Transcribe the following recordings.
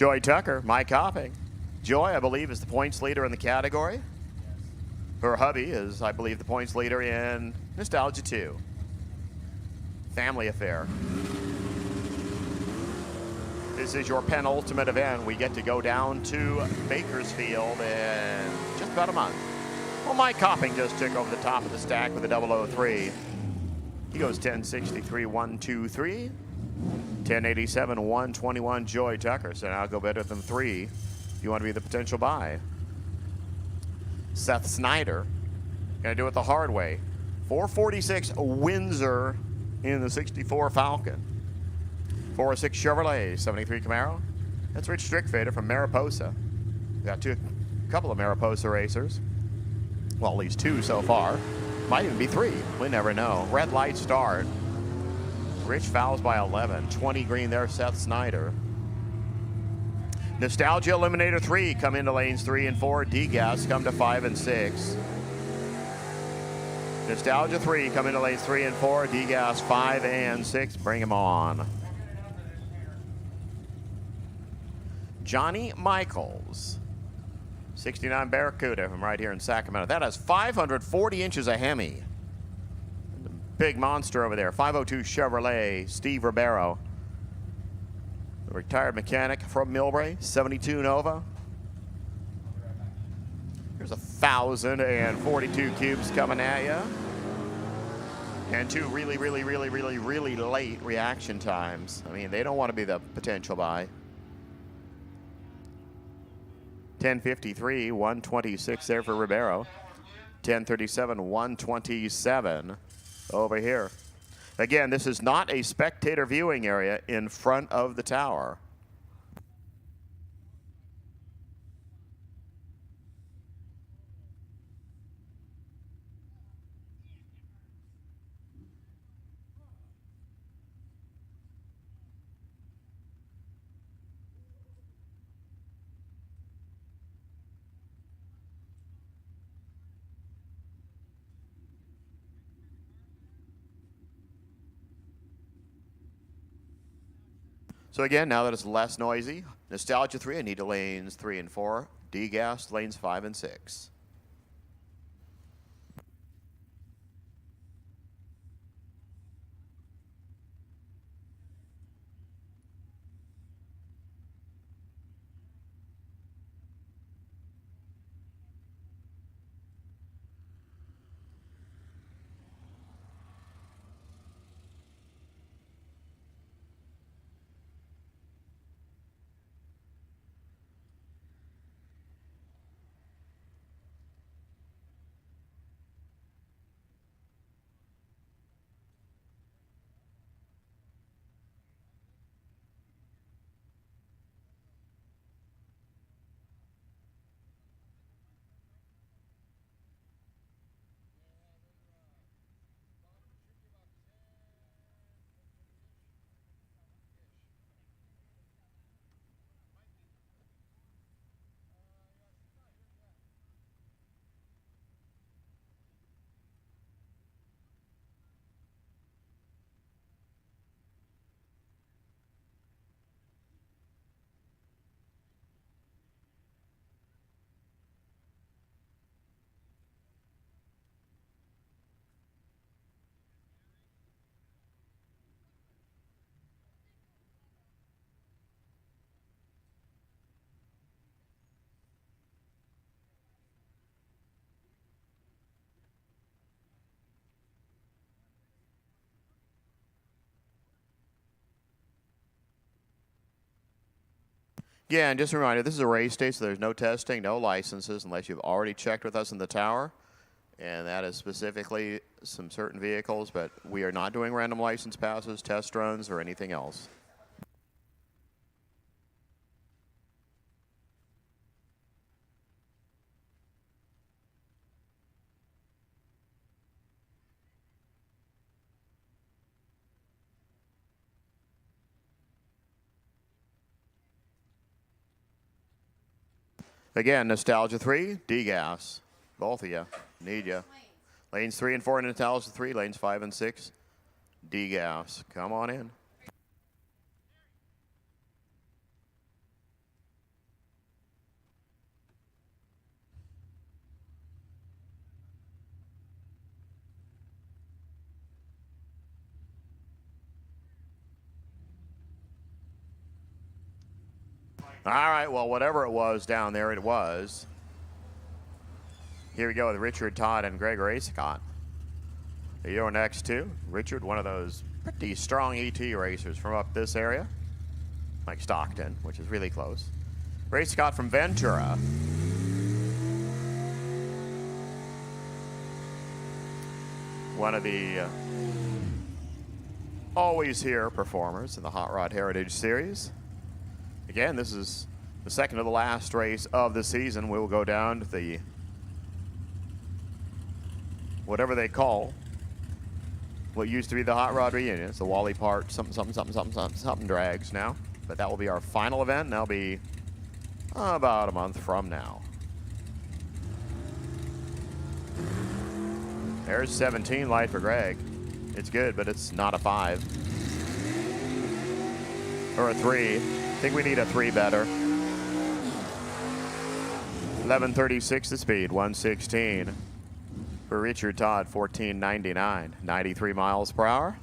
Joy Tucker, Mike Hopping. Joy, I believe, is the points leader in the category. Her hubby is, I believe, the points leader in Nostalgia 2. Family affair. This is your penultimate event. We get to go down to Bakersfield in just about a month. Well, Mike Hopping just took over the top of the stack with a 003. He goes 1063, 123. 1087, 121, Joy Tucker. So now go better than 3. You want to be the potential buy. Seth Snyder, gonna do it the hard way. 446 Windsor in the 64 Falcon. 406 Chevrolet, 73 Camaro. That's Rich Strickfader from Mariposa. We got a couple of Mariposa racers. Well, at least 2 so far. Might even be 3. We never know. Red light start. Rich fouls by 11. 20 green there, Seth Snyder. Nostalgia Eliminator 3 come into lanes 3 and 4. D-Gas come to 5 and 6. Nostalgia 3 come into lanes 3 and 4. D-Gas 5 and 6. Bring him on. Johnny Michaels. 69 Barracuda from right here in Sacramento. That has 540 inches of Hemi. Big monster over there. 502 Chevrolet, Steve Ribeiro. The retired mechanic from Millbrae, 72 Nova. Here's 1,042 cubes coming at you. And 2 really late reaction times. I mean, they don't want to be the potential buy. 1053, 126 there for Ribeiro. 1037, 127 over here. Again, this is not a spectator viewing area in front of the tower. So again, now that it's less noisy, Nostalgia 3, I need to lanes 3 and 4. D-Gas, lanes 5 and 6. Yeah, and just a reminder, this is a race day, so there's no testing, no licenses, unless you've already checked with us in the tower. And that is specifically some certain vehicles, but we are not doing random license passes, test runs, or anything else. Again, Nostalgia 3, D-Gas. Both of you. Need you. Lanes 3 and 4 in Nostalgia 3. Lanes 5 and 6. D-Gas. Come on in. All right, well, whatever it was down there, it was. Here we go with Richard Todd and Greg Racecott. Your next two. Richard, one of those pretty strong ET racers from up this area, like Stockton, which is really close. Racecott from Ventura. One of the always here performers in the Hot Rod Heritage Series. Again, this is the second to the last race of the season. We will go down to the, whatever they call what used to be the Hot Rod Reunion. It's the Wally Park something drags now. But that will be our final event, and that'll be about a month from now. There's 17 light for Greg. It's good, but it's not a 5. Or a 3. I think we need a 3 better. 11:36 the speed, 116. For Richard Todd, 14.99, 93 miles per hour.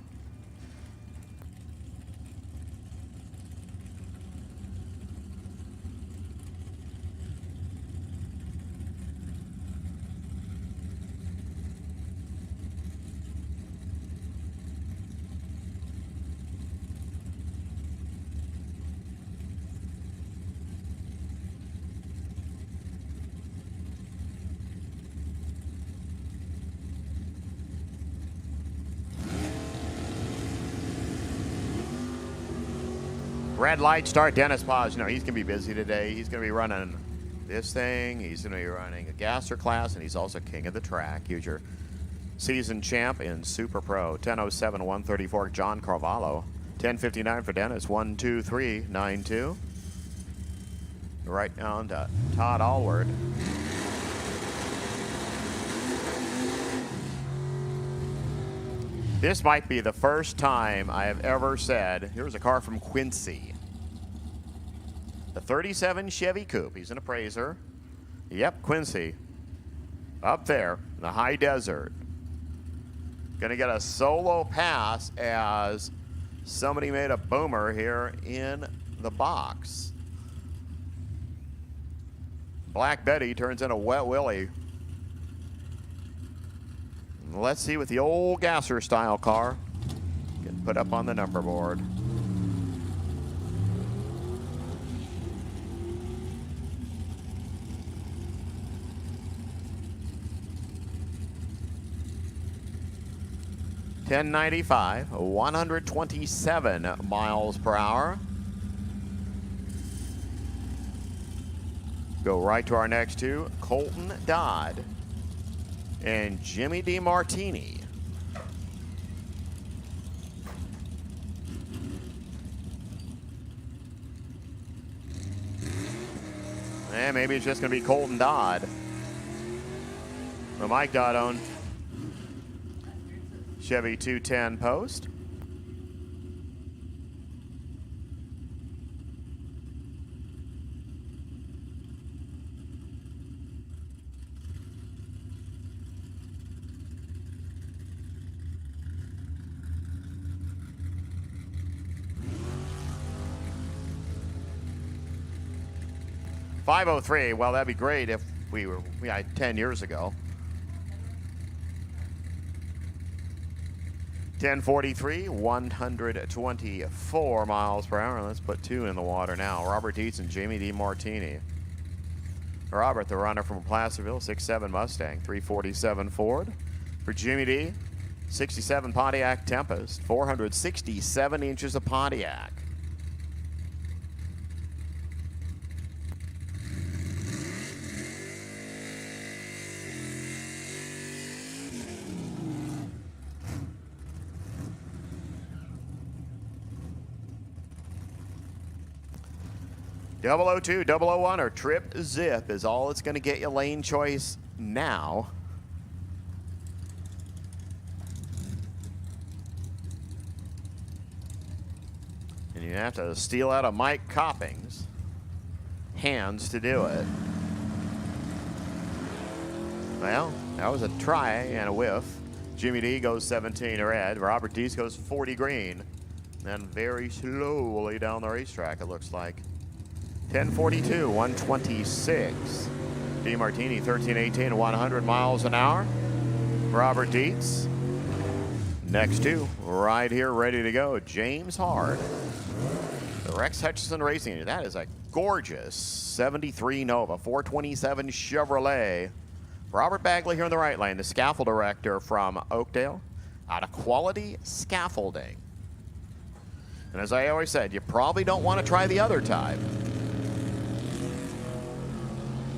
Red light start, Dennis Paz. You know, he's going to be busy today. He's going to be running this thing. He's going to be running a gasser class, and he's also king of the track. He's your season champ in Super Pro. 10:07, 134, John Carvalho. 10:59 for Dennis, 1:23.92. Right down to Todd Allward. This might be the first time I have ever said, here's a car from Quincy. The 37 Chevy Coupe. He's an appraiser. Yep, Quincy. Up there in the high desert. Gonna get a solo pass as somebody made a boomer here in the box. Black Betty turns into Wet Willie. Let's see what the old gasser style car can put up on the number board. $10.95, 127 miles per hour. Go right to our next two, Colton Dodd and Jimmy DiMartini. And maybe it's just going to be Colton Dodd. The Mike Dodd owned Chevy 210 Post. $503. Well, that'd be great if we had 10 years ago. 10:43, 124 miles per hour. Let's put two in the water now. Robert Dietz and Jamie DiMartini. Robert, the runner from Placerville, 6'7 Mustang, 347 Ford. For Jimmy D, 67 Pontiac Tempest, 467 inches of Pontiac. .002, 001, or Trip Zip is all it's going to get you lane choice now. And you have to steal out of Mike Copping's hands to do it. Well, that was a try and a whiff. Jimmy D goes 17 red. Robert Dees goes 40 green. Then very slowly down the racetrack, it looks like. 10:42, 126. D. Martini, 13:18, 100 miles an hour. Robert Dietz. Next two, right here, ready to go. James Hard. The Rex Hutchison Racing. That is a gorgeous 73 Nova, 427 Chevrolet. Robert Bagley here in the right lane, the scaffold director from Oakdale, out of Quality Scaffolding. And as I always said, you probably don't want to try the other type.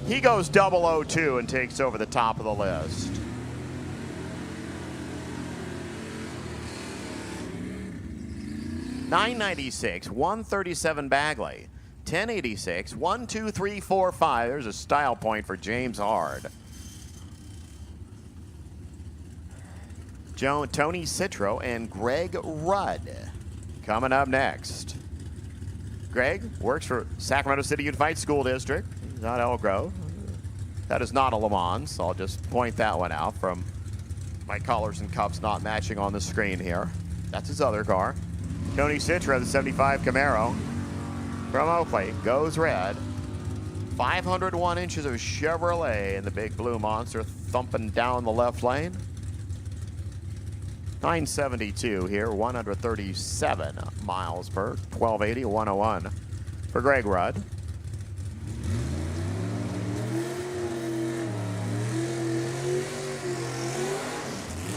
He goes 002 and takes over the top of the list. $996, 137 Bagley, 1086, 1, 2, 3, 4, 5. There's a style point for James Hard. Tony Citro and Greg Rudd coming up next. Greg works for Sacramento City Unified School District. He's not Elk Grove. That is not a Le Mans. I'll just point that one out from my colors and cups not matching on the screen here. That's his other car. Tony Citro, the 75 Camaro from Oakley, goes red. 501 inches of Chevrolet in the big blue monster thumping down the left lane. 972 here, 137 miles per, 1280, 101 for Greg Rudd.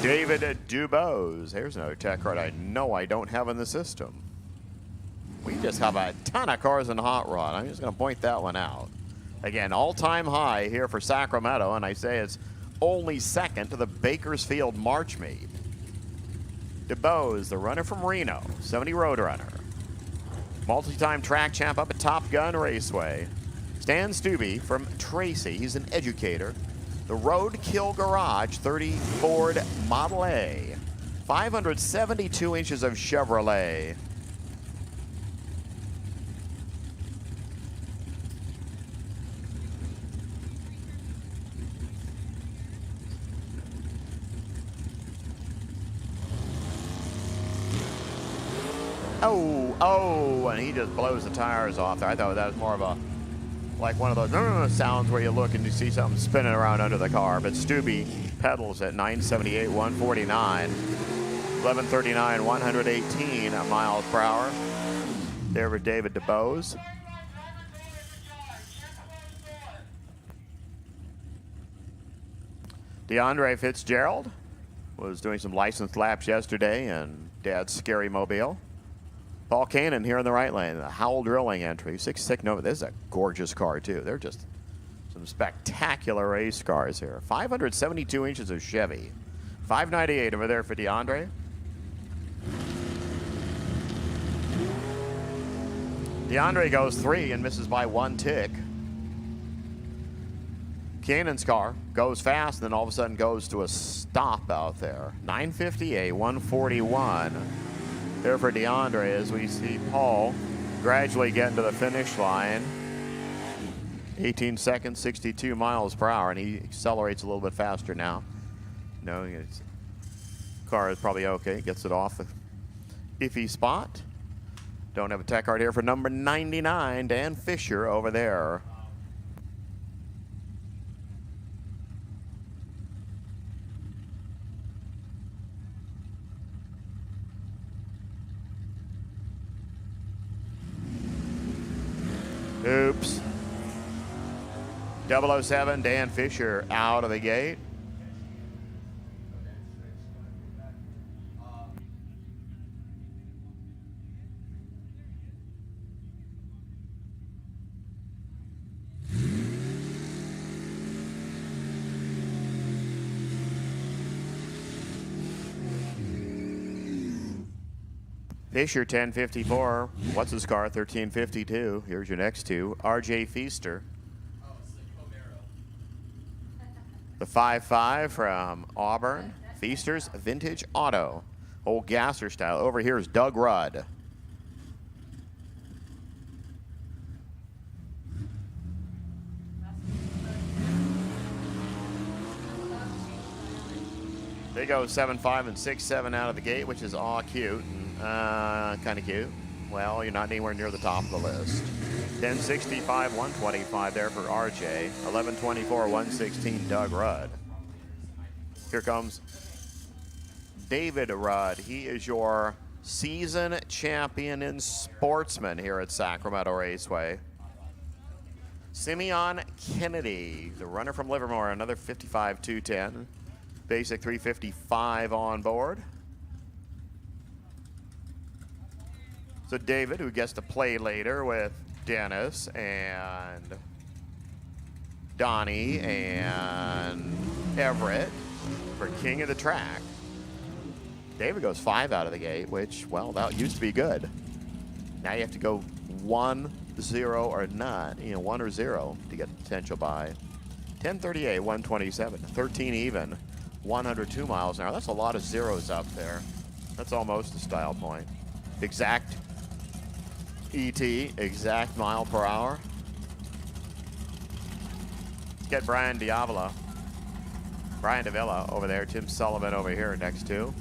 David Dubose. Here's another tech card I know I don't have in the system. We just have a ton of cars in Hot Rod. I'm just going to point that one out. Again, all-time high here for Sacramento, and I say it's only second to the Bakersfield March Meet. Dubose, the runner from Reno, 70 Roadrunner. Multi-time track champ up at Top Gun Raceway. Stan Stubbe from Tracy, he's an educator. The Roadkill Garage 30 Ford Model A. 572 inches of Chevrolet. Oh, and he just blows the tires off there. I thought that was more of a, like one of those sounds where you look and you see something spinning around under the car. But Stubbe pedals at 978, 149, 1139, 118 miles per hour. There for David Dubose. DeAndre Fitzgerald was doing some licensed laps yesterday in Dad's Scary Mobile. Paul Cannon here in the right lane, the Howell Drilling entry, 66 Nova. This is a gorgeous car too. They're just some spectacular race cars here. 572 inches of Chevy. 598 over there for DeAndre. DeAndre goes 3 and misses by 1 tick. Cannon's car goes fast, and then all of a sudden goes to a stop out there. 958, 141. There for DeAndre as we see Paul gradually getting to the finish line. 18 seconds, 62 miles per hour, and he accelerates a little bit faster now. No, his car is probably okay. Gets it off the iffy spot. Don't have a tech card here for number 99, Dan Fisher over there. Oops. 007, Dan Fisher out of the gate. Fisher, 1054. What's his car? 1352. Here's your next two. RJ Feaster. Oh, it's the Camaro. The 5.5 from Auburn. Feaster's Vintage Auto. Old Gasser style. Over here is Doug Rudd. They go 7.5 and 6.7 out of the gate, which is all cute. Kind of cute. Well, you're not anywhere near the top of the list. 1065, 125 there for RJ. 1124, 116 Doug Rudd. Here comes David Rudd. He is your season champion in Sportsman here at Sacramento Raceway. Simeon Kennedy, the runner from Livermore, another 55 210. Basic 355 on board. So David, who gets to play later with Dennis and Donnie and Everett for King of the Track. David goes 5 out of the gate, which, well, that used to be good. Now you have to go 1, 0, or none. 1 or 0 to get the potential by. 1038, 127, 13 even, 102 miles an hour. That's a lot of zeros up there. That's almost a style point. Exact ET, exact mile per hour. Let's get Brian Davila over there. Tim Sullivan over here next to.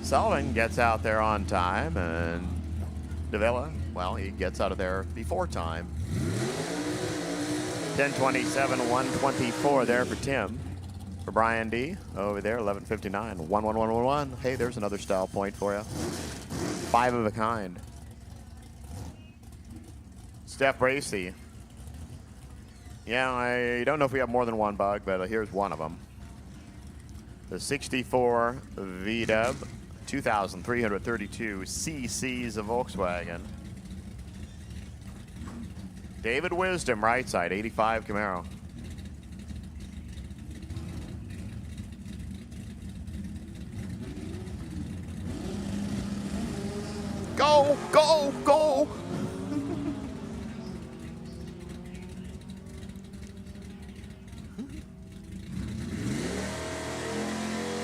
Sullivan gets out there on time, and Davila, well, he gets out of there before time. 1027, 124 there for Tim. For Brian D, over there, 1159, 11111. Hey, there's another style point for you. 5 of a kind. Steph Bracey. Yeah, I don't know if we have more than one bug, but here's one of them. The 64 VW 2,332 cc's of Volkswagen. David Wisdom, right side, 85 Camaro. Go, go, go!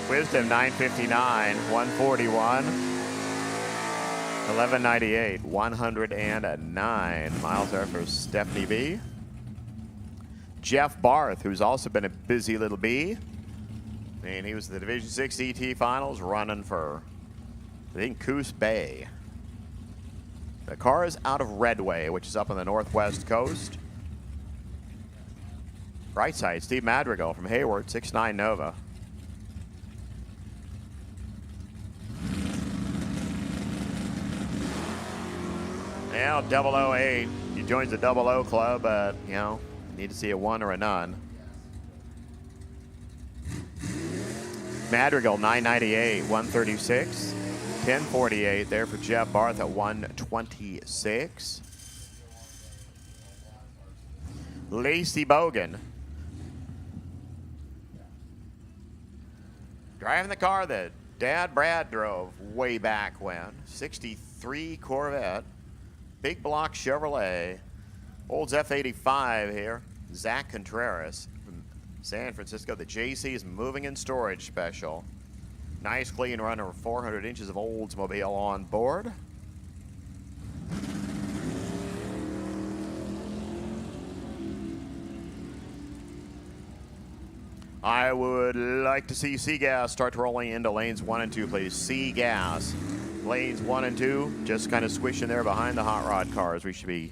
Wisdom 959, 141, 1198, 109 miles there for Stephanie B. Jeff Barth, who's also been a busy little bee. And he was the Division 6 ET Finals running for, I think, Coos Bay. The car is out of Redway, which is up on the northwest coast. Right side, Steve Madrigal from Hayward, 69 Nova. Yeah, 008. He joins the 00 club, but, you know, need to see a 1 or a none. Madrigal, 998, 136. 1048 there for Jeff Barth at 126. Lacey Bogan. Driving the car that Dad Brad drove way back when. 63 Corvette. Big block Chevrolet. Olds F85 here. Zach Contreras from San Francisco. The JC's moving and storage special. Nice clean run over 400 inches of Oldsmobile on board. I would like to see C-Gas start rolling into lanes 1 and 2, please. C-Gas. Lanes 1 and 2, just kind of squishing there behind the hot rod cars. We should be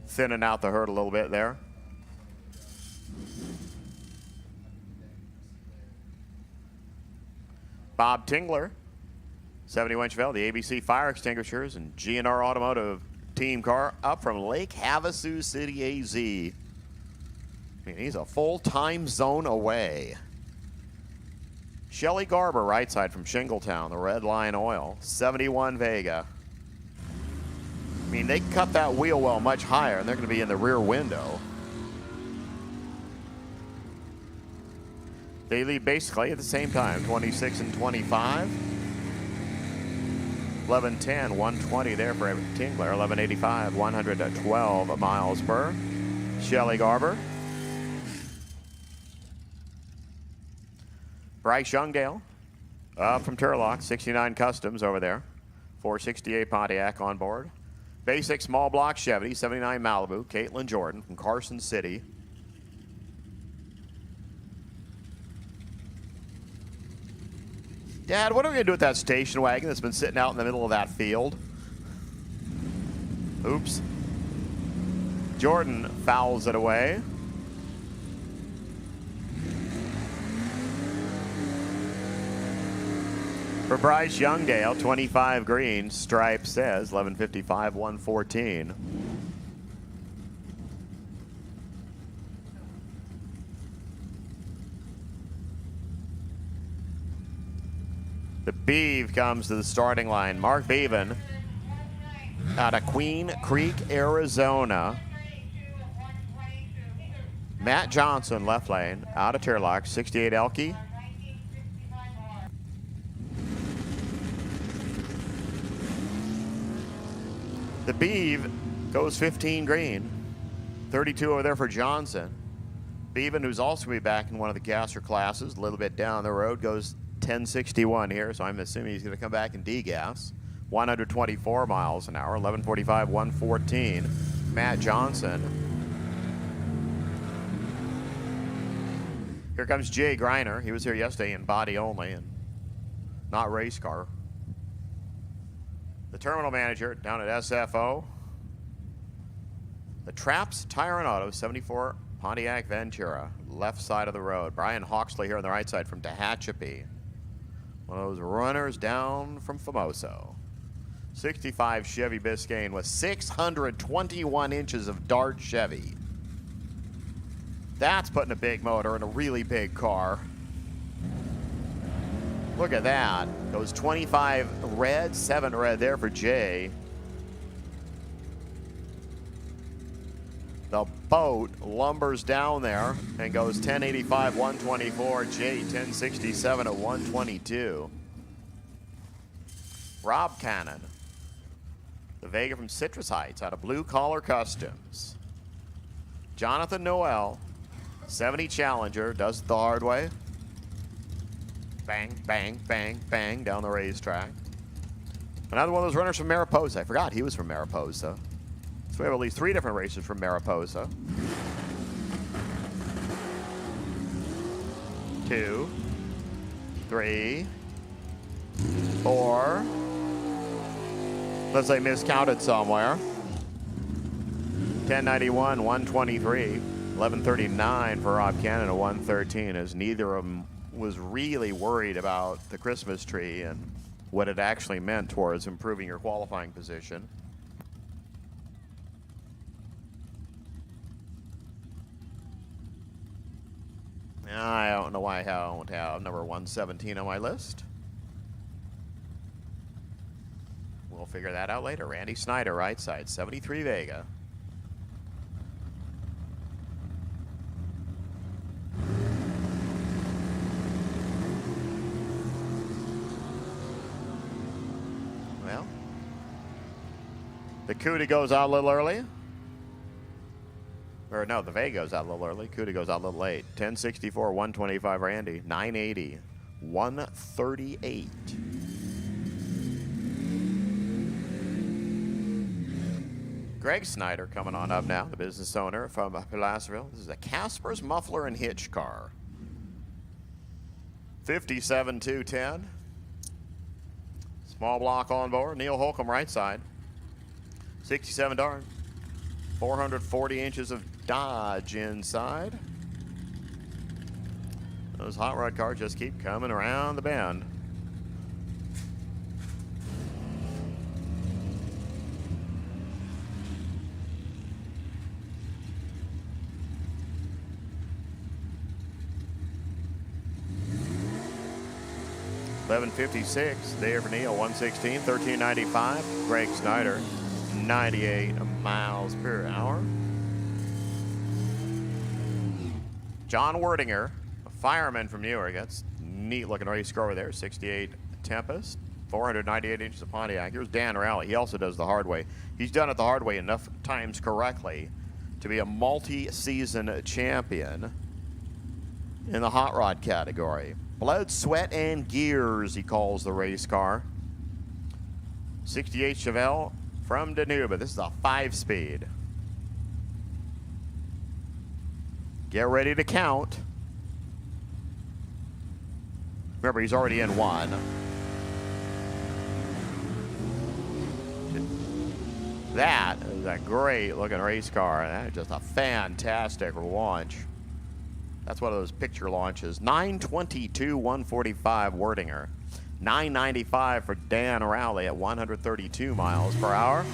thinning out the herd a little bit there. Bob Tingler, 71 Chevelle, the ABC fire extinguishers and GNR Automotive team car up from Lake Havasu City, AZ. I mean, he's a full time zone away. Shelly Garber, right side from Shingletown, the Red Line Oil, 71 Vega. I mean, they cut that wheel well much higher, and they're going to be in the rear window. They lead basically at the same time, 26 and 25. 11:10, 120 there for Tingler. 11:85, 112 miles per. Shelly Garber. Bryce Youngdale up from Turlock, 69 Customs over there. 468 Pontiac on board. Basic small block Chevy, 79 Malibu. Caitlin Jordan from Carson City. Dad, what are we going to do with that station wagon that's been sitting out in the middle of that field? Oops. Jordan fouls it away. For Bryce Youngdale, 25 green, stripe says 11:55, 114. The Beeve comes to the starting line. Mark Beaven out of Queen Creek, Arizona. Matt Johnson, left lane, out of Turlock, 68 Elke. The Beeve goes 15 green. 32 over there for Johnson. Beaven, who's also going to be back in one of the gasser classes, a little bit down the road, goes 1061 here, so I'm assuming he's going to come back in D-gas. 124 miles an hour, 11:45, 114. Matt Johnson. Here comes Jay Greiner. He was here yesterday in body only and not race car. The terminal manager down at SFO. The Traps Tire and Auto, 74 Pontiac Ventura, left side of the road. Brian Hawksley here on the right side from Tehachapi. One of those runners down from Famoso. 65 Chevy Biscayne with 621 inches of Dart Chevy. That's putting a big motor in a really big car. Look at that. Goes 25 red, 7 red there for Jay. The boat lumbers down there and goes 1085, 124. Jay, 1067 at 122. Rob Cannon. The Vega from Citrus Heights out of Blue Collar Customs. Jonathan Noel, 70 Challenger, does it the hard way. Bang, bang, bang, bang down the racetrack. Another one of those runners from Mariposa. I forgot he was from Mariposa. So we have at least 3 different races from Mariposa. 2, 3, 4. Unless I miscounted somewhere. 1091, 123. 1139 for Rob Cannon at 113, as neither of them was really worried about the Christmas tree and what it actually meant towards improving your qualifying position. I don't know why I don't have number 117 on my list. We'll figure that out later. Randy Snyder, right side, 73 Vega. Well, the Cuda goes out a little early. Or no, the Vega goes out a little early. Cuda goes out a little late. 1064, 125 Randy. 980, 138. Greg Snyder coming on up now, the business owner from Pulassville. This is a Casper's Muffler and Hitch car. 57-210. Small block on board. Neil Holcomb right side. 67 darn. 440 inches of Dodge inside. Those hot rod cars just keep coming around the bend. $11.56 there for Neil, 116, 13.95. Greg Snyder, 98 miles per hour. John Werdinger, a fireman from Newark. That's a neat looking race car over there. 68 Tempest, 498 inches of Pontiac. Here's Dan Rowley. He also does the hard way. He's done it the hard way enough times correctly to be a multi-season champion in the hot rod category. Blood, sweat, and gears, he calls the race car. 68 Chevelle from Danuba. This is a 5-speed. Get ready to count. Remember, he's already in one. That is a great looking race car. That is just a fantastic launch. That's one of those picture launches. 922, 145 Werdinger. 995 for Dan Rowley at 132 miles per hour.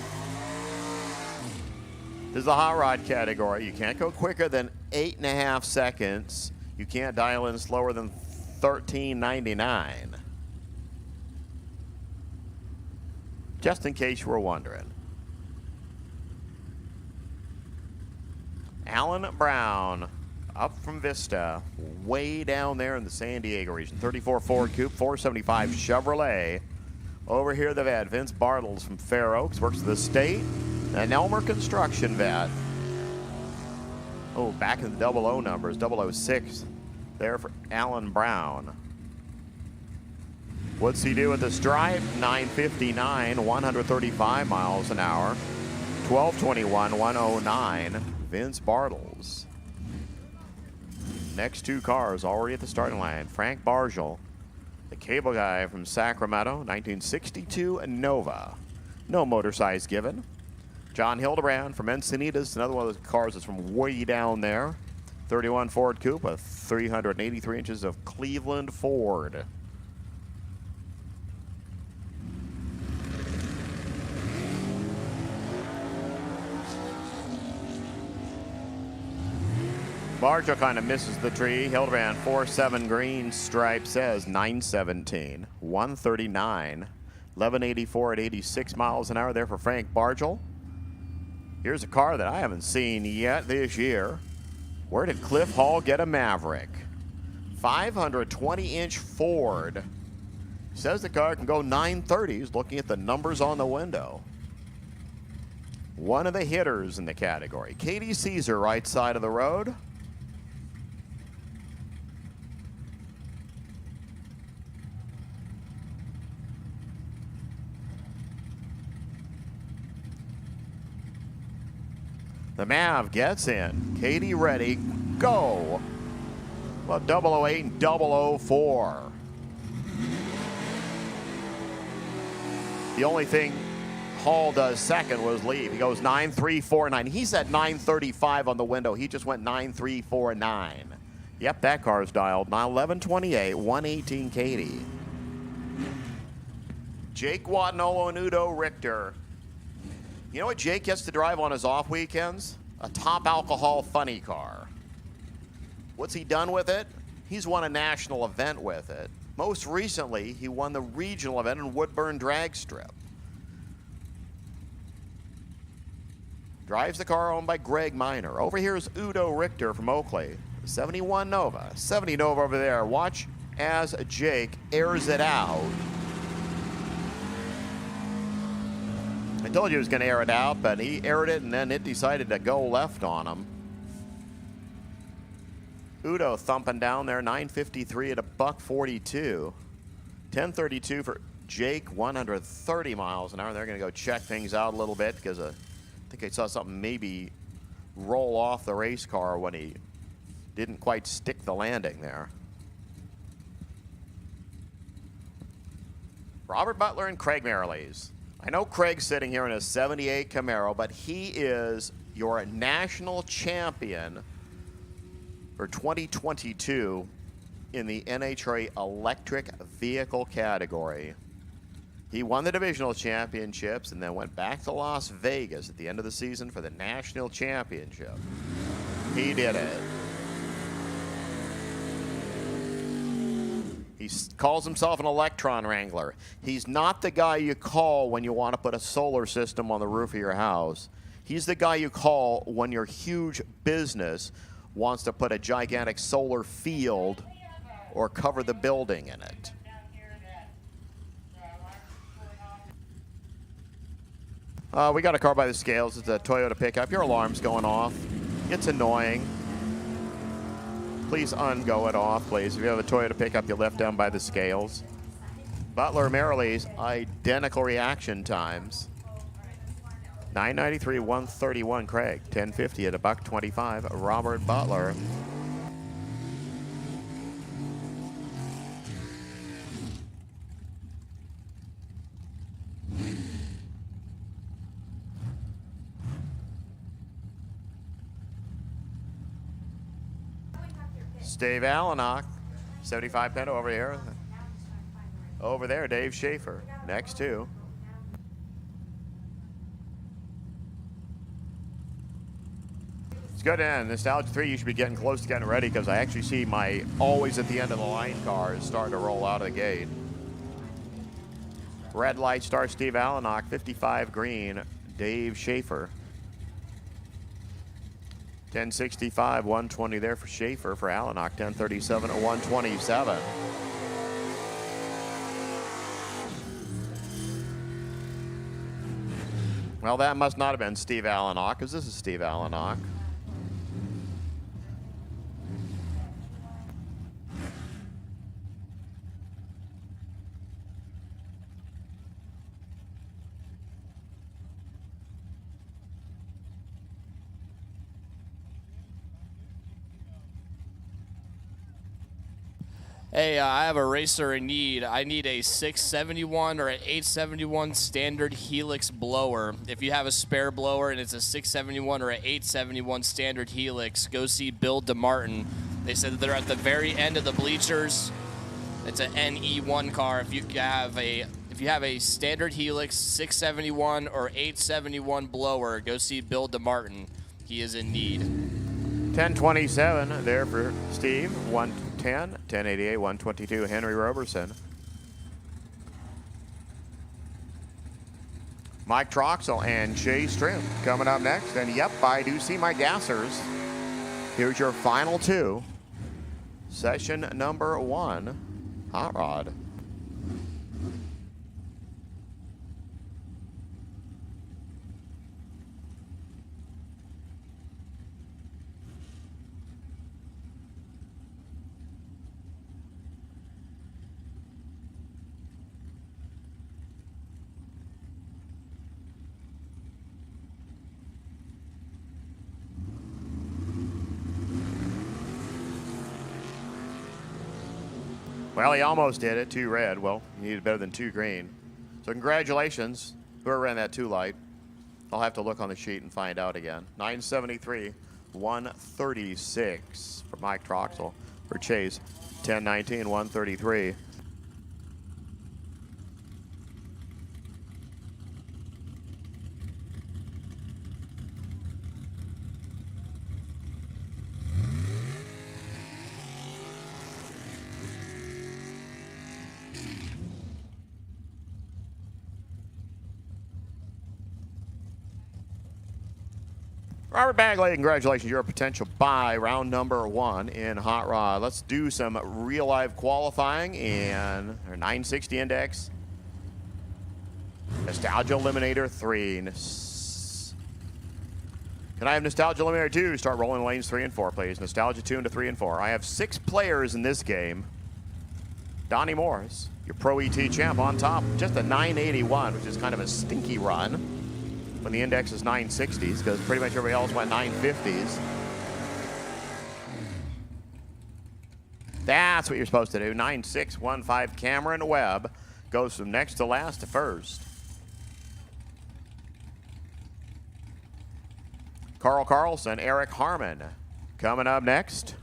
This is the hot rod category. You can't go quicker than 8.5 seconds. You can't dial in slower than 13.99. Just in case you were wondering. Alan Brown. Up from Vista, way down there in the San Diego region. 34 Ford Coupe, 475 Chevrolet. Over here, the vet, Vince Bartles from Fair Oaks, works for the state. An Elmer Construction vet. Oh, back in the 00 numbers, 006 there for Alan Brown. What's he do with the stripe? 959, 135 miles an hour. 1221, 109, Vince Bartles. Next two cars already at the starting line. Frank Bargel, the cable guy from Sacramento, 1962 Nova. No motor size given. John Hildebrand from Encinitas, another one of those cars that's from way down there. 31 Ford Coupe with 383 inches of Cleveland Ford. Bargel kind of misses the tree. Hildebrand, 4.7 green stripe says 917, 139, 1184 at 86 miles an hour there for Frank Bargel. Here's a car that I haven't seen yet this year. Where did Cliff Hall get a Maverick? 520-inch Ford. Says the car can go 930s, looking at the numbers on the window. One of the hitters in the category. Katie Caesar, right side of the road. The Mav gets in. Katie ready. Go. Well, 008 and 004. The only thing Hall does second was leave. He goes 9.349. He said 9.35 on the window. He just went 9.349. Yep, that car's dialed. Now 11.28, 118 Katie. Jake Watanolo and Udo Richter. You know what Jake gets to drive on his off weekends? A top alcohol funny car. What's he done with it? He's won a national event with it. Most recently, he won the regional event in Woodburn Drag Strip. Drives the car owned by Greg Miner. Over here is Udo Richter from Oakley. 71 Nova. 70 Nova over there. Watch as Jake airs it out. I told you he was going to air it out, but he aired it and then it decided to go left on him. Udo thumping down there, 953 at $142. 1032 for Jake, 130 miles an hour. They're going to go check things out a little bit because I think I saw something maybe roll off the race car when he didn't quite stick the landing there. Robert Butler and Craig Merrilees. I know Craig's sitting here in a 78 Camaro, but he is your national champion for 2022 in the NHRA electric vehicle category. He won the divisional championships and then went back to Las Vegas at the end of the season for the national championship. He did it. He calls himself an electron wrangler. He's not the guy you call when you want to put a solar system on the roof of your house. He's the guy you call when your huge business wants to put a gigantic solar field or cover the building in it. We got a car by the scales. It's a Toyota pickup. Your alarm's going off. It's annoying. Please ungo it off, please. If you have a Toyota pickup, you left down by the scales. Butler Merrill's identical reaction times. 993, 131, Craig. 1050 at $125, Robert Butler. Dave Allenach, 75 Penta over here. Over there, Dave Schaefer, next two. It's good to end. Nostalgia 3, you should be getting close to getting ready because I actually see my always at the end of the line cars starting to roll out of the gate. Red light star Steve Allenach, 55 green, Dave Schaefer. 1065, 120 there for Schaefer. For Allenach, 1037 at 127. Well, that must not have been Steve Allenach, because this is Steve Allenach. Hey, I have a racer in need. I need a 671 or an 871 standard Helix blower. If you have a spare blower and it's a 671 or an 871 standard Helix, go see Bill DeMartin. They said that they're at the very end of the bleachers. It's an NE1 car. If you have a standard Helix 671 or 871 blower, go see Bill DeMartin. He is in need. 1027 there for Steve. 110, 1088, 122, Henry Roberson. Mike Troxel and Chase Trim coming up next. And yep, I do see my gassers. Here's your final two. Session number 1, Hot Rod. Well, he almost did it. 2 red. Well, he needed better than 2 green. So congratulations, whoever ran that 2 light. I'll have to look on the sheet and find out again. 973, 136 for Mike Troxel. For Chase, 1019, 133. Robert Bagley, congratulations. You're a potential buy, round number 1 in Hot Rod. Let's do some real life qualifying in our 960 index. Nostalgia Eliminator 3. Can I have Nostalgia Eliminator 2? Start rolling lanes 3 and 4, please. Nostalgia 2 into 3 and 4. I have 6 players in this game. Donnie Morris, your Pro ET champ on top. Just a 981, which is kind of a stinky run when the index is 960s, because pretty much everybody else went 950s. That's what you're supposed to do. 9615 Cameron Webb goes from next to last to first. Carl Carlson, Eric Harmon coming up next.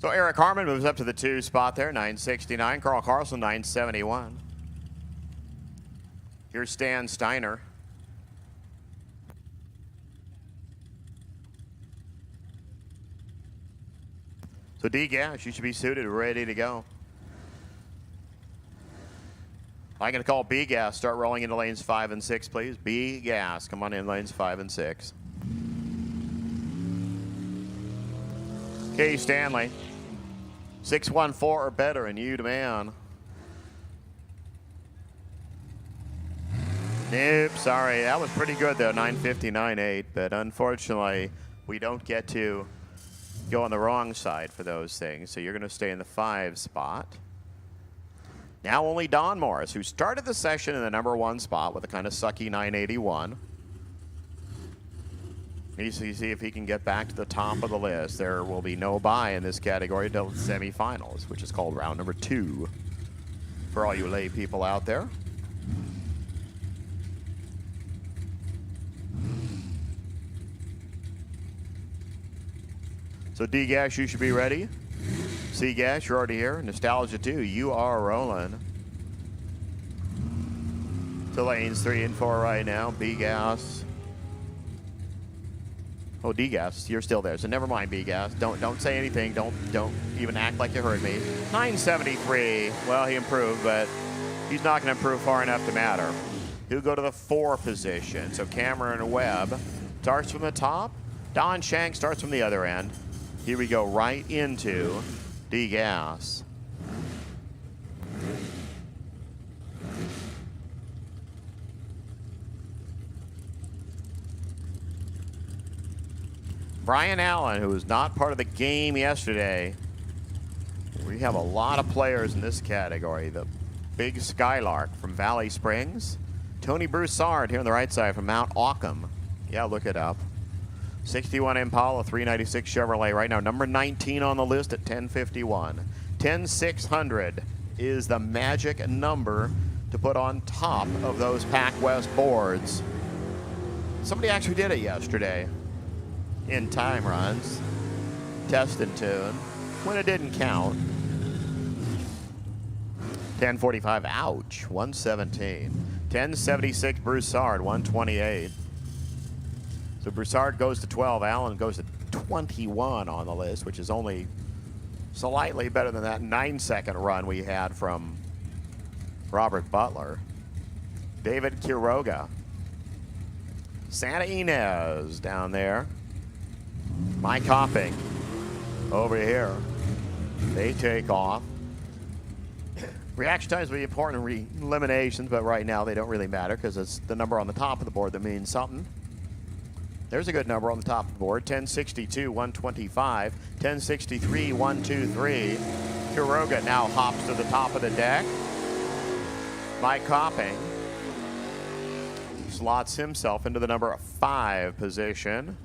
So Eric Harmon moves up to the 2 spot there, 969. Carl Carlson, 971. Here's Stan Steiner. So D-Gas, you should be suited, ready to go. I'm going to call B-Gas. Start rolling into lanes 5 and 6, please. B-Gas, come on in lanes 5 and 6. K. Stanley, 614 or better, and you demand. Nope, sorry. That was pretty good, though, 959.8. But unfortunately, we don't get to go on the wrong side for those things. So you're going to stay in the 5 spot. Now only Don Morris, who started the session in the number 1 spot with a kind of sucky 981. Needs to see if he can get back to the top of the list. There will be no bye in this category until the semifinals, which is called round number 2 for all you lay people out there. So D-Gas, you should be ready. C-Gas, you're already here. Nostalgia 2, you are rolling. To lanes 3 and 4 right now. B-Gas. Oh, D-Gas, you're still there, so never mind, B-Gas. Don't say anything. Don't even act like you heard me. 973. Well, he improved, but he's not going to improve far enough to matter. He'll go to the 4 position. So Cameron Webb starts from the top. Don Shank starts from the other end. Here we go right into D-Gas. Brian Allen, who was not part of the game yesterday. We have a lot of players in this category. The big Skylark from Valley Springs. Tony Broussard here on the right side from Mount Auckham. Yeah, look it up. 61 Impala, 396 Chevrolet right now. Number 19 on the list at 1051. 10600 is the magic number to put on top of those Pac West boards. Somebody actually did it yesterday in time runs, test and tune, when it didn't count. 1045, ouch, 117. 1076 Broussard, 128. So Broussard goes to 12, Allen goes to 21 on the list, which is only slightly better than that 9-second run we had from Robert Butler. David Quiroga. Santa Ynez down there. Mike Hopping over here. They take off. Reaction times will be important in eliminations, but right now they don't really matter because it's the number on the top of the board that means something. There's a good number on the top of the board. 1062, 125. 1063, 123. Quiroga now hops to the top of the deck. Mike Hopping slots himself into the number 5 position.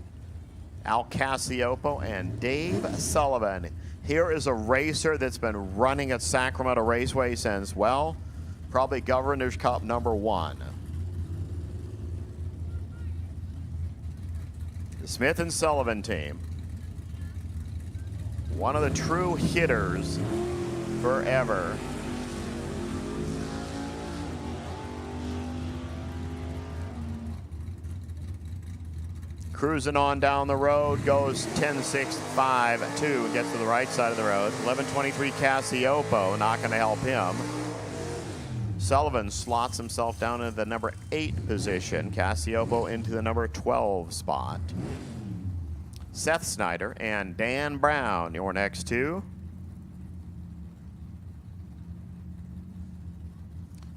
Al Cassiopo and Dave Sullivan. Here is a racer that's been running at Sacramento Raceway since, well, probably Governor's Cup number 1. The Smith and Sullivan team. One of the true hitters forever. Cruising on down the road, goes 10.652, gets to the right side of the road. 11.23 Cassiopo, not going to help him. Sullivan slots himself down into the number 8 position. Cassiopo into the number 12 spot. Seth Snyder and Dan Brown, your next two.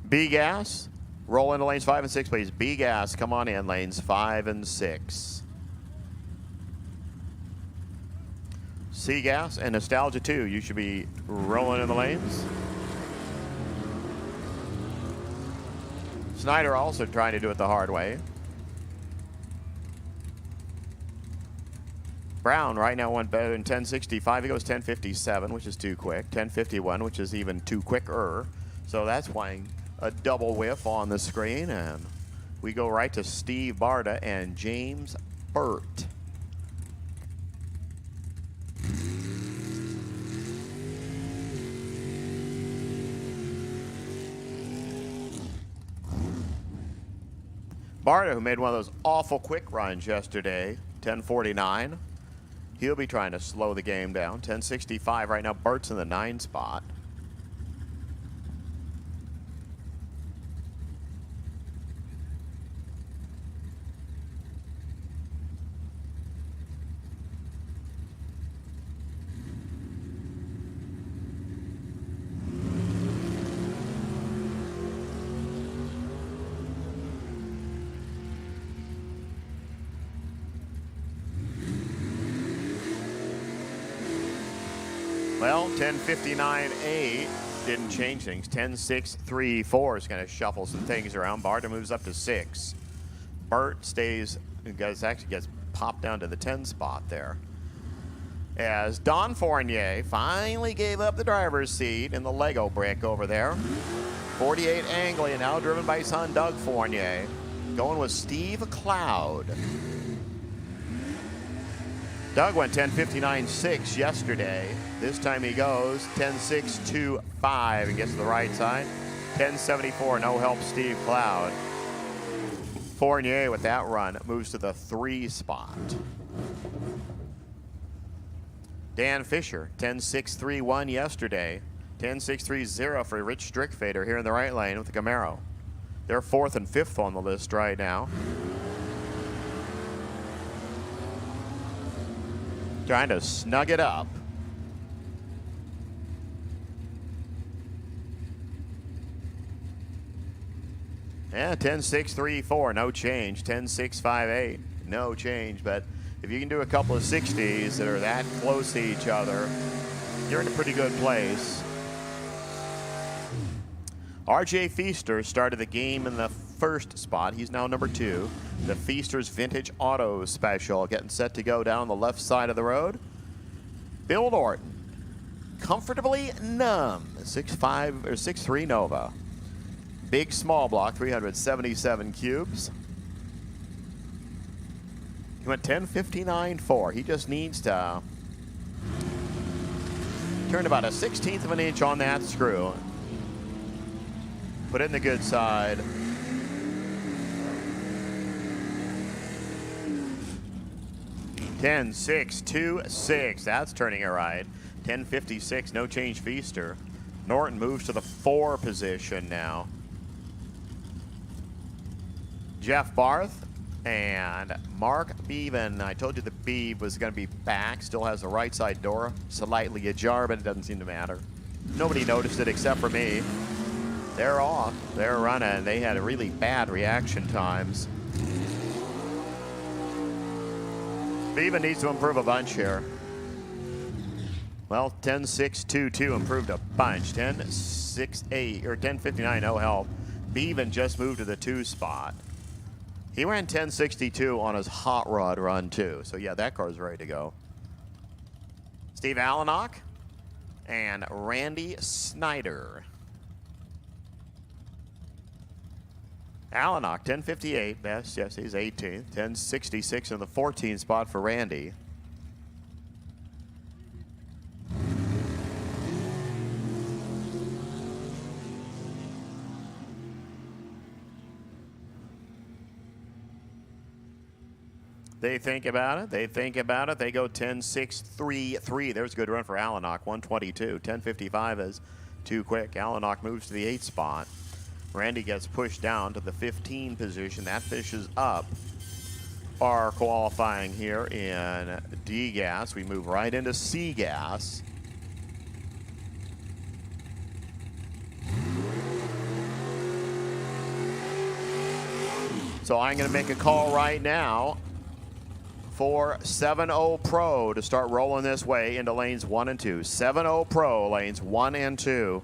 B-Gas, roll into lanes 5 and 6, please. B-Gas, come on in, lanes 5 and 6. C-Gas and Nostalgia 2, you should be rolling in the lanes. Snyder also trying to do it the hard way. Brown right now went better than 10.65. He goes 10.57, which is too quick. 10.51, which is even too quicker. So that's why a double whiff on the screen. And we go right to Steve Barta and James Burt. Barta, who made one of those awful quick runs yesterday, 10.49. He'll be trying to slow the game down. 10.65 right now. Burt's in the 9 spot. Well, 10.59.8 didn't change things. 10.634 is going to shuffle some things around. Barta moves up to 6. Burt stays, actually gets popped down to the 10 spot there. As Don Fournier finally gave up the driver's seat in the Lego brick over there. 48 Anglia now driven by his son Doug Fournier. Going with Steve Cloud. Doug went 10.59.6 yesterday. This time he goes 10.625 and gets to the right side. 10.74, no help Steve Cloud. Fournier with that run moves to the 3 spot. Dan Fisher, 10.631 yesterday. 10.630 for Rich Strickfader here in the right lane with the Camaro. They're 4th and 5th on the list right now. Trying to snug it up. Yeah, 10.634, no change. 10.658, no change. But if you can do a couple of 60s that are that close to each other, you're in a pretty good place. RJ Feaster started the game in the 1st spot. He's now number 2. The Feaster's Vintage Auto Special getting set to go down the left side of the road. Bill Norton, comfortably numb, 6.5 or 6.3 Nova. Big small block, 377 cubes. He went 10.59.4. He just needs to turn about a 1/16 of an inch on that screw. Put it in the good side. $10.626. That's turning it right. 10.56, no change Feaster. Norton moves to the 4 position now. Jeff Barth and Mark Beaven. I told you the Beav was going to be back. Still has the right side door slightly ajar, but it doesn't seem to matter. Nobody noticed it except for me. They're off. They're running. They had really bad reaction times. Beaven needs to improve a bunch here. Well, 10.622 improved a bunch. 10.68 or 10.59, no help. Beaven just moved to the 2 spot. He ran 10.62 on his hot rod run too. So yeah, that car's ready to go. Steve Allenock and Randy Snyder. Allenock, 10.58 best. Yes, he's 18th. 10.66 in the 14 spot for Randy. They think about it. They think about it. They go 10-6-3-3. There's a good run for Allenok, 122. 10:55 is too quick. Allenok moves to the 8th spot. Randy gets pushed down to the 15 position. That fishes up our qualifying here in D gas. We move right into C gas. So I'm going to make a call right now for 7-0 Pro to start rolling this way into lanes 1 and 2. 7-0 Pro, lanes 1 and 2.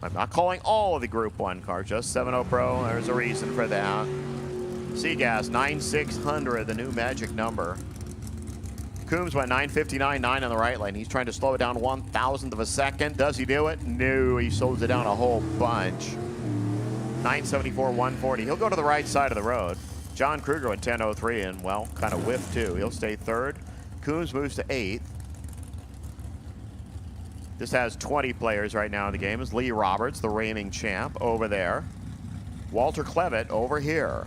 I'm not calling all of the Group 1 cars, just 7-0 Pro. There's a reason for that. C-Gas, 9,600, the new magic number. Coombs went 959.9 on the right lane. He's trying to slow it down 1,000th of a second. Does he do it? No, he slows it down a whole bunch. 974.140. He'll go to the right side of the road. John Kruger went 10:03 and, well, kind of whiffed too. He'll stay 3rd. Coombs moves to 8th. This has 20 players right now in the game. Is Lee Roberts, the reigning champ, over there. Walter Clevitt over here.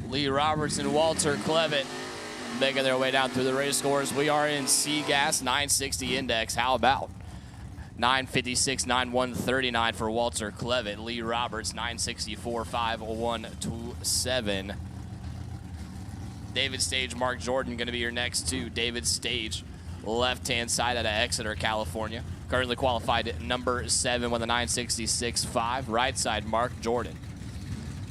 Lee Roberts and Walter Clevitt making their way down through the race scores. We are in C-Gas, 960 index. How about 956.9139 for Walter Clevitt. Lee Roberts, 964.5127. David Stage, Mark Jordan going to be your next two. David Stage, left-hand side out of Exeter, California. Currently qualified at number 7 with a 966.5. Right side, Mark Jordan.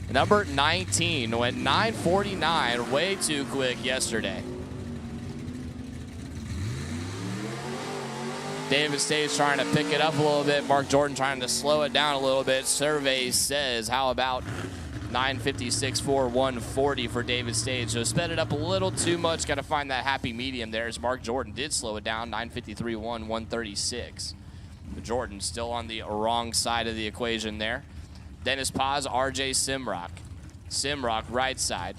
Number 19 went 949, way too quick yesterday. David Stage trying to pick it up a little bit. Mark Jordan trying to slow it down a little bit. Survey says, how about 956.4140 for David Stage? So sped it up a little too much. Got to find that happy medium there as Mark Jordan did slow it down, 953.136. Jordan still on the wrong side of the equation there. Dennis Paz, RJ Simrock. Simrock, right side.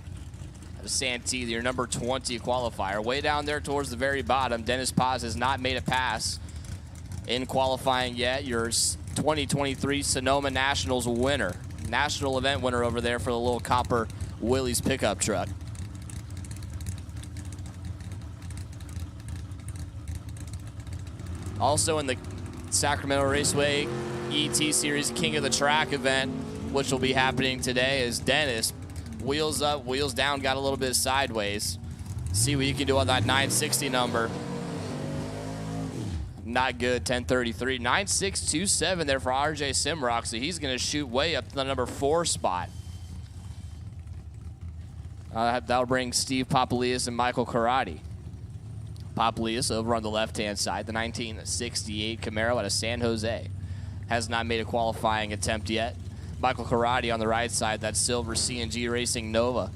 Santee, your number 20 qualifier. Way down there towards the very bottom. Dennis Paz has not made a pass in qualifying yet. Your 2023 Sonoma Nationals winner. National event winner over there for the little copper Willys pickup truck. Also in the Sacramento Raceway ET Series King of the Track event, which will be happening today, is Dennis. Wheels up, wheels down, got a little bit sideways. See what you can do on that 960 number. Not good, 1033. 9627 there for RJ Simrock, so he's going to shoot way up to the number 4 spot. That'll bring Steve Papalias and Michael Karate. Papalias over on the left-hand side, the 1968 Camaro out of San Jose. Has not made a qualifying attempt yet. Michael Karate on the right side, that silver CNG Racing Nova.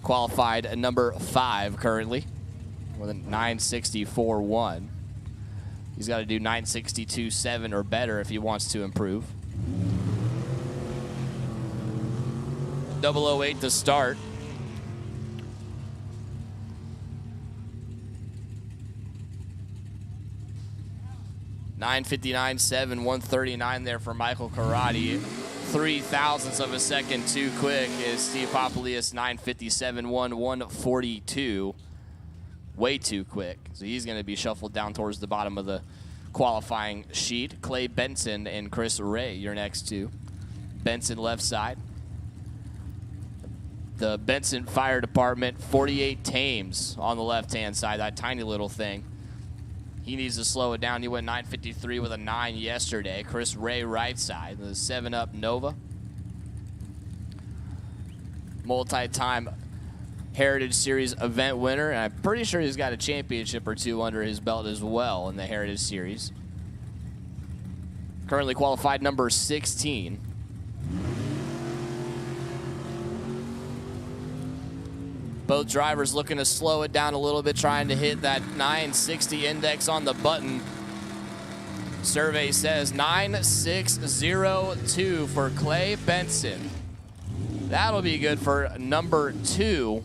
Qualified at number 5 currently with a 964.1. He's got to do 962.7 or better if he wants to improve. 008 to start. .959.7, 139 there for Michael Karate. 0.03 of a second too quick is Steve Papalias, 957.1, 142. Way too quick. So he's going to be shuffled down towards the bottom of the qualifying sheet. Clay Benson and Chris Ray, your next two. Benson left side. The Benson Fire Department, 48 Thames on the left-hand side, that tiny little thing. He needs to slow it down. He went 953 with a 9 yesterday. Chris Ray, right side. The 7-Up Nova. Multi-time Heritage Series event winner. And I'm pretty sure he's got a championship or two under his belt as well in the Heritage Series. Currently qualified number 16. Both drivers looking to slow it down a little bit, trying to hit that 960 index on the button. Survey says 9602 for Clay Benson. That'll be good for number 2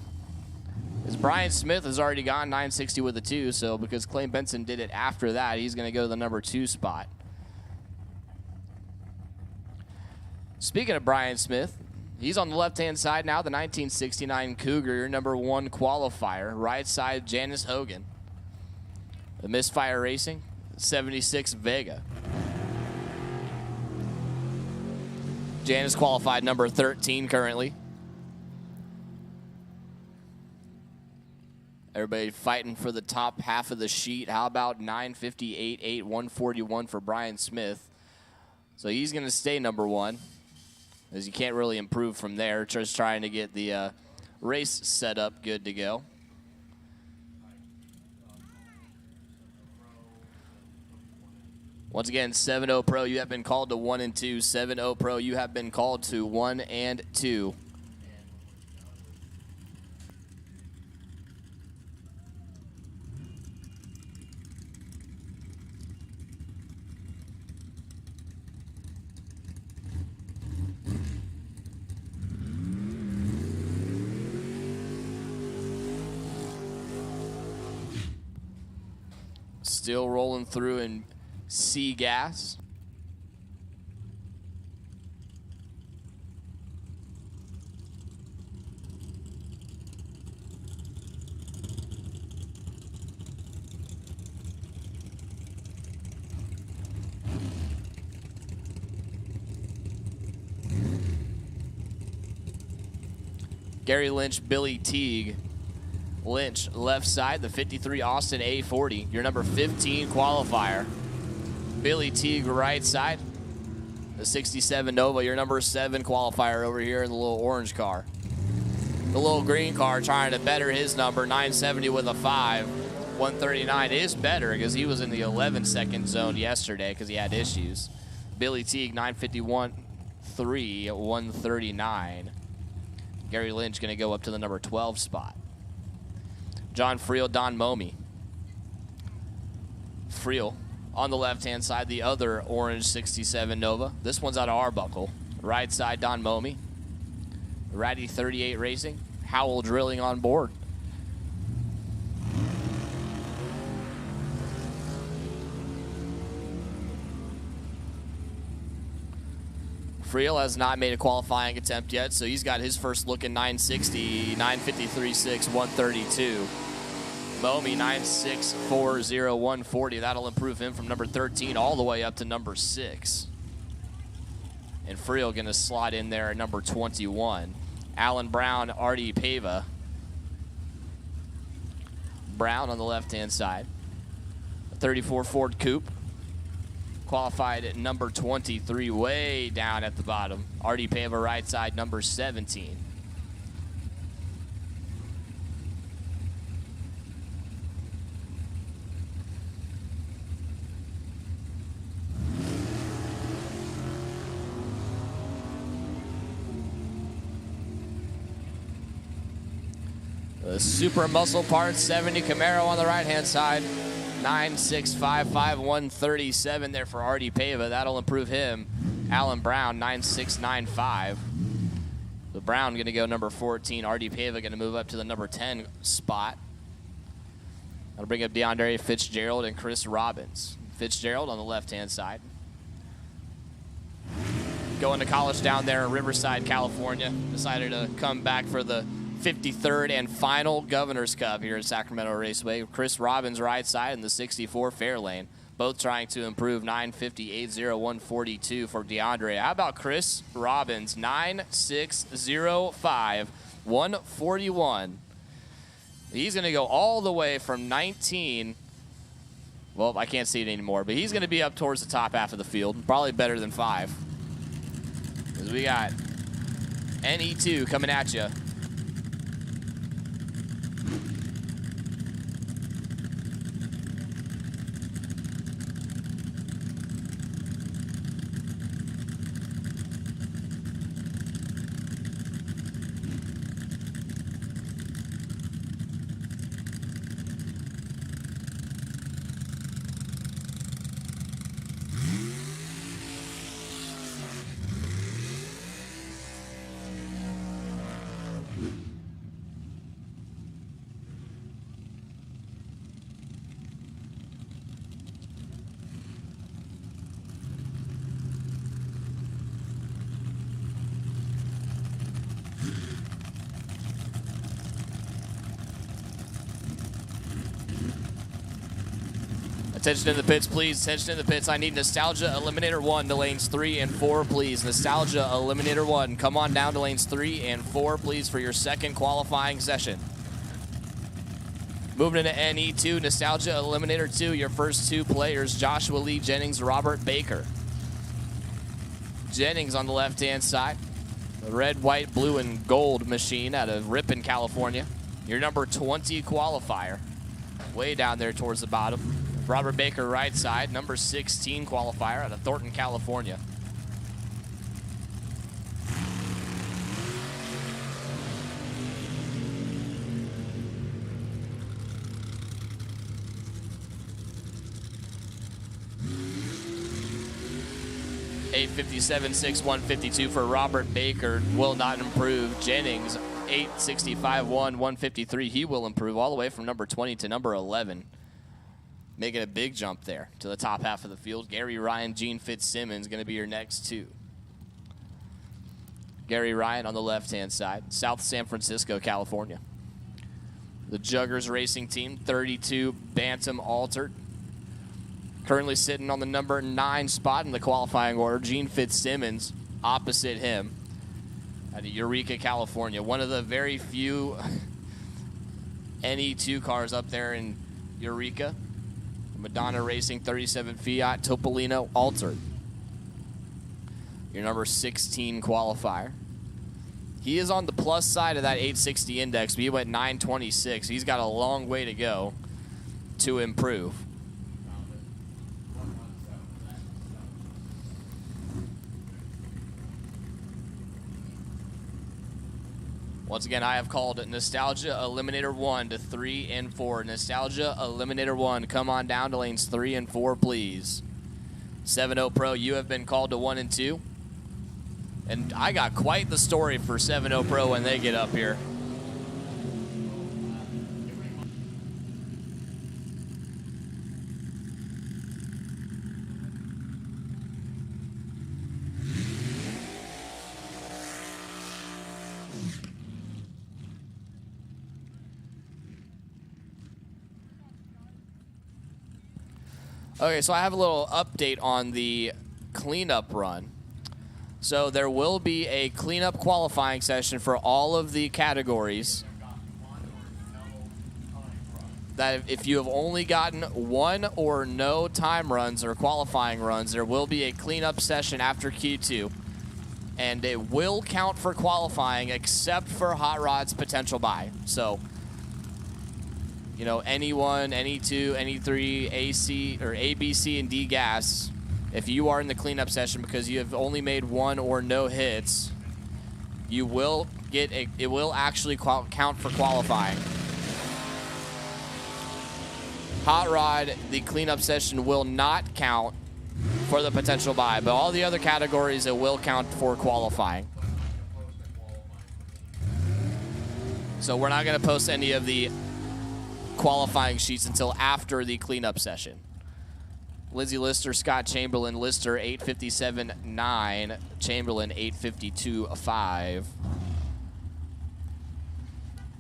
As Brian Smith has already gone 960 with a 2, so because Clay Benson did it after that, he's going to go to the number 2 spot. Speaking of Brian Smith, he's on the left-hand side now, the 1969 Cougar, your number 1 qualifier. Right side, Janice Hogan. The Misfire Racing, 76 Vega. Janice qualified number 13 currently. Everybody fighting for the top half of the sheet. How about 958.8, 141 for Brian Smith? So he's going to stay number 1, as you can't really improve from there. Just trying to get the race set up good to go. Once again, 7-0 Pro, you have been called to 1 and 2. 7-0 Pro, you have been called to 1 and 2. Still rolling through in C gas. Gary Lynch, Billy Teague. Lynch, left side, the 53 Austin A40, your number 15 qualifier. Billy Teague, right side, the 67 Nova, your number 7 qualifier over here in the little orange car. The little green car trying to better his number, 970 with a 5. 139 is better because he was in the 11-second zone yesterday because he had issues. Billy Teague, 951, 3, 139. Gary Lynch going to go up to the number 12 spot. John Friel, Don Momi. Friel on the left-hand side, the other orange 67 Nova. This one's out of Arbuckle. Right side, Don Momi. Ratty 38 Racing. Howell Drilling on board. Friel has not made a qualifying attempt yet, so he's got his first look in 960, 953.6, 132. Momi, 9640, 140. That'll improve him from number 13 all the way up to number 6. And Friel going to slot in there at number 21. Alan Brown, Artie Pava. Brown on the left-hand side. A 34 Ford Coupe. Qualified at number 23, way down at the bottom. Artie Pava, right side, number 17. The Super Muscle Parts 70 Camaro on the right-hand side. 9.655, 137 there for Artie Pava. That'll improve him. Alan Brown, 9.695. The Brown going to go number 14. Artie Pava going to move up to the number 10 spot. That'll bring up DeAndre Fitzgerald and Chris Robbins. Fitzgerald on the left-hand side. Going to college down there in Riverside, California. Decided to come back for the 53rd and final Governor's Cup here at Sacramento Raceway. Chris Robbins right side in the 64 Fairlane. Both trying to improve 958.0, 142 for DeAndre. How about Chris Robbins? 9605, 141. He's going to go all the way from 19. Well, I can't see it anymore, but he's going to be up towards the top half of the field. Probably better than 5. Because we got NE2 coming at you. Attention in the pits, please. Attention in the pits. I need Nostalgia Eliminator 1 to lanes 3 and 4, please. Nostalgia Eliminator 1, come on down to lanes 3 and 4, please, for your second qualifying session. Moving into NE2, Nostalgia Eliminator 2, your first two players, Joshua Lee Jennings, Robert Baker. Jennings on the left-hand side. The red, white, blue, and gold machine out of Ripon, California. Your number 20 qualifier. Way down there towards the bottom. Robert Baker right side, number 16 qualifier out of Thornton, California. .857.6, 152 for Robert Baker, will not improve. Jennings, 865.1, 153. He will improve all the way from number 20 to number 11. Making a big jump there to the top half of the field. Gary Ryan, Gene Fitzsimmons going to be your next two. Gary Ryan on the left-hand side, South San Francisco, California. The Juggers Racing Team, 32 Bantam altered. Currently sitting on the number 9 spot in the qualifying order. Gene Fitzsimmons opposite him out of Eureka, California. One of the very few NE2 cars up there in Eureka. Madonna Racing 37 Fiat Topolino altered. Your number 16 qualifier. He is on the plus side of that 860 index, but he went 926. He's got a long way to go to improve. Once again, I have called Nostalgia Eliminator 1 to 3 and 4. Nostalgia Eliminator 1, come on down to lanes 3 and 4, please. 7-0 Pro, you have been called to 1 and 2. And I got quite the story for 7-0 Pro when they get up here. Okay, so I have a little update on the cleanup run. So there will be a cleanup qualifying session for all of the categories. That if you have only gotten one or no time runs or qualifying runs, there will be a cleanup session after Q2. And it will count for qualifying except for Hot Rod's potential buy. So, you know, NE1, NE2, NE3, AC, or A, B, C, and D gas, if you are in the cleanup session because you have only made one or no hits, you will get it will actually count for qualifying. Hot Rod, the cleanup session will not count for the potential buy, but all the other categories, it will count for qualifying. So we're not going to post any of the qualifying sheets until after the cleanup session. Lindsay Lister, Scott Chamberlain, Lister 857.9, Chamberlain 852.5.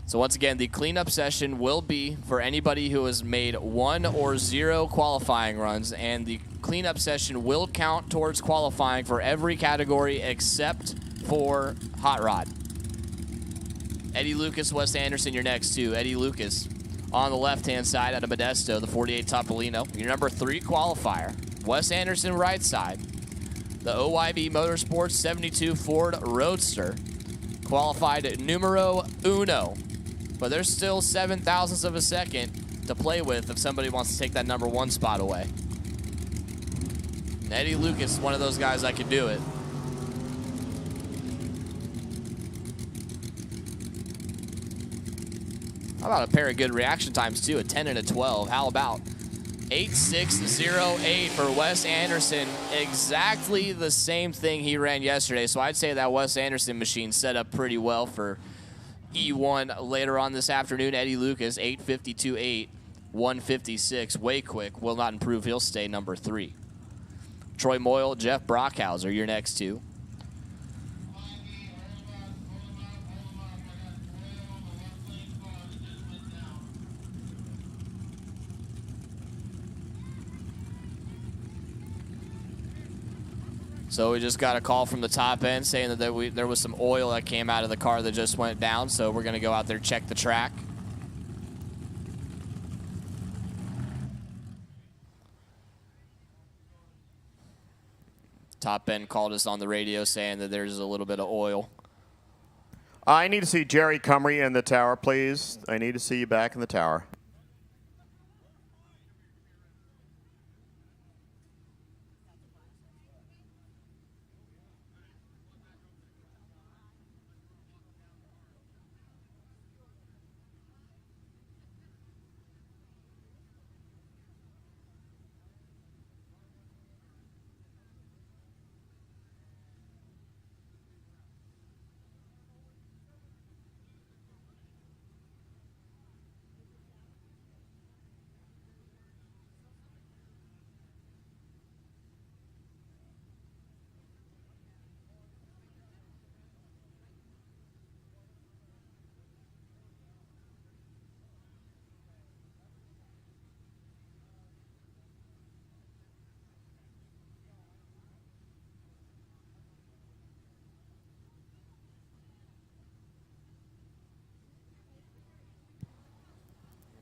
So once again, the cleanup session will be for anybody who has made 1 or 0 qualifying runs, and the cleanup session will count towards qualifying for every category except for Hot Rod. Eddie Lucas, Wes Anderson, your next two. Eddie Lucas on the left-hand side out of Modesto, the 48 Topolino. Your number 3 qualifier. Wes Anderson right side. The OYB Motorsports 72 Ford Roadster. Qualified numero uno. But there's still 7 thousandths of a second to play with if somebody wants to take that number 1 spot away. And Eddie Lucas is one of those guys that could do it. How about a pair of good reaction times, too? A 10 and a 12. How about 8.608 for Wes Anderson? Exactly the same thing he ran yesterday. So I'd say that Wes Anderson machine set up pretty well for E1 later on this afternoon. Eddie Lucas, 8.52.8, 156. Way quick. Will not improve. He'll stay number 3. Troy Moyle, Jeff Brockhauser, your next two. So we just got a call from the top end saying that there was some oil that came out of the car that just went down. So we're going to go out there, check the track. Top end called us on the radio saying that there's a little bit of oil. I need to see Jerry Cumry in the tower, please. I need to see you back in the tower.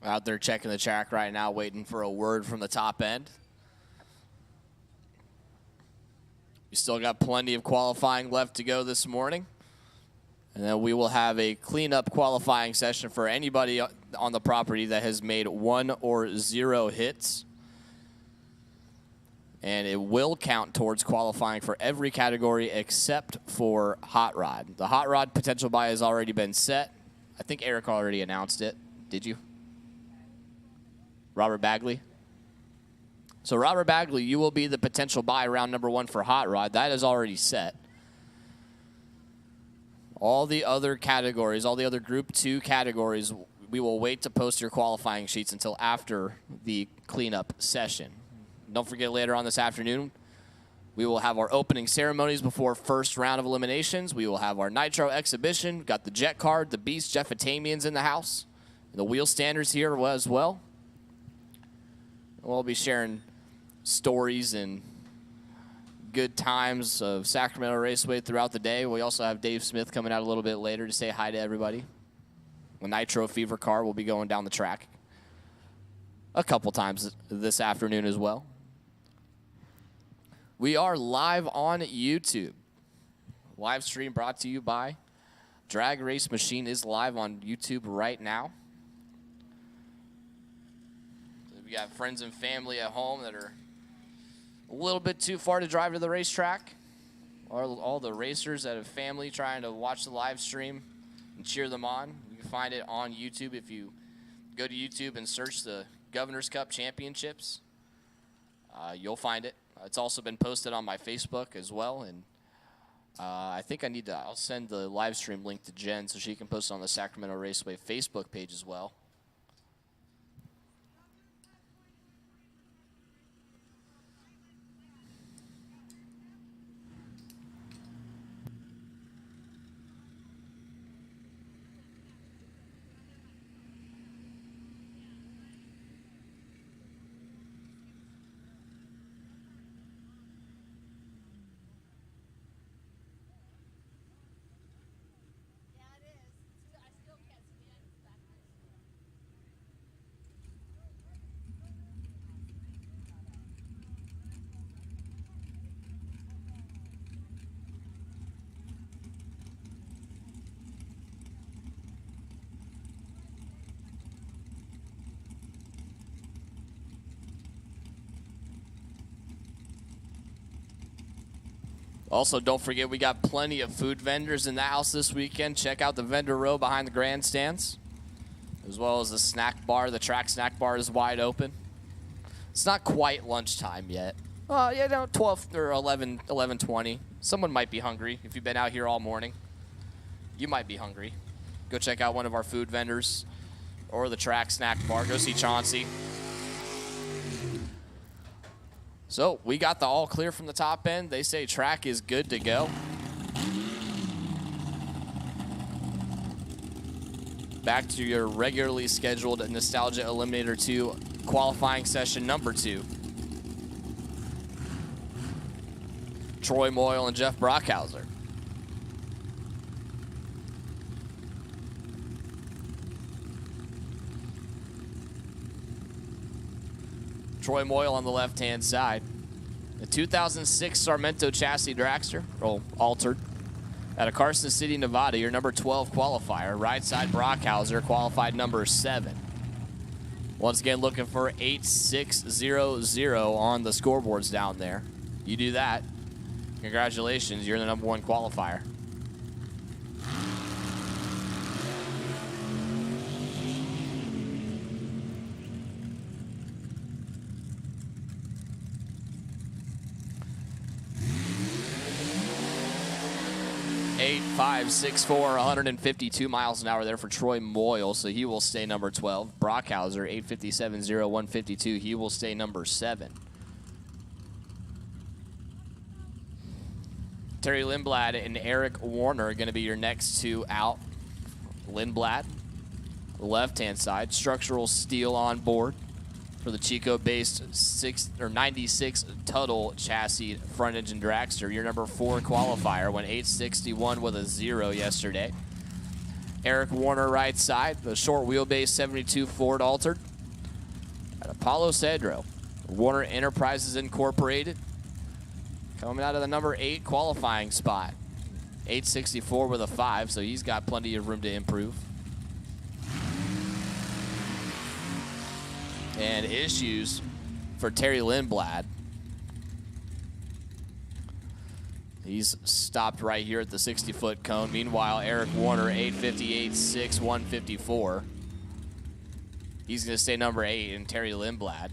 Out there checking the track right now, waiting for a word from the top end. We still got plenty of qualifying left to go this morning. And then we will have a cleanup qualifying session for anybody on the property that has made 1 or 0 hits. And it will count towards qualifying for every category except for hot rod. The hot rod potential buy has already been set. I think Eric already announced it. Did you? Robert Bagley. So Robert Bagley, you will be the potential buy round number 1 for hot rod. That is already set. All the other categories, all the other Group 2 categories, we will wait to post your qualifying sheets until after the cleanup session. Don't forget, later on this afternoon, we will have our opening ceremonies before first round of eliminations. We will have our Nitro exhibition. We've got the Jet Card, the Beast, Jeff Atamian's in the house. The Wheelstanders here as well. We'll be sharing stories and good times of Sacramento Raceway throughout the day. We also have Dave Smith coming out a little bit later to say hi to everybody. The Nitro Fever car will be going down the track a couple times this afternoon as well. We are live on YouTube. Live stream brought to you by Drag Race Machine is live on YouTube right now. We got friends and family at home that are a little bit too far to drive to the racetrack. All the racers that have family trying to watch the live stream and cheer them on. You can find it on YouTube if you go to YouTube and search the Governor's Cup Championships. You'll find it. It's also been posted on my Facebook as well. And I think I'll send the live stream link to Jen so she can post it on the Sacramento Raceway Facebook page as well. Also, don't forget, we got plenty of food vendors in the house this weekend. Check out the vendor row behind the grandstands, as well as the snack bar. The track snack bar is wide open. It's not quite lunchtime yet. Yeah, no, 12 or 11:20. Someone might be hungry. If you've been out here all morning, you might be hungry. Go check out one of our food vendors or the track snack bar. Go see Chauncey. So we got the all clear from the top end. They say track is good to go. Back to your regularly scheduled Nostalgia Eliminator 2 qualifying session number 2. Troy Moyle and Jeff Brockhauser. Troy Moyle on the left-hand side. The 2006 Sacramento chassis dragster, or altered, out of Carson City, Nevada, your number 12 qualifier. Right side Brockhauser, qualified number 7. Once again, looking for 8600 on the scoreboards down there. You do that, congratulations, you're the number 1 qualifier. Eight, 5, 6, 4, 152 miles an hour there for Troy Moyle, so he will stay number 12. Brockhauser, 857.0, 152, he will stay number 7. Terry Lindblad and Eric Warner are going to be your next 2 out. Lindblad, left-hand side, structural steel on board for the Chico-based 96 Tuttle chassis front-engine dragster. Your number 4 qualifier went 861 with a 0 yesterday. Eric Warner right side, the short wheelbase 72 Ford altered at Apollo Cedro. Warner Enterprises Incorporated, coming out of the number 8 qualifying spot. 864 with a 5, so he's got plenty of room to improve. And issues for Terry Lindblad. He's stopped right here at the 60-foot cone. Meanwhile, Eric Warner, 858.6, 154. He's going to stay number 8, and Terry Lindblad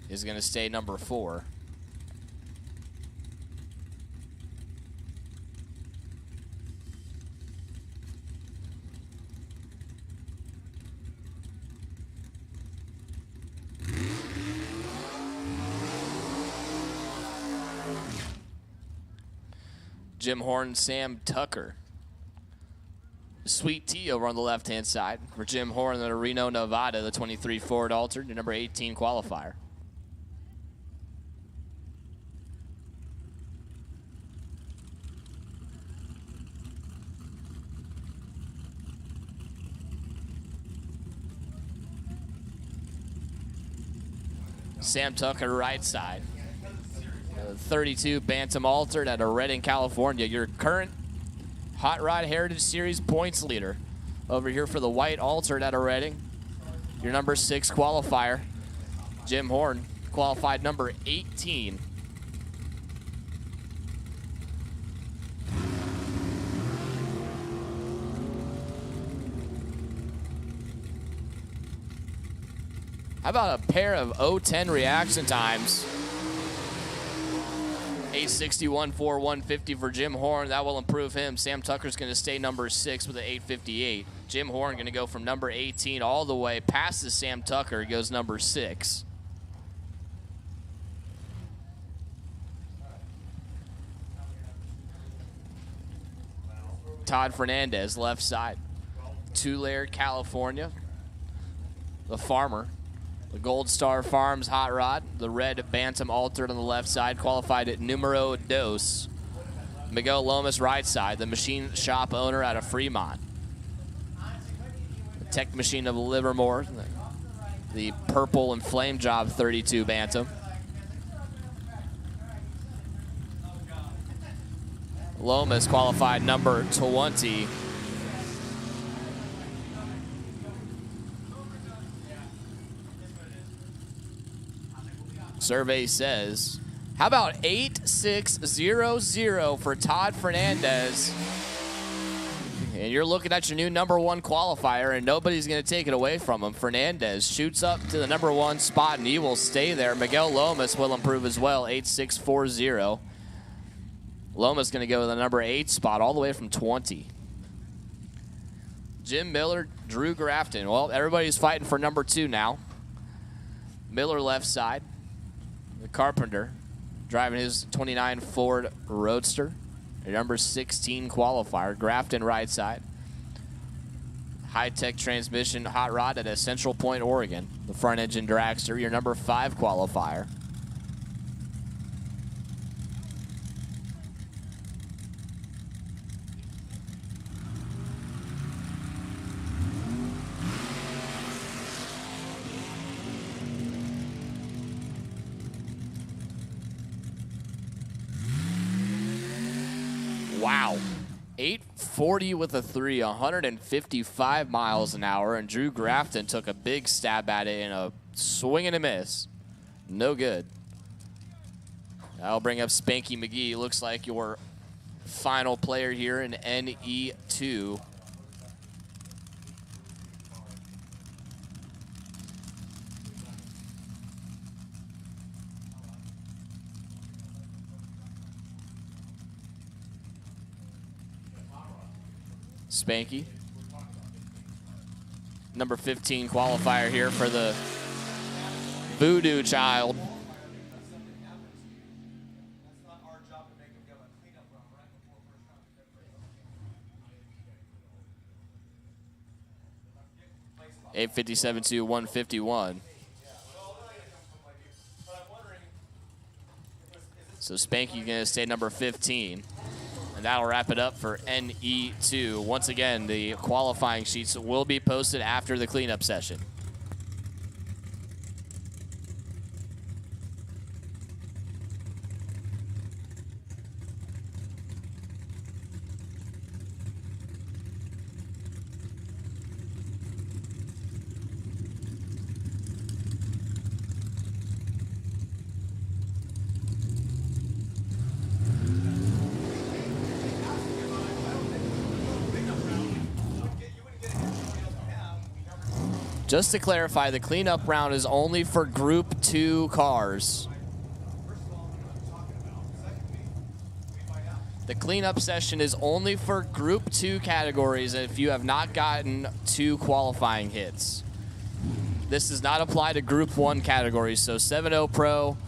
is going to stay number 4. Jim Horn, Sam Tucker. Sweet Tea over on the left-hand side for Jim Horn at Reno, Nevada, the 23 Ford altered, your number 18 qualifier. Sam Tucker right side. 32 Bantam altered out of Redding, California. Your current Hot Rod Heritage Series points leader over here for the white altered out of Redding. Your number 6 qualifier, Jim Horn, qualified number 18. How about a pair of 010 reaction times? 861 for 150 for Jim Horn. That will improve him. Sam Tucker's going to stay number 6 with an 858. Jim Horn going to go from number 18 all the way past the Sam Tucker. He goes number 6. Todd Fernandez, left side. Tulare, California. The farmer. The Gold Star Farms hot rod, the red Bantam altered on the left side, qualified at numero dos. Miguel Lomas right side, the machine shop owner out of Fremont. The Tech Machine of Livermore, the purple and flame job 32 Bantam. Lomas qualified number 20. Survey says, how about 8600 for Todd Fernandez? And you're looking at your new number 1 qualifier, and nobody's going to take it away from him. Fernandez shoots up to the number 1 spot, and he will stay there. Miguel Lomas will improve as well, 8640. Lomas going to go to the number 8 spot all the way from 20. Jim Miller, Drew Grafton. Well, everybody's fighting for number 2 now. Miller left side. The Carpenter driving his 29 Ford Roadster, a number 16 qualifier. Grafton right side. High-tech transmission hot rod at a Central Point, Oregon. The front engine dragster, your number 5 qualifier. Wow. 840 with a 3, 155 miles an hour, and Drew Grafton took a big stab at it in a swing and a miss. No good. That'll bring up Spanky McGee. Looks like your final player here in NE2. Spanky. Number 15 qualifier here for the Voodoo Child. .857 to 151. So Spanky gonna stay number 15. And that'll wrap it up for NE2. Once again, the qualifying sheets will be posted after the cleanup session. Just to clarify, the cleanup round is only for Group 2 cars. The cleanup session is only for Group 2 categories if you have not gotten 2 qualifying hits. This does not apply to Group 1 categories, so 7.0 Pro,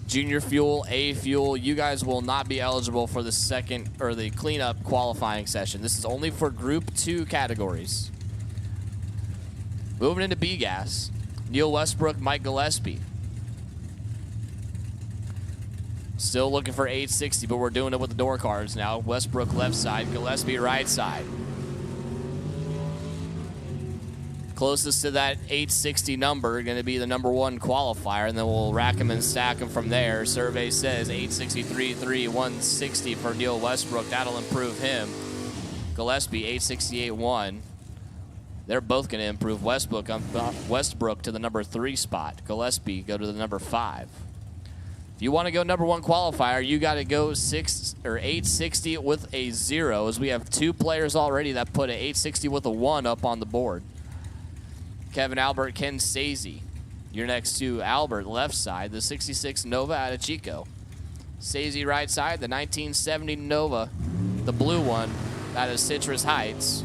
Junior Fuel, A Fuel, you guys will not be eligible for the second or the cleanup qualifying session. This is only for Group 2 categories. Moving into B-Gas, Neil Westbrook, Mike Gillespie. Still looking for 860, but we're doing it with the door cards now. Westbrook left side, Gillespie right side. Closest to that 860 number going to be the number 1 qualifier, and then we'll rack them and stack them from there. Survey says 863.3, 160 for Neil Westbrook. That'll improve him. Gillespie 868.1. They're both going to improve Westbrook to the number 3 spot. Gillespie go to the number 5. If you want to go number 1 qualifier, you got to go 860 with a 0, as we have 2 players already that put an 860 with a 1 up on the board. Kevin Albert, Ken Sazy. You're next to Albert, left side, the 66 Nova out of Chico. Sazy right side, the 1970 Nova, the blue one out of Citrus Heights.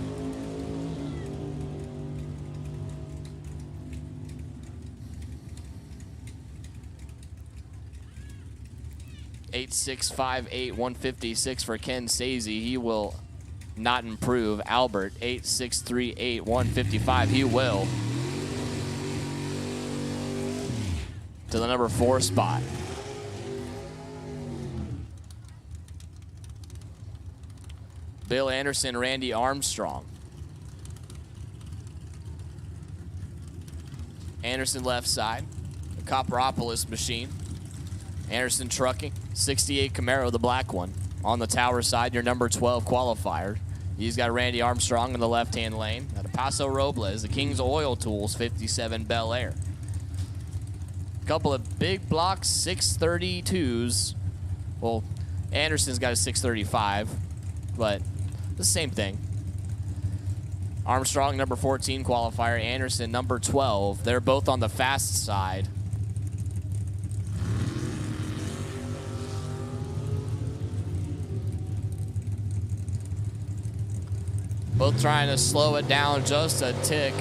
.8658, 156 for Ken Sazy. He will not improve. Albert, 8638, 155. He will. To the number 4 spot. Bill Anderson, Randy Armstrong. Anderson left side. The Copperopolis machine. Anderson trucking. 68 Camaro, the black one. On the tower side, your number 12 qualifier. He's got Randy Armstrong in the left-hand lane. Out of Paso Robles, the King's Oil Tools, 57 Bel Air. Couple of big block 632s. Well, Anderson's got a 635, but the same thing. Armstrong, number 14 qualifier. Anderson, number 12. They're both on the fast side. Both trying to slow it down just a tick.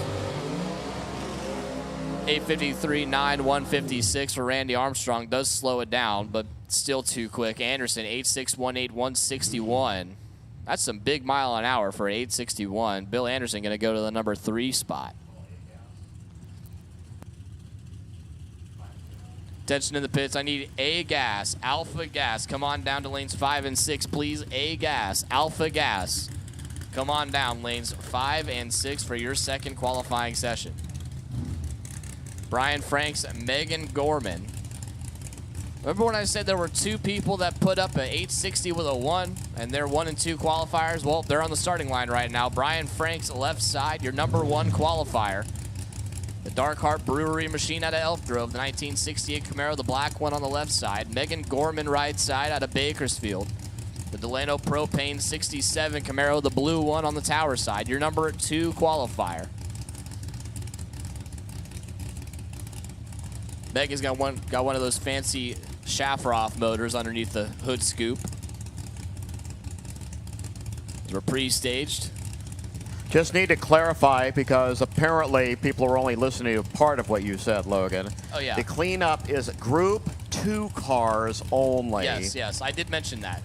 853.9, 156 for Randy Armstrong does slow it down, but still too quick. Anderson, 8618, 161. That's some big mile an hour for 861. Bill Anderson going to go to the number 3 spot. Attention in the pits. I need A gas, alpha gas. Come on down to lanes 5 and 6, please. A gas, alpha gas. Come on down, lanes 5 and 6 for your second qualifying session. Brian Franks, Megan Gorman. Remember when I said there were 2 people that put up an 860 with a 1, and they're 1 and 2 qualifiers? Well, they're on the starting line right now. Brian Frank's left side, your number 1 qualifier. The Dark Heart Brewery machine out of Elk Grove, the 1968 Camaro, the black one on the left side. Megan Gorman right side out of Bakersfield. The Delano Propane 67 Camaro, the blue one on the tower side, your number 2 qualifier. Megan's got one of those fancy Shafroth motors underneath the hood scoop. We're pre-staged. Just need to clarify, because apparently people are only listening to part of what you said, Logan. Oh, yeah. The cleanup is Group 2 cars only. Yes, I did mention that.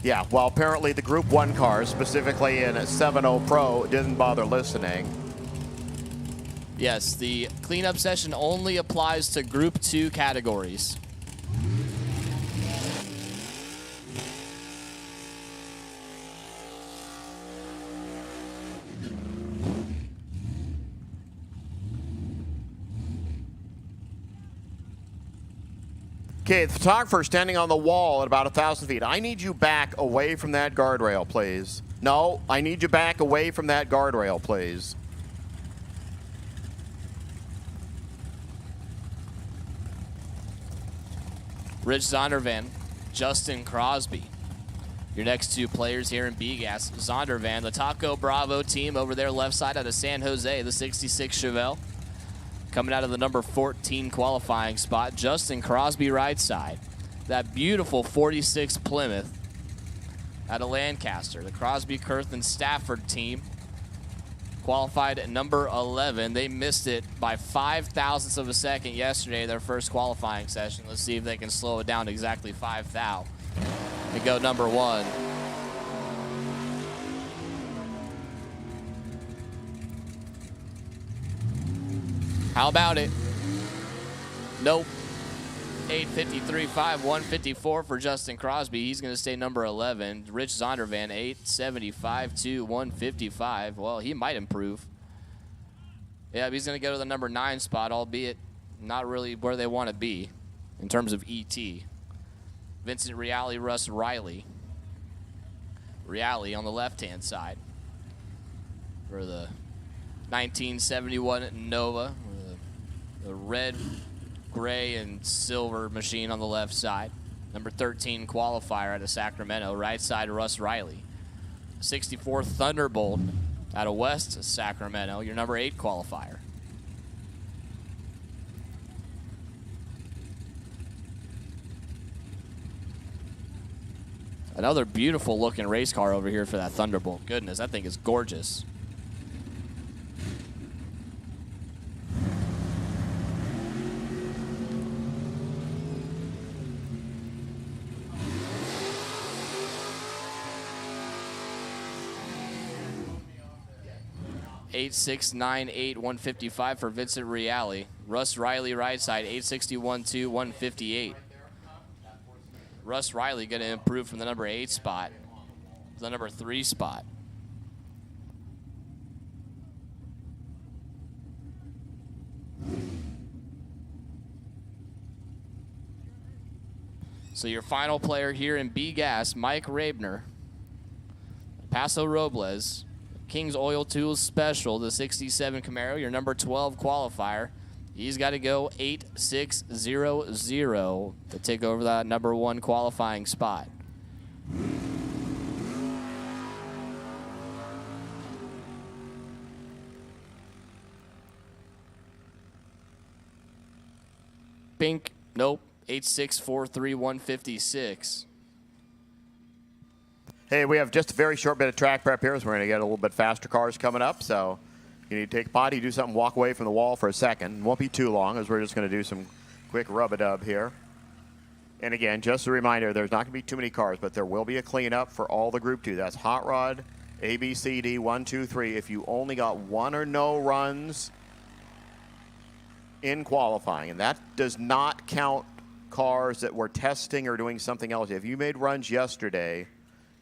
Yeah, well, apparently the Group 1 cars, specifically in a 7.0 Pro, didn't bother listening. Yes, the cleanup session only applies to Group 2 categories. Okay, the photographer standing on the wall at about 1,000 feet. I need you back away from that guardrail, please. No, I need you back away from that guardrail, please. Rich Zondervan, Justin Crosby. Your next 2 players here in B-Gas. Zondervan, the Taco Bravo team over there left side out of San Jose, the 66 Chevelle. Coming out of the number 14 qualifying spot, Justin Crosby right side. That beautiful 46 Plymouth out of Lancaster. The Crosby, Kurth, and Stafford team qualified at number 11. They missed it by 5 thousandths of a second yesterday, their first qualifying session. Let's see if they can slow it down to exactly 5 thou. They go number 1. How about it? Nope. 853.5, 154 for Justin Crosby. He's going to stay number 11. Rich Zondervan, 875.2, 155. Well, he might improve. Yeah, he's going to go to the number 9 spot, albeit not really where they want to be in terms of ET. Vincent Reale, Russ Riley. Reale on the left-hand side for the 1971 Nova. The red, gray, and silver machine on the left side. Number 13 qualifier out of Sacramento. Right side, Russ Riley. 64 Thunderbolt out of West Sacramento. Your number 8 qualifier. Another beautiful looking race car over here for that Thunderbolt. Goodness, that thing is gorgeous. $8,698, 155 for Vincent Reale. Russ Riley right side, 861.2, 158. Russ Riley going to improve from the number 8 spot to the number 3 spot. So your final player here in B-Gas, Mike Rabner, Paso Robles, King's Oil Tools Special, the 67 Camaro, your number 12 qualifier. He's got to go 8,600 to take over that number 1 qualifying spot. Pink, nope, 8,643, 156. Hey, we have just a very short bit of track prep here, so we're going to get a little bit faster cars coming up. So you need to take a potty, do something, walk away from the wall for a second. It won't be too long, as we're just going to do some quick rub-a-dub here. And again, just a reminder, there's not going to be too many cars, but there will be a cleanup for all the Group 2. That's Hot Rod, A, B, C, D, 1, 2, 3. If you only got 1 or no runs in qualifying, and that does not count cars that were testing or doing something else. If you made runs yesterday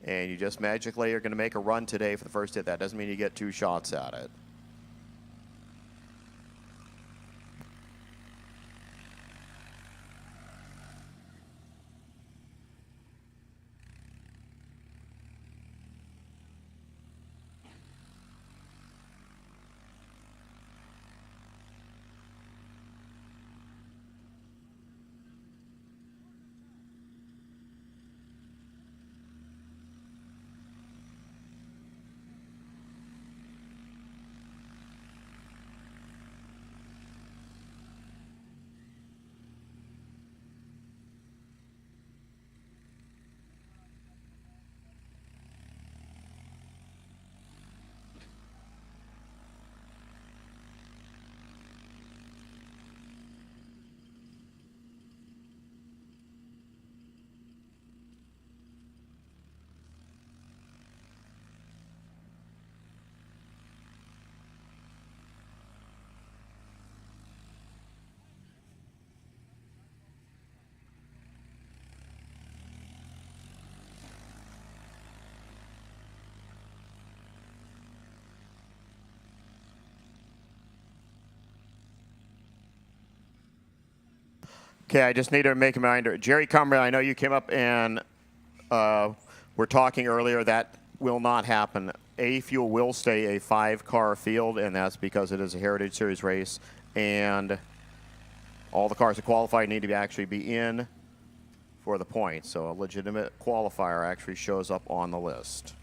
and you just magically are going to make a run today for the first hit, that doesn't mean you get 2 shots at it. Okay, I just need to make a reminder. Jerry Cumberland, I know you came up and were talking earlier. That will not happen. A Fuel will stay a 5-car field, and that's because it is a Heritage Series race, and all the cars that qualify need to actually be in for the points. So a legitimate qualifier actually shows up on the list.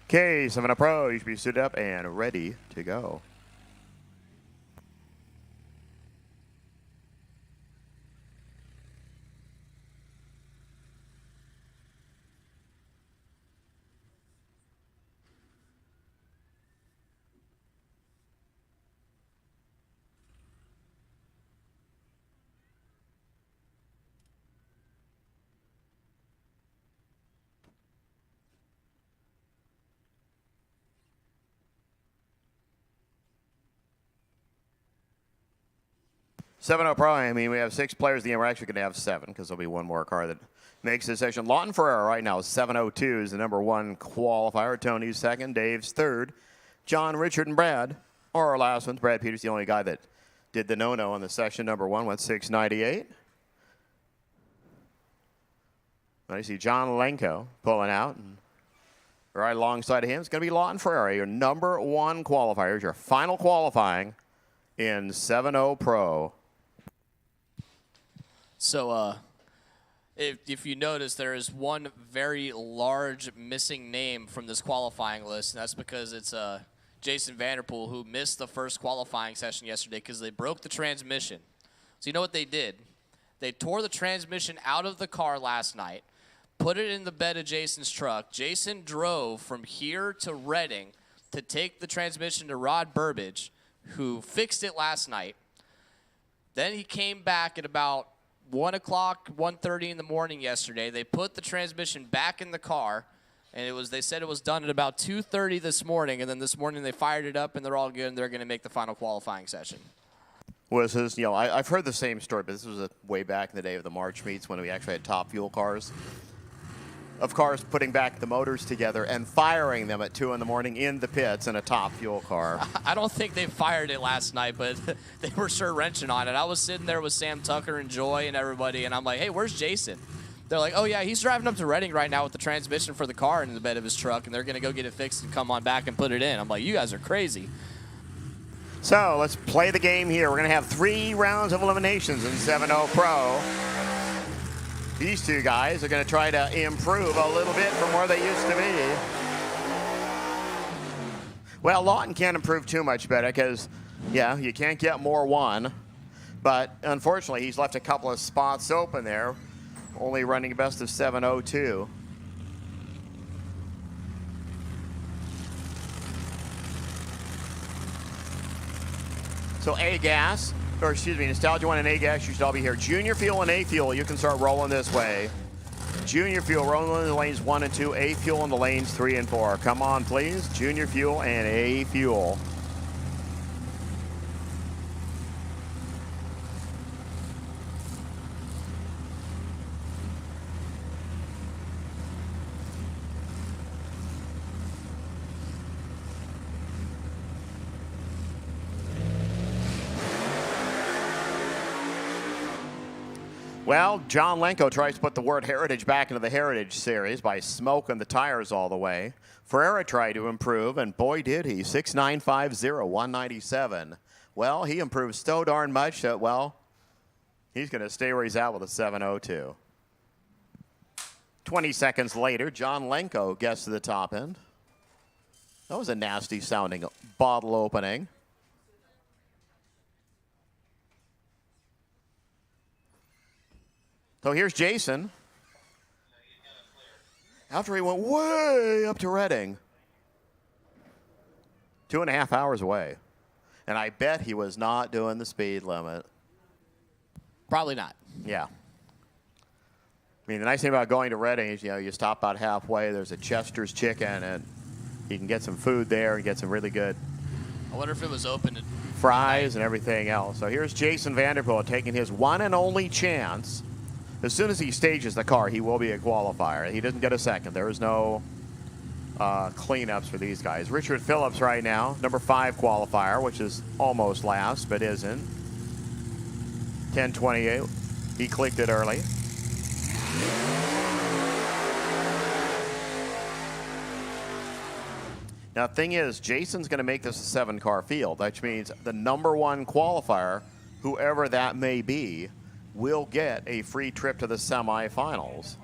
Okay, 7 Pro, you should be suited up and ready to go. Seven Pro, I mean, we have 6 players. We're actually going to have 7 because there'll be one more car that makes this session. Lawton Ferreira right now is 702 is the #1 qualifier. Tony's second, Dave's third. John, Richard, and Brad are our last ones. Brad Peters, the only guy that did the no-no on the session #1, went 698. I see John Lenko pulling out. And right alongside of him is going to be Lawton Ferreira, your #1 qualifier, your final qualifying in 7-0 Pro. So if you notice, there is one very large missing name from this qualifying list, and that's because it's Jason Vanderpool, who missed the first qualifying session yesterday because they broke the transmission. So you know what they did? They tore the transmission out of the car last night, put it in the bed of Jason's truck. Jason drove from here to Reading to take the transmission to Rod Burbage, who fixed it last night. Then he came back at about 1 o'clock, 1:30 in the morning yesterday. They put the transmission back in the car, and they said it was done at about 2:30 this morning, and then this morning they fired it up, and they're all good, and they're going to make the final qualifying session. Was his, I've heard the same story, but this was way back in the day of the March meets when we actually had top fuel cars. Of course, putting back the motors together and firing them at 2 in the morning in the pits in a top fuel car. I don't think they fired it last night, but they were sure wrenching on it. I was sitting there with Sam Tucker and Joy and everybody, and I'm like, hey, where's Jason? They're like, oh, yeah, he's driving up to Reading right now with the transmission for the car in the bed of his truck, and they're going to go get it fixed and come on back and put it in. I'm like, you guys are crazy. So let's play the game here. We're going to have 3 rounds of eliminations in 7-0 Pro. These 2 guys are going to try to improve a little bit from where they used to be. Well, Lawton can't improve too much better because, yeah, you can't get more 1. But unfortunately, he's left a couple of spots open there, only running a best of 7:02. So A-Gas. Or excuse me, Nostalgia 1 and A-Gas, you should all be here. Junior Fuel and A-Fuel, you can start rolling this way. Junior Fuel rolling in the lanes 1 and 2, A-Fuel in the lanes 3 and 4. Come on, please. Junior Fuel and A-Fuel. Well, John Lenko tries to put the word heritage back into the Heritage Series by smoking the tires all the way. Ferreira tried to improve, and boy did he. 6.950, 197. Well, he improved so darn much that, well, he's going to stay where he's at with a 7:02. 20 seconds later, John Lenko gets to the top end. That was a nasty sounding bottle opening. So here's Jason. After he went way up to Reading. 2.5 hours away. And I bet he was not doing the speed limit. Probably not. Yeah. I mean, the nice thing about going to Reading is, you stop about halfway. There's a Chester's Chicken, and you can get some food there and get some really good I wonder if it was open. fries and everything else. So here's Jason Vanderpool taking his one and only chance. As soon as he stages the car, he will be a qualifier. He doesn't get a second. There is no cleanups for these guys. Richard Phillips right now, number 5 qualifier, which is almost last, but isn't. 10:28. He clicked it early. Now, the thing is, Jason's going to make this a 7-car field, which means the number 1 qualifier, whoever that may be, will get a free trip to the semifinals.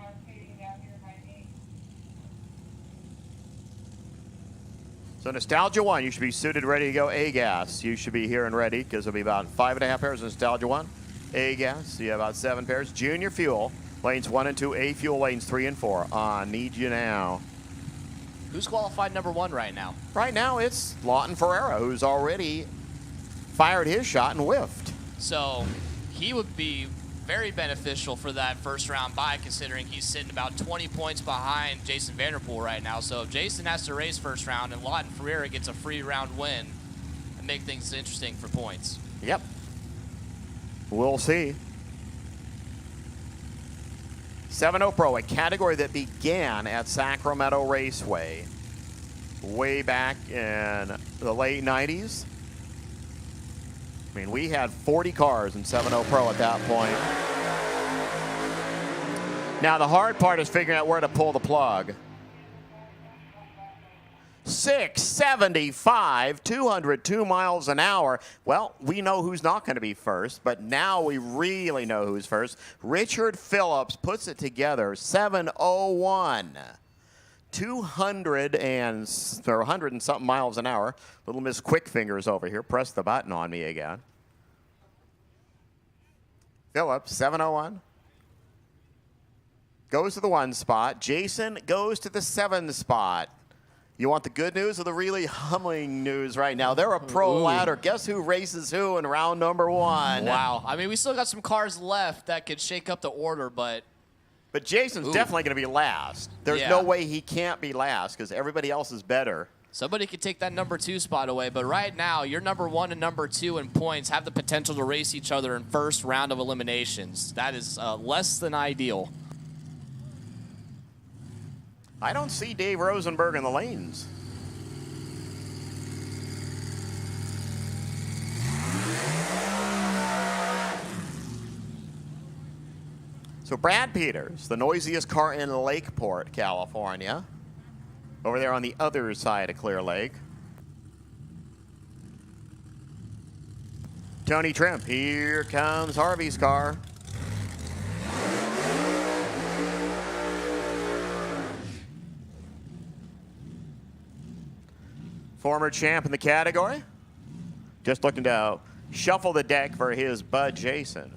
So Nostalgia 1, you should be suited, ready to go. A-Gas, you should be here and ready because there'll be about 5.5 pairs of Nostalgia 1. A-Gas, you have about 7 pairs. Junior Fuel, lanes 1 and 2. A-Fuel, lanes 3 and 4. Need you now. Who's qualified number 1 right now? Right now, it's Lawton Ferreira, who's already fired his shot and whiffed. So he would be very beneficial for that first round bye, considering he's sitting about 20 points behind Jason Vanderpool right now. So if Jason has to race first round and Lawton Ferreira gets a free round win, and make things interesting for points. Yep. We'll see. 7-0 Pro, a category that began at Sacramento Raceway way back in the late 90s. I mean, we had 40 cars in 7-0 Pro at that point. Now, the hard part is figuring out where to pull the plug. 675, 202 miles an hour. Well, we know who's not going to be first, but now we really know who's first. Richard Phillips puts it together, 701. 100 and something miles an hour. Little Miss Quickfingers over here. Press the button on me again. Phillips, 701. Goes to the 1 spot. Jason goes to the 7 spot. You want the good news or the really humbling news right now? They're a pro ladder. Guess who races who in round number 1? Wow. I mean, we still got some cars left that could shake up the order, but Jason's definitely going to be last. There's no way he can't be last because everybody else is better. Somebody could take that number 2 spot away, but right now, your number 1 and number 2 in points have the potential to race each other in first round of eliminations. That is less than ideal. I don't see Dave Rosenberg in the lanes. So Brad Peters, the noisiest car in Lakeport, California, over there on the other side of Clear Lake. Tony Trimp, here comes Harvey's car. Former champ in the category. Just looking to shuffle the deck for his bud Jason.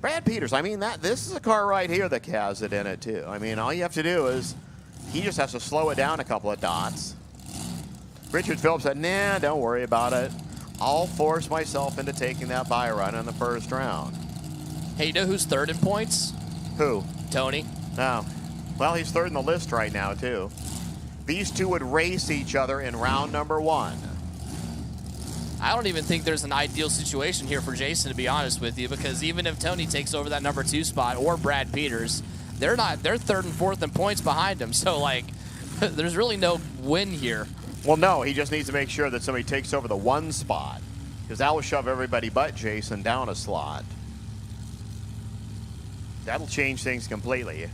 Brad Peters, I mean, this is a car right here that has it in it too. I mean, all you have to do is, he just has to slow it down a couple of dots. Richard Phillips said, nah, don't worry about it. I'll force myself into taking that bye run in the first round. Hey, you know who's 3rd in points? Who? Tony. No. Well, he's 3rd in the list right now too. These two would race each other in round number 1. I don't even think there's an ideal situation here for Jason, to be honest with you, because even if Tony takes over that number 2 spot or Brad Peters, they're 3rd and 4th in points behind him. So, like, there's really no win here. Well, no, he just needs to make sure that somebody takes over the 1 spot, because that will shove everybody but Jason down a slot. That'll change things completely.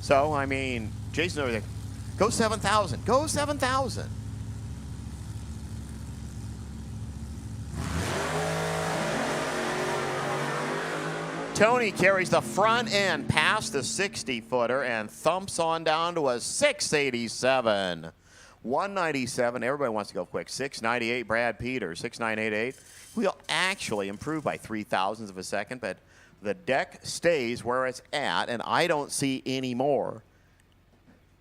So, I mean, Jason over there, go 7,000. Go 7,000. Tony carries the front end past the 60-footer and thumps on down to a 687. 197. Everybody wants to go quick. 698. Brad Peters. 6988. We'll actually improve by 0.003 of a second, but the deck stays where it's at, and I don't see any more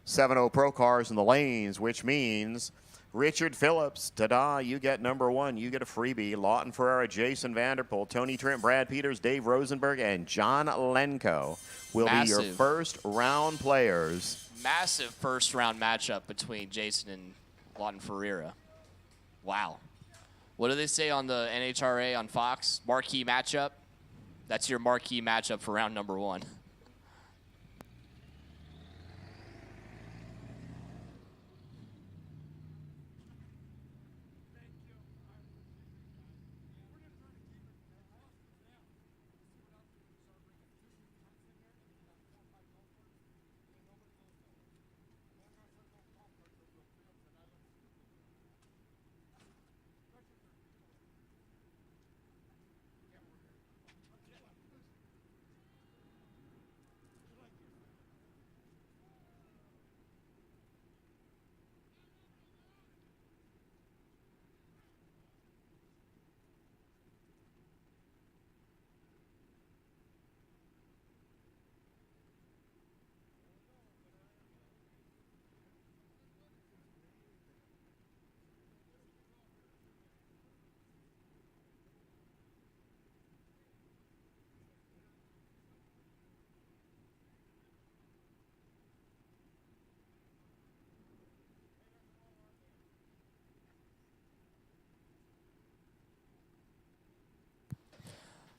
7.0 Pro cars in the lanes, which means Richard Phillips, ta-da, you get number 1. You get a freebie. Lawton Ferreira, Jason Vanderpool, Tony Trent, Brad Peters, Dave Rosenberg, and John Lenko will be your first round players. Massive first round matchup between Jason and Lawton Ferreira. Wow. What do they say on the NHRA on Fox? Marquee matchup? That's your marquee matchup for round number 1.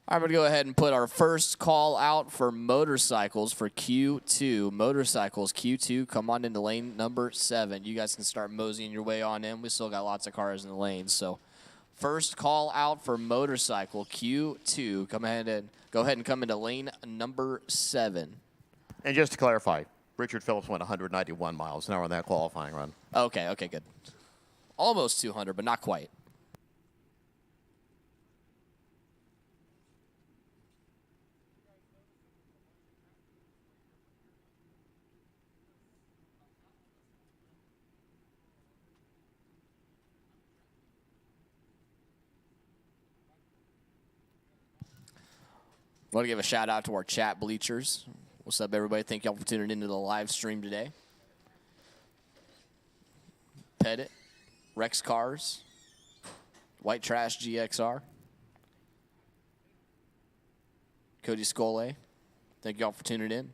I'm going to go ahead and put our first call out for motorcycles for Q2. Motorcycles, Q2, come on into lane number 7. You guys can start moseying your way on in. We still got lots of cars in the lanes. So first call out for motorcycle, Q2. Go ahead and come into lane number 7. And just to clarify, Richard Phillips went 191 miles an hour on that qualifying run. Okay, good. Almost 200, but not quite. I want to give a shout out to our chat bleachers. What's up, everybody? Thank y'all for tuning into the live stream today. Pettit, Rex Cars, White Trash GXR, Cody Scole. Thank y'all for tuning in.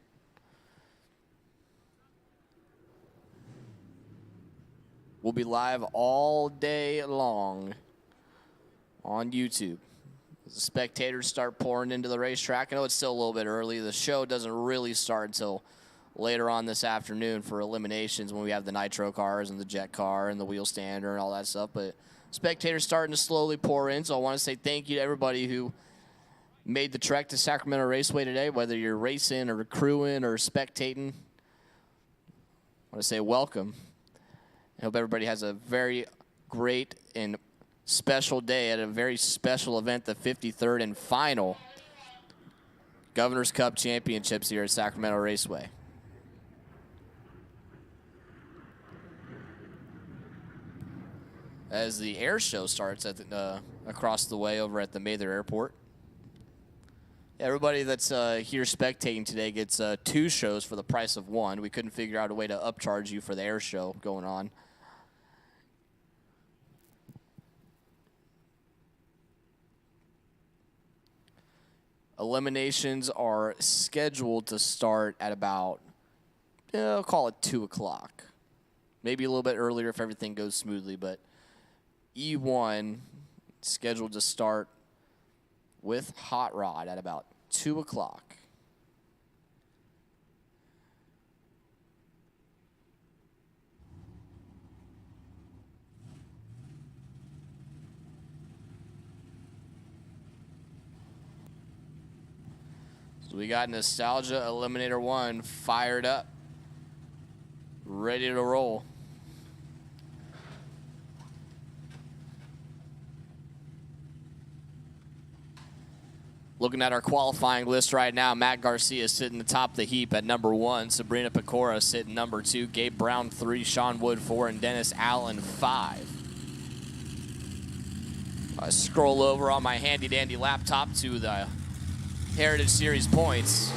We'll be live all day long on YouTube. The spectators start pouring into the racetrack. I know it's still a little bit early. The show doesn't really start until later on this afternoon for eliminations when we have the Nitro cars and the jet car and the Wheelstander and all that stuff. But spectators starting to slowly pour in. So I want to say thank you to everybody who made the trek to Sacramento Raceway today, whether you're racing or crewing or spectating. I want to say welcome. I hope everybody has a very great and special day at a very special event, the 53rd and final Governor's Cup Championships here at Sacramento Raceway. As the air show starts at across the way over at the Mather Airport. Everybody that's here spectating today gets 2 shows for the price of 1. We couldn't figure out a way to upcharge you for the air show going on. Eliminations are scheduled to start at about, I'll call it 2 o'clock. Maybe a little bit earlier if everything goes smoothly, but E1 scheduled to start with Hot Rod at about 2 o'clock. So we got Nostalgia Eliminator 1 fired up, ready to roll. Looking at our qualifying list right now, Matt Garcia sitting atop the heap at number 1. Sabrina Pecora sitting number 2. Gabe Brown 3. Sean Wood 4. And Dennis Allen 5. I scroll over on my handy-dandy laptop to the Heritage Series points.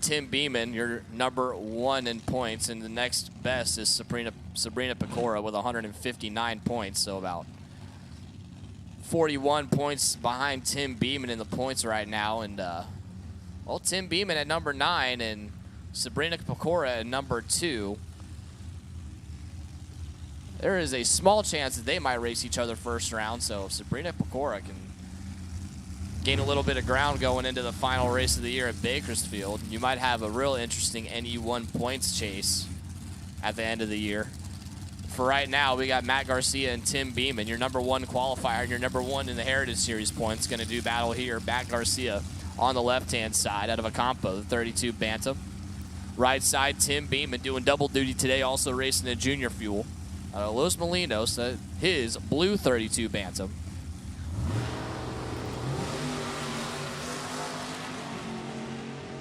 Tim Beeman, you're number 1 in points, and the next best is Sabrina Pecora with 159 points, so about 41 points behind Tim Beeman in the points right now. And well, Tim Beeman at number 9 and Sabrina Pecora at number 2. There is a small chance that they might race each other first round, so if Sabrina Pecora can gain a little bit of ground going into the final race of the year at Bakersfield, you might have a real interesting NE1 points chase at the end of the year. For right now, we got Matt Garcia and Tim Beeman, your number 1 qualifier and your number 1 in the Heritage Series points, going to do battle here. Matt Garcia on the left-hand side out of Acampo, the 32 Bantam. Right side, Tim Beeman doing double duty today, also racing the Junior Fuel. Los Molinos, his blue 32 Bantam.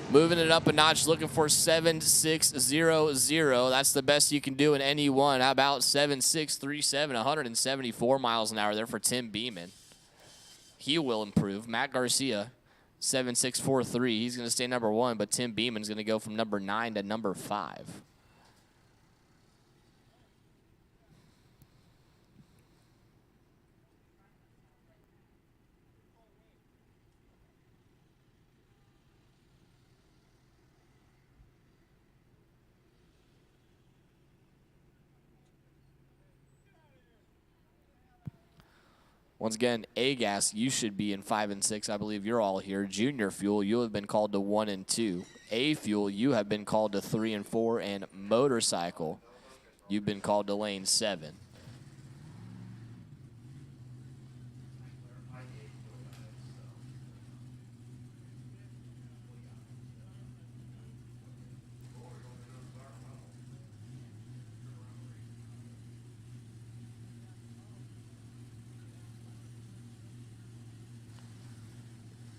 Moving it up a notch, looking for 7.600. That's the best you can do in NE1. How about 7.637, 174 miles an hour there for Tim Beeman. He will improve. Matt Garcia, 7.643. He's going to stay number 1, but Tim Beeman's going to go from number 9 to number 5. Once again, A-Gas, you should be in 5 and 6. I believe you're all here. Junior Fuel, you have been called to 1 and 2. A-Fuel, you have been called to 3 and 4. And Motorcycle, you've been called to lane 7.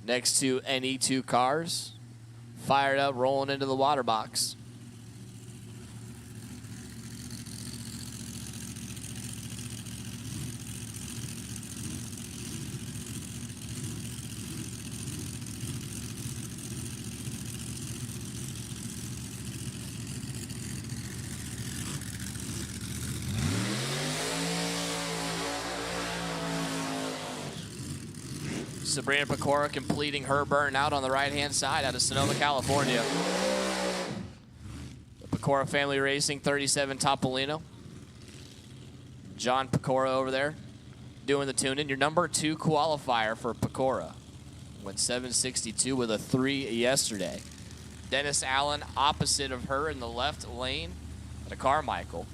Next to NE2 cars, fired up, rolling into the water box. Sabrina Pecora completing her burnout on the right-hand side out of Sonoma, California. The Pecora family racing, 37 Topolino. John Pecora over there doing the tune-in. Your number 2 qualifier for Pecora. Went 7.62 with a 3 yesterday. Dennis Allen opposite of her in the left lane at a Carmichael.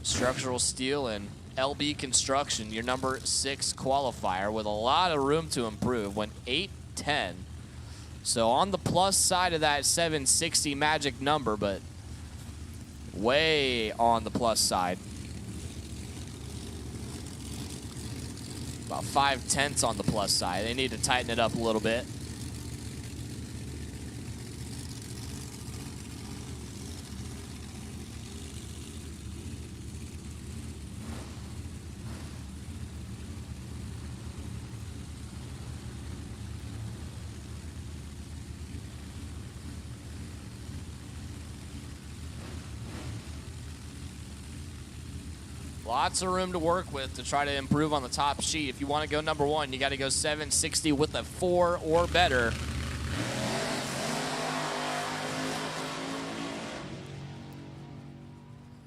Structural steel and LB Construction, your number 6 qualifier with a lot of room to improve. Went 8.10. So on the plus side of that 760 magic number, but way on the plus side. About 5/10 on the plus side. They need to tighten it up a little bit. Lots of room to work with to try to improve on the top sheet. If you want to go number 1, you got to go 760 with a 4 or better.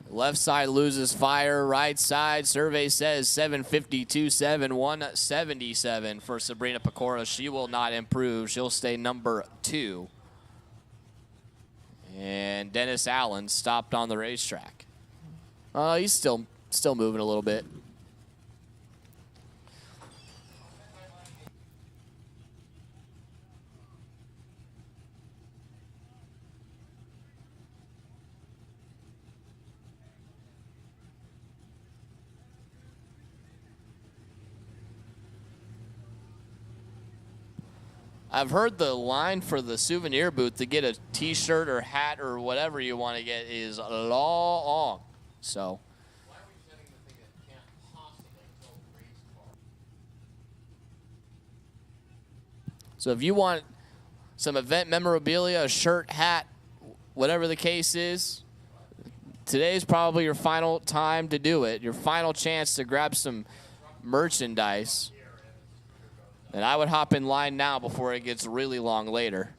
Left side loses fire. Right side, survey says 752.7, 177 for Sabrina Pecora. She will not improve. She'll stay number 2. And Dennis Allen stopped on the racetrack. He's still moving a little bit. I've heard the line for the souvenir booth to get a T-shirt or hat or whatever you want to get is long. So. Why are we setting the thing that can't possibly go race car? So if you want some event memorabilia, a shirt, hat, whatever the case is, today's probably your final time to do it. Your final chance to grab some merchandise. And I would hop in line now before it gets really long later.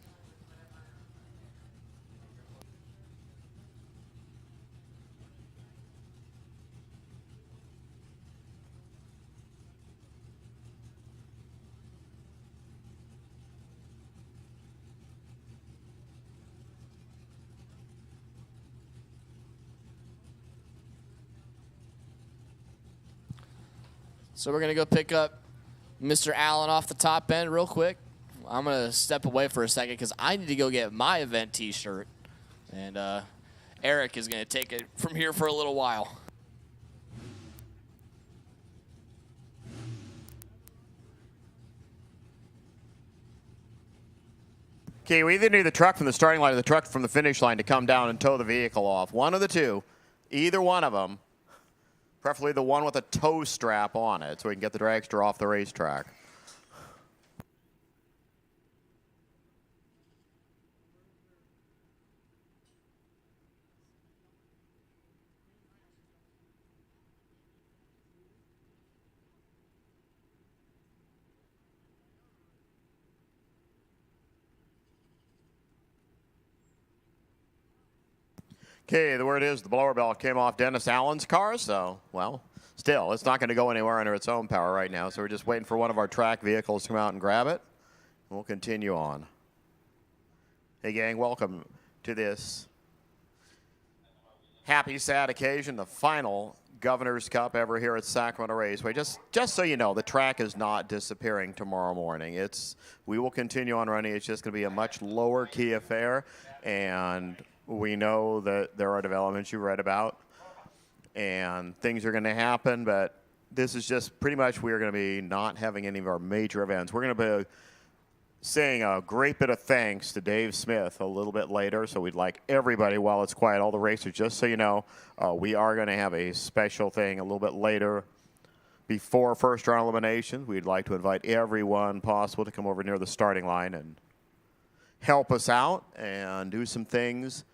So we're going to go pick up Mr. Allen off the top end real quick. I'm going to step away for a second because I need to go get my event T-shirt. And Eric is going to take it from here for a little while. Okay, we either need the truck from the starting line or the truck from the finish line to come down and tow the vehicle off. One of the two, either one of them. Preferably the one with a tow strap on it so we can get the dragster off the racetrack. Okay, the word is the blower belt came off Dennis Allen's car, so, well, still, it's not going to go anywhere under its own power right now, so we're just waiting for one of our track vehicles to come out and grab it. We'll continue on. Hey, gang, welcome to this happy, sad occasion, the final Governor's Cup ever here at Sacramento Raceway. Just so you know, the track is not disappearing tomorrow morning. We will continue on running. It's just going to be a much lower key affair, and we know that there are developments you read about, and things are going to happen, but this is just pretty much we're going to be not having any of our major events. We're going to be saying a great bit of thanks to Dave Smith a little bit later, so we'd like everybody, while it's quiet, all the racers, just so you know, we are going to have a special thing a little bit later before first round elimination. We'd like to invite everyone possible to come over near the starting line and help us out and do some things.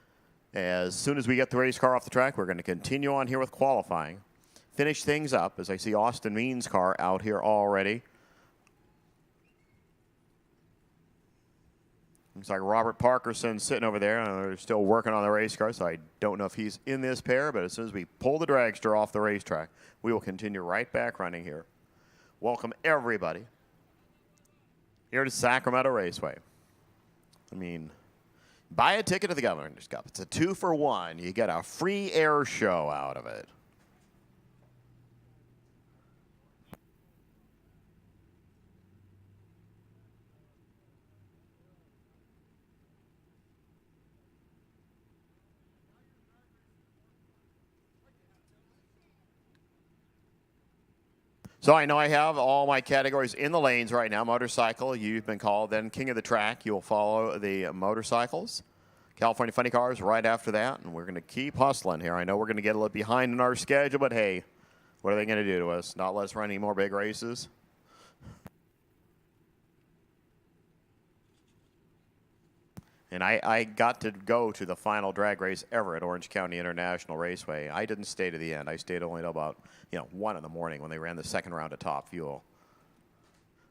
As soon as we get the race car off the track, we're going to continue on here with qualifying. Finish things up, as I see Austin Means' car out here already. Looks like Robert Parkerson's sitting over there. They're still working on the race car, so I don't know if he's in this pair, but as soon as we pull the dragster off the racetrack, we will continue right back running here. Welcome, everybody, here to Sacramento Raceway. I mean, buy a ticket to the Governor's Cup. It's a 2-for-1. You get a free air show out of it. So I know I have all my categories in the lanes right now. Motorcycle, you've been called. Then King of the Track, you'll follow the motorcycles. California Funny Cars right after that. And we're going to keep hustling here. I know we're going to get a little behind in our schedule, but hey, what are they going to do to us? Not let us run any more big races? And I got to go to the final drag race ever at Orange County International Raceway. I didn't stay to the end. I stayed only till about 1 in the morning when they ran the second round of Top Fuel.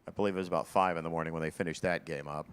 I believe it was about 5 in the morning when they finished that game up.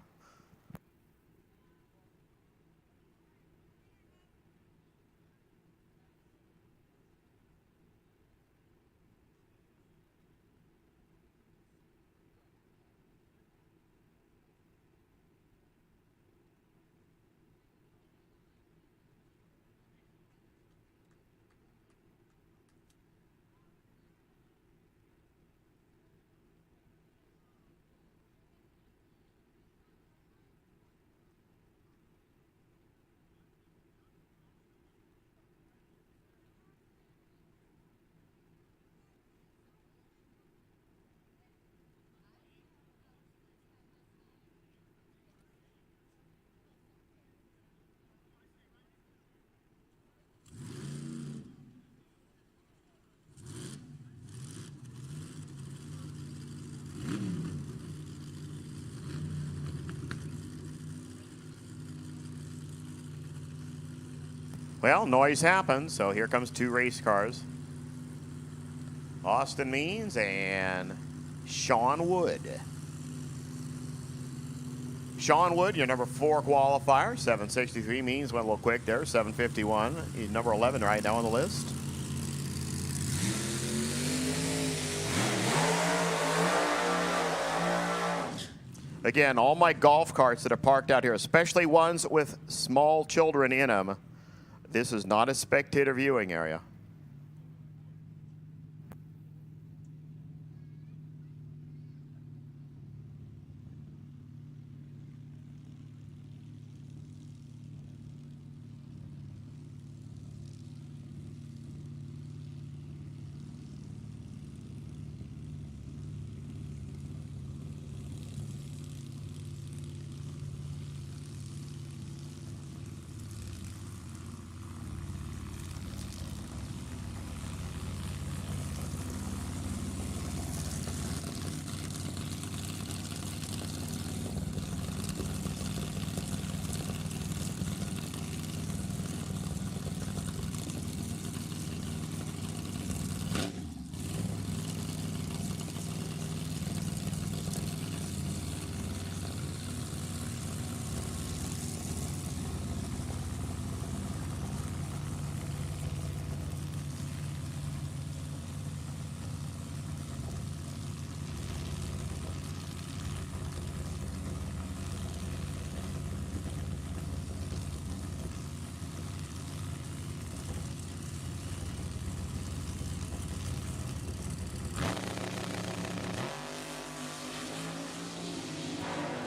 Well, noise happens, so here comes 2 race cars. Austin Means and Sean Wood. Sean Wood, your number 4 qualifier. 763. Means went a little quick there. 751. He's number 11 right now on the list. Again, all my golf carts that are parked out here, especially ones with small children in them, this is not a spectator viewing area.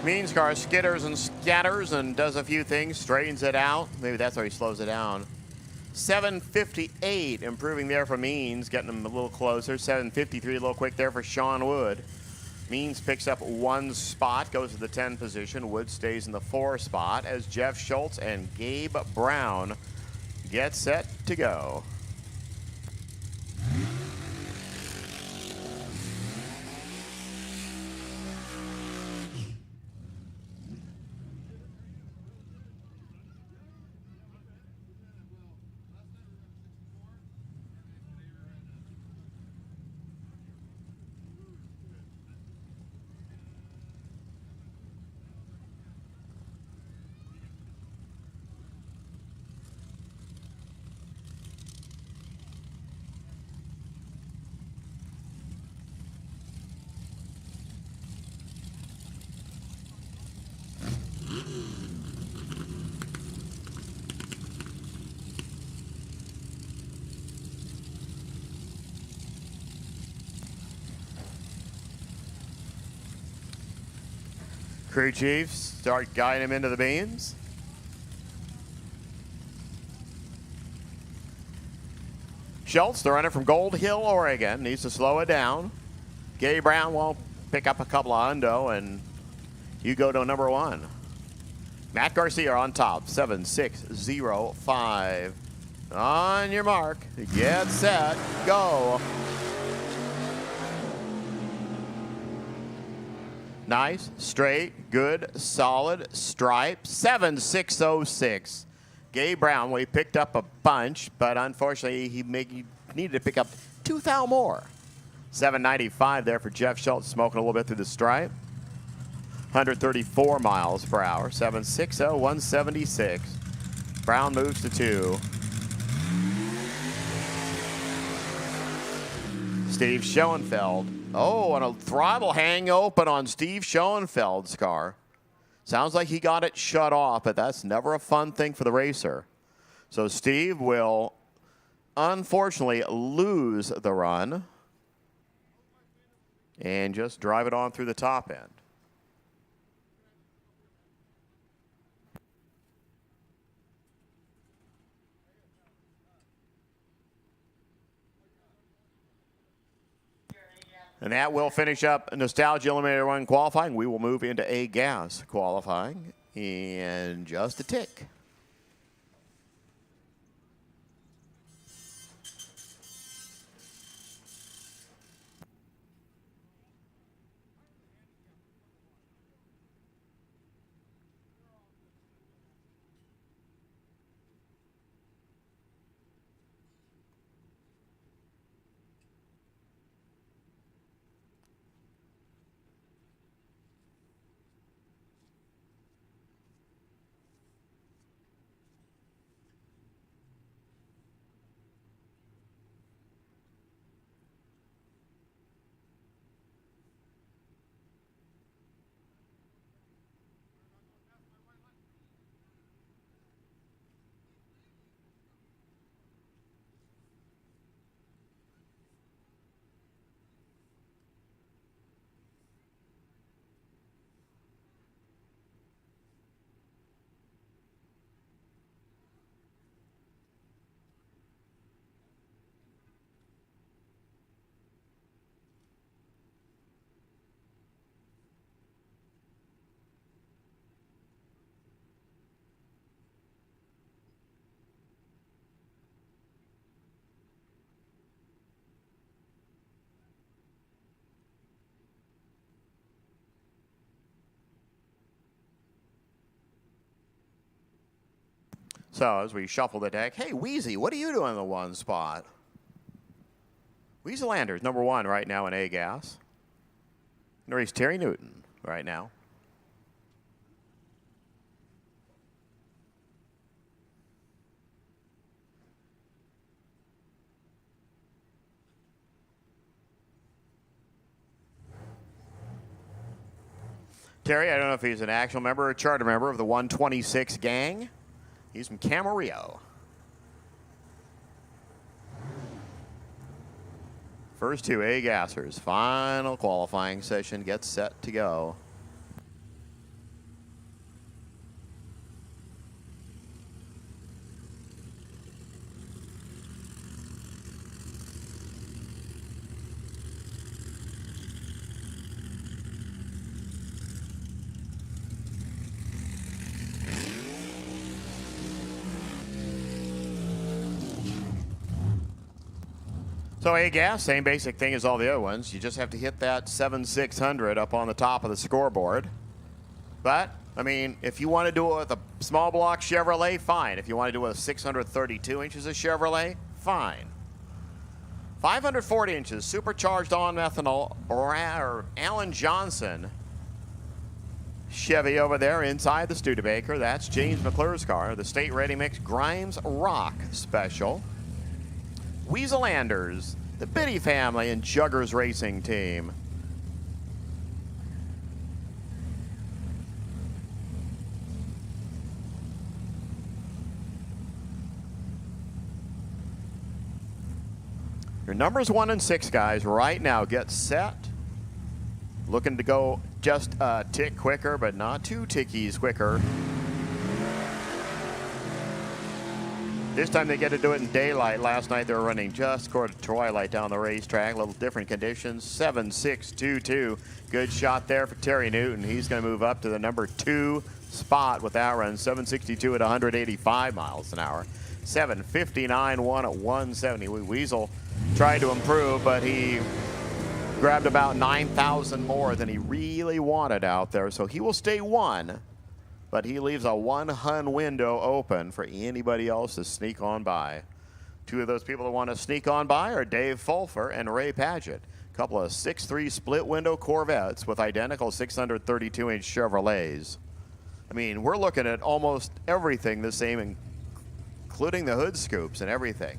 Means car skitters and scatters and does a few things, straightens it out. Maybe that's how he slows it down. 758, improving there for Means, getting him a little closer. 753, a little quick there for Sean Wood. Means picks up 1 spot, goes to the 10 position. Wood stays in the 4 spot as Jeff Schultz and Gabe Brown get set to go. Crew chiefs start guiding him into the beams. Schultz, the runner from Gold Hill, Oregon, needs to slow it down. Gabe Brown will pick up a couple of hundo, and you go to number 1. Matt Garcia on top, 7-6-0-5. On your mark, get set, go. Nice, straight, good, solid, stripe, 7-6-0-6. Gabe Brown, we picked up a bunch, but unfortunately he needed to pick up 2 thou more. 795 there for Jeff Schultz, smoking a little bit through the stripe. 134 miles per hour, 760-176. Brown moves to 2. Steve Schoenfeld. Oh, and a throttle hang open on Steve Schoenfeld's car. Sounds like he got it shut off, but that's never a fun thing for the racer. So Steve will unfortunately lose the run and just drive it on through the top end. And that will finish up Nostalgia Eliminator 1 qualifying. We will move into A gas qualifying in just a tick. So as we shuffle the deck, hey, Wheezy, what are you doing in the 1 spot? Wheelstander's number 1 right now in A-Gas. Gonna race Terry Newton right now. Terry, I don't know if he's an actual member or a charter member of the 126 gang. He's from Camarillo. First 2 A-Gassers. Final qualifying session gets set to go. So A-Gas, same basic thing as all the other ones. You just have to hit that 7600 up on the top of the scoreboard. But, I mean, if you want to do it with a small block Chevrolet, fine. If you want to do it with 632 inches of Chevrolet, fine. 540 inches, supercharged on methanol, or Alan Johnson Chevy over there inside the Studebaker. That's James McClure's car, the State Ready Mix Grimes Rock Special. Wheelstanders, the Biddy family, and Juggers Racing Team. Your numbers 1 and 6, guys, right now get set. Looking to go just a tick quicker, but not 2 tickies quicker. This time they get to do it in daylight. Last night they were running just toward twilight down the racetrack. A little different conditions. 7.622. Good shot there for Terry Newton. He's going to move up to the number 2 spot with that run. 7.62 at 185 miles an hour. 7.59 at 170. Weasel tried to improve, but he grabbed about 9,000 more than he really wanted out there. So he will stay 1. But he leaves a 1 hun window open for anybody else to sneak on by. 2 of those people that want to sneak on by are Dave Fulfer and Ray Padgett. A couple of 6.3 split window Corvettes with identical 632-inch Chevrolets. I mean, we're looking at almost everything the same, including the hood scoops and everything.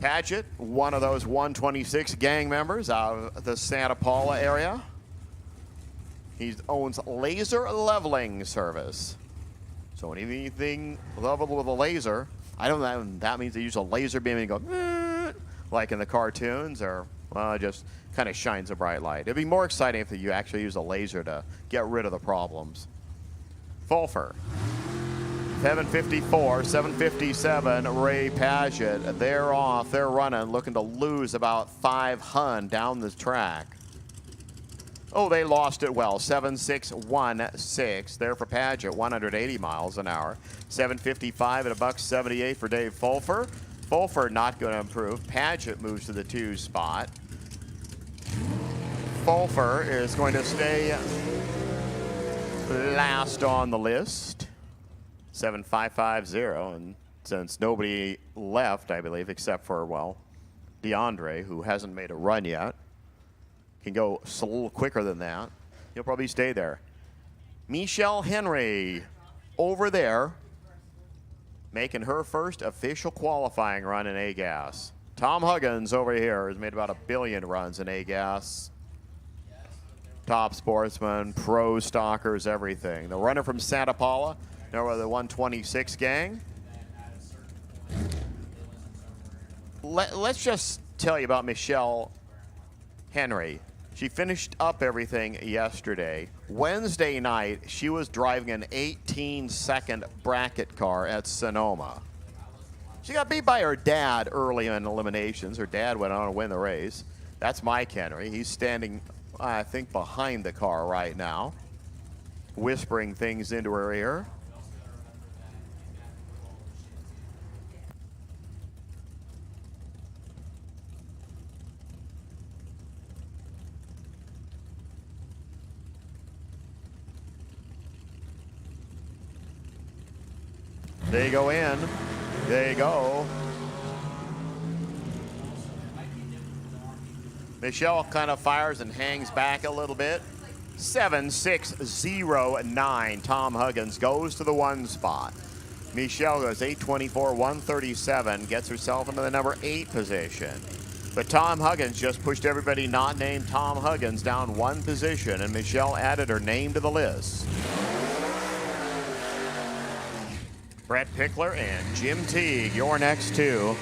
Padgett, one of those 126 gang members out of the Santa Paula area. He owns Laser Leveling Service. So anything leveled with a laser, I don't know if that means they use a laser beam and go, like in the cartoons, or, well, it just kind of shines a bright light. It'd be more exciting if you actually use a laser to get rid of the problems. Fulfer. 754, 757, Ray Padgett. They're off, they're running, looking to lose about 5 hun down the track. Oh, they lost it well. 7.616 there for Padgett, 180 miles an hour. 7.55 at $1.78 for Dave Fulfer. Fulfer not going to improve. Padgett moves to the 2 spot. Fulfer is going to stay last on the list. 7.550, and since nobody left, I believe, except for, well, DeAndre, who hasn't made a run yet, can go a little quicker than that. He'll probably stay there. Michelle Henry over there making her first official qualifying run in A-Gas. Tom Huggins over here has made about 1 billion runs in A-Gas. Top sportsman, pro stalkers, everything. The runner from Santa Paula, now the 126 gang. Let's just tell you about Michelle Henry. She finished up everything yesterday. Wednesday night, she was driving an 18-second bracket car at Sonoma. She got beat by her dad early in eliminations. Her dad went on to win the race. That's Mike Henry. He's standing, I think, behind the car right now, whispering things into her ear. They go in. They go. Michelle kind of fires and hangs back a little bit. 7-6-0-9. Tom Huggins goes to the 1 spot. Michelle goes 8:24-137, gets herself into the number 8 position. But Tom Huggins just pushed everybody not named Tom Huggins down 1 position, and Michelle added her name to the list. Brett Pickler and Jim Teague, your next 2.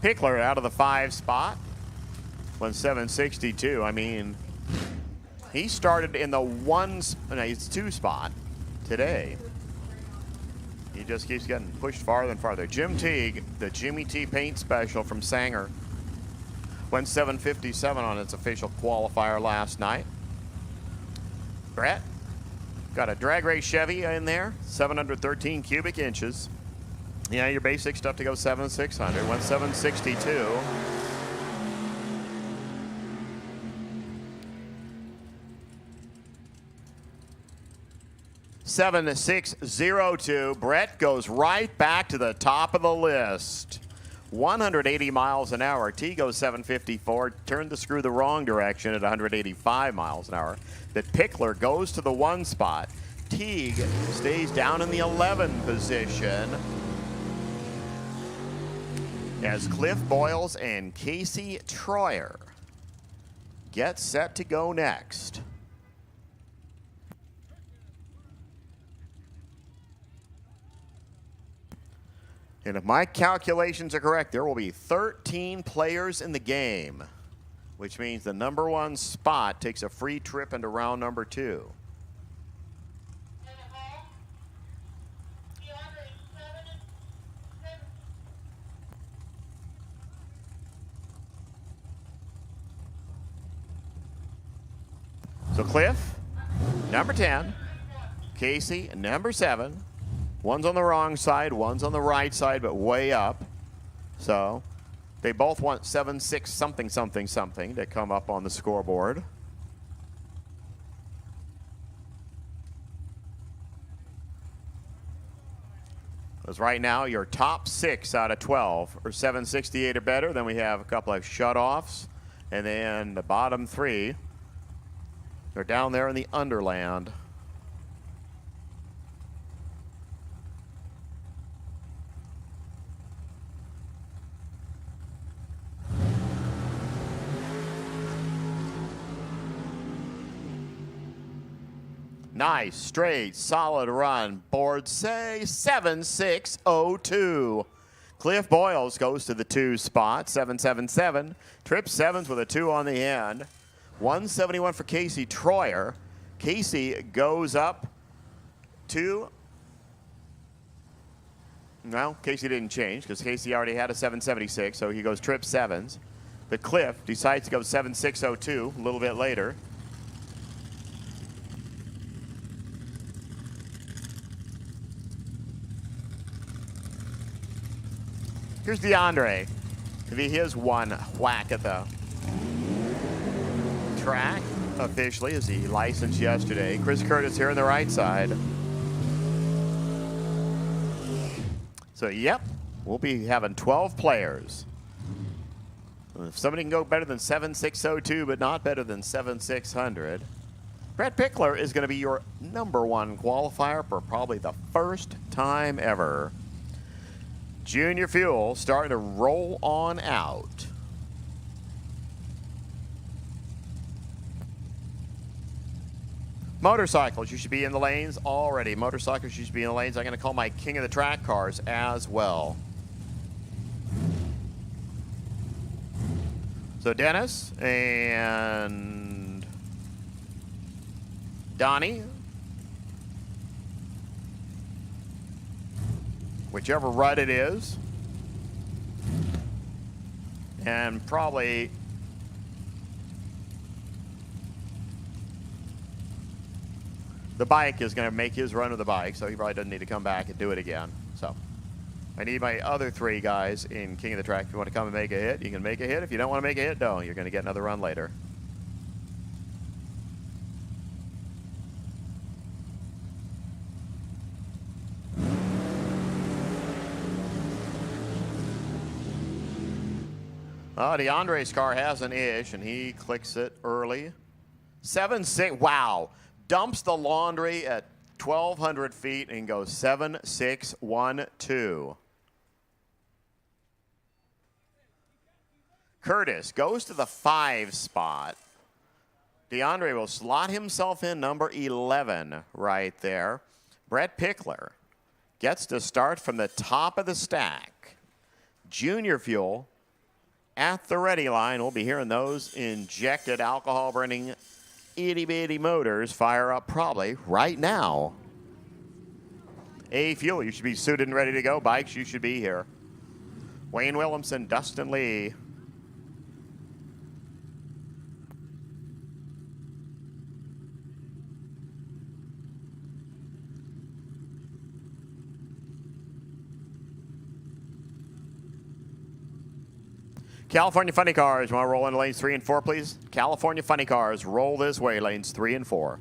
Pickler out of the 5 spot. 1:7:62. I mean, he started in the 2 spot today. He just keeps getting pushed farther and farther. Jim Teague, the Jimmy T paint special from Sanger. 1:7:57 on its official qualifier last night. Brett got a drag race Chevy in there, 713 cubic inches. Yeah, your basic stuff to go 7,600. 1:7:62. $7,602. Brett goes right back to the top of the list. 180 miles an hour. T goes 754. Turned the screw the wrong direction at 185 miles an hour. But Pickler goes to the 1 spot. Teague stays down in the 11 position. As Cliff Boyles and Casey Troyer get set to go next. And if my calculations are correct, there will be 13 players in the game, which means the number 1 spot takes a free trip into round number 2. So Cliff, number 10. Casey, number 7. One's on the wrong side, one's on the right side, but way up. So they both want 7-6 something something something to come up on the scoreboard. Because right now your top 6 out of 12 are 768 or better. Then we have a couple of shutoffs, and then the bottom 3 are down there in the underland. Nice, straight, solid run. Boards say 7-6-0-2. Cliff Boyles goes to the 2 spot, 7-7-7. Trip 7s with a 2 on the end. 171 for Casey Troyer. Casey goes up to, well, Casey didn't change because Casey already had a 776, so he goes trip 7s. But Cliff decides to go 7-6-0-2 a little bit later. Here's DeAndre. If he has 1 whack at the track officially, as he licensed yesterday. Chris Curtis here on the right side. So, yep, we'll be having 12 players. If somebody can go better than 7-6-0-2, but not better than 7-600, Brett Pickler is going to be your number 1 qualifier for probably the first time ever. Junior Fuel starting to roll on out. Motorcycles, you should be in the lanes already. Motorcycles, you should be in the lanes. I'm going to call my king of the track cars as well. So Dennis and Donnie, whichever rut it is, and probably the bike is going to make his run of the bike, so he probably doesn't need to come back and do it again. So I need my other 3 guys in King of the Track. If you want to come and make a hit, you can make a hit. If you don't want to make a hit, don't. You're going to get another run later. DeAndre's car has an ish, and he clicks it early. 7-6, wow. Dumps the laundry at 1,200 feet and goes 7-6-1-2. Curtis goes to the 5 spot. DeAndre will slot himself in number 11 right there. Brett Pickler gets to start from the top of the stack. Junior Fuel at the ready line. We'll be hearing those injected alcohol burning itty bitty motors fire up probably right now. A Fuel, you should be suited and ready to go. Bikes, you should be here. Wayne Williamson, Dustin Lee. California Funny Cars, you want to roll into lanes 3 and 4, please? California Funny Cars, roll this way, lanes 3 and 4.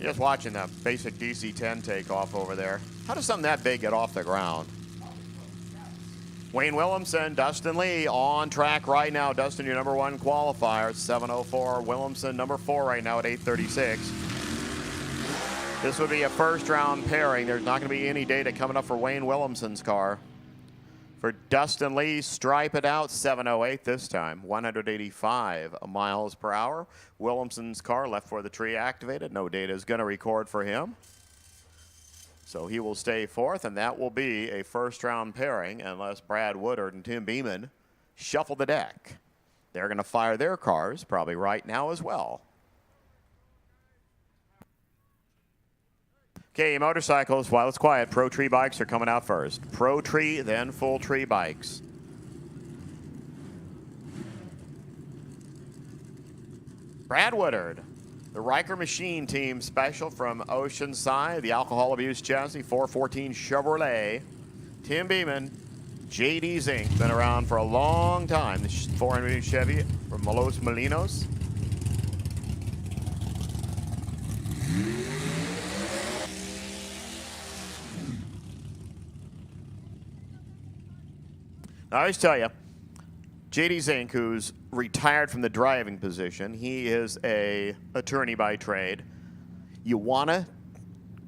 Just watching that basic DC-10 take off over there. How does something that big get off the ground? Wayne Williamson, Dustin Lee on track right now. Dustin, your number 1 qualifier, 7:04. Williamson, number 4 right now at 8:36. This would be a first round pairing. There's not going to be any data coming up for Wayne Williamson's car. For Dustin Lee, stripe it out, 7:08 this time, 185 miles per hour. Williamson's car left for the tree activated. No data is going to record for him. So he will stay 4th, and that will be a first-round pairing unless Brad Woodard and Tim Beeman shuffle the deck. They're going to fire their cars probably right now as well. Okay, motorcycles, while it's quiet, Pro Tree bikes are coming out first. Pro Tree, then Full Tree bikes. Brad Woodard, the Riker Machine Team special from Oceanside, the alcohol abuse chassis, 414 Chevrolet. Tim Beeman, JD Zink, been around for a long time. The 400 Chevy from Los Molinos. I always tell you, JD Zink, who's retired from the driving position, he is a attorney by trade. You want to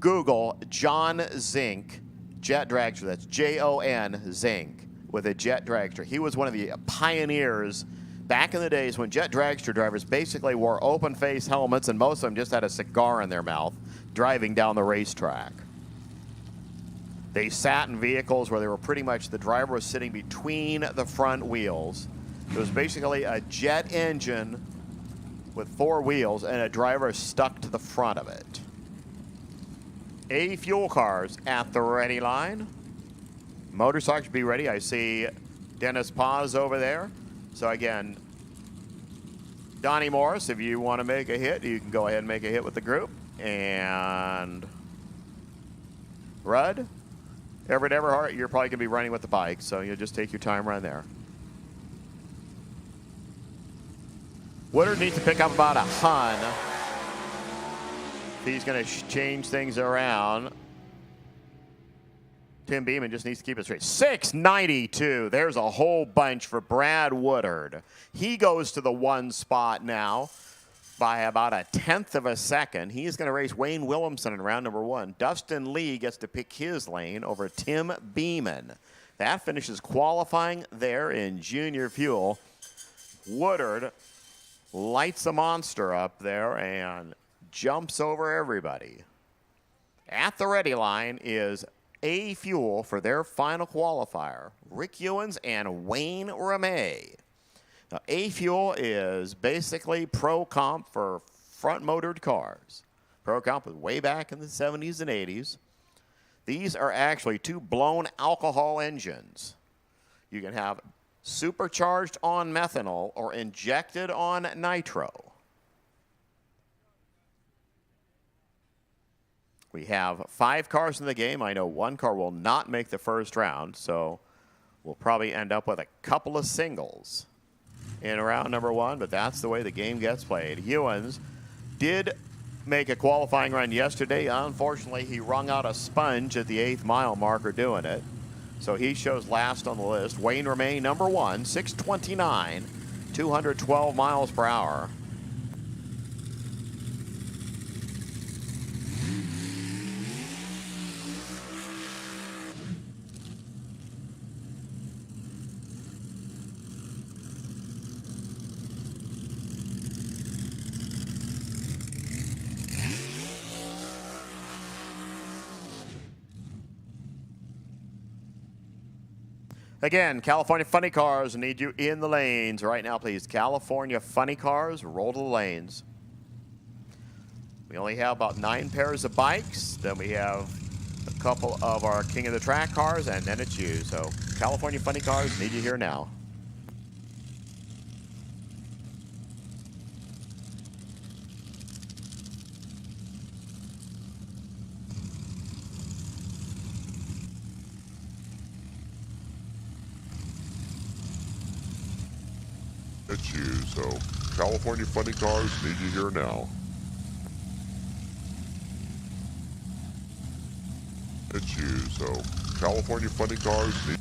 Google John Zink jet dragster. That's Jon Zink with a jet dragster. He was one of the pioneers back in the days when jet dragster drivers basically wore open face helmets and most of them just had a cigar in their mouth driving down the racetrack. They sat in vehicles where they were pretty much, the driver was sitting between the front wheels, It was basically a jet engine with 4 wheels and a driver stuck to the front of it. A fuel cars at the ready line. Motorcycles be ready. I see Dennis Paz over there. So again, Donnie Morris, if you want to make a hit, you can go ahead and make a hit with the group. And Rudd, Everett Everhart, you're probably going to be running with the bike, so you'll just take your time right there. Woodard needs to pick up about a Hun. He's going to change things around. Tim Beeman just needs to keep it straight. 692. There's a whole bunch for Brad Woodard. He goes to the 1 spot now by about a 1/10 of a second. He's going to race Wayne Williamson in round number 1. Dustin Lee gets to pick his lane over Tim Beeman. That finishes qualifying there in junior fuel. Woodard lights a monster up there and jumps over everybody. At the ready line is A Fuel for their final qualifier. Rick Ewens and Wayne Ramey. Now, A Fuel is basically Pro Comp for front-motored cars. Pro Comp was way back in the 70s and 80s. These are actually 2 blown alcohol engines. You can have supercharged on methanol or injected on nitro. We have 5 cars in the game. I know 1 car will not make the first round, so we'll probably end up with a couple of singles in round number 1, but that's the way the game gets played. Ewens did make a qualifying run yesterday. Unfortunately, he wrung out a sponge at the 8th mile marker doing it, so he shows last on the list. Wayne Ramey, number 1, 629, 212 miles per hour. Again, California Funny Cars need you in the lanes right now, please. California Funny Cars, roll to the lanes. We only have about 9 pairs of bikes. Then we have a couple of our King of the Track cars, and then it's you. So California Funny Cars need you here now. It's you, so California Funny Cars need you here now. It's you, so California Funny Cars need.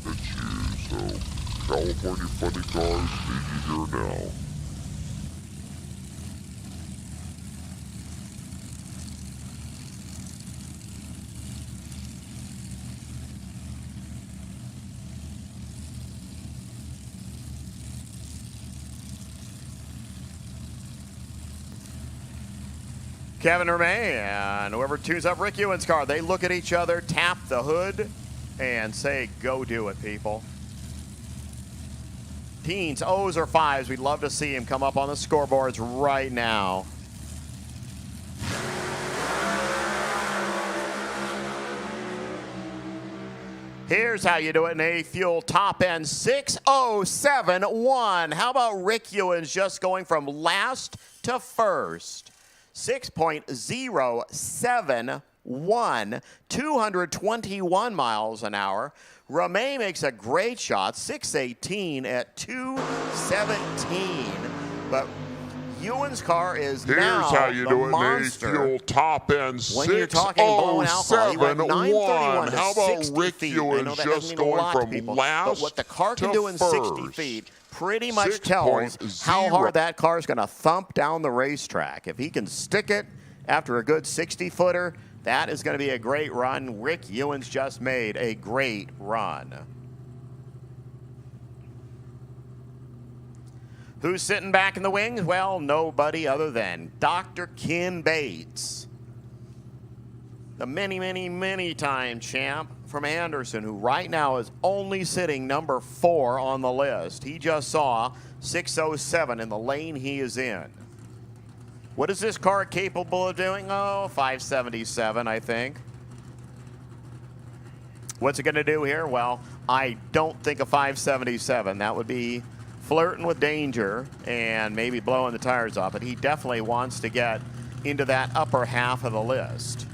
It's you, so California Funny Cars need you here now. Kevin Ramey and whoever tunes up Rick Ewens' car, they look at each other, tap the hood, and say, go do it, people. Teens, O's, or 5s, we'd love to see him come up on the scoreboards right now. Here's how you do it in A Fuel top end, 6:07.1. How about Rick Ewens just going from last to first? 6.071, 221 miles an hour. Ramey makes a great shot, 6:18 at 2:17. But Ewens' car is now how you the do it, monster. A Fuel top end, When you're talking blowing alcohol, he went 6:07.1. 931 to How about 60 Rick feet. Ewens I know that just doesn't mean a going lot to from people, last but what the car can to do in 60 first? feet pretty much tells 6.0. how hard that car is going to thump down the racetrack. If he can stick it after a good 60-footer, that is going to be a great run. Rick Ewens just made a great run. Who's sitting back in the wings? Well, nobody other than Dr. Ken Bates. The many time champ from Anderson, who right now is only sitting number 4 on the list. He just saw 607 in the lane he is in. What is this car capable of doing? Oh, 577, I think. What's it going to do here? Well, I don't think a 577. That would be flirting with danger and maybe blowing the tires off. But he definitely wants to get into that upper half of the list.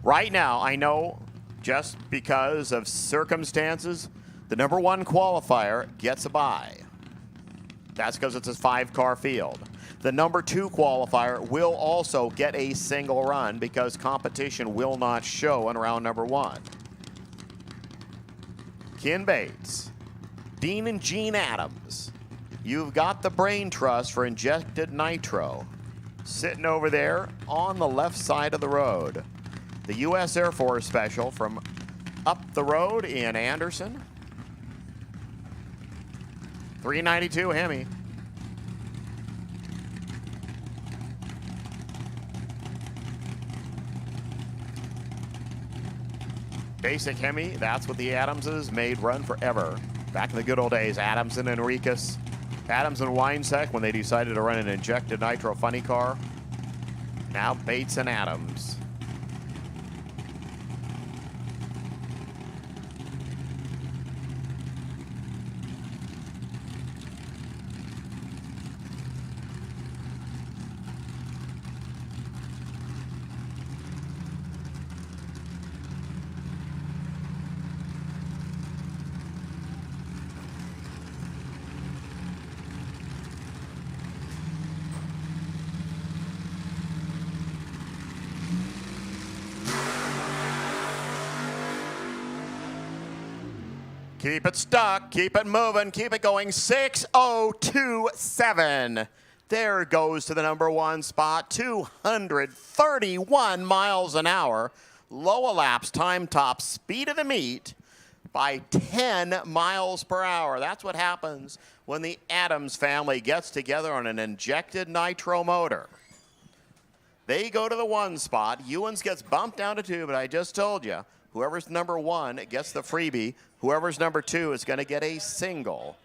Right now, I know just because of circumstances, the number 1 qualifier gets a bye. That's because it's a 5-car field. The number 2 qualifier will also get a single run because competition will not show in round number 1. Ken Bates, Dean and Gene Adams. You've got the brain trust for injected nitro sitting over there on the left side of the road. The U.S. Air Force special from up the road in Anderson. 392 Hemi. Basic Hemi, that's what the Adamses made run forever. Back in the good old days, Adams and Enriquez. Adams and Winesec when they decided to run an injected nitro funny car. Now Bates and Adams. Keep it stuck, keep it moving, keep it going. 6027. There goes to the number 1 spot. 231 miles an hour. Low elapsed time top speed of the meet by 10 miles per hour. That's what happens when the Adams family gets together on an injected nitro motor. They go to the 1 spot. Ewens gets bumped down to 2, but I just told you, whoever's number 1 gets the freebie. Whoever's number 2 is going to get a single.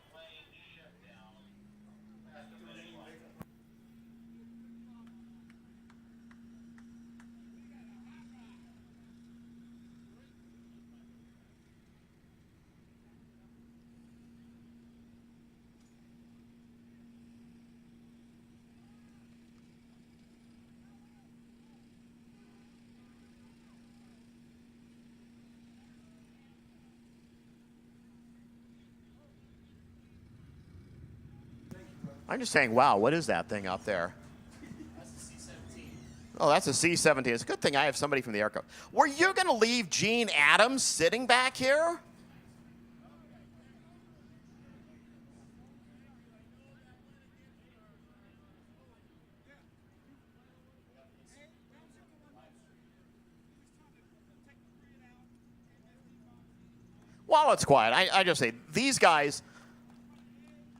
I'm just saying, wow, what is that thing up there? That's a C-17. Oh, that's a C-17. It's a good thing I have somebody from the Air Corps. Were you going to leave Gene Adams sitting back here? While it's quiet, I just say, these guys,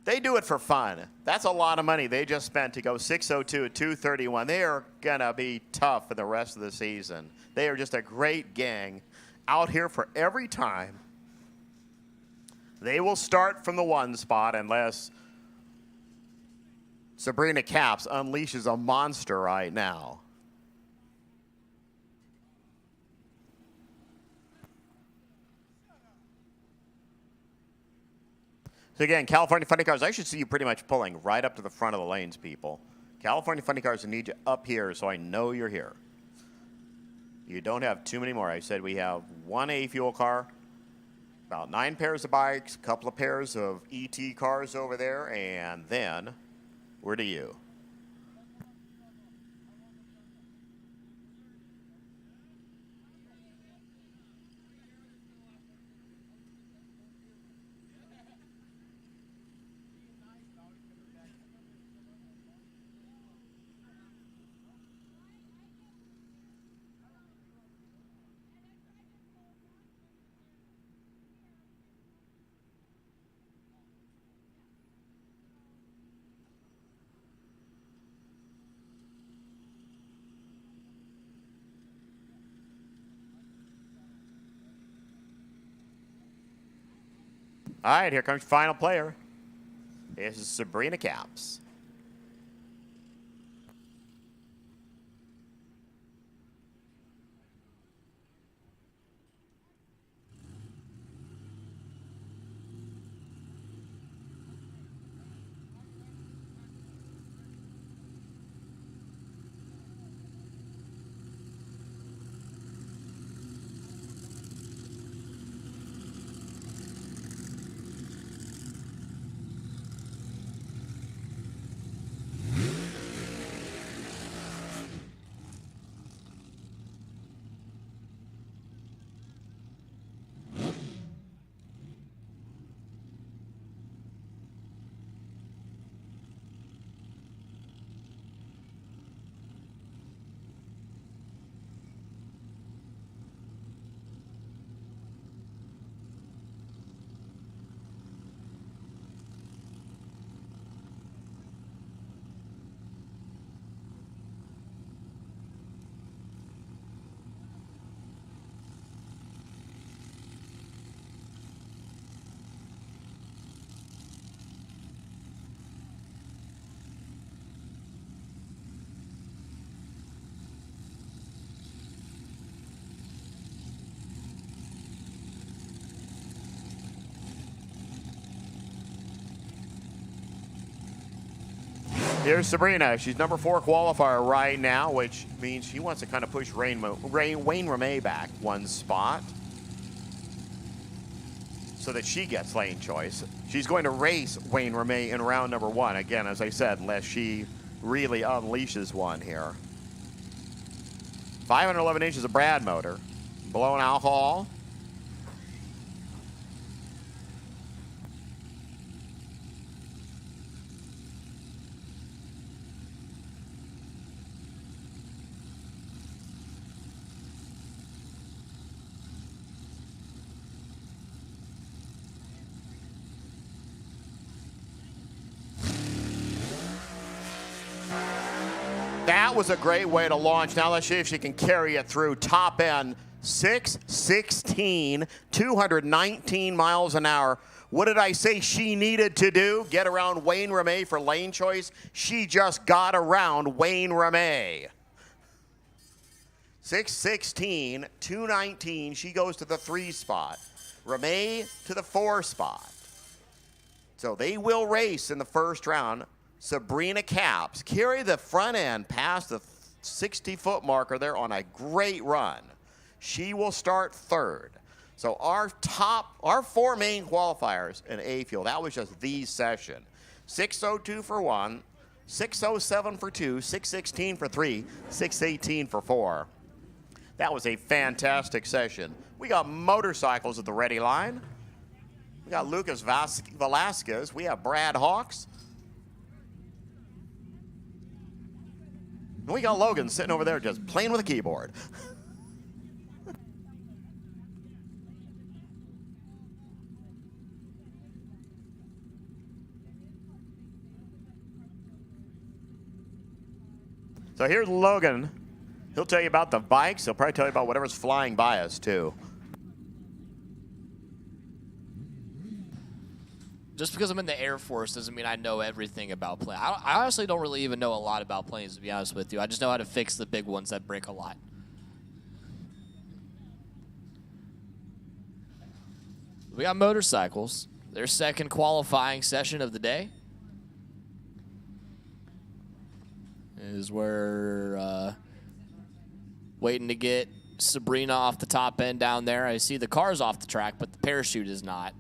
they do it for fun. That's a lot of money they just spent to go 602 at 231. They are going to be tough for the rest of the season. They are just a great gang out here for every time. They will start from the 1 spot unless Sabrina Capps unleashes a monster right now. So again, California Funny Cars, I should see you pretty much pulling right up to the front of the lanes, people. California Funny Cars need you up here so I know you're here. You don't have too many more. I said we have 1 A fuel car, about 9 pairs of bikes, a couple of pairs of ET cars over there, and then where do you? All right, here comes final player. This is Sabrina Caps. Here's Sabrina. She's number 4 qualifier right now, which means she wants to kind of push Wayne Ramey back one spot so that she gets lane choice. She's going to race Wayne Ramey in round number 1. Again, as I said, unless she really unleashes one here. 511 inches of Brad motor. Blowing alcohol. That was a great way to launch. Now let's see if she can carry it through. Top end, 616, 219 miles an hour. What did I say she needed to do? Get around Wayne Ramey for lane choice? She just got around Wayne Ramey. 616, 219. She goes to the 3 spot. Ramey to the 4 spot. So they will race in the first round. Sabrina Caps carry the front end past the 60-foot marker there on a great run. She will start 3rd. So our 4 main qualifiers in A field, that was just the session. 602 for 1, 607 for 2, 616 for 3, 618 for 4. That was a fantastic session. We got motorcycles at the ready line. We got Lucas Velasquez. We have Brad Hawks. And we got Logan sitting over there just playing with a keyboard. So here's Logan. He'll tell you about the bikes. He'll probably tell you about whatever's flying by us, too. Just because I'm in the Air Force doesn't mean I know everything about planes. I honestly don't really even know a lot about planes, to be honest with you. I just know how to fix the big ones that break a lot. We got motorcycles. Their second qualifying session of the day is where waiting to get Sabrina off the top end down there. I see the car's off the track, but the parachute is not.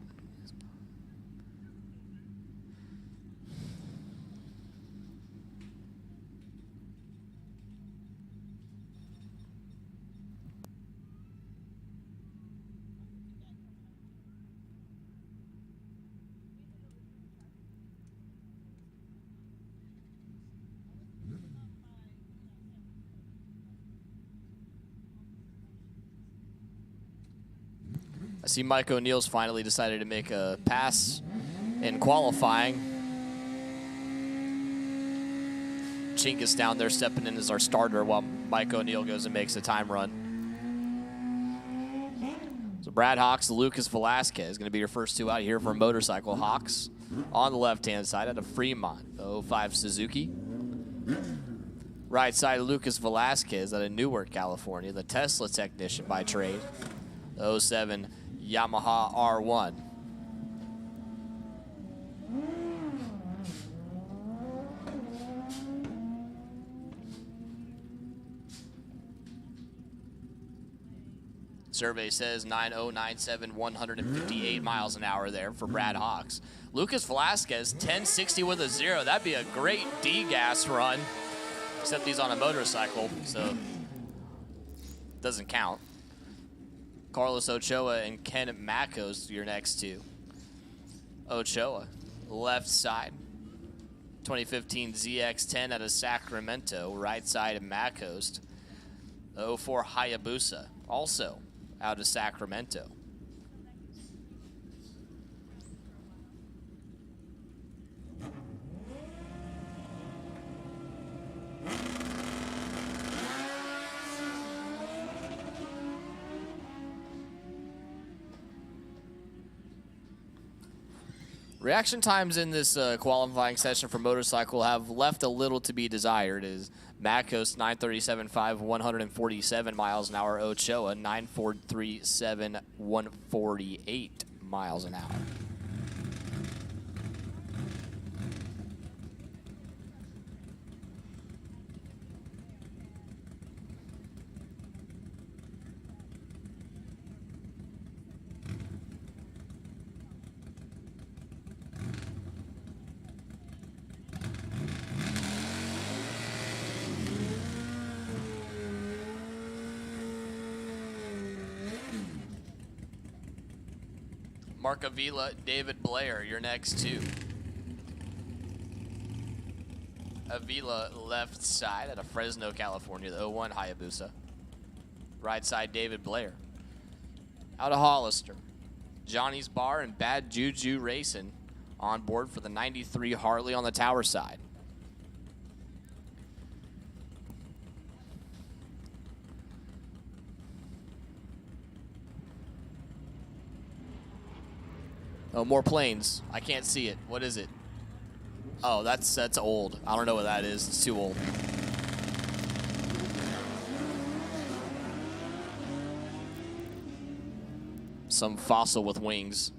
I see Mike O'Neill's finally decided to make a pass in qualifying. Chink is down there stepping in as our starter while Mike O'Neill goes and makes a time run. So Brad Hawks, Lucas Velasquez, going to be your first two out here for Motorcycle Hawks. On the left-hand side at a Fremont 05 Suzuki. Right side, Lucas Velasquez out of Newark, California, the Tesla technician by trade. 07 Yamaha R1. Survey says 9097, 158 miles an hour there for Brad Hawks. Lucas Velasquez, 1060 with a 0. That'd be a great D-gas run, except he's on a motorcycle, so doesn't count. Carlos Ochoa and Ken Makos, your next two. Ochoa, left side. 2015 ZX10 out of Sacramento. Right side of Makos. 04 Hayabusa, also out of Sacramento. Reaction times in this qualifying session for motorcycle have left a little to be desired. Is Makos 937.5, 147 miles an hour. Ochoa 943.7, 148 miles an hour. Mark Avila, David Blair, your next two. Avila, left side out of Fresno, California, the 01 Hayabusa. Right side, David Blair. Out of Hollister, Johnny's Bar and Bad Juju Racing on board for the 93 Harley on the tower side. Oh, more planes. I can't see it. What is it? Oh, that's old. I don't know what that is. It's too old. Some fossil with wings.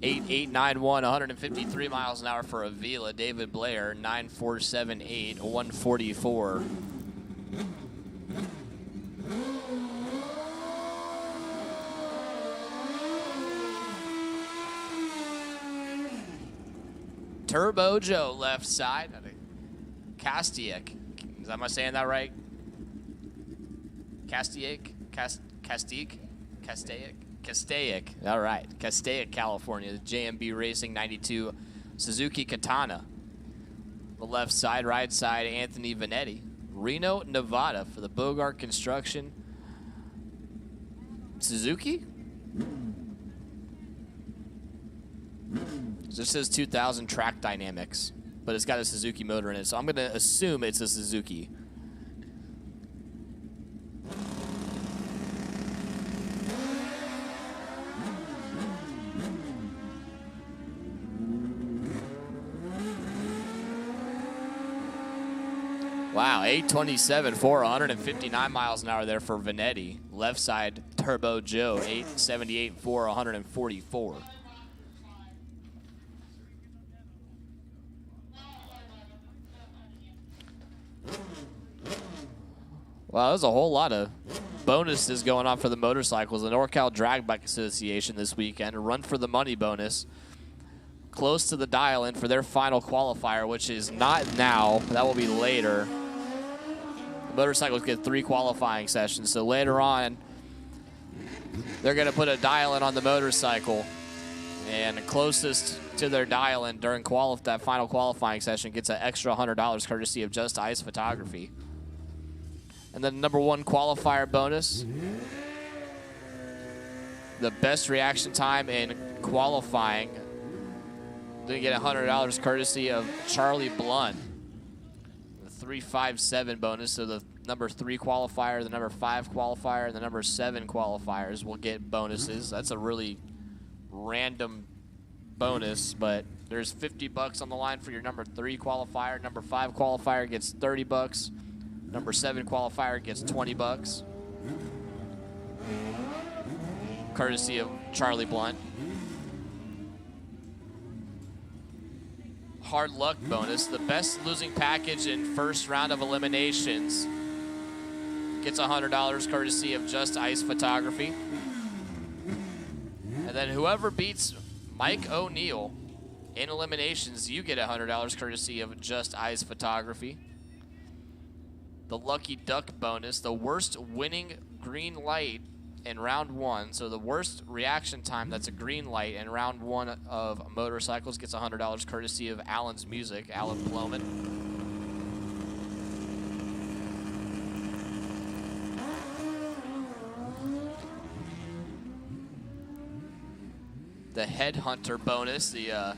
8891, 153 miles an hour for Avila. David Blair, 9478, 144. Turbo Joe, left side. Castiek. Am I saying that right? Castiek? Castaic? All right. Castaic, California. JMB Racing 92 Suzuki Katana. The left side, right side, Anthony Vanetti. Reno, Nevada for the Bogart Construction. Suzuki? This says 2000 Track Dynamics, but it's got a Suzuki motor in it, so I'm going to assume it's a Suzuki. Wow, 827 for 159 miles an hour there for Vanetti. Left side, Turbo Joe, 878 for 144. Wow, there's a whole lot of bonuses going on for the motorcycles. The NorCal Drag Bike Association this weekend, a run for the money bonus. Close to the dial-in for their final qualifier, which is not now. That will be later. The motorcycles get 3 qualifying sessions, so later on, they're going to put a dial-in on the motorcycle. And closest to their dial-in during that final qualifying session gets an extra $100 courtesy of Just Ice Photography. And then number 1 qualifier bonus. The best reaction time in qualifying. They get $100 courtesy of Charlie Blunt. The 357 bonus, so the number 3 qualifier, the number 5 qualifier, and the number 7 qualifiers will get bonuses. That's a really random bonus, but there's 50 bucks on the line for your number 3 qualifier. Number 5 qualifier gets 30 bucks. Number 7 qualifier gets 20 bucks. Courtesy of Charlie Blunt. Hard luck bonus. The best losing package in first round of eliminations gets $100 courtesy of Just Ice Photography. And then whoever beats Mike O'Neill in eliminations, you get $100 courtesy of Just Ice Photography. The Lucky Duck bonus, the worst winning green light in round 1. So the worst reaction time that's a green light in round 1 of motorcycles gets $100 courtesy of Alan's Music, Alan Ploman. The Headhunter bonus, the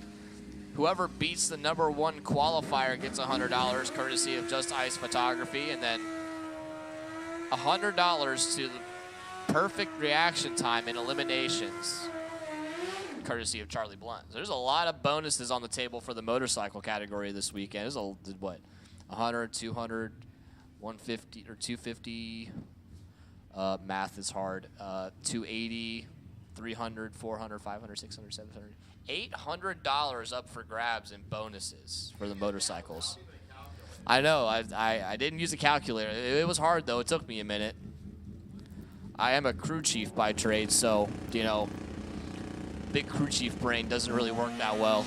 whoever beats the number 1 qualifier gets $100 courtesy of Just Ice Photography, and then $100 to the perfect reaction time in eliminations courtesy of Charlie Blunt. So there's a lot of bonuses on the table for the motorcycle category this weekend. There's what, 100, 200, 150 or 250. Math is hard. 280, 300, 400, 500, 600, 700. $800 up for grabs in bonuses for the motorcycles. I know. I didn't use a calculator. It was hard, though. It took me a minute. I am a crew chief by trade, so, you know, big crew chief brain doesn't really work that well.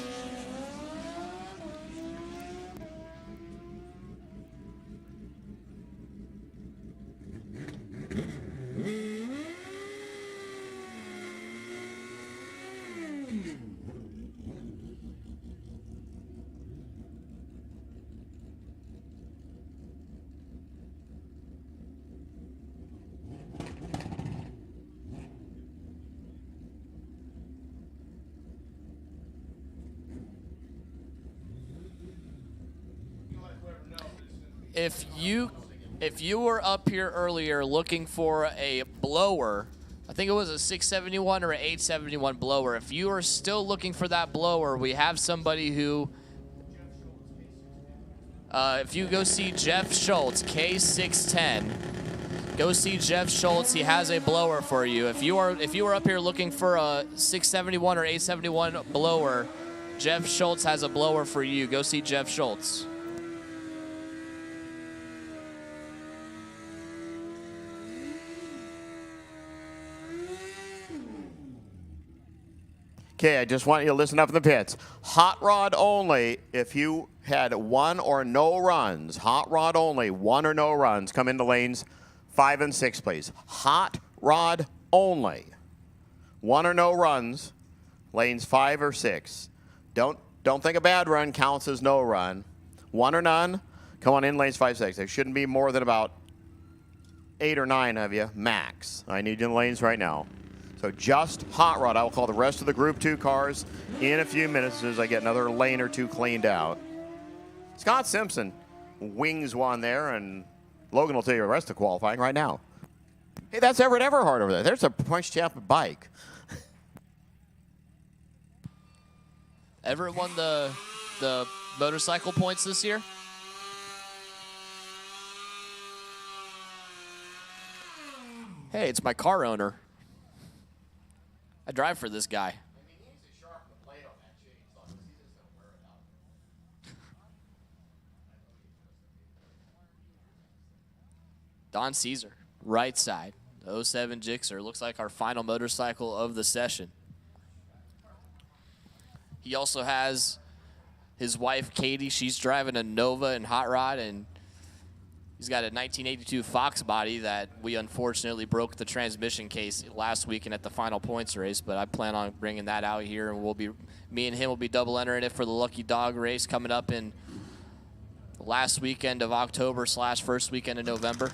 If you were up here earlier looking for a blower, I think it was a 671 or an 871 blower. If you are still looking for that blower, we have somebody who, if you go see Jeff Schultz, K610, go see Jeff Schultz. He has a blower for you. If you were up here looking for a 671 or 871 blower, Jeff Schultz has a blower for you. Go see Jeff Schultz. Okay, I just want you to listen up in the pits. Hot rod only if you had 1 or no runs. Hot rod only, 1 or no runs. Come into lanes 5 and 6, please. Hot rod only. 1 or no runs, lanes 5 or 6. Don't think a bad run counts as no run. 1 or none, come on in lanes 5, 6. There shouldn't be more than about 8 or 9 of you, max. I need you in lanes right now. So just hot rod. I will call the rest of the Group 2 cars in a few minutes as I get another lane or 2 cleaned out. Scott Simpson wings one there, and Logan will tell you the rest of qualifying right now. Hey, that's Everett Everhart over there. There's a points champ bike. Everett won the motorcycle points this year? Hey, it's my car owner. I drive for this guy. Don Caesar, right side, 07 Gixxer. Looks like our final motorcycle of the session. He also has his wife, Katie. She's driving a Nova and Hot Rod, and he's got a 1982 Fox body that we unfortunately broke the transmission case last weekend at the final points race, but I plan on bringing that out here, and me and him will be double entering it for the Lucky Dog race coming up in the last weekend of October / first weekend of November.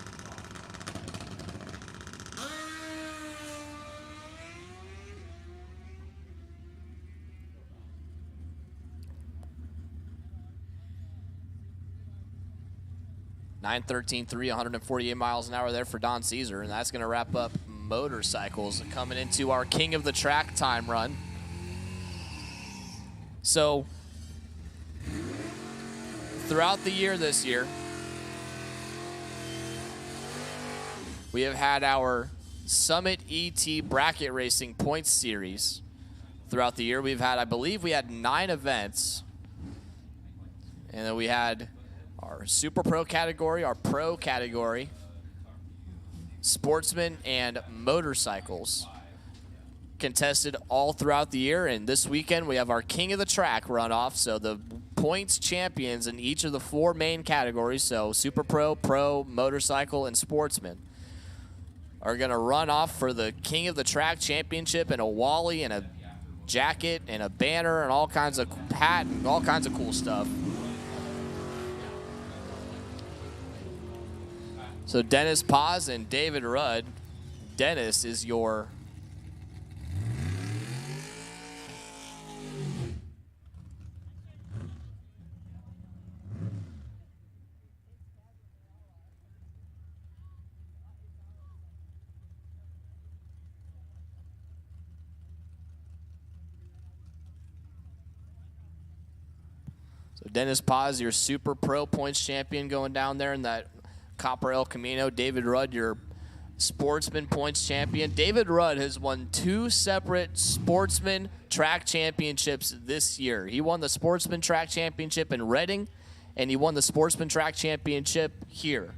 9:13.3, 148 miles an hour there for Don Caesar, and that's going to wrap up motorcycles coming into our King of the Track time run. So, throughout the year this year, we have had our Summit ET Bracket Racing Points Series. Throughout the year, we've had, I believe we had 9 events. And then we had our Super Pro category, our Pro category, Sportsman, and Motorcycles contested all throughout the year. And this weekend, we have our King of the Track runoff. So the points champions in each of the 4 main categories, so Super Pro, Pro, Motorcycle, and Sportsman, are going to run off for the King of the Track championship in a Wally and a jacket and a banner and all kinds of hat and all kinds of cool stuff. So Dennis Paz and David Rudd. Dennis is your Dennis Paz, your Super Pro points champion going down there in that Copper El Camino. David Rudd, your Sportsman points champion. David Rudd has won 2 separate Sportsman track championships this year. He won the Sportsman track championship in Reading, and he won the Sportsman track championship here.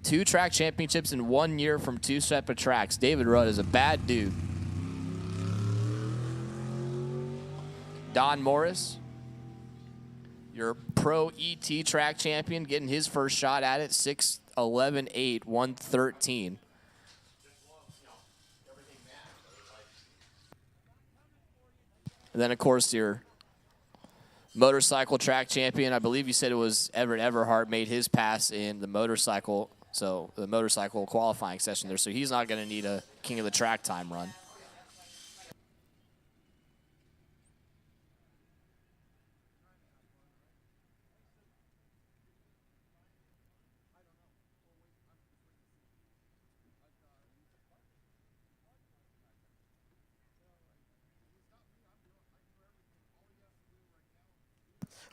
2 track championships in 1 year from 2 separate tracks. David Rudd is a bad dude. Don Morris, your Pro ET track champion, getting his first shot at it, 6'11", 113. And then, of course, your motorcycle track champion, I believe you said it was Everett Everhart, made his pass in the motorcycle, so the motorcycle qualifying session there. So he's not going to need a King of the Track time run.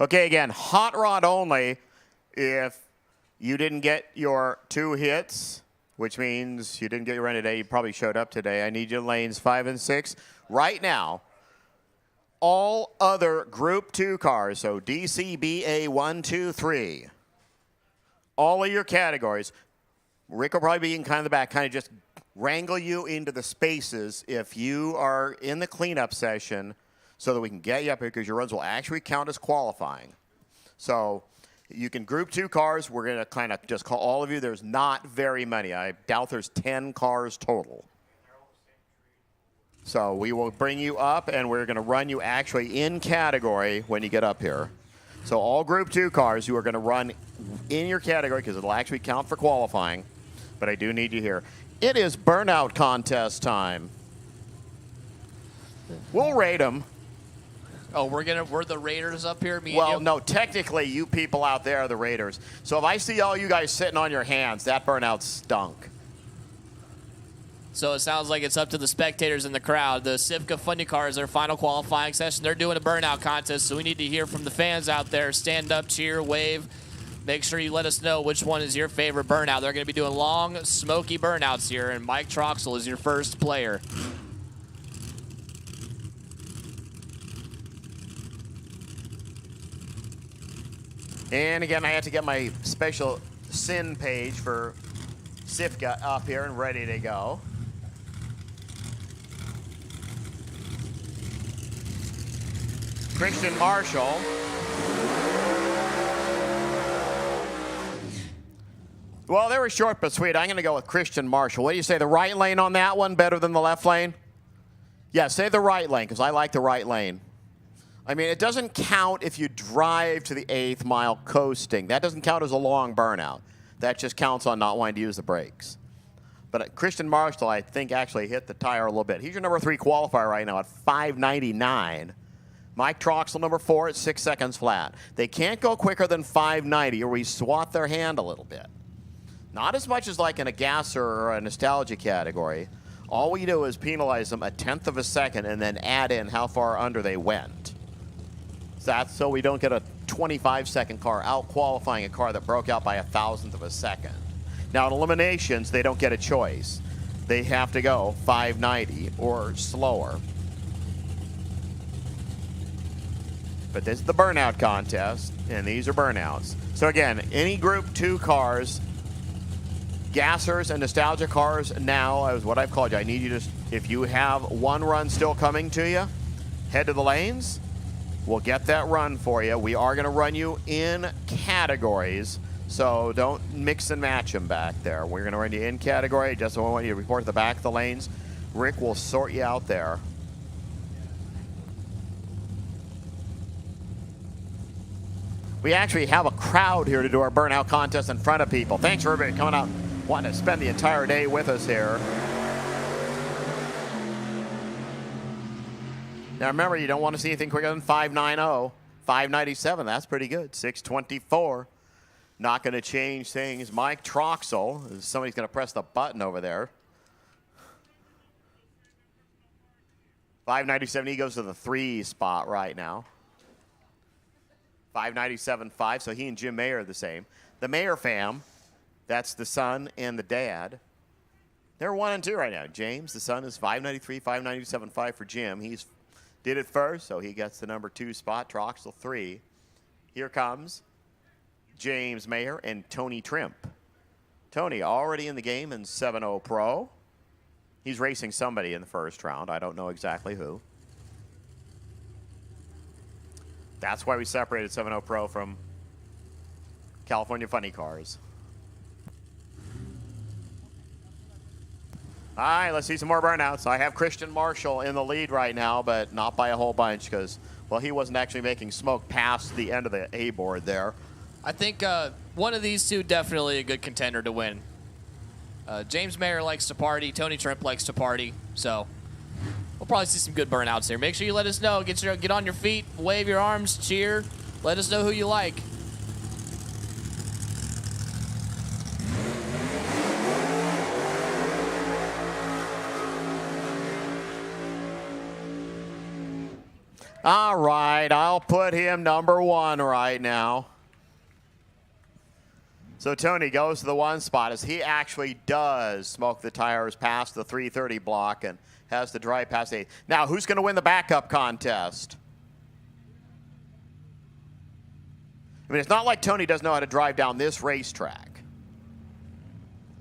Okay, again, hot rod only. If you didn't get your 2 hits, which means you didn't get your run today, you probably showed up today. I need your lanes 5 and 6. Right now, all other Group 2 cars, so DCBA 1, 2, 3, all of your categories, Rick will probably be in kind of the back, kind of just wrangle you into the spaces if you are in the cleanup session, so that we can get you up here, because your runs will actually count as qualifying. So you can group 2 cars. We're going to kind of just call all of you. There's not very many. I doubt there's 10 cars total. So we will bring you up, and we're going to run you actually in category when you get up here. So all group 2 cars, you are going to run in your category, because it'll actually count for qualifying. But I do need you here. It is burnout contest time. We'll rate them. Oh, we're the Raiders up here, me and Well, you? no, technically you people out there are the Raiders. So if I see all you guys sitting on your hands, that burnout stunk. So it sounds like it's up to the spectators in the crowd. The CIFCA Funny Cars, their final qualifying session, they're doing a burnout contest, so we need to hear from the fans out there. Stand up, cheer, wave. Make sure you let us know which one is your favorite burnout. They're going to be doing long, smoky burnouts here, and Mike Troxel is your first player. And again, I have to get my special SIN page for CIFCA up here and ready to go. Christian Marshall. Well, they were short but sweet. I'm going to go with Christian Marshall. What do you say, the right lane on that one better than the left lane? Yeah, say the right lane, because I like the right lane. I mean, it doesn't count if you drive to the 8th mile coasting. That doesn't count as a long burnout. That just counts on not wanting to use the brakes. But Christian Marshall, I think, actually hit the tire a little bit. He's your number 3 qualifier right now at 599. Mike Troxel, number 4, at 6 seconds flat. They can't go quicker than 590 or we swat their hand a little bit. Not as much as like in a gasser or a nostalgia category. All we do is penalize them 1/10 of a second and then add in how far under they went. That's so we don't get a 25-second car out qualifying a car that broke out by 1,000th of a second. Now in eliminations, they don't get a choice. They have to go 590 or slower. But this is the burnout contest, and these are burnouts. So again, any Group 2 cars, gassers and nostalgia cars now, as what I've called you, I need you to, if you have one run still coming to you, head to the lanes. We'll get that run for you. We are going to run you in categories, so don't mix and match them back there. We're going to run you in category. Just want you to report to the back of the lanes. Rick will sort you out there. We actually have a crowd here to do our burnout contest in front of people. Thanks for everybody coming out, wanting to spend the entire day with us here. Now remember, you don't want to see anything quicker than 590. 597, that's pretty good. 624, not going to change things. Mike Troxel, somebody's going to press the button over there. 597, he goes to the 3 spot right now. 597.5, so he and Jim Mayer are the same. The Mayer fam, that's the son and the dad. They're 1 and 2 right now. James, the son, is 593, 597.5 for Jim. He's did it first, so he gets the number 2 spot. Troxel 3. Here comes James Mayer and Tony Trimp. Tony already in the game in 7-0 Pro. He's racing somebody in the first round. I don't know exactly who. That's why we separated 7-0 Pro from California Funny Cars. All right, let's see some more burnouts. I have Christian Marshall in the lead right now, but not by a whole bunch because, well, he wasn't actually making smoke past the end of the A board there. I think one of these two definitely a good contender to win. James Mayer likes to party. Tony Trimp likes to party. So we'll probably see some good burnouts here. Make sure you let us know. Get on your feet, wave your arms, cheer. Let us know who you like. All right, I'll put him number 1 right now. So Tony goes to the 1 spot as he actually does smoke the tires past the 330 block and has to drive past 8. Now, who's going to win the backup contest? I mean, it's not like Tony doesn't know how to drive down this racetrack.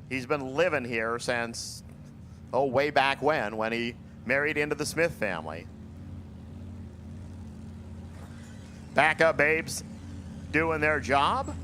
He's been living here since, oh, way back when he married into the Smith family. Backup babes doing their job.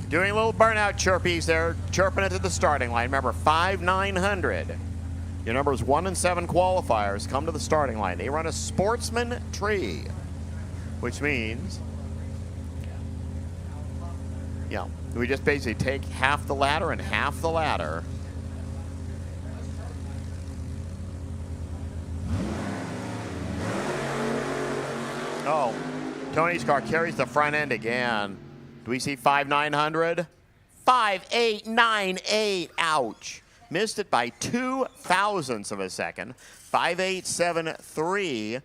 Doing little burnout chirpies there, chirping it to the starting line. Remember, 5,900. Your numbers 1 and 7 qualifiers come to the starting line. They run a Sportsman tree, which means, yeah, we just basically take half the ladder and half the ladder. Oh, Tony's car carries the front end again. Do we see 5,900? 5,898, ouch. Missed it by 0.02 of a second. 5,873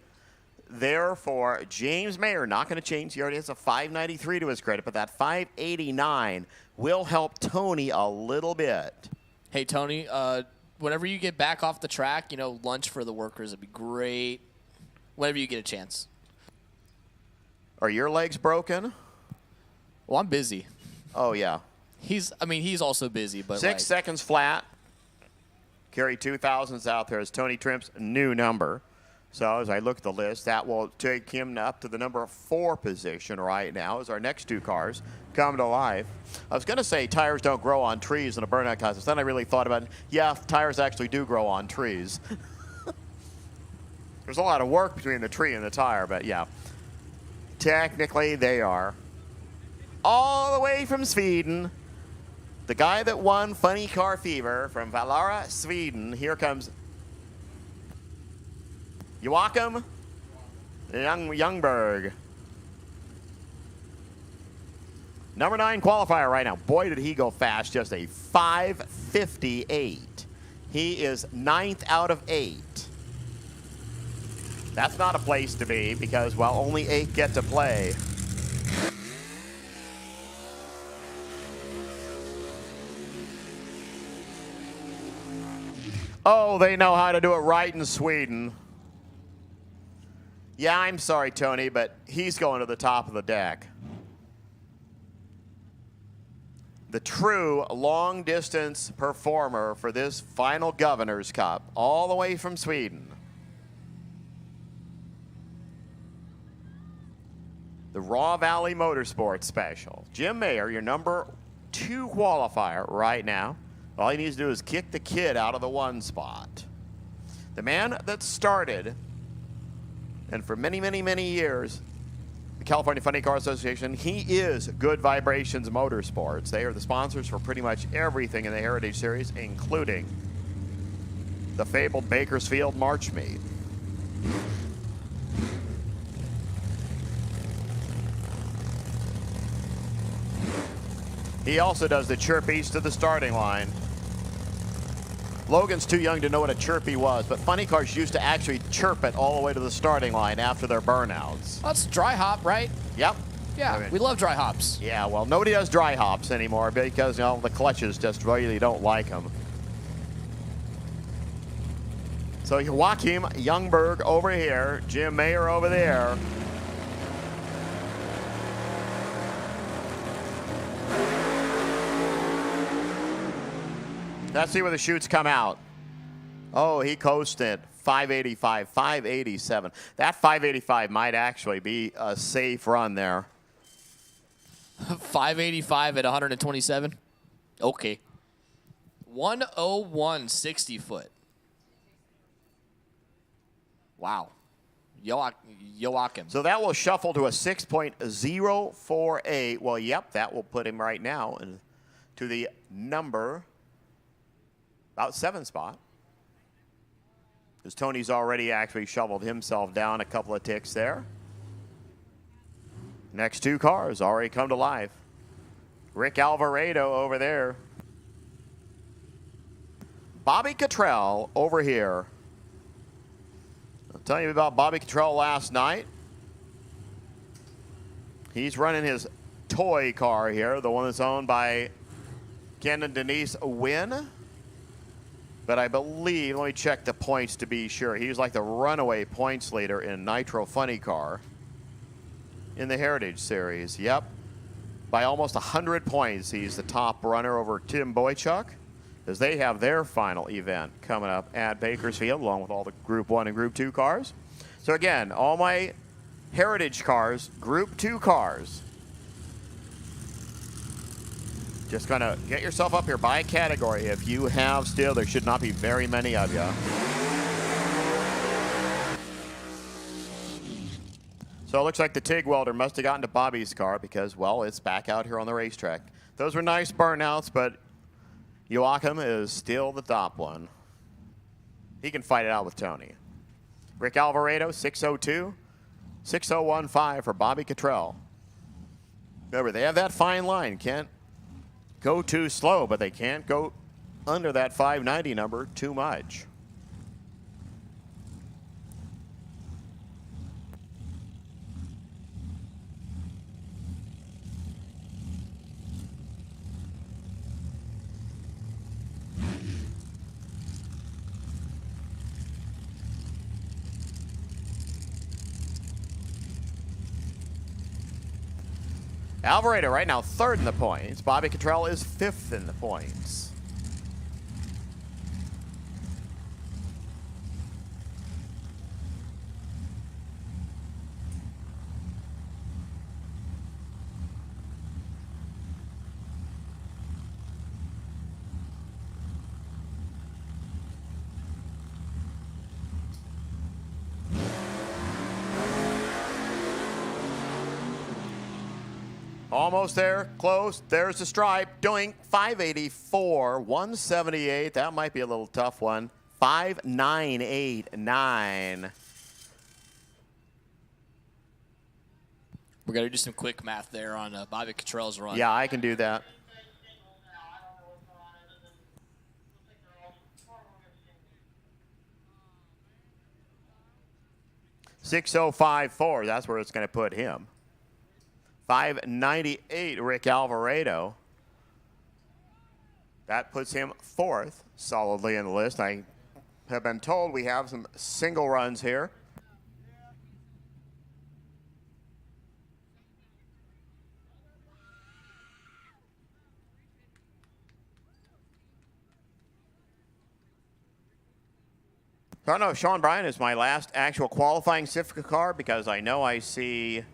there for James Mayer. Not going to change. He already has a 593 to his credit, but that 589 will help Tony a little bit. Hey, Tony, whenever you get back off the track, you know, lunch for the workers would be great. Whenever you get a chance. Are your legs broken? Well, I'm busy. Oh, yeah. He's also busy, but 6 seconds flat. Carry 2,000s out there as Tony Trimp's new number. So as I look at the list, that will take him up to the number 4 position right now as our next 2 cars come to life. I was going to say tires don't grow on trees in a burnout contest. Then I really thought about it. Yeah, tires actually do grow on trees. There's a lot of work between the tree and the tire, but yeah. Technically, they are. All the way from Sweden, the guy that won Funny Car Fever from Valara, Sweden. Here comes Joachim Youngberg. Number 9 qualifier right now. Boy, did he go fast. Just a 5:58. He is 9th out of 8. That's not a place to be because, well, only 8 get to play. Oh, they know how to do it right in Sweden. Yeah, I'm sorry, Tony, but he's going to the top of the deck. The true long-distance performer for this final Governor's Cup, all the way from Sweden. The Raw Valley Motorsports Special. Jim Mayer, your number 2 qualifier right now. All he needs to do is kick the kid out of the 1 spot. The man that started, and for many, many, many years, the California Funny Car Association, he is Good Vibrations Motorsports. They are the sponsors for pretty much everything in the Heritage Series, including the fabled Bakersfield March Meet. He also does the chirpies to the starting line. Logan's too young to know what a chirpy was, but funny cars used to actually chirp it all the way to the starting line after their burnouts. That's dry hop, right? Yep. Yeah, I mean, we love dry hops. yeah, well, nobody does dry hops anymore because, you know, the clutches just really don't like them. So Joachim Youngberg over here, Jim Mayer over there. Let's see where the chutes come out. Oh, he coasted 585, 587. That 585 might actually be a safe run there. 585 at 127. Okay. 101 60 foot. Wow. Joachim. So that will shuffle to a 6.048. Well, yep, that will put him right now to the number about 7 spot. Because Tony's already actually shoveled himself down a couple of ticks there. Next 2 cars already come to life. Rick Alvarado over there. Bobby Cottrell over here. I'll tell you about Bobby Cottrell last night. He's running his toy car here, the one that's owned by Ken and Denise Wynn. But I believe, let me check the points to be sure. He was like the runaway points leader in Nitro Funny Car in the Heritage Series. Yep. By almost 100 points, he's the top runner over Tim Boychuk as they have their final event coming up at Bakersfield along with all the Group 1 and Group 2 cars. So again, all my Heritage cars, Group 2 cars. Just kind of get yourself up here by category. If you have still, there should not be very many of you. So it looks like the TIG welder must have gotten to Bobby's car because, well, it's back out here on the racetrack. Those were nice burnouts, but Joachim is still the top one. He can fight it out with Tony. Rick Alvarado, 602. 6015 for Bobby Cottrell. Remember, they have that fine line. Can't go too slow, but they can't go under that 590 number too much. Alvarado right now 3rd in the points. Bobby Cottrell is 5th in the points. Almost there, close. There's the stripe. Doink, 584, 178. That might be a little tough one. 5989. We're going to do some quick math there on Bobby Cottrell's run. Yeah, I can do that. $6,054, that's where it's going to put him. 598, Rick Alvarado. That puts him fourth, solidly in the list. I have been told we have some single runs here. So I don't know if Sean Bryan is my last actual qualifying CIFCA car, because I know I see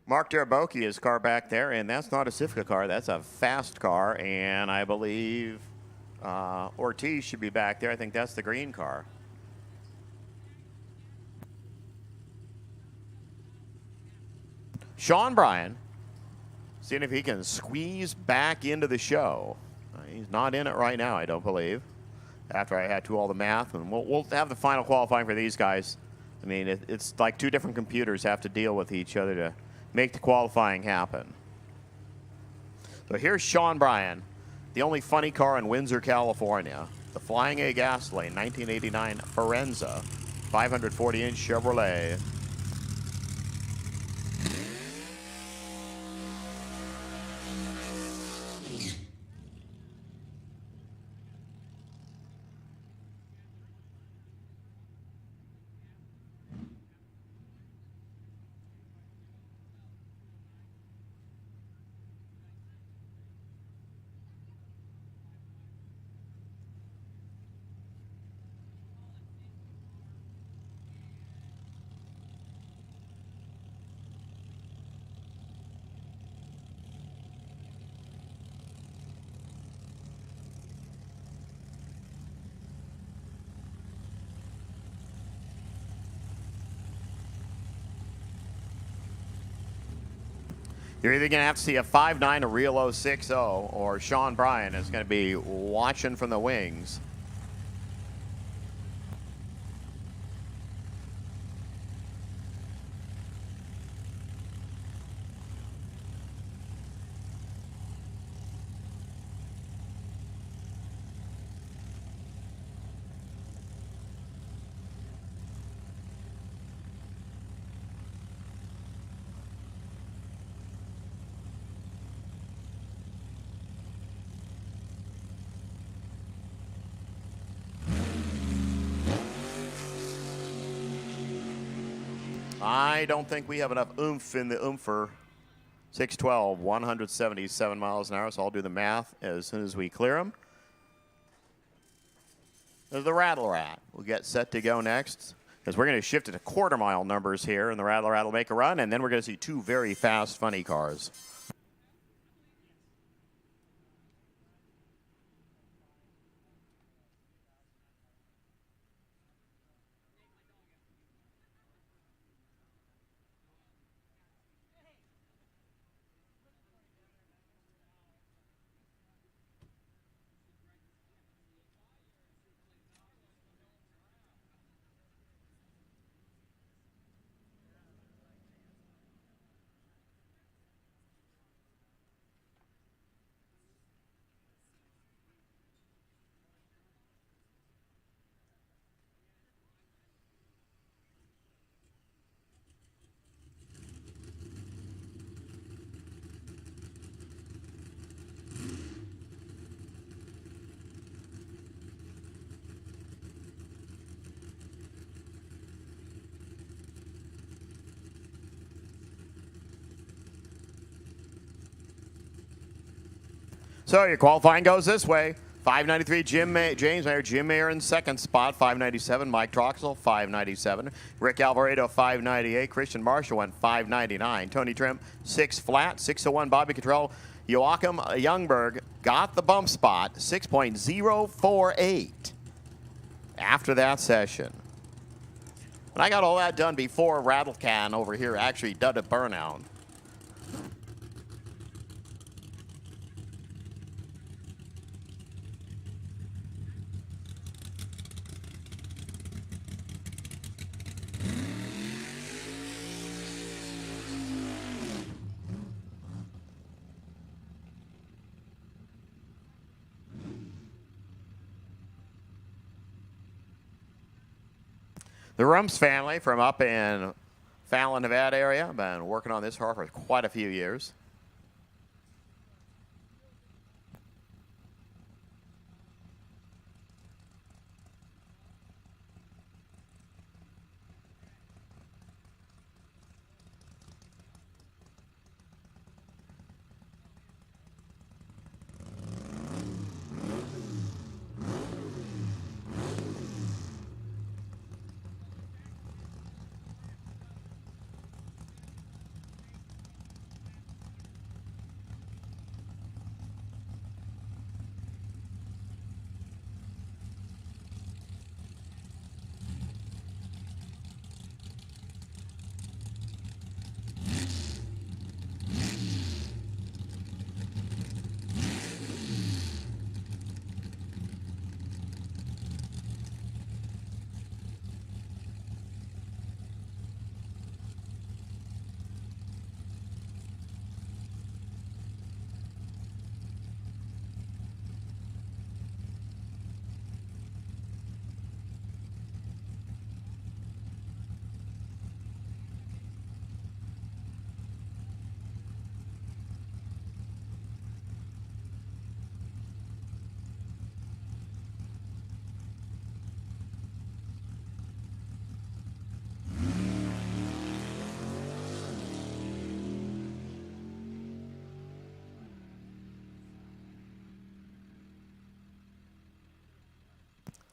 Mark Darabokia's car back there, and that's not a CIFCA car. That's a fast car, and I believe Ortiz should be back there. I think that's the green car. Sean Bryan, seeing if he can squeeze back into the show. He's not in it right now, I don't believe, after I had to do all the math. And we'll have the final qualifying for these guys. I mean, it's like two different computers have to deal with each other to make the qualifying happen. So here's Sean Bryan, the only funny car in Windsor, California. The Flying A Gasoline 1989 Forenza 540-inch Chevrolet. You're either going to have to see a 5.9, a real 0.60, or Sean Bryan is going to be watching from the wings. I don't think we have enough oomph in the oomfer. 612, 177 miles an hour, so I'll do the math as soon as we clear them. There's the Rattle Rat. We'll get set to go next, because we're going to shift it to quarter-mile numbers here, and the Rattle Rat will make a run, and then we're going to see two very fast, funny cars. So your qualifying goes this way. 593, James Mayer. Jim Mayer in second spot. 597, Mike Troxel, 597. Rick Alvarado, 598. Christian Marshall went 599. Tony Trim, 6 flat. 601, Bobby Cottrell. Joachim Youngberg got the bump spot, 6.048 after that session. And I got all that done before Rattlecan over here actually did a burnout. The Rumps family from up in Fallon, Nevada area. Been working on this car for quite a few years.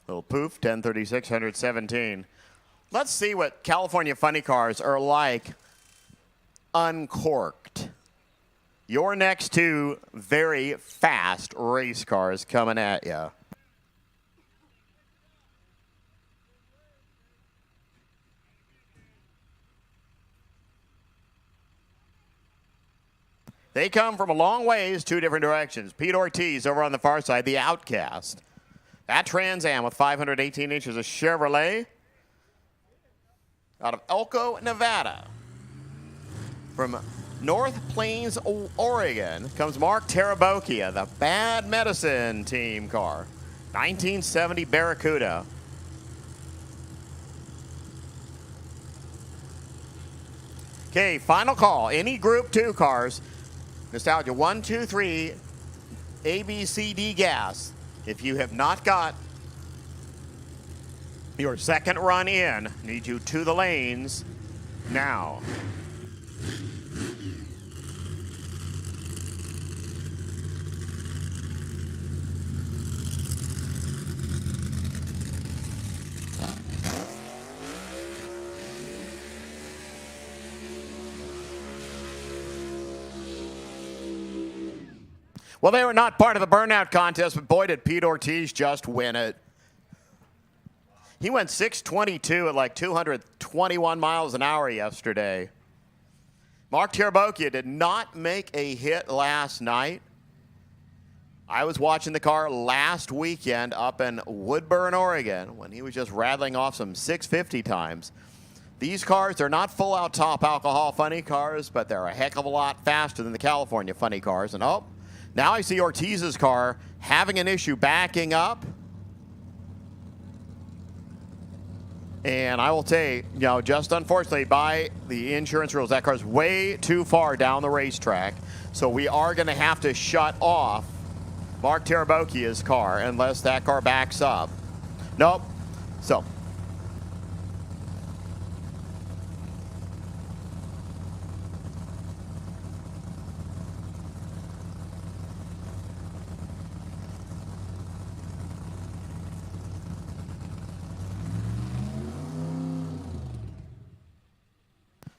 Little poof, 1036, 117. Let's see what California funny cars are like uncorked. Your next two very fast race cars coming at you. They come from a long ways, two different directions. Pete Ortiz over on the far side, the Outcast. That Trans Am with 518 inches of Chevrolet out of Elko, Nevada. From North Plains, Oregon, comes Mark Tarabokia, the Bad Medicine team car. 1970 Barracuda. Okay, final call. Any Group 2 cars, Nostalgia 1, 2, 3, A, B, C, D gas. If you have not got your second run in, need you to the lanes now. Well, they were not part of the burnout contest, but boy, did Pete Ortiz just win it. He went 622 at like 221 miles an hour yesterday. Mark Tarabokia did not make a hit last night. I was watching the car last weekend up in Woodburn, Oregon, when he was just rattling off some 650 times. These cars are not full-out top alcohol funny cars, but they're a heck of a lot faster than the California funny cars. And oh, now I see Ortiz's car having an issue backing up. And I will say, you know, just unfortunately by the insurance rules, that car's way too far down the racetrack. So we are going to have to shut off Mark Tarabokia's car unless that car backs up. Nope. So.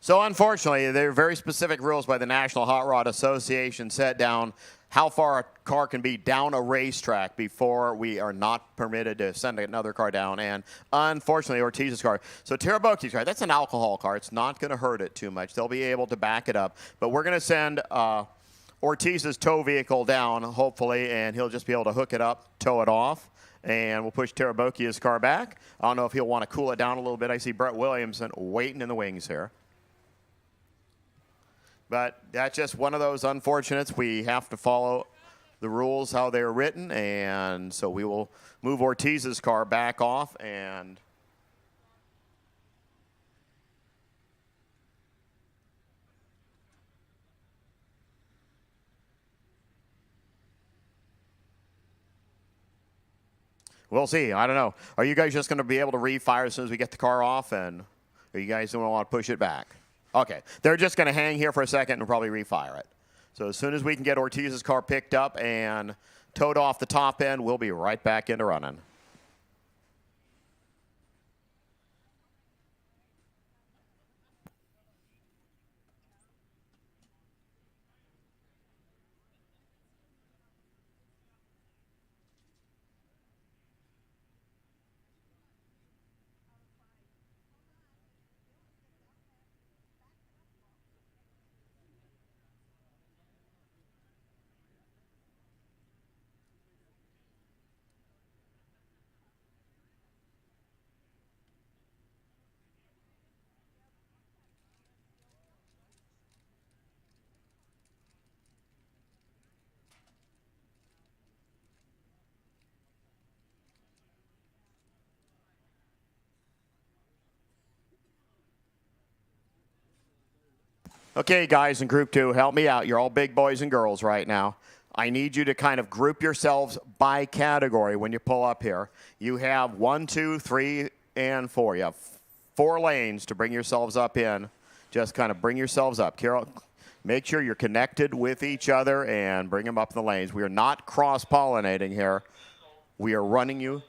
So unfortunately, there are very specific rules by the National Hot Rod Association set down how far a car can be down a racetrack before we are not permitted to send another car down. And unfortunately, Ortiz's car. So Taraboki's car, that's an alcohol car. It's not going to hurt it too much. They'll be able to back it up. But we're going to send Ortiz's tow vehicle down, hopefully, and he'll just be able to hook it up, tow it off. And we'll push Taraboki's car back. I don't know if he'll want to cool it down a little bit. I see Brett Williamson waiting in the wings here. But that's just one of those unfortunates. We have to follow the rules how they're written, and so we will move Ortiz's car back off. And We'll see. I don't know. Are you guys just going to be able to refire as soon as we get the car off, and are you guys going to want to push it back? Okay. They're just going to hang here for a second and probably refire it. So as soon as we can get Ortiz's car picked up and towed off the top end, we'll be right back into running. Okay, guys in Group 2, help me out. You're all big boys and girls right now. I need you to kind of group yourselves by category when you pull up here. You have 1, 2, 3, and 4. You have 4 lanes to bring yourselves up in. Just kind of bring yourselves up. Carol, make sure you're connected with each other and bring them up in the lanes. We are not cross-pollinating here. We are running you.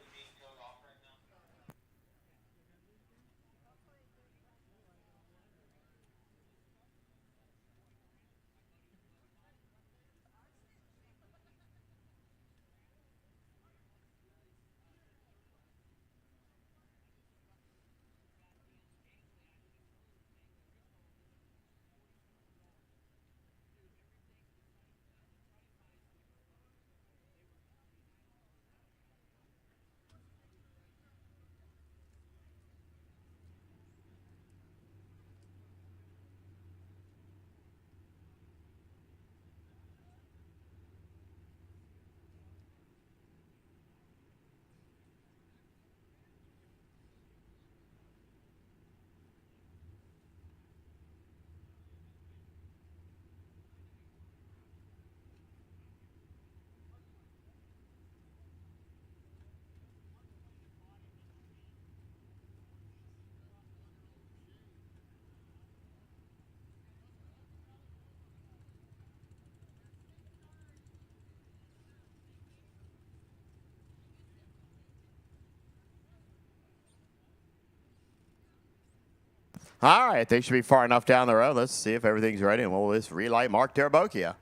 All right, they should be far enough down the road. Let's see if everything's ready, and we'll just relight Mark Terabokia.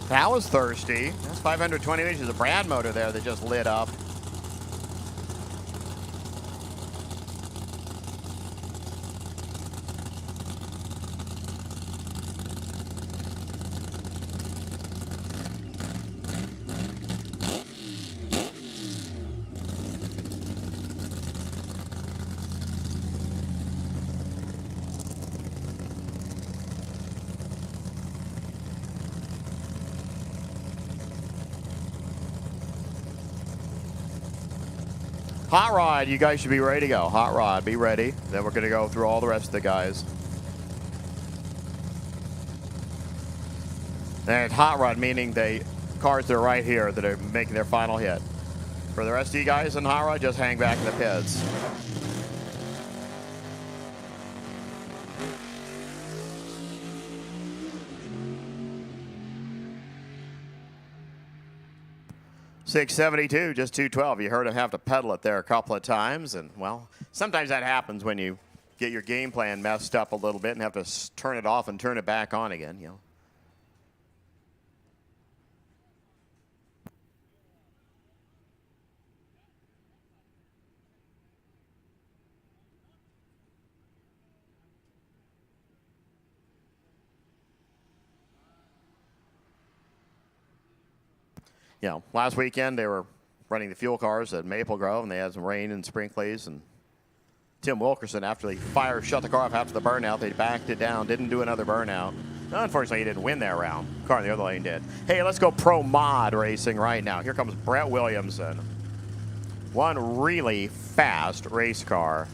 That was thirsty. That's 520 inches of Brad motor there that just lit up. Hot Rod, you guys should be ready to go. Hot Rod, be ready. Then we're going to go through all the rest of the guys. And Hot Rod meaning the cars that are right here that are making their final hit. For the rest of you guys in Hot Rod, just hang back in the pits. .672, just 212. You heard him have to pedal it there a couple of times, and well, sometimes that happens when you get your game plan messed up a little bit and have to turn it off and turn it back on again. You know. you know, last weekend they were running the fuel cars at Maple Grove, and they had some rain and sprinklies. And Tim Wilkerson, after they shut the car off after the burnout, they backed it down, didn't do another burnout. Unfortunately, he didn't win that round. The car in the other lane did. Hey, let's go pro mod racing right now. Here comes Brett Williamson. One really fast race car.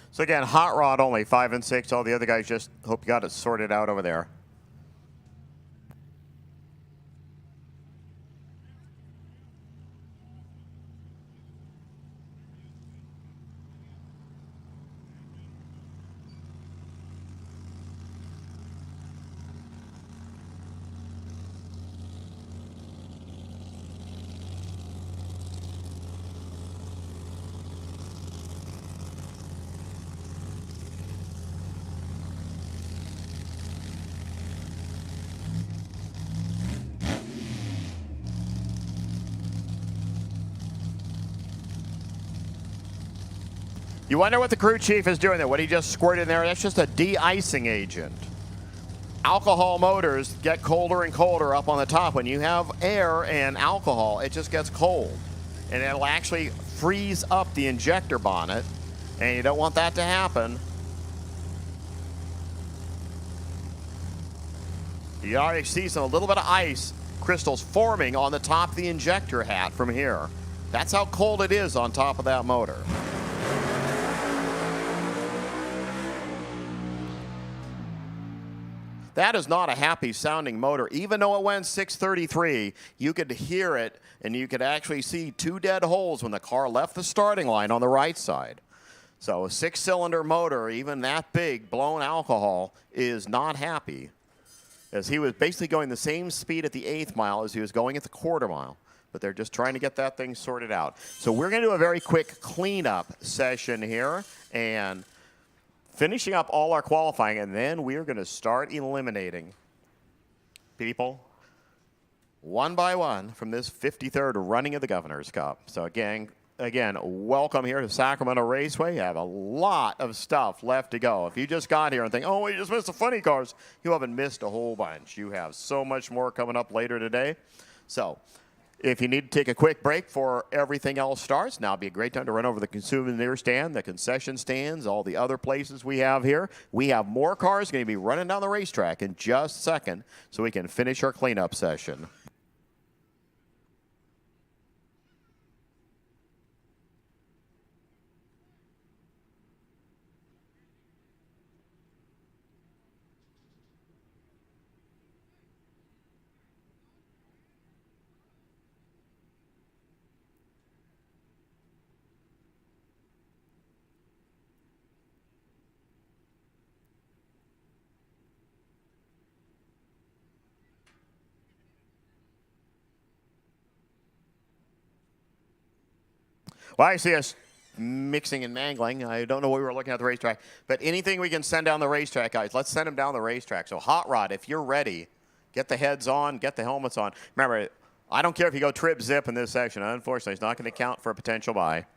So again, hot rod only, 5 and 6. All the other guys just hope you got it sorted out over there. You wonder what the crew chief is doing there. What he just squirted in there, that's just a de-icing agent. Alcohol motors get colder and colder up on the top. When you have air and alcohol, it just gets cold. And it'll actually freeze up the injector bonnet, and you don't want that to happen. You already see a little bit of ice crystals forming on the top of the injector hat from here. That's how cold it is on top of that motor. That is not a happy sounding motor. Even though it went 633, you could hear it, and you could actually see 2 dead holes when the car left the starting line on the right side. So a 6-cylinder motor, even that big, blown alcohol, is not happy. As he was basically going the same speed at the 8th mile as he was going at the quarter mile. But they're just trying to get that thing sorted out. So we're going to do a very quick cleanup session here, and finishing up all our qualifying, and then we're going to start eliminating people one by one from this 53rd running of the Governor's Cup. So again, welcome here to Sacramento Raceway. You have a lot of stuff left to go. If you just got here and think, oh, we just missed the funny cars, you haven't missed a whole bunch. You have so much more coming up later today. So if you need to take a quick break before everything else starts, now would be a great time to run over the souvenir stand, the concession stands, all the other places we have here. We have more cars going to be running down the racetrack in just a second so we can finish our cleanup session. Well, I see us mixing and mangling. I don't know what we were looking at the racetrack, but anything we can send down the racetrack, guys, let's send them down the racetrack. So Hot Rod, if you're ready, get the heads on, get the helmets on. Remember, I don't care if you go trip zip in this section. Unfortunately, it's not going to count for a potential buy.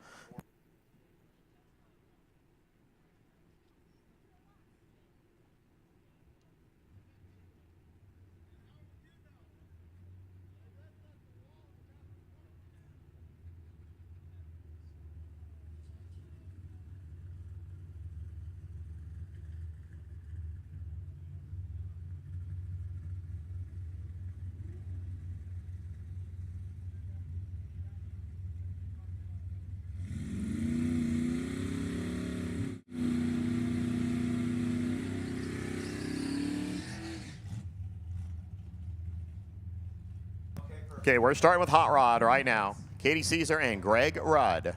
Okay, we're starting with Hot Rod right now. Katie Caesar and Greg Rudd.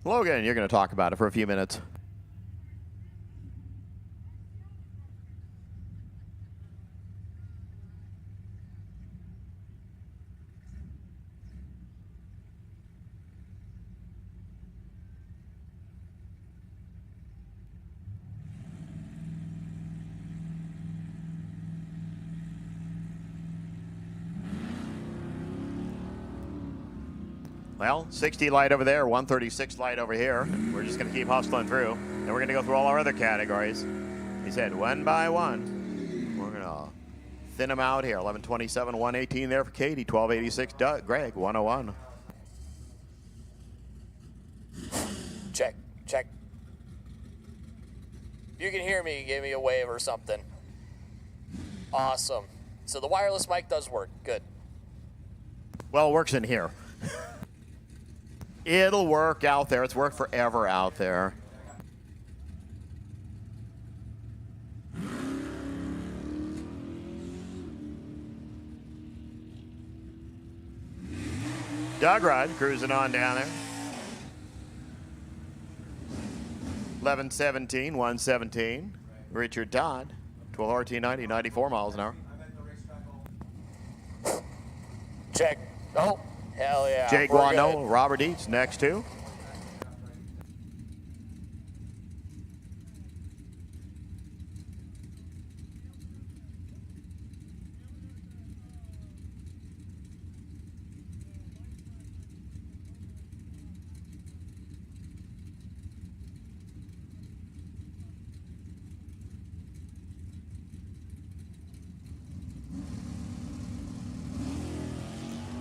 Logan, you're going to talk about it for a few minutes. Well, 60 light over there, 136 light over here. We're just going to keep hustling through. And we're going to go through all our other categories. He said one by one. We're going to thin them out here. 1127, 118 there for Katie. 1286, Doug. Greg, 101. Check, check. You can hear me, give me a wave or something. Awesome. So the wireless mic does work. Good. Well, it works in here. It'll work out there. It's worked forever out there. Doug Rudd cruising on down there. 1117, 117. Richard Dodd, 12 RT 90, 94 miles an hour. Check. Oh, hell yeah. Jake We're Guano, good. Robert Eats, next two.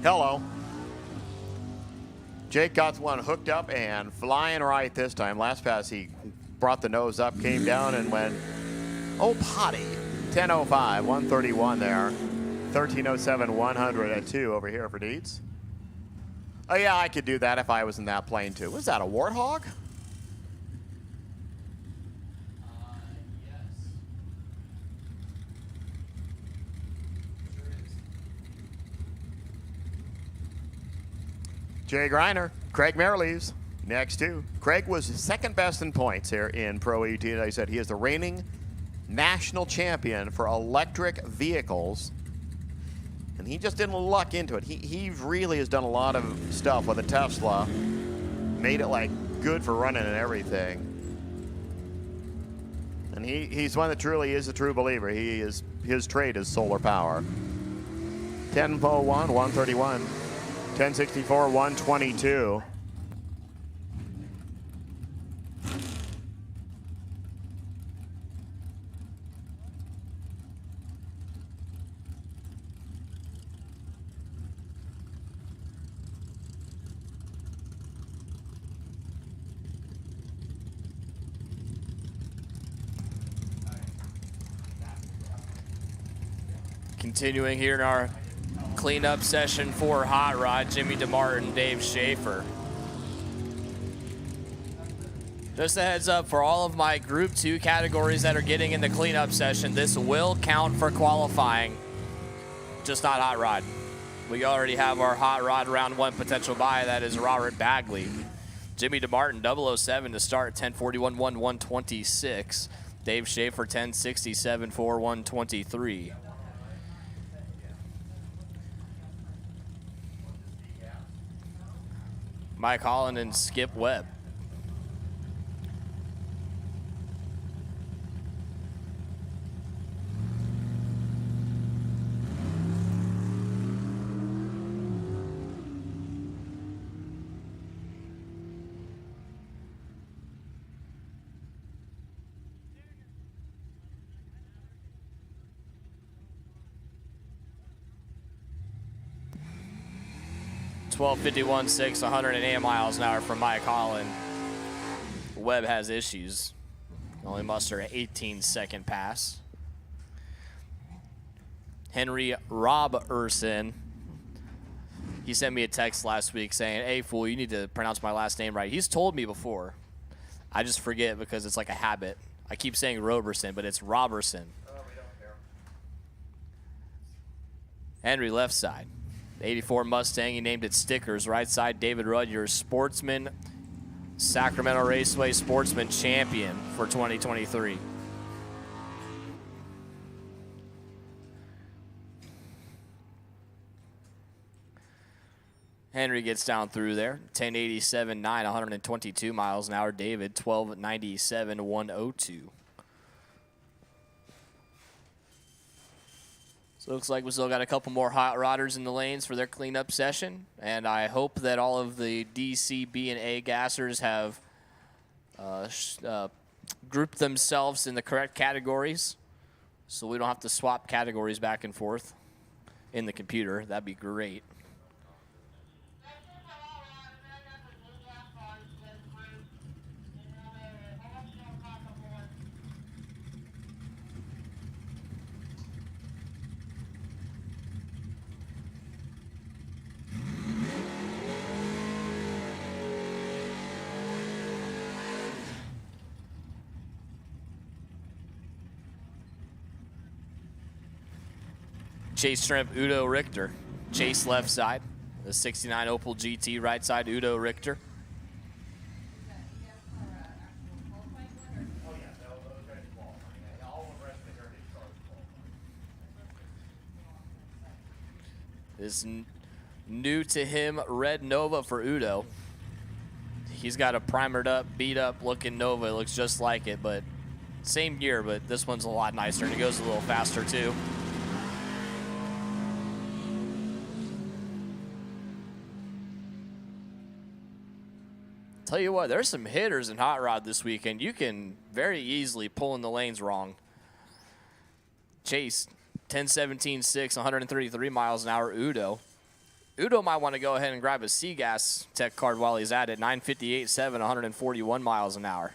Hello. Jake got one hooked up and flying right this time. Last pass, he brought the nose up, came down, and went, oh, potty. 10:05, 131 there. 13:07, 100 at 2 over here for Dietz. Oh, yeah, I could do that if I was in that plane, too. Was that a Warthog? Jay Greiner, Craig Merrilees, next two. Craig was second best in points here in Pro ET. I said he is the reigning national champion for electric vehicles. And he just didn't luck into it. He really has done a lot of stuff with a Tesla. Made it like good for running and everything. And he's one that truly is a true believer. His trade is solar power. 10:01, 131. 1064, 122. Continuing here in our cleanup session for Hot Rod, Jimmy DeMartin, Dave Schaefer. Just a heads up for all of my Group 2 categories that are getting in the cleanup session, this will count for qualifying, just not Hot Rod. We already have our Hot Rod round 1 potential buy, that is Robert Bagley. Jimmy DeMartin, 007 to start, 1041, 126. Dave Schaefer, 1067, 123. Mike Holland and Skip Webb. .1251.6, 108 miles an hour from Mike Holland. Webb has issues. Only muster an 18-second pass. Henry Robertson. He sent me a text last week saying, hey, fool, you need to pronounce my last name right. He's told me before. I just forget because it's like a habit. I keep saying Robertson, but it's Robertson. Oh, we don't care. Henry left side. 84 Mustang, he named it Stickers. Right side, David Rudd, your Sportsman, Sacramento Raceway Sportsman champion for 2023. Henry gets down through there. 1087.9, 122 miles an hour. David, 1297, 102. So it looks like we still got a couple more hot rodders in the lanes for their cleanup session, and I hope that all of the D, C, B, and A gassers have grouped themselves in the correct categories, so we don't have to swap categories back and forth in the computer. That'd be great. Chase Shrimp, Udo Richter. Chase left side. The 69 Opel GT right side, Udo Richter. This new to him red Nova for Udo. He's got a primered up, beat up looking Nova. It looks just like it, but same gear, but this one's a lot nicer and it goes a little faster too. Tell you what, there's some hitters in Hot Rod this weekend. You can very easily pull in the lanes wrong. Chase, 10-17-6, 133 miles an hour. Udo might want to go ahead and grab a C-Gas tech card while he's at it. 958.7, 141 miles an hour.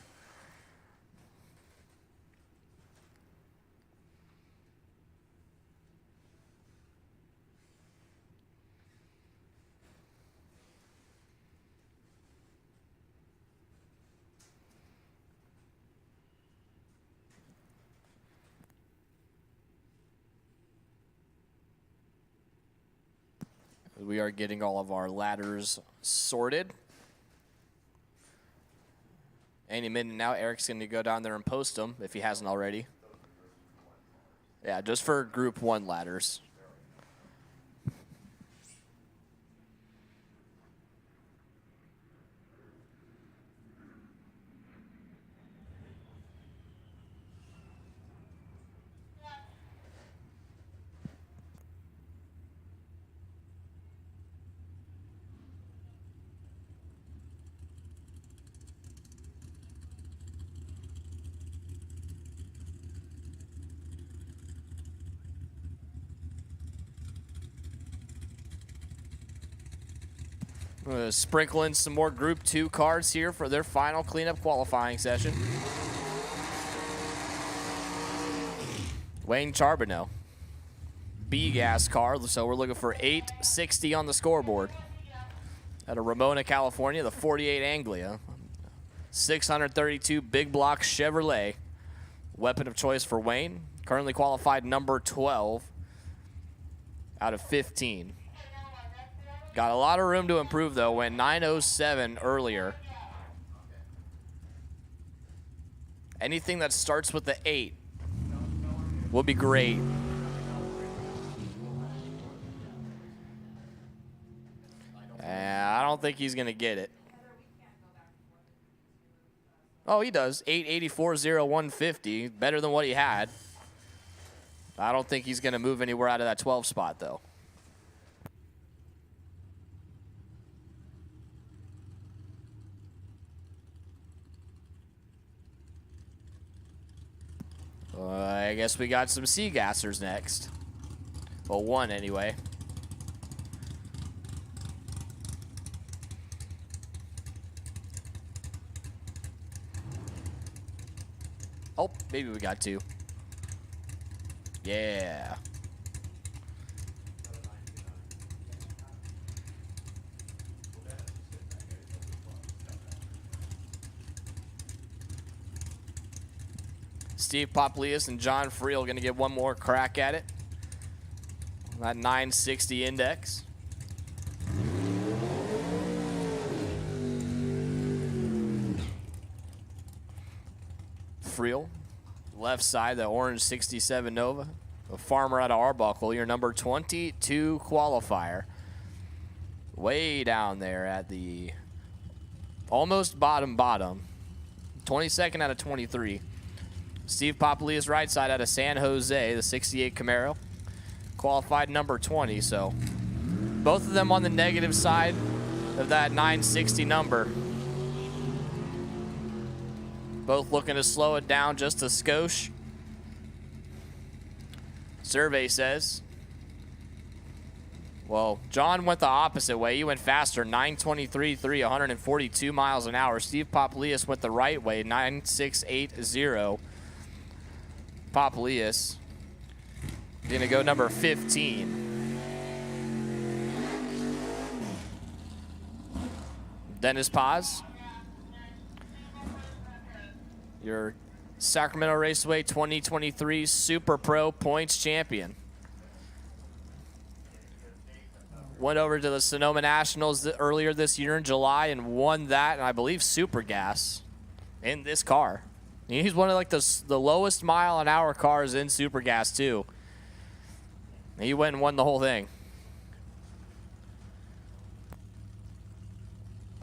We are getting all of our ladders sorted. Any minute now, Eric's going to go down there and post them if he hasn't already. Yeah, just for Group 1 ladders. Sprinkle in some more Group 2 cards here for their final cleanup qualifying session. Wayne Charbonneau. B-Gas car, so we're looking for 860 on the scoreboard. Out of Ramona, California, the 48 Anglia. 632 big block Chevrolet. Weapon of choice for Wayne. Currently qualified number 12 out of 15. Got a lot of room to improve, though. Went 907 earlier. Anything that starts with the 8 will be great. I don't think he's going to get it. Oh, he does. 884.0150. Better than what he had. I don't think he's going to move anywhere out of that 12 spot, though. I guess we got some C-Gassers next. Well, one anyway. Oh, maybe we got two. Yeah. Steve Poplius and John Friel going to get one more crack at it. That 960 index. Friel, left side, the orange 67 Nova. A farmer out of Arbuckle, your number 22 qualifier. Way down there at the almost bottom. 22nd out of 23. Steve Poplius right side out of San Jose, the 68 Camaro. qualified number 20, so both of them on the negative side of that 960 number. Both looking to slow it down just a skosh. Survey says. Well, John went the opposite way. He went faster, 923.3, 142 miles an hour. Steve Poplius went the right way, 9680. Poplius gonna go number 15. Dennis Paz, your Sacramento Raceway 2023 Super Pro Points Champion. Went over to the Sonoma Nationals earlier this year in July and won that, and I believe Super Gas in this car. He's one of like the lowest mile an hour cars in Super Gas too. He went and won the whole thing.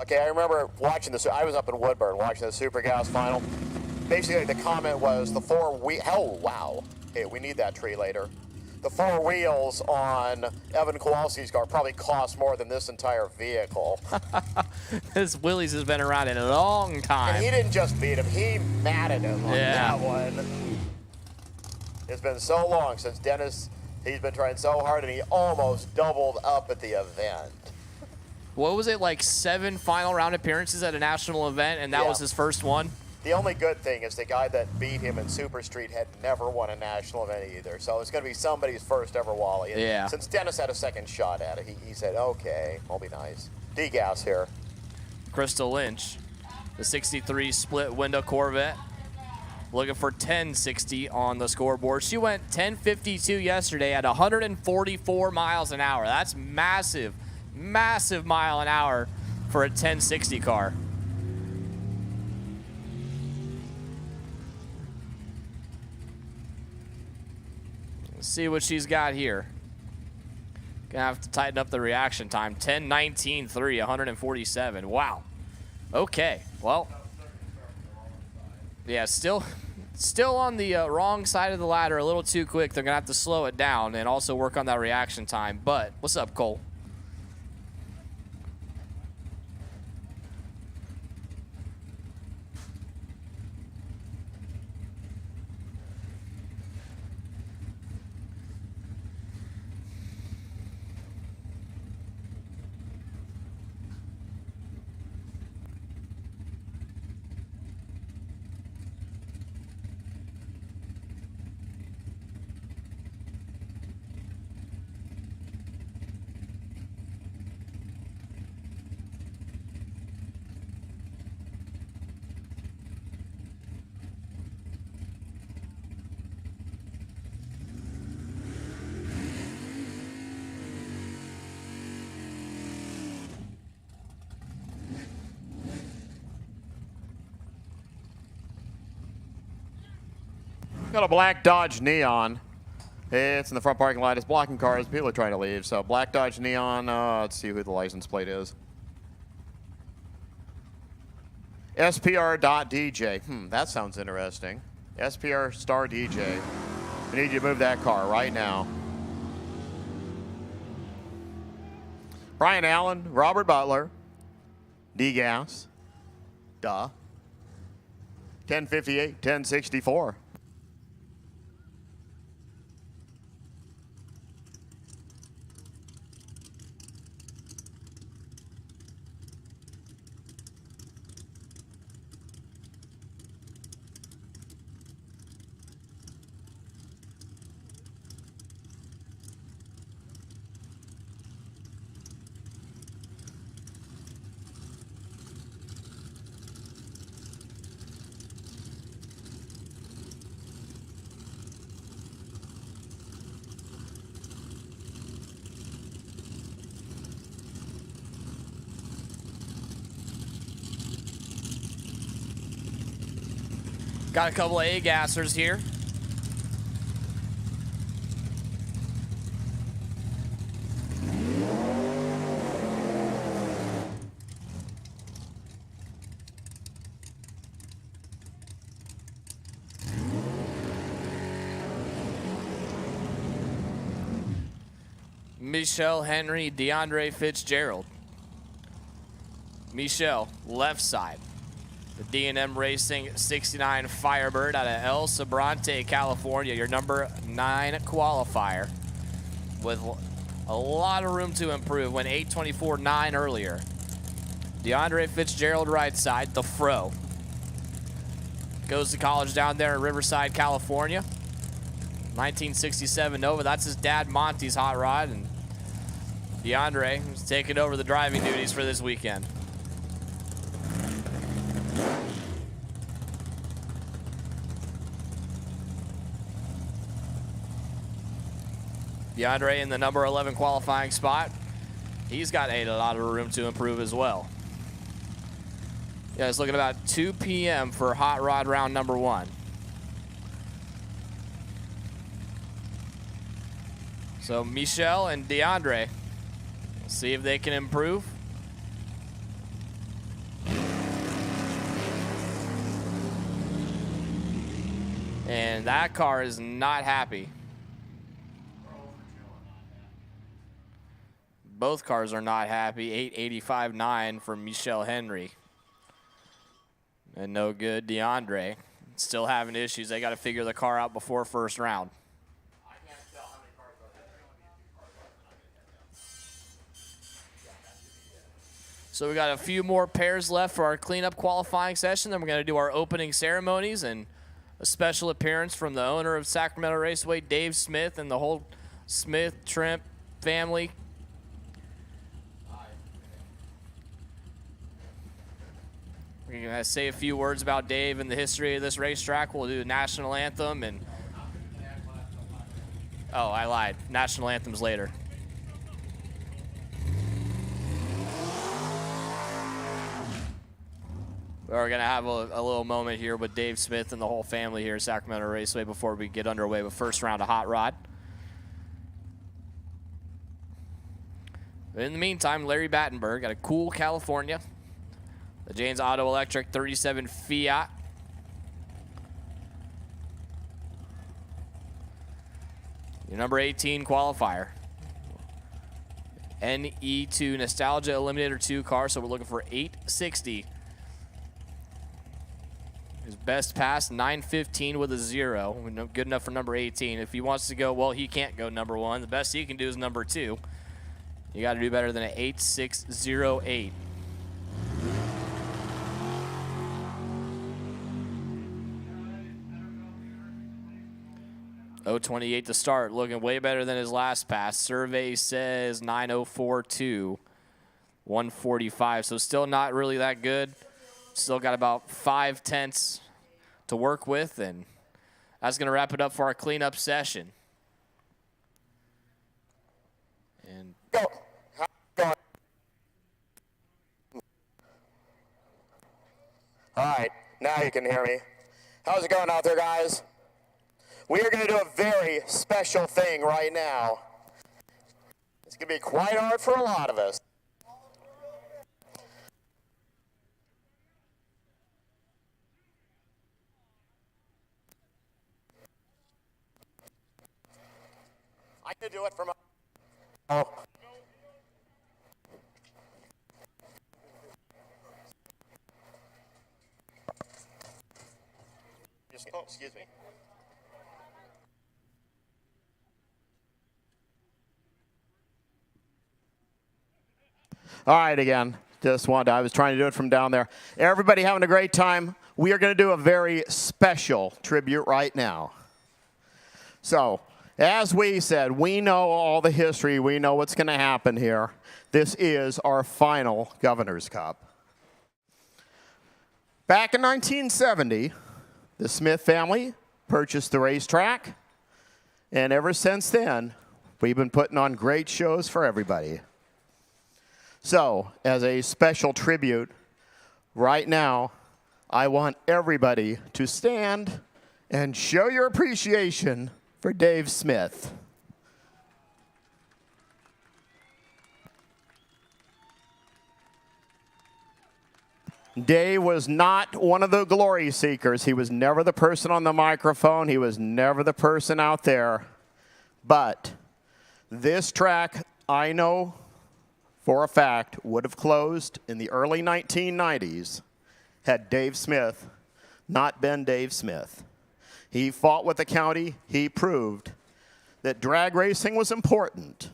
Okay, I remember watching this. I was up in Woodburn watching the Super Gas final. Basically, the comment was the oh, wow. Hey, we need that tree later. The 4 wheels on Evan Kowalski's car probably cost more than this entire vehicle. This Willys has been around in a long time. And he didn't just beat him, he matted him on that one. It's been so long since Dennis, he's been trying so hard, and he almost doubled up at the event. What was it, like 7 final round appearances at a national event, and that was his first one? The only good thing is the guy that beat him in Super Street had never won a national event either. So it's going to be somebody's first ever Wally. And since Dennis had a second shot at it, he said, okay, I'll be nice. D-Gas here. Crystal Lynch, the 63 split window Corvette, looking for 1060 on the scoreboard. She went 1052 yesterday at 144 miles an hour. That's massive, massive mile an hour for a 1060 car. Let's see what she's got here. Gonna have to tighten up the reaction time. 10:19.3, 147. Wow. Okay. Well. Yeah, still on the wrong side of the ladder, a little too quick. They're gonna have to slow it down and also work on that reaction time. But what's up, Cole? Got a black Dodge Neon. It's in the front parking lot. It's blocking cars. People are trying to leave. So black Dodge Neon. Let's see who the license plate is. SPR.DJ. That sounds interesting. SPR Star DJ. We need you to move that car right now. Brian Allen, Robert Butler, D-Gas. Duh. 1058, 1064. Got a couple of A-gassers here. Michelle Henry, DeAndre Fitzgerald. Michelle, left side. The D&M Racing 69 Firebird out of El Sobrante, California. Your number 9 qualifier with a lot of room to improve. Went 8:24.9 earlier. DeAndre Fitzgerald, right side. The Fro. Goes to college down there in Riverside, California. 1967 Nova. That's his dad, Monty's hot rod. And DeAndre is taking over the driving duties for this weekend. DeAndre in the number 11 qualifying spot. He's got a lot of room to improve as well. Yeah, it's looking about 2 p.m. for hot rod round number 1. So Michelle and DeAndre, we'll see if they can improve. And that car is not happy. Both cars are not happy. 8:85.9 for Michelle Henry. And no good, DeAndre. Still having issues. They got to figure the car out before first round. So we got a few more pairs left for our cleanup qualifying session. Then we're going to do our opening ceremonies and a special appearance from the owner of Sacramento Raceway, Dave Smith, and the whole Smith Trimp family. We're going to say a few words about Dave and the history of this racetrack. We'll do the national anthem and... Oh, I lied. National anthem's later. We're going to have a little moment here with Dave Smith and the whole family here at Sacramento Raceway before we get underway with first round of Hot Rod. In the meantime, Larry Battenberg got a cool California. The Janes Auto Electric 37 Fiat. Your number 18 qualifier. NE2 Nostalgia Eliminator 2 car, so we're looking for 860. His best pass, 9:15 with a 0. Good enough for number 18. If he wants to go, well, he can't go number 1. The best he can do is number 2. You got to do better than an 8.608. .028 to start, looking way better than his last pass. Survey says 9.042, 145. So still not really that good. Still got about 5/10 to work with, and that's going to wrap it up for our cleanup session. And Go. All right, now you can hear me. How's it going out there, guys? We are going to do a very special thing right now. It's going to be quite hard for a lot of us. I can do it from oh. Oh, excuse me. All right, again, I was trying to do it from down there. Everybody having a great time. We are going to do a very special tribute right now. So, as we said, we know all the history. We know what's going to happen here. This is our final Governor's Cup. Back in 1970, the Smith family purchased the racetrack, and ever since then, we've been putting on great shows for everybody. So, as a special tribute, right now, I want everybody to stand and show your appreciation for Dave Smith. Dave was not one of the glory seekers. He was never the person on the microphone. He was never the person out there. But this track I know for a fact would have closed in the early 1990s had Dave Smith not been Dave Smith. He fought with the county. He proved that drag racing was important.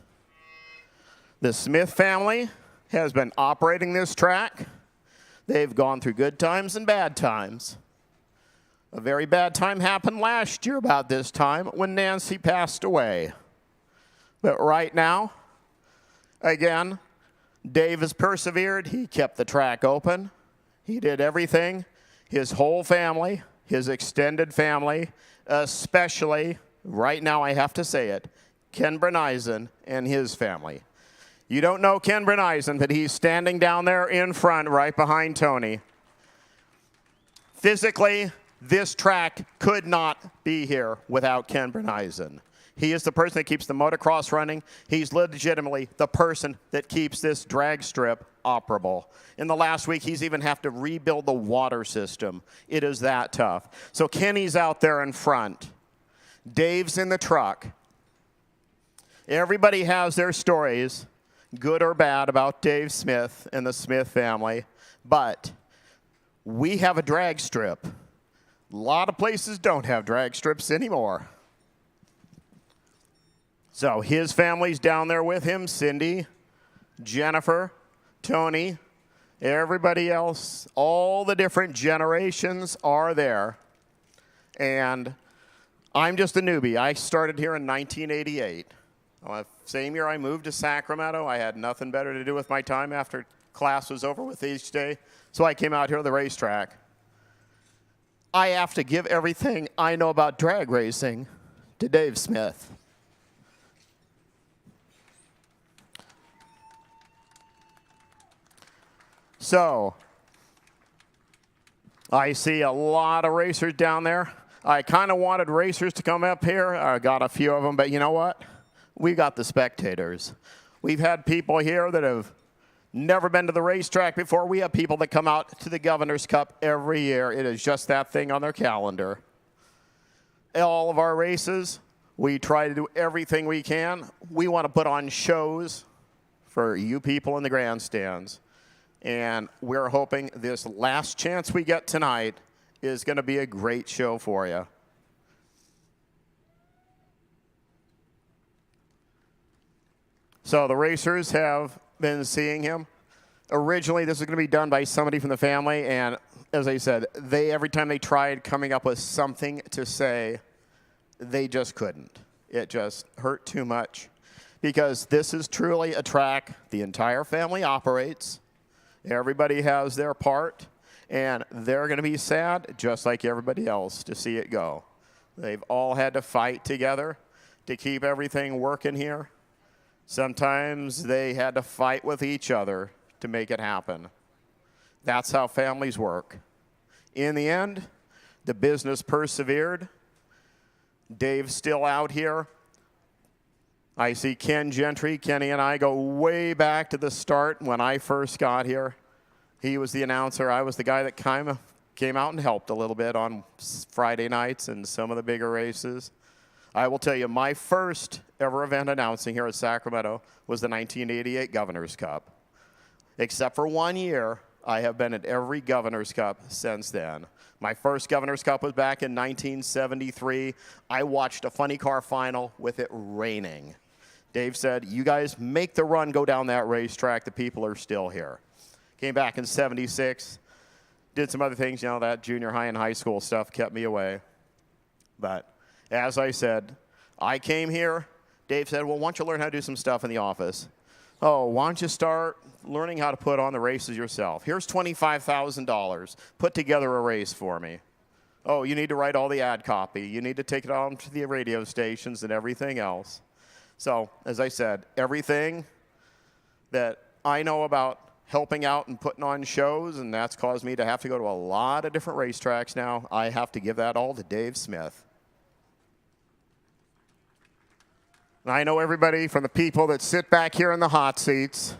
The Smith family has been operating this track. They've gone through good times and bad times. A very bad time happened last year about this time when Nancy passed away. But right now, again, Dave has persevered. He kept the track open. He did everything. His whole family, his extended family, especially, right now I have to say it, Ken Berneisen and his family. You don't know Ken Berneisen, but he's standing down there in front right behind Tony. Physically, this track could not be here without Ken Berneisen. He is the person that keeps the motocross running. He's legitimately the person that keeps this drag strip operable. In the last week, he's even have to rebuild the water system. It is that tough. So Kenny's out there in front. Dave's in the truck. Everybody has their stories, good or bad, about Dave Smith and the Smith family, but we have a drag strip. A lot of places don't have drag strips anymore. So his family's down there with him, Cindy, Jennifer, Tony, everybody else, all the different generations are there. And I'm just a newbie. I started here in 1988. Same year I moved to Sacramento. I had nothing better to do with my time after class was over with each day. So I came out here to the racetrack. I have to give everything I know about drag racing to Dave Smith. So, I see a lot of racers down there. I kind of wanted racers to come up here. I got a few of them, but you know what? We got the spectators. We've had people here that have never been to the racetrack before. We have people that come out to the Governor's Cup every year. It is just that thing on their calendar. All of our races, we try to do everything we can. We want to put on shows for you people in the grandstands. And we're hoping this last chance we get tonight is going to be a great show for you. So the racers have been seeing him. Originally, this was going to be done by somebody from the family, and as I said, every time they tried coming up with something to say, they just couldn't. It just hurt too much because this is truly a track the entire family operates. Everybody has their part, and they're going to be sad just like everybody else to see it go. They've all had to fight together to keep everything working here. Sometimes they had to fight with each other to make it happen. That's how families work. In the end, the business persevered. Dave's still out here. I see Ken Gentry. Kenny and I go way back to the start when I first got here. He was the announcer. I was the guy that kind of came out and helped a little bit on Friday nights and some of the bigger races. I will tell you, my first ever event announcing here at Sacramento was the 1988 Governor's Cup. Except for 1 year, I have been at every Governor's Cup since then. My first Governor's Cup was back in 1973. I watched a funny car final with it raining. Dave said, you guys make the run, go down that racetrack. The people are still here. Came back in 76. Did some other things, you know, that junior high and high school stuff kept me away. But as I said, I came here. Dave said, well, why don't you learn how to do some stuff in the office? Oh, why don't you start learning how to put on the races yourself? Here's $25,000. Put together a race for me. Oh, you need to write all the ad copy. You need to take it on to the radio stations and everything else. So, as I said, everything that I know about helping out and putting on shows, and that's caused me to have to go to a lot of different racetracks now, I have to give that all to Dave Smith. And I know everybody from the people that sit back here in the hot seats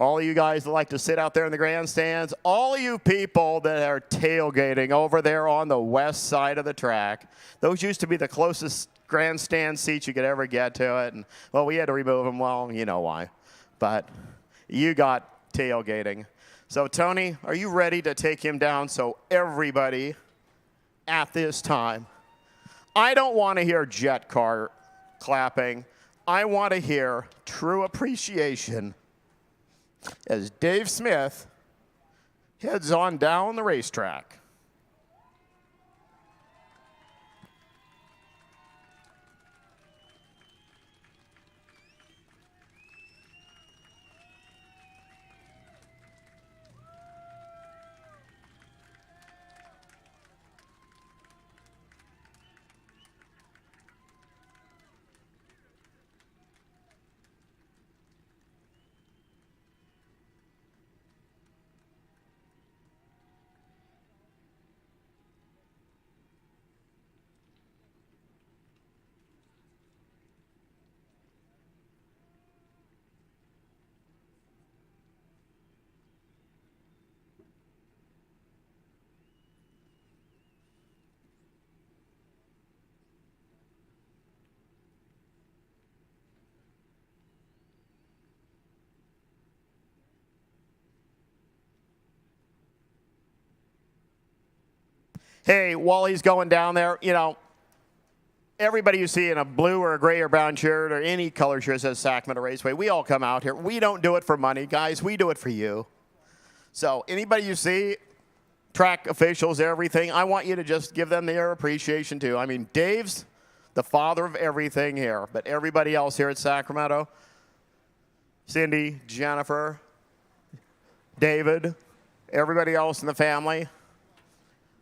All of you guys that like to sit out there in the grandstands, all of you people that are tailgating over there on the west side of the track, those used to be the closest grandstand seats you could ever get to it. And, well, we had to remove them. Well, you know why. But you got tailgating. So, Tony, are you ready to take him down so everybody at this time? I don't want to hear jet car clapping. I want to hear true appreciation as Dave Smith heads on down the racetrack. Hey, while he's going down there, you know, everybody you see in a blue or a gray or brown shirt or any color shirt says Sacramento Raceway, we all come out here. We don't do it for money, guys. We do it for you. So anybody you see, track officials, everything, I want you to just give them their appreciation too. I mean, Dave's the father of everything here, but everybody else here at Sacramento, Cindy, Jennifer, David, everybody else in the family,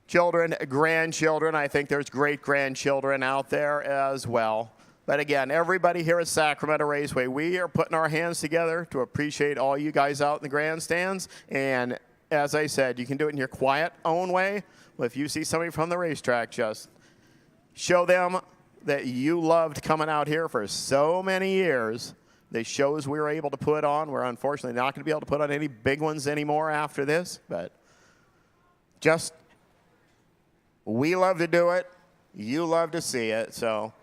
children, grandchildren. I think there's great-grandchildren out there as well. But again, everybody here at Sacramento Raceway, we are putting our hands together to appreciate all you guys out in the grandstands. And as I said, you can do it in your quiet own way. If you see somebody from the racetrack, just show them that you loved coming out here for so many years. The shows we were able to put on, we're unfortunately not going to be able to put on any big ones anymore after this. But just, we love to do it. You love to see it. So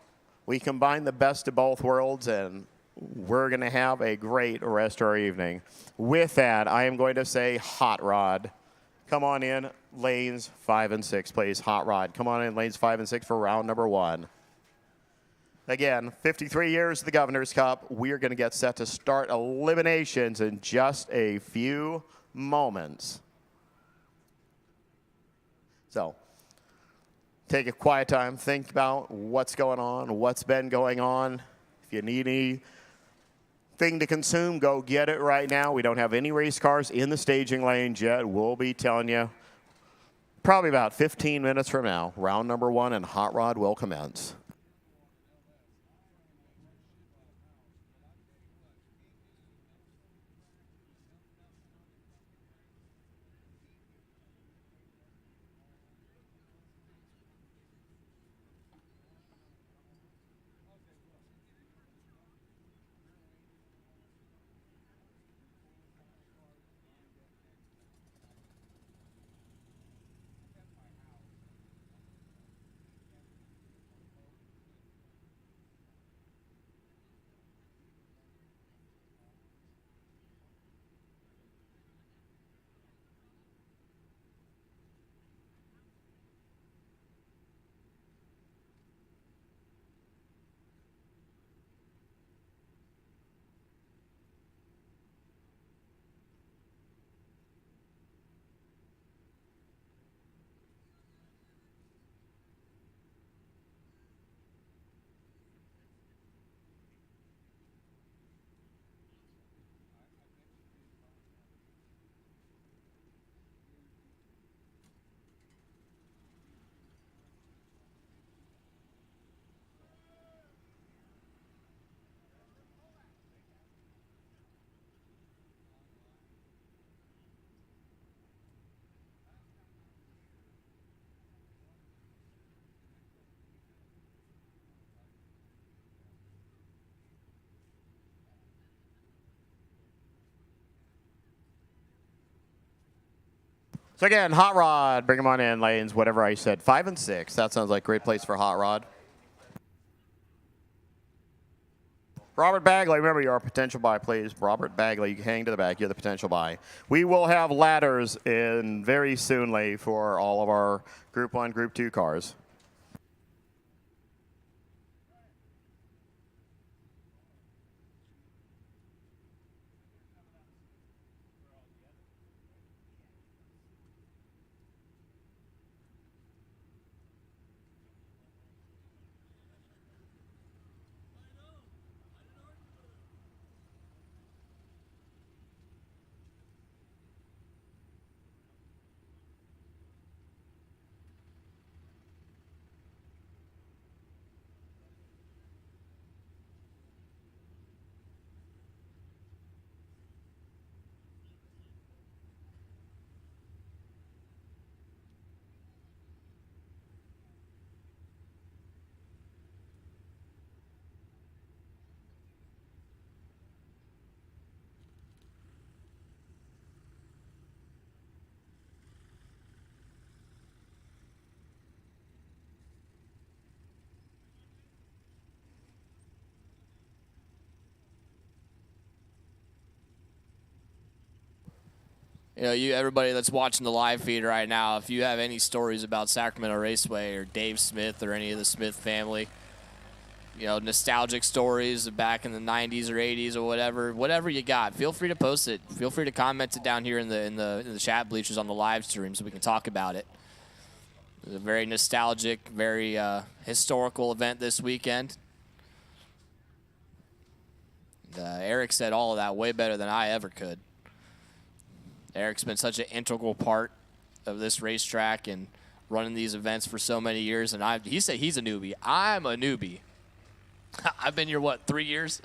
we combine the best of both worlds, and we're going to have a great rest of our evening. With that, I am going to say Hot Rod. Come on in, lanes 5 and 6, please. Hot Rod. Come on in, lanes 5 and 6 for round number 1. Again, 53 years of the Governor's Cup. We are going to get set to start eliminations in just a few moments. So take a quiet time, think about what's going on, what's been going on. If you need anything to consume, go get it right now. We don't have any race cars in the staging lanes yet. We'll be telling you probably about 15 minutes from now. Round number 1 and Hot Rod will commence. So again, hot rod, bring them on in, lanes, whatever I said. 5 and 6. That sounds like a great place for hot rod. Robert Bagley, remember you're a potential buy, please. Robert Bagley, you hang to the back. You're the potential buy. We will have ladders in very soonly for all of our Group 1, Group 2 cars. You know, everybody that's watching the live feed right now, if you have any stories about Sacramento Raceway or Dave Smith or any of the Smith family, you know, nostalgic stories back in the 90s or 80s or whatever you got, feel free to post it. Feel free to comment it down here in the chat bleachers on the live stream so we can talk about it. It was a very nostalgic, very historical event this weekend. Eric said all of that way better than I ever could. Eric's been such an integral part of this racetrack and running these events for so many years. And he said he's a newbie. I'm a newbie. I've been here, what, 3 years?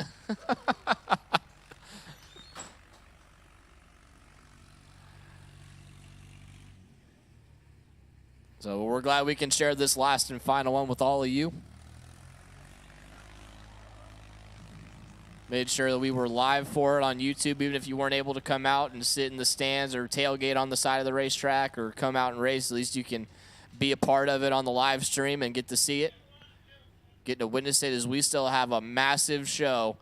So we're glad we can share this last and final one with all of you. Made sure that we were live for it on YouTube, even if you weren't able to come out and sit in the stands or tailgate on the side of the racetrack or come out and race. At least you can be a part of it on the live stream and get to see it, get to witness it, as we still have a massive show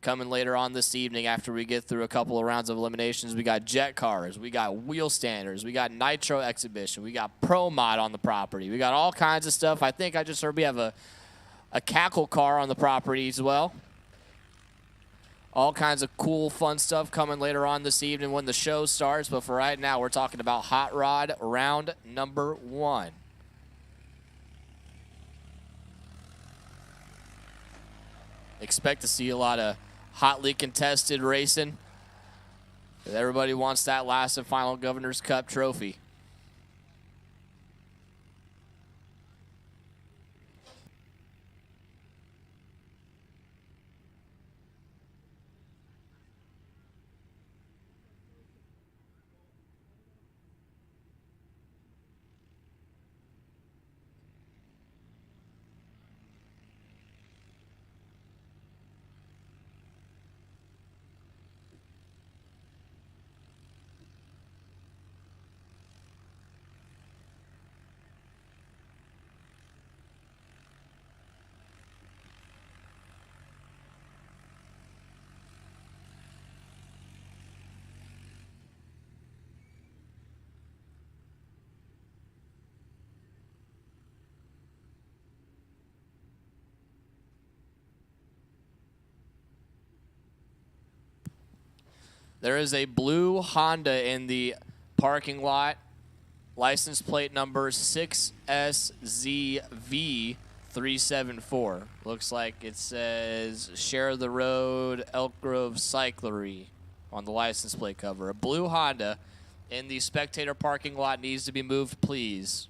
coming later on this evening after we get through a couple of rounds of eliminations. We got jet cars, we got Wheelstanders, we got Nitro exhibition, we got Pro Mod on the property. We got all kinds of stuff. I think I just heard we have a cackle car on the property as well. All kinds of cool, fun stuff coming later on this evening when the show starts. But for right now, we're talking about Hot Rod round number 1. Expect to see a lot of hotly contested racing. Everybody wants that last and final Governor's Cup trophy. There is a blue Honda in the parking lot. License plate number 6SZV374. Looks like it says Share the Road Elk Grove Cyclery on the license plate cover. A blue Honda in the spectator parking lot needs to be moved, please.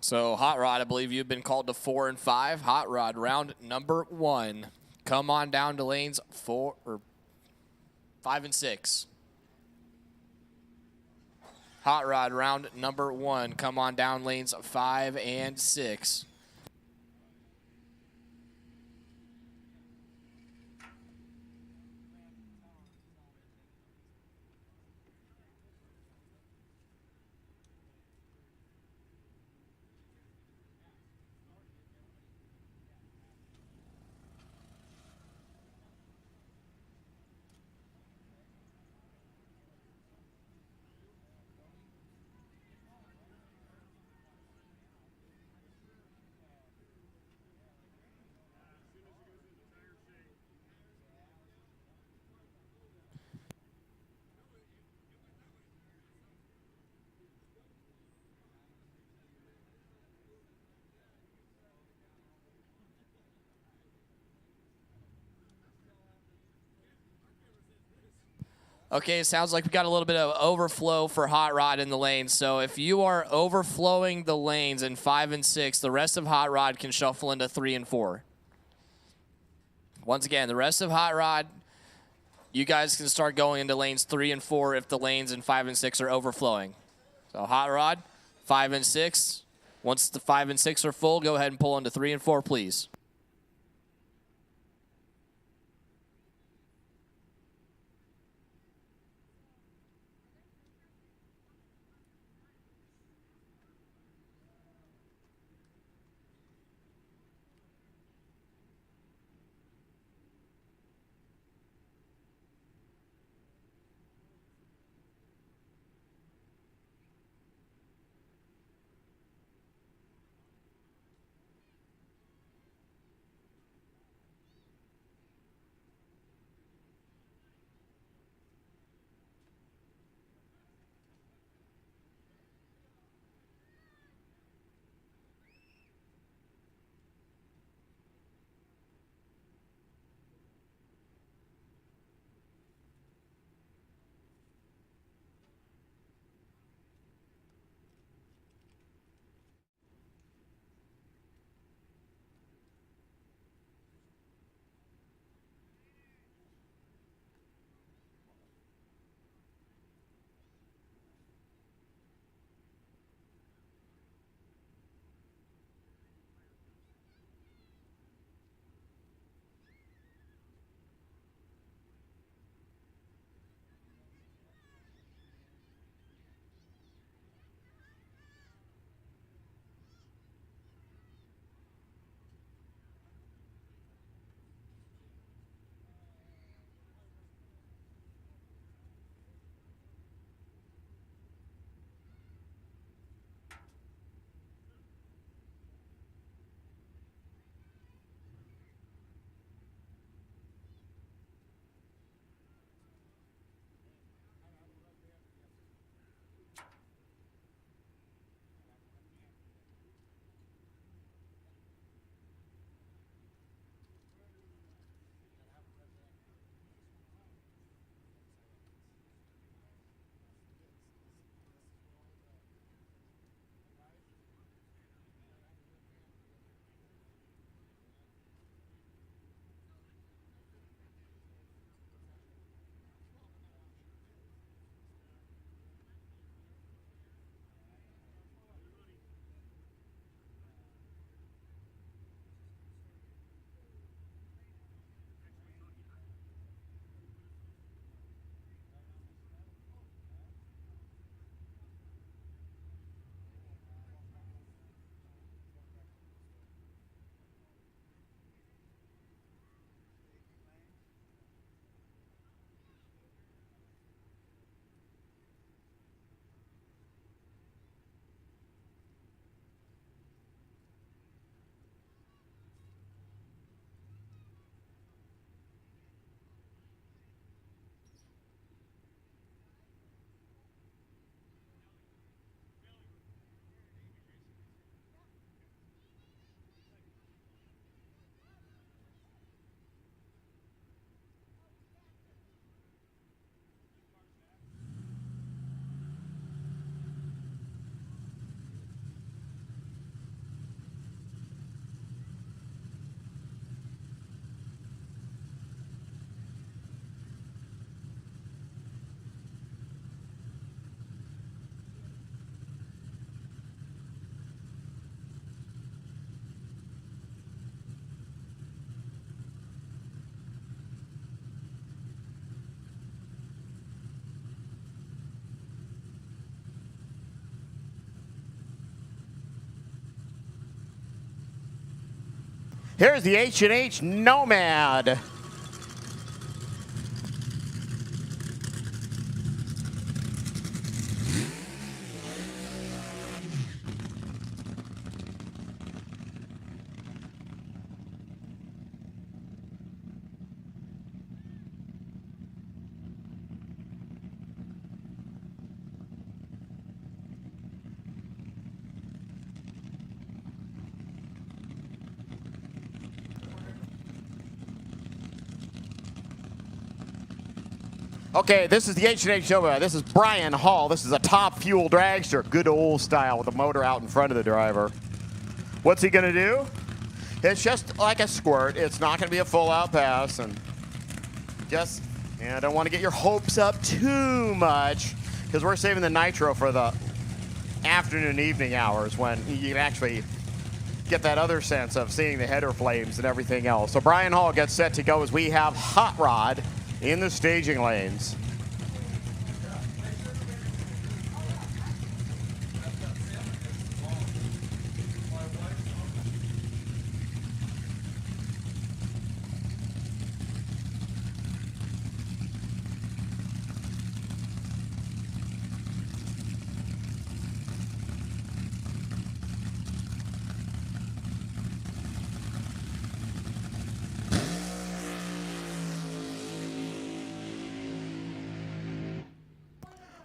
So, Hot Rod, I believe you've been called to 4 and 5. Hot Rod, round number 1. Come on down to lanes 5 and 6. Hot Rod, round number 1. Come on down lanes 5 and 6. Okay, it sounds like we got a little bit of overflow for Hot Rod in the lanes. So if you are overflowing the lanes in 5 and 6, the rest of Hot Rod can shuffle into 3 and 4. Once again, the rest of Hot Rod, you guys can start going into lanes 3 and 4 if the lanes in 5 and 6 are overflowing. So Hot Rod, 5 and 6. Once the 5 and 6 are full, go ahead and pull into 3 and 4, please. Here's the H&H Nomad. Okay, this is the H&H Nova. This is Brian Hall. This is a top fuel dragster, good old style with the motor out in front of the driver. What's he gonna do? It's just like a squirt. It's not gonna be a full out pass, and just, I don't want to get your hopes up too much because we're saving the nitro for the afternoon, evening hours when you can actually get that other sense of seeing the header flames and everything else. So Brian Hall gets set to go as we have Hot Rod in the staging lanes.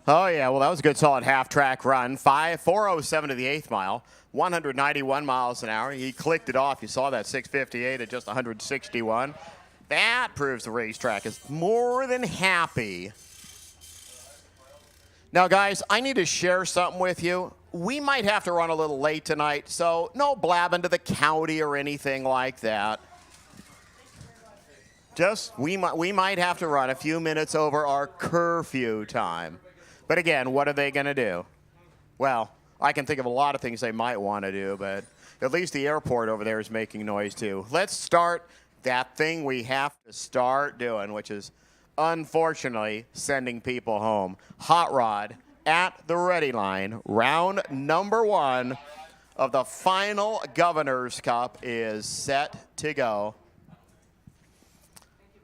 Oh, yeah, well, that was a good, solid half-track run. 4:07 to the 8th mile, 191 miles an hour. He clicked it off. You saw that 6:58 at just 161. That proves the racetrack is more than happy. Now, guys, I need to share something with you. We might have to run a little late tonight, so no blabbing to the county or anything like that. Just, we might have to run a few minutes over our curfew time. But again, what are they going to do? Well, I can think of a lot of things they might want to do, but at least the airport over there is making noise too. Let's start that thing we have to start doing, which is unfortunately sending people home. Hot Rod at the ready line. Round number 1 of the final Governor's Cup is set to go.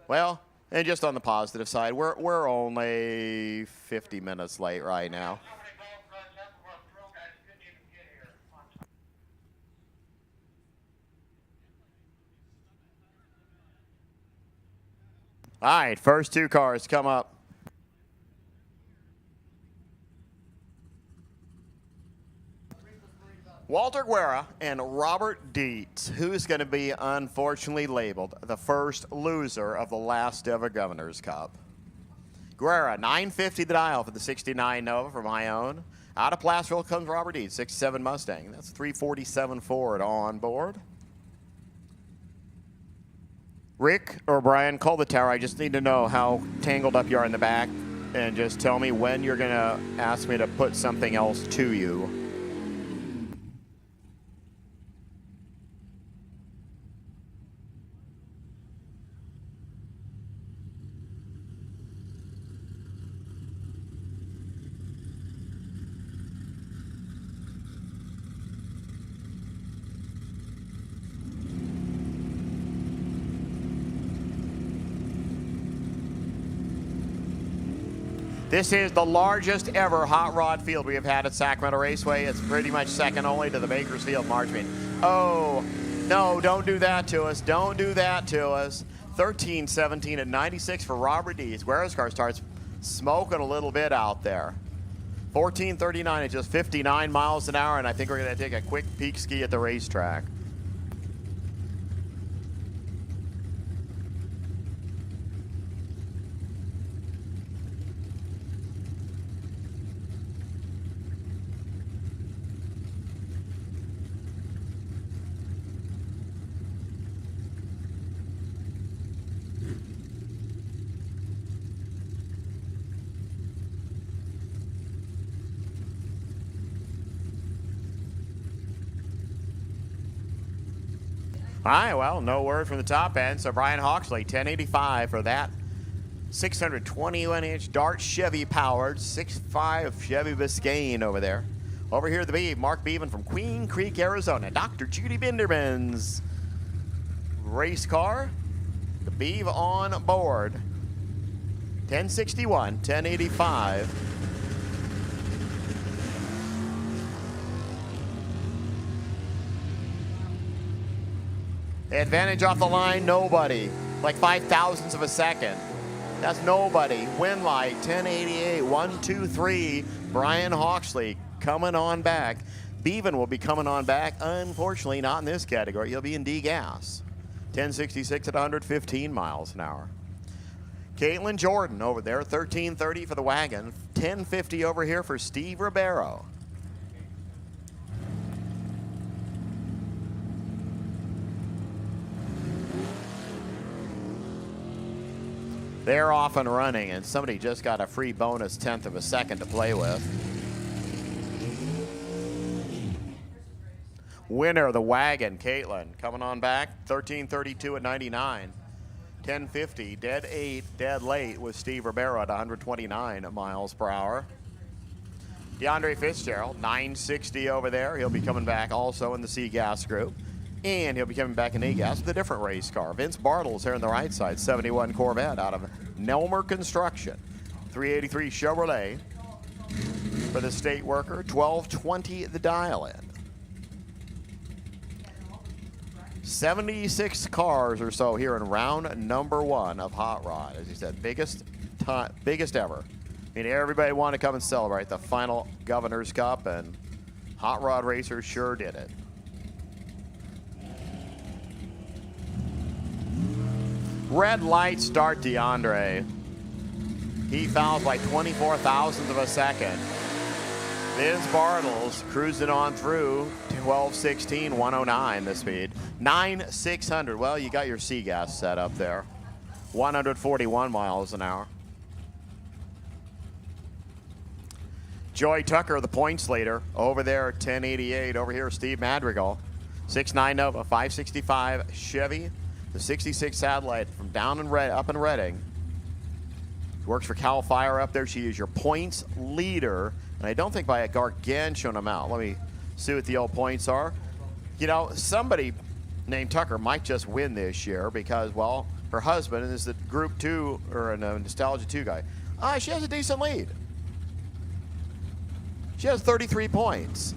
Well, and just on the positive side, we're only 50 minutes late right now. All right, first 2 cars come up. Walter Guerra and Robert Dietz, who's going to be unfortunately labeled the first loser of the last ever Governor's Cup. Guerra, 950 the dial for the 69 Nova for my own. Out of Placerville comes Robert Dietz, 67 Mustang. That's 347 Ford on board. Rick or Brian, call the tower. I just need to know how tangled up you are in the back and just tell me when you're going to ask me to put something else to you. This is the largest ever hot rod field we have had at Sacramento Raceway. It's pretty much second only to the Bakersfield Marchman. Oh, no, don't do that to us. Don't do that to us. 13-17 at 96 for Robert Dietz. Guerra's car starts smoking a little bit out there. 14:39 at just 59 miles an hour, and I think we're going to take a quick peek ski at the racetrack. All right, well, no word from the top end. So Brian Hawksley, 1085 for that 621-inch Dart Chevy powered 6.5 Chevy Biscayne over there. Over here at the B, Mark Bevan from Queen Creek, Arizona. Dr. Judy Bindermans. race car. The Beeve on board. 1061, 1085. Advantage off the line, nobody. Like 5,000ths of a second. That's nobody. Win light, 1088, 1, 2, 3. Brian Hawksley coming on back. Beaven will be coming on back. Unfortunately, not in this category. He'll be in D-gas. 1066 at 115 miles an hour. Caitlin Jordan over there, 1330 for the wagon. 1050 over here for Steve Ribeiro. They're off and running, and somebody just got a free bonus 1/10 of a second to play with. Winner, the wagon, Caitlin, coming on back, 1332 at 99. 1050, dead 8, dead late with Steve Ribeiro at 129 miles per hour. DeAndre Fitzgerald, 960 over there. He'll be coming back also in the C-Gas group. And he'll be coming back in A-Gas with a different race car. Vince Bartles here on the right side, 71 Corvette out of Nelmer Construction. 383 Chevrolet for the state worker, 1220 the dial-in. 76 cars or so here in round number 1 of Hot Rod. As he said, biggest ever. I mean, everybody wanted to come and celebrate the final Governor's Cup, and Hot Rod racers sure did it. Red light start DeAndre. He fouls by 24,000ths of a second. Vince Bartles cruising on through 12:16, 109 the speed. 9,600. Well, you got your C-Gas set up there. 141 miles an hour. Joy Tucker, the points leader, over there, 1088. Over here, Steve Madrigal, 6.9 Nova, 565 Chevy, the 66 Satellite from down in up in Reading. Works for Cal Fire up there. She is your points leader, and I don't think by a gargantuan amount. Let me see what the old points are. You know, somebody named Tucker might just win this year because, well, her husband is the Group 2 or a Nostalgia 2 guy. She has a decent lead. She has 33 points.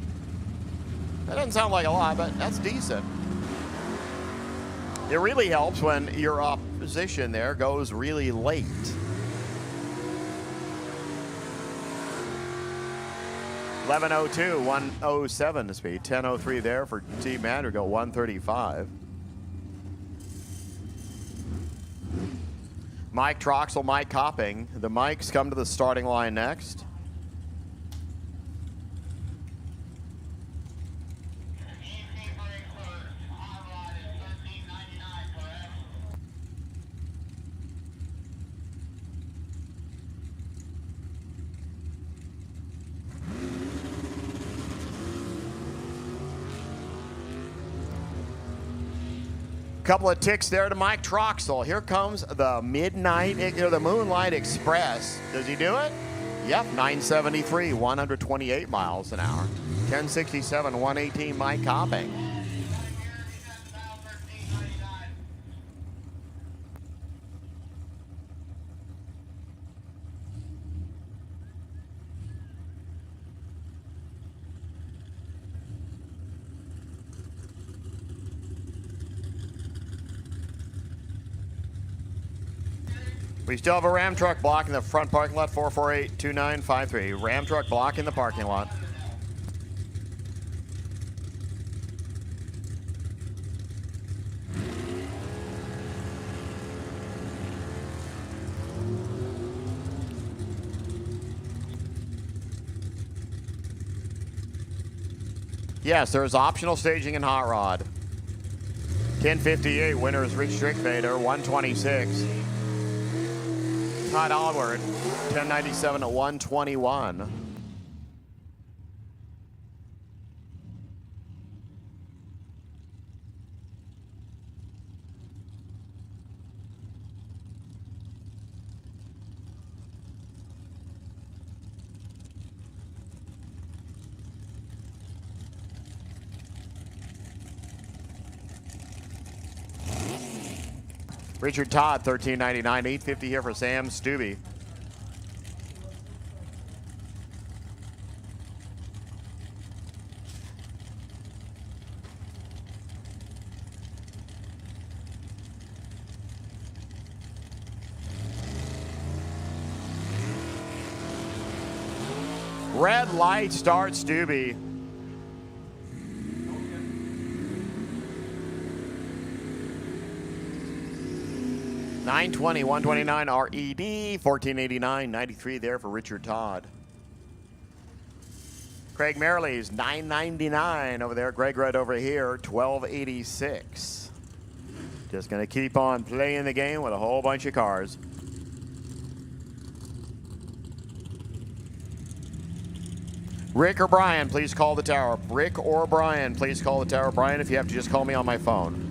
That doesn't sound like a lot, but that's decent. It really helps when your opposition there goes really late. .1102, 107 the speed. 10:03 there for Team Madrigal, 135. Mike Troxel, Mike Copping. The Mikes come to the starting line next. Couple of ticks there to Mike Troxel. Here comes the the Moonlight Express. Does he do it? Yep, 973, 128 miles an hour. 1067, 118, Mike Copping. We still have a Ram truck blocking the front parking lot, 448-2953. Ram truck blocking the parking lot. Yes, there's optional staging in Hot Rod. 1058, winner is Rich Strickfader, 126. Todd Allward, 1097 at 121. Richard Todd, $13.99. $8.50 here for Sam Stubbe. Red light start, Stubbe. $920, $129 RED, $14.89, $93 there for Richard Todd. Craig Merrill's $9.99 over there. Greg Rudd over here, $12.86. Just gonna keep on playing the game with a whole bunch of cars. Rick or Brian, please call the tower. Rick or Brian, please call the tower. Brian, if you have to, just call me on my phone.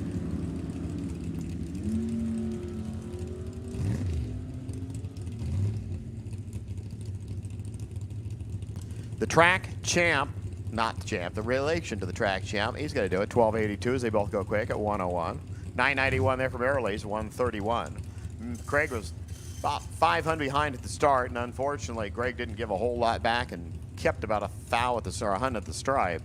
The track champ, not the champ, the relation to the track champ, he's going to do it. 1282 as they both go quick at 101. 991 there for Merrill's, 131. Craig was about 500 behind at the start, and unfortunately, Greg didn't give a whole lot back and kept about a thou at the, or a hun at the stripe.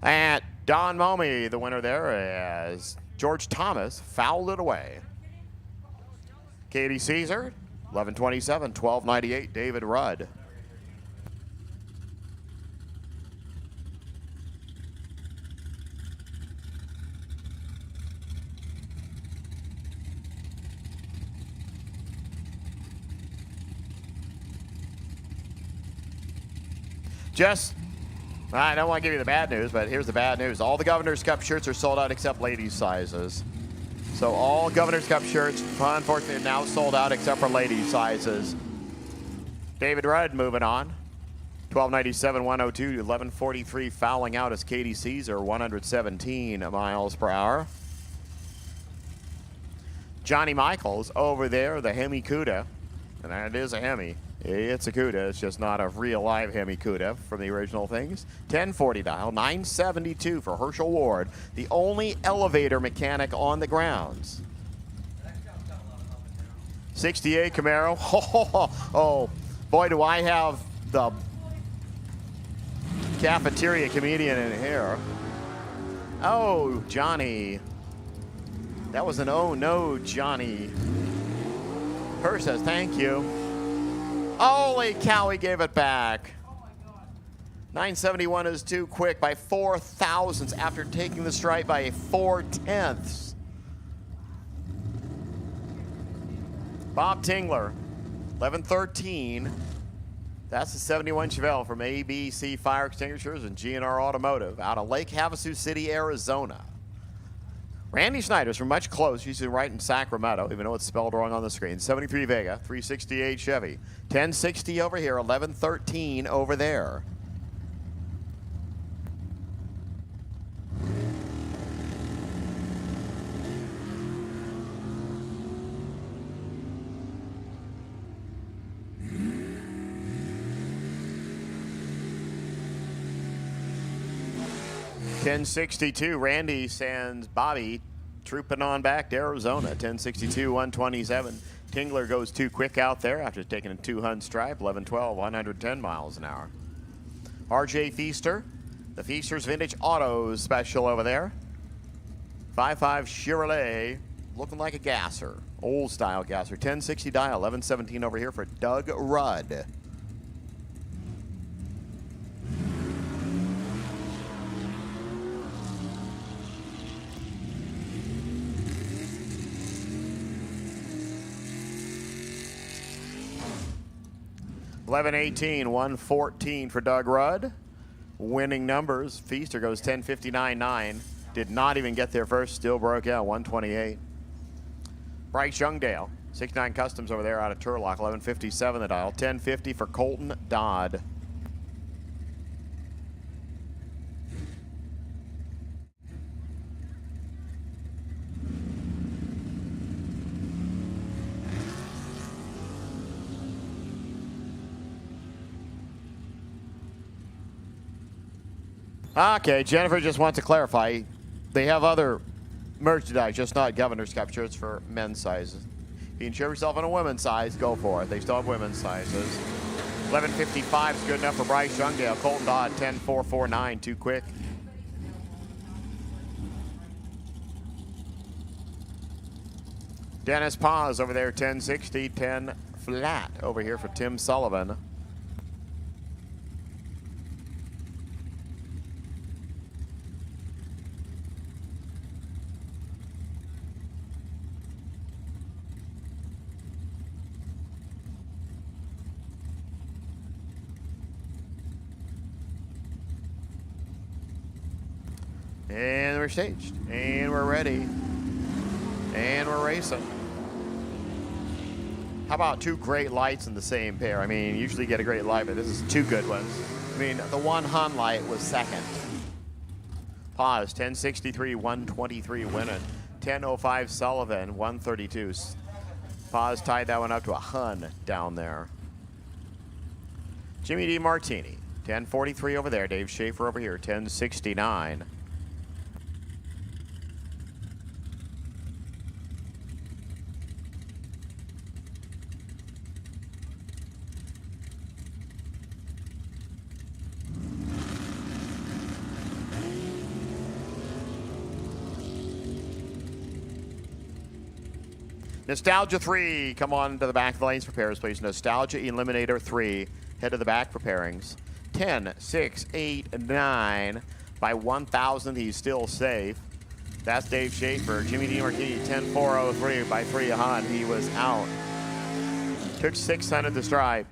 And Don Momey, the winner there, as George Thomas fouled it away. Katie Caesar, 11:27, 12:98, David Rudd. I don't want to give you the bad news, but here's the bad news. All the Governor's Cup shirts are sold out except ladies' sizes. So all Governor's Cup shirts, unfortunately, are now sold out except for ladies' sizes. David Rudd moving on. 12:97, 102, 11:43, fouling out as Katie Caesar, 117 miles per hour. Johnny Michaels over there, the Hemi Cuda, and that is a Hemi. It's a Cuda, it's just not a real live Hemi Cuda from the original things. 1040 dial, 972 for Herschel Ward, the only elevator mechanic on the grounds. 68 Camaro. Oh, boy, do I have the cafeteria comedian in here. Oh, Johnny. That was an oh no, Johnny. Her says thank you. Holy cow, he gave it back. 971 is too quick by 4 thousandths after taking the stripe by 4 tenths. Bob Tingler, 1113. That's the 71 Chevelle from ABC Fire Extinguishers and GNR Automotive out of Lake Havasu City, Arizona. Randy Schneider's from much close. He's right in Sacramento, even though it's spelled wrong on the screen. 73 Vega, 368 Chevy. 1060 over here, 1113 over there. $10.62, Randy sends Bobby trooping on back to Arizona. 10.62, 127. Tingler goes too quick out there after taking a 200 stripe. 11.12, 110 miles an hour. RJ Feaster, the Feaster's Vintage Autos special over there. 5.5 Chevrolet, looking like a gasser. Old style gasser. 10.60 dial, 11.17 over here for Doug Rudd. 11-18, 114 for Doug Rudd. Winning numbers, Feaster goes 10:59.9. Did not even get there first, still broke out 128. Bryce Youngdale, 69 Customs over there out of Turlock, 11:57 the dial. 10:50 for Colton Dodd. Okay, Jennifer just wants to clarify. They have other merchandise, just not Governor's Cup shirts for men's sizes. If you can show yourself in a women's size, go for it. They still have women's sizes. 11:55 is good enough for Bryce Youngdale. Colton Dodd, 10:449, too quick. Dennis Paz over there, 10:60, 10 flat over here for Tim Sullivan. And we're staged, and we're ready, and we're racing. How about two great lights in the same pair? I mean, you usually get a great light, but this is two good ones. I mean, the one Hun light was second. Pause, 10:63, 123 winning. 10:05 Sullivan, 132. Pause tied that one up to a Hun down there. Jimmy D. Martini, 10:43 over there. Dave Schaefer over here, 10:69. Nostalgia 3, come on to the back of the lanes for pairs, please. Nostalgia Eliminator 3, head to the back for pairings. 10, 6, 8, 9. By 1,000, he's still safe. That's Dave Schaefer. Jimmy D. Martini, 10-403. By 3 Hun, he was out. Took 600 to stripe.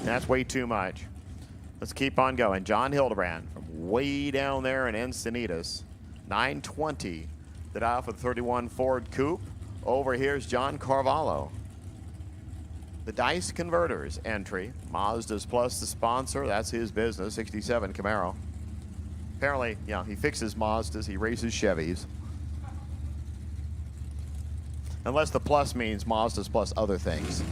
That's way too much. Let's keep on going. John Hildebrand from way down there in Encinitas. 920, the dial for the 31 Ford Coupe. Over here's John Carvalho. The Dice Converters entry. Mazda's Plus the sponsor. That's his business. 67 Camaro. Apparently, yeah, he fixes Mazdas. He races Chevys. Unless the plus means Mazda's plus other things.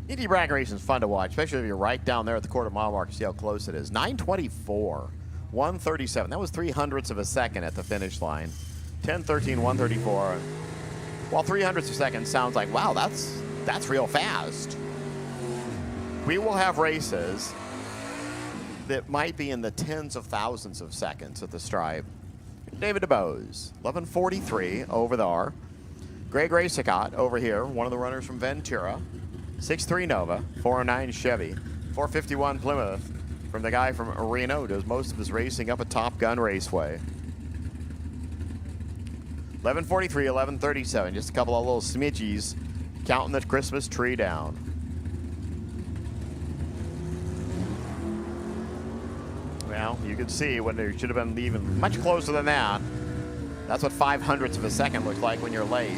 Indy Bragg Racing is fun to watch, especially if you're right down there at the quarter-mile mark and see how close it is. 9:24, 137. That was 0.03 of a second at the finish line. 10:13, 134. While 0.03 of a second sounds like, wow, that's real fast. We will have races that might be in the tens of thousands of seconds at the stripe. David DeBose, 11:43 over there. Greg Racicott over here, one of the runners from Ventura. 6'3 Nova, 409 Chevy, 451 Plymouth from the guy from Reno, does most of his racing up at Top Gun Raceway. 11:43, 11:37, just a couple of little smidgies counting the Christmas tree down. Well, you can see when there should have been even much closer than that. That's what 0.05 of a second looks like when you're late.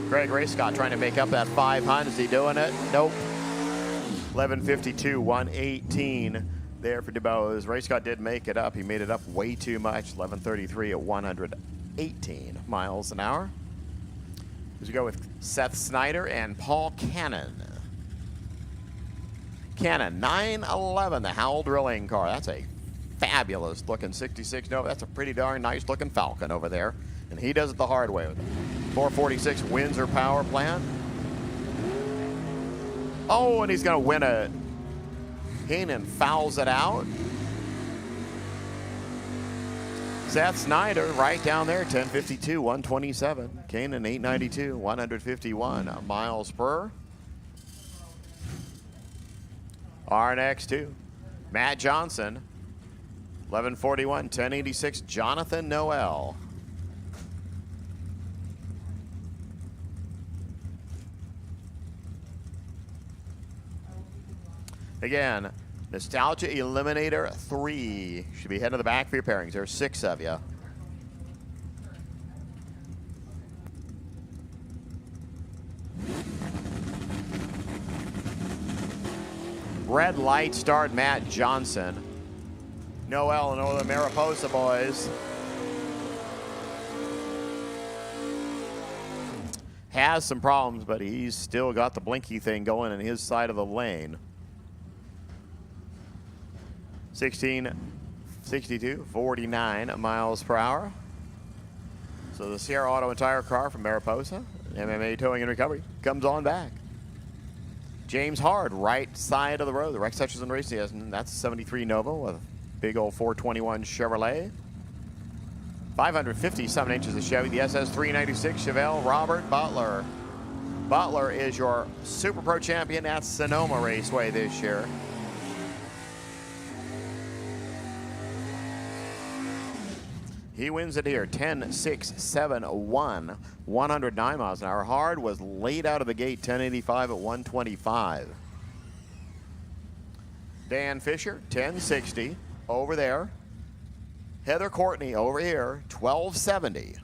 Greg Racicott trying to make up that 500. Is he doing it? Nope. 11:52, 118 there for DeBose. Racicott did make it up. He made it up way too much. 11:33 at 118 miles an hour. As we go with Seth Snyder and Paul Cannon. Cannon, 911, the Howell drilling car. That's a fabulous looking 66 Nova. That's a pretty darn nice looking Falcon over there. And he does it the hard way with it. 446 Windsor power plant. Oh, and he's going to win it. Heenan fouls it out. Seth Snyder right down there, 10:52, 127. Kanan, 892, 151 miles per. Our next two, Matt Johnson, 1141, 1086, Jonathan Noel. Again, Nostalgia Eliminator 3. Should be heading to the back for your pairings. There's 6 of you. Red light start Matt Johnson. Noel and all the Mariposa boys. Has some problems, but he's still got the blinky thing going in his side of the lane. 1662, 49 miles per hour. So the Sierra Auto and Tire car from Mariposa, MMA Towing and Recovery, comes on back. James Hard, right side of the road. The Rex Hutchison Racing, that's a 73 Nova with a big old 421 Chevrolet. 557 inches of Chevy. The SS 396 Chevelle, Robert Butler. Butler is your Super Pro champion at Sonoma Raceway this year. He wins it here, 10-6-7-1, 109 miles an hour. Hard was laid out of the gate, 1085 at 125. Dan Fisher, 1060, over there. Heather Courtney over here, 1270.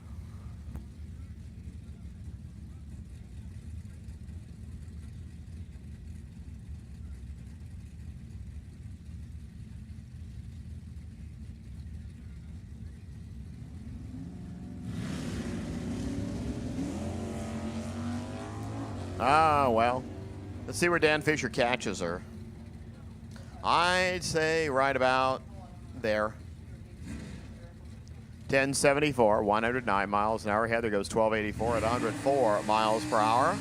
Ah, well, let's see where Dan Fisher catches her. I'd say right about there. 1074, 109 miles an hour. Heather goes 1284 at 104 miles per hour.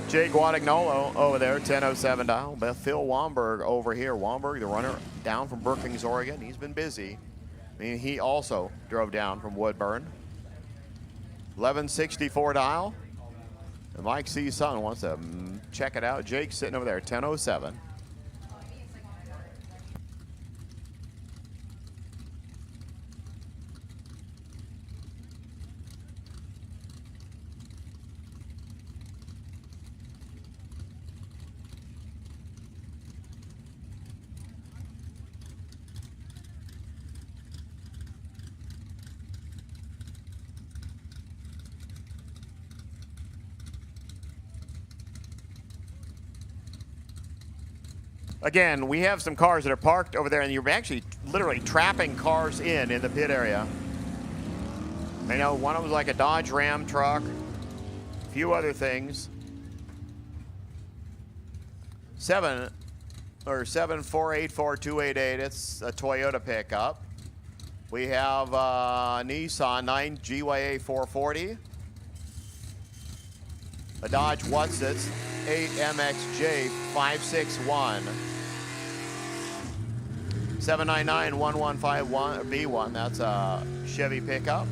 Jake Guadagnolo over there, 1007 dial. Phil Wamberg over here. Wamberg, the runner down from Brookings, Oregon. He's been busy. I mean, he also drove down from Woodburn. 1164 dial. And Mike C. Sung wants to check it out. Jake's sitting over there, 1007. Again, we have some cars that are parked over there, and you're actually literally trapping cars in the pit area. I know one of them was like a Dodge Ram truck, a few other things. 7484288, it's a Toyota pickup. We have Nissan 9 GYA 440. A Dodge What's-Its 8 MXJ 561. 799-1151 B1, that's a Chevy pickup.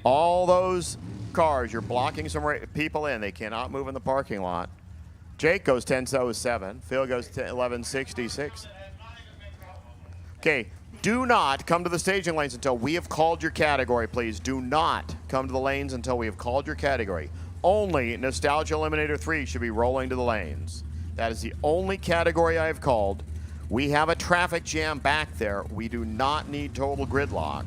All those cars, you're blocking some people in. They cannot move in the parking lot. Jake goes 1007. Phil goes 1166. Okay, do not come to the staging lanes until we have called your category, please. Do not come to the lanes until we have called your category. Only Nostalgia Eliminator 3 should be rolling to the lanes. That is the only category I have called. We have a traffic jam back there. We do not need total gridlock.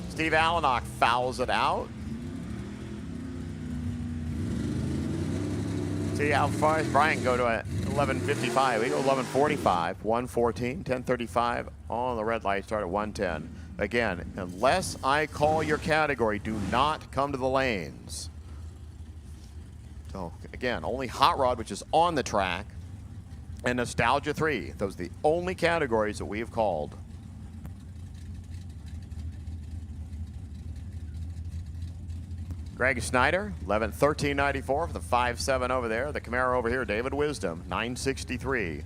Steve Allenock fouls it out. See how far does Brian go to 11:55. We go 11:45, 114, 10:35 on the red light, start at 110. Again, unless I call your category, do not come to the lanes. So again, only Hot Rod, which is on the track, and Nostalgia 3. Those are the only categories that we have called. Greg Snyder, 11:13.94 for the 5.7 over there. The Camaro over here, David Wisdom, 9.63.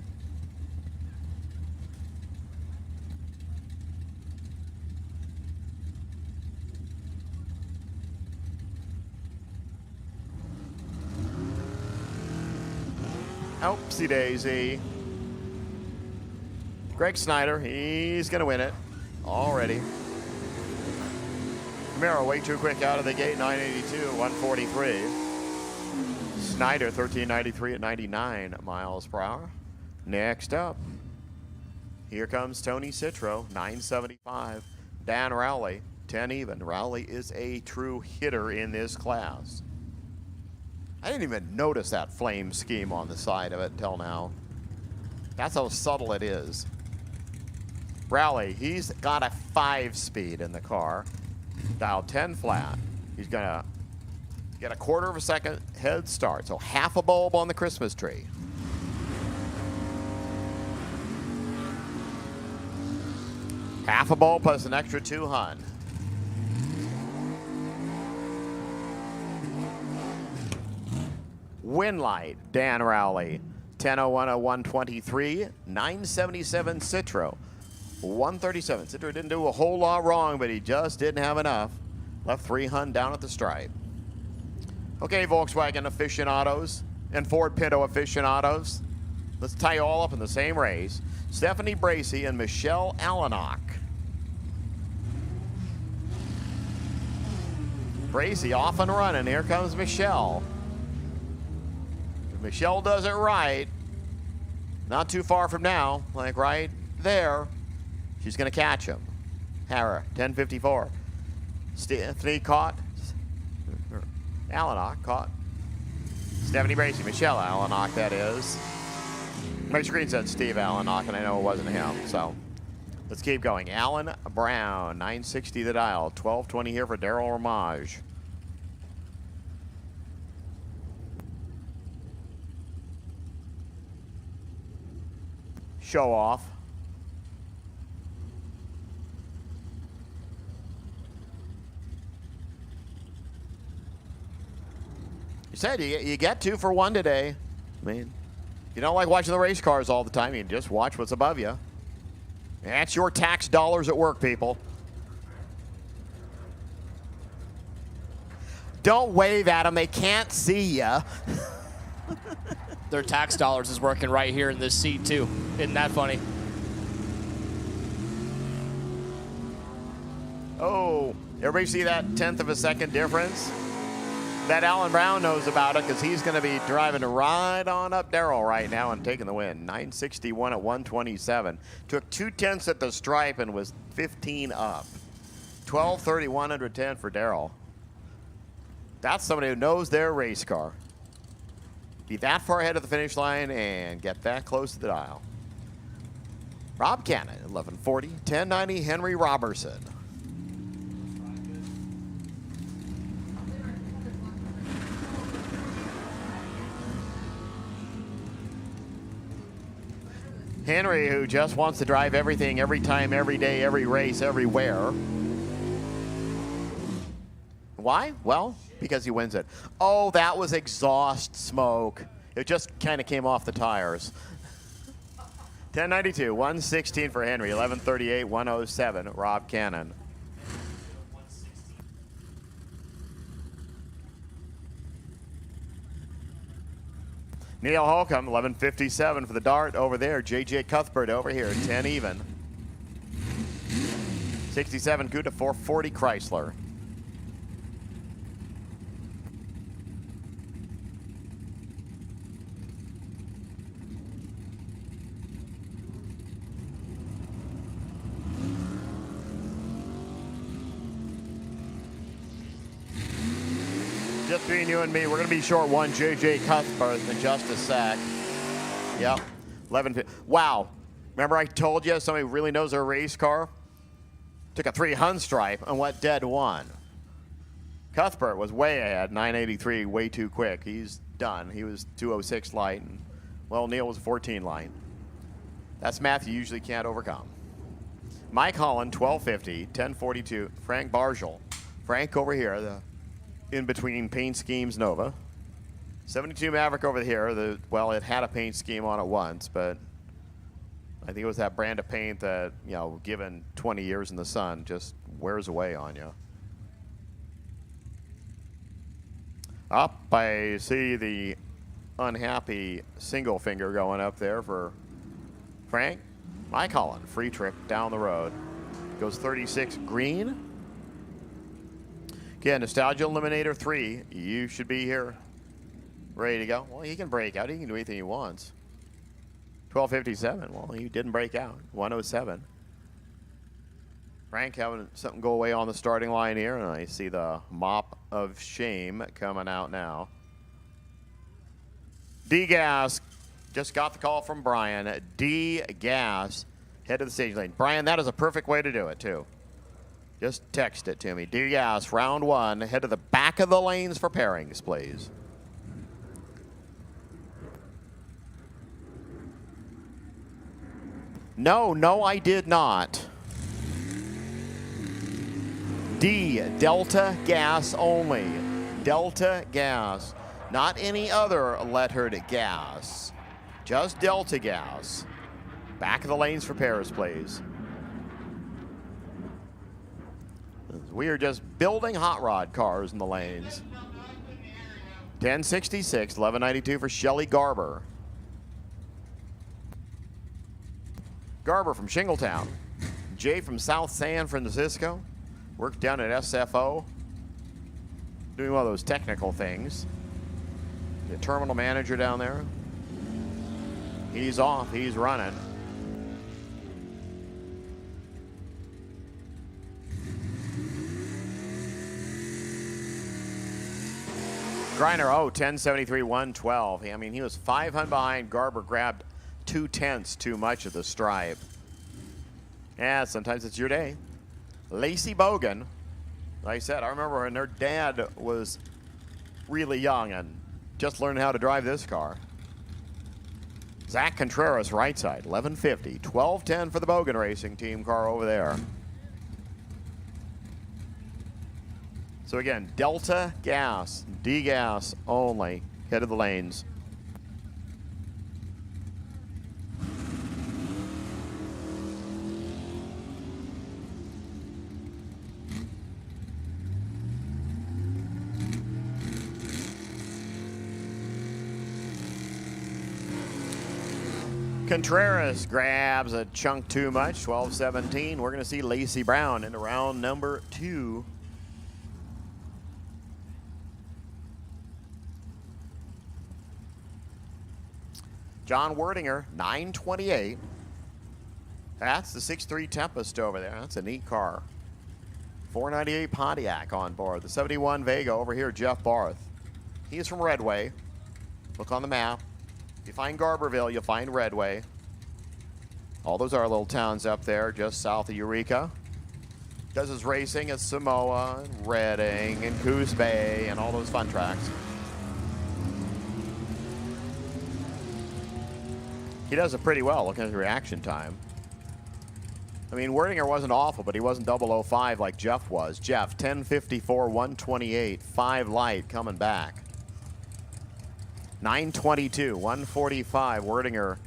Oopsie daisy. Greg Snyder, he's going to win it already. Camaro way too quick out of the gate, 982, 143. Snyder, 1393 at 99 miles per hour. Next up, here comes Tony Citro, 975. Dan Rowley, 10 even. Rowley is a true hitter in this class. I didn't even notice that flame scheme on the side of it until now. That's how subtle it is. Rowley, he's got a 5-speed in the car. Dial 10 flat. He's going to get a quarter of a second head start. So half a bulb on the Christmas tree. Half a bulb plus an extra 2 hun. Win light, Dan Rowley. 10:01 at 123. 977 Citro. 137. Citro didn't do a whole lot wrong, but he just didn't have enough. Left 3 hun down at the stripe. Okay, Volkswagen aficionados and Ford Pinto aficionados. Let's tie you all up in the same race. Stephanie Bracey and Michelle Alanock. Bracey off and running. Here comes Michelle. If Michelle does it right, not too far from now, like right there, she's going to catch him. Harrah, 10:54. Stephanie caught. Alanock caught. Stephanie Bracey, Michelle Alanock, that is. My screen said Steve Alanock, and I know it wasn't him, so let's keep going. Alan Brown, 960 the dial. 1220 here for Daryl Ramage. Show off. You said you get 2 for 1 today. I mean, you don't like watching the race cars all the time. You can just watch what's above you. That's your tax dollars at work, people. Don't wave at them. They can't see you. Their tax dollars is working right here in this seat, too. Isn't that funny? Oh, everybody see that 1/10 of a second difference? That Alan Brown knows about it because he's going to be driving right on up Darrell right now and taking the win. 961 at 127. Took 2/10 at the stripe and was 15 up. 12:30, 110 for Darrell. That's somebody who knows their race car. Be that far ahead of the finish line and get that close to the dial. Rob Cannon, 1140, 1090 Henry Robertson. Henry, who just wants to drive everything, every time, every day, every race, everywhere. Why? Well, because he wins it. Oh, that was exhaust smoke. It just kind of came off the tires. 1092, 116 for Henry, 1138, 107, Rob Cannon. Neil Holcomb, 1157 for the dart over there. J.J. Cuthbert over here, 10 even. 67 Gouda, 440 Chrysler. Just between you and me, we're going to be short one J.J. Cuthbert in just a sec. Yep, 11. Wow. Remember I told you somebody who really knows their race car? Took a 3 hun stripe and went dead 1. Cuthbert was way ahead, 983, way too quick. He's done. He was 206 light, and, well, Neil was a 14 light. That's math you usually can't overcome. Mike Holland, 1250, 1042. Frank Bargel. Frank over here, the in between paint schemes Nova. 72 Maverick over here. Well, it had a paint scheme on it once, but I think it was that brand of paint that, you know, given 20 years in the sun, just wears away on you. Up, I see the unhappy single finger going up there for Frank. Mike Holland, free trip down the road. Goes 36 green. Again, Nostalgia Eliminator 3. You should be here ready to go. Well, he can break out. He can do anything he wants. 1257. Well, he didn't break out. 107. Frank having something go away on the starting line here, and I see the mop of shame coming out now. D-Gas just got the call from Brian. D-Gas, head to the stage lane. Brian, that is a perfect way to do it, too. Just text it to me. D-Gas, round 1. Head to the back of the lanes for pairings, please. No, I did not. D, Delta Gas only. Delta Gas. Not any other lettered gas. Just Delta Gas. Back of the lanes for pairs, please. We are just building hot rod cars in the lanes. 1066, 1192 for Shelly Garber. Garber from Shingletown. Jay from South San Francisco. Worked down at SFO. Doing one of those technical things. The terminal manager down there. He's off, he's running. Griner, 1073, 112. I mean, he was 500 behind. Garber grabbed 2/10 too much of the stripe. Yeah, sometimes it's your day. Lacey Bogan, like I said, I remember when her dad was really young and just learned how to drive this car. Zach Contreras, right side, 1150, 1210 for the Bogan Racing Team car over there. So again, Delta Gas, D-Gas only, head of the lanes. Contreras grabs a chunk too much, 1217. We're going to see Lacey Brown into round number 2. John Werdinger, 928. That's the 6.3 Tempest over there. That's a neat car. 498 Pontiac on board. The 71 Vega over here, Jeff Barth. He's from Redway. Look on the map. If you find Garberville, you'll find Redway. All those are little towns up there just south of Eureka. Does his racing at Samoa, and Redding, and Coos Bay, and all those fun tracks. He does it pretty well, looking at the reaction time. I mean, Werdinger wasn't awful, but he wasn't 005 like Jeff was. Jeff, 1054, 128, 5 light coming back. 922, 145. Werdinger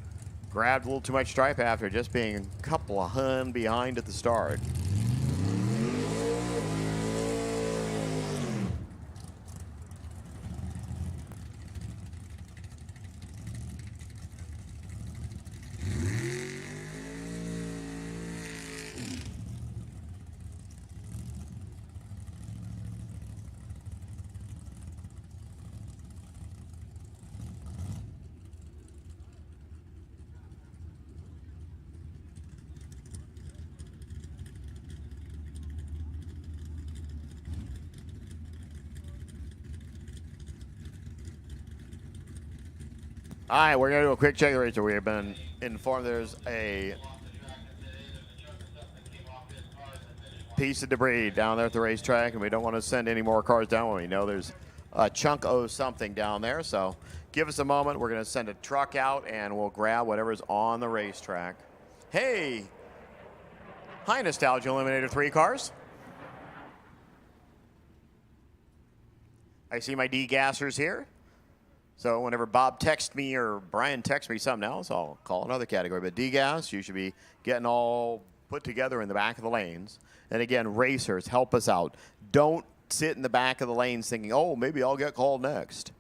grabbed a little too much stripe after just being a couple of hun behind at the start. All right, we're going to do a quick check of the race. We have been informed there's a piece of debris down there at the racetrack, and we don't want to send any more cars down when we know there's a chunk of something down there. So give us a moment. We're going to send a truck out, and we'll grab whatever's on the racetrack. Hey, hi, Nostalgia Eliminator 3 cars. I see my D-gassers here. So whenever Bob texts me or Brian texts me something else, I'll call another category. But D-gas, you should be getting all put together in the back of the lanes. And again, racers, help us out. Don't sit in the back of the lanes thinking, oh, maybe I'll get called next.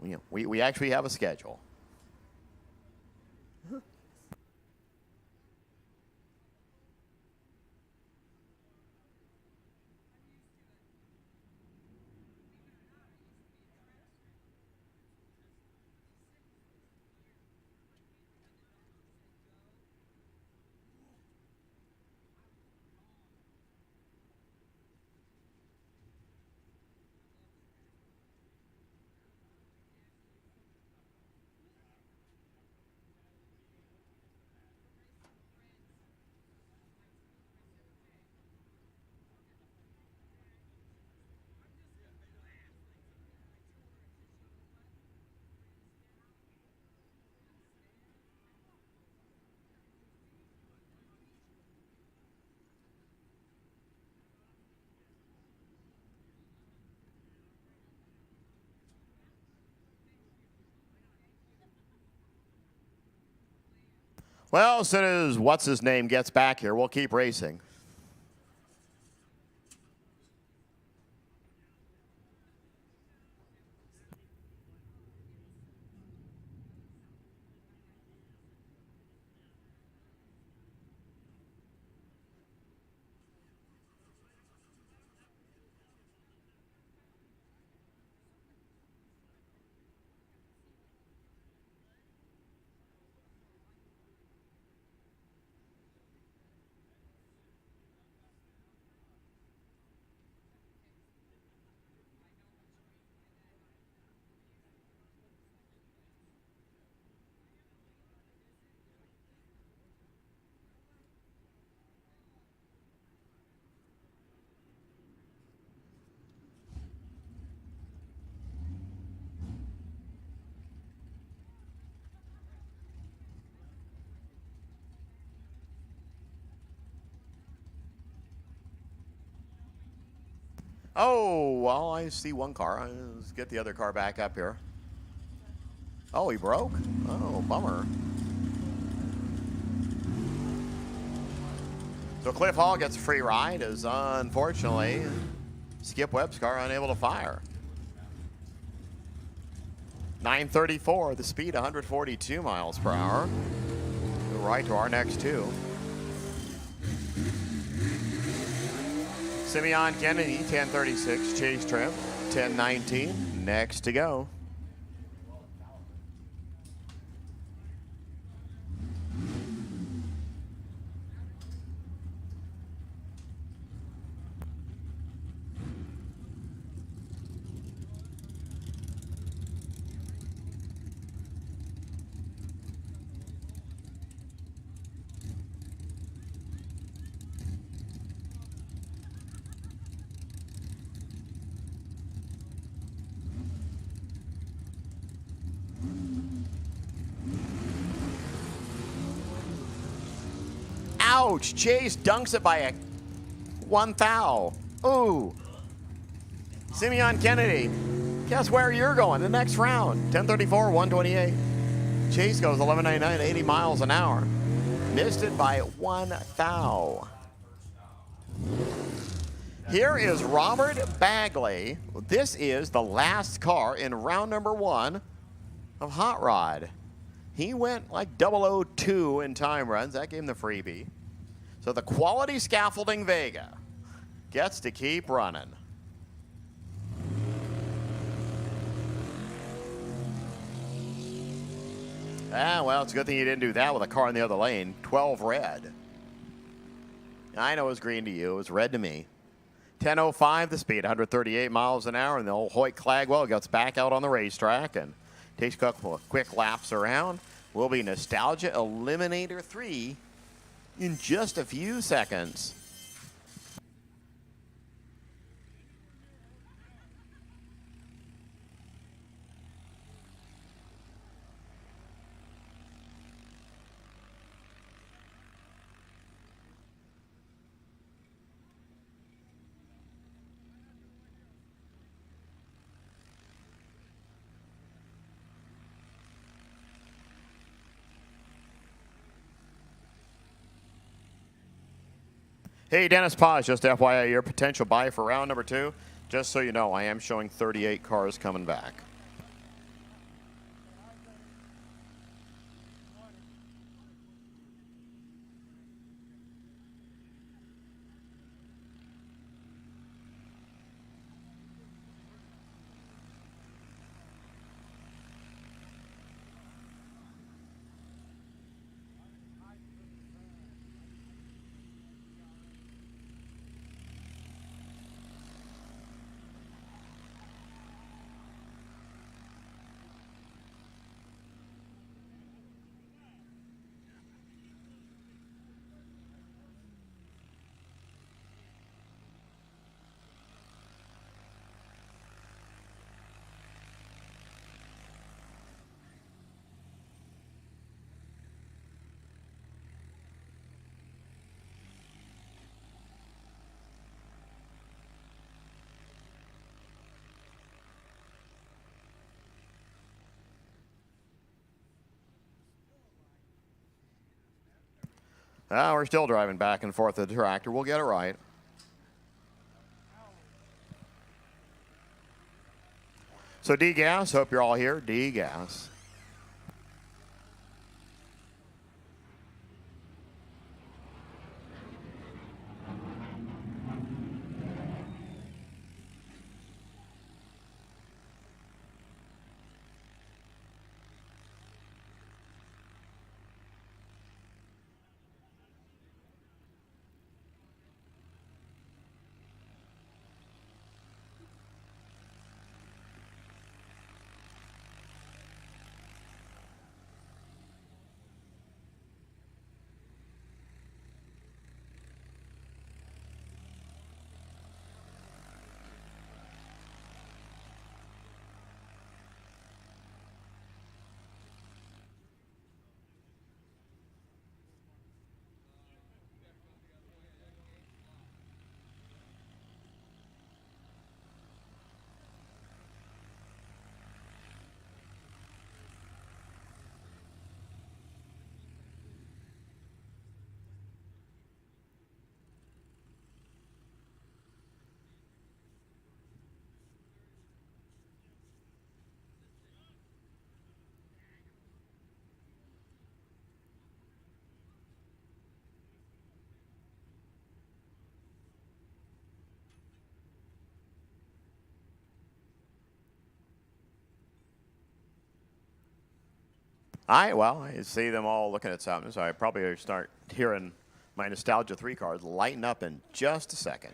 We actually have a schedule. Well, as soon as what's-his-name gets back here, we'll keep racing. Oh, well, I see one car. Let's get the other car back up here. Oh, he broke? Oh, bummer. So Cliff Hall gets a free ride as, unfortunately, Skip Webb's car unable to fire. 934, the speed 142 miles per hour. Go right to our next two. Simeon Kennedy, 1036. Chase Trim, 1019. Next to go. Ouch! Chase dunks it by a 1 thou. Ooh. Simeon Kennedy, guess where you're going the next round? 1034, 128. Chase goes 1199, 80 miles an hour. Missed it by 1 thou. Here is Robert Bagley. This is the last car in round number 1 of Hot Rod. He went like 002 in time runs. That gave him the freebie. So the Quality Scaffolding Vega gets to keep running. Ah, well, it's a good thing you didn't do that with a car in the other lane. 12 red. I know it was green to you. It was red to me. 10:05 the speed, 138 miles an hour, and the old Hoyt Clagwell gets back out on the racetrack and takes a couple of quick laps around. Will be Nostalgia Eliminator 3 in just a few seconds. Hey, Dennis Paz, just FYI, your potential buy for round number 2. Just so you know, I am showing 38 cars coming back. We're still driving back and forth the tractor. We'll get it right. So D-Gas, hope you're all here. D-Gas. All right, well, I see them all looking at something, so I probably start hearing my Nostalgia 3 cards lighten up in just a second.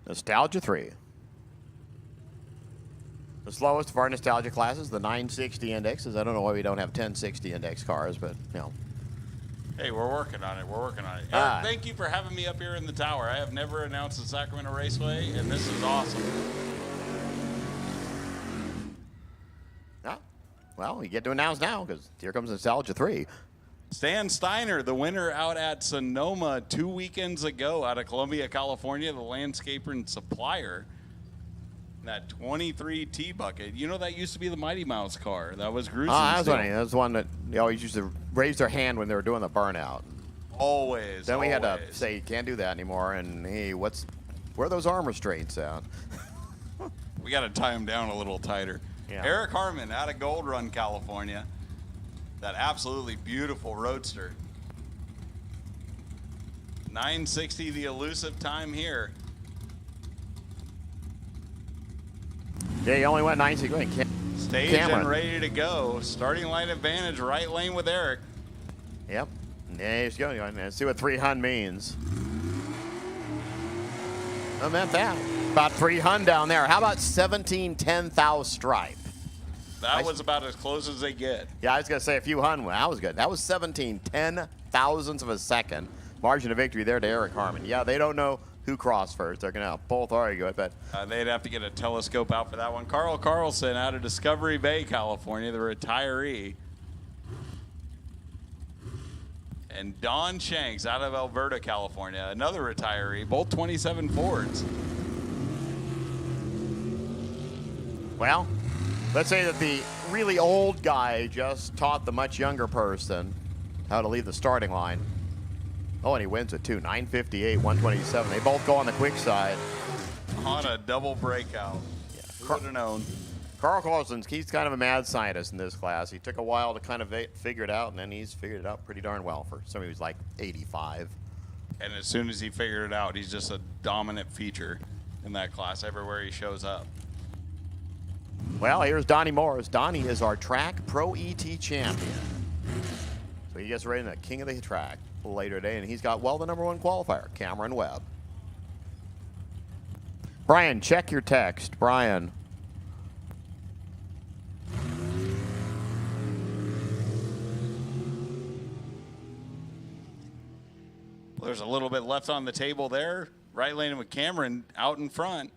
Nostalgia 3. The slowest of our Nostalgia classes, the 960 indexes. I don't know why we don't have 1060 index cars, but, you know. Hey, we're working on it. We're working on it. Eric, thank you for having me up here in the tower. I have never announced the Sacramento Raceway, and this is awesome. Well, we get to announce now, because here comes Nostalgia 3. Stan Steiner, the winner out at Sonoma 2 weekends ago out of Columbia, California, the landscaper and supplier. That 23 T-Bucket. You know, that used to be the Mighty Mouse car. That was Gruesome. That was one that they always used to raise their hand when they were doing the burnout. Always. Then we had to say, you can't do that anymore, and hey, where are those arm restraints at? We got to tie them down a little tighter. Yeah. Eric Harmon out of Gold Run, California. That absolutely beautiful roadster. 960, the elusive time here. Yeah, you only went 960. Stage Cameron. and ready to go. Starting line advantage, right lane with Eric. Yep. Yeah, he's going. Let's see what 300 means. I meant that. About 300 down there. How about 1710 thou stripe? That was about as close as they get. Yeah, I was going to say a few hundred. That was good. That was 1710 thousandths of a second. Margin of victory there to Eric Harmon. Yeah, they don't know who crossed first. They're going to both argue it, but they'd have to get a telescope out for that one. Carl Carlson out of Discovery Bay, California, the retiree. And Don Shanks out of Alberta, California, another retiree, both 27 Fords. well, let's say that the really old guy just taught the much younger person how to leave the starting line. Oh, and he wins it too. 958, 127. They both go on the quick side. On a double breakout. Yeah. Who would have known? Carl Olson, he's kind of a mad scientist in this class. He took a while to kind of figure it out, and then he's figured it out pretty darn well for somebody who's like 85. And as soon as he figured it out, he's just a dominant feature in that class everywhere he shows up. Well, here's Donnie Morris. Donnie is our track Pro ET champion. So he gets right in the king of the track later today, and he's got, well, the #1 qualifier, Cameron Webb. Brian, check your text. Brian. Well, there's a little bit left on the table there. Right lane with Cameron out in front.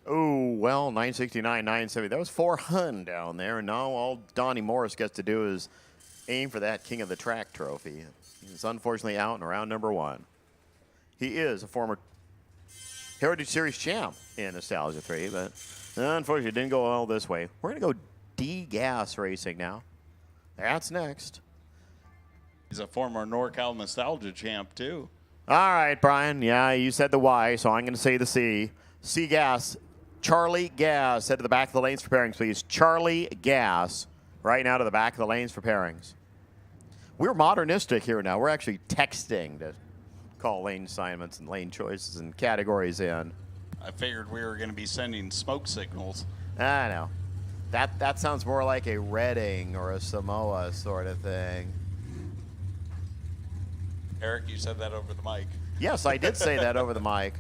Oh, well, 969, 970. That was 400 down there, and now all Donnie Morris gets to do is aim for that King of the Track trophy. He's unfortunately out in round #1. He is a former Heritage Series champ in Nostalgia 3, but unfortunately it didn't go all this way. We're going to go D-Gas Racing now. That's next. He's a former NorCal Nostalgia champ, too. All right, Brian. Yeah, you said the Y, so I'm going to say the C. C-Gas. Charlie Gas. Head to the back of the lanes for pairings, please. Charlie Gas. Right now to the back of the lanes for pairings. We're modernistic here now. We're actually texting to call lane assignments and lane choices and categories in. I figured we were going to be sending smoke signals. I know. That sounds more like a Reading or a Samoa sort of thing. Eric, you said that over the mic. Yes, I did say that over the mic.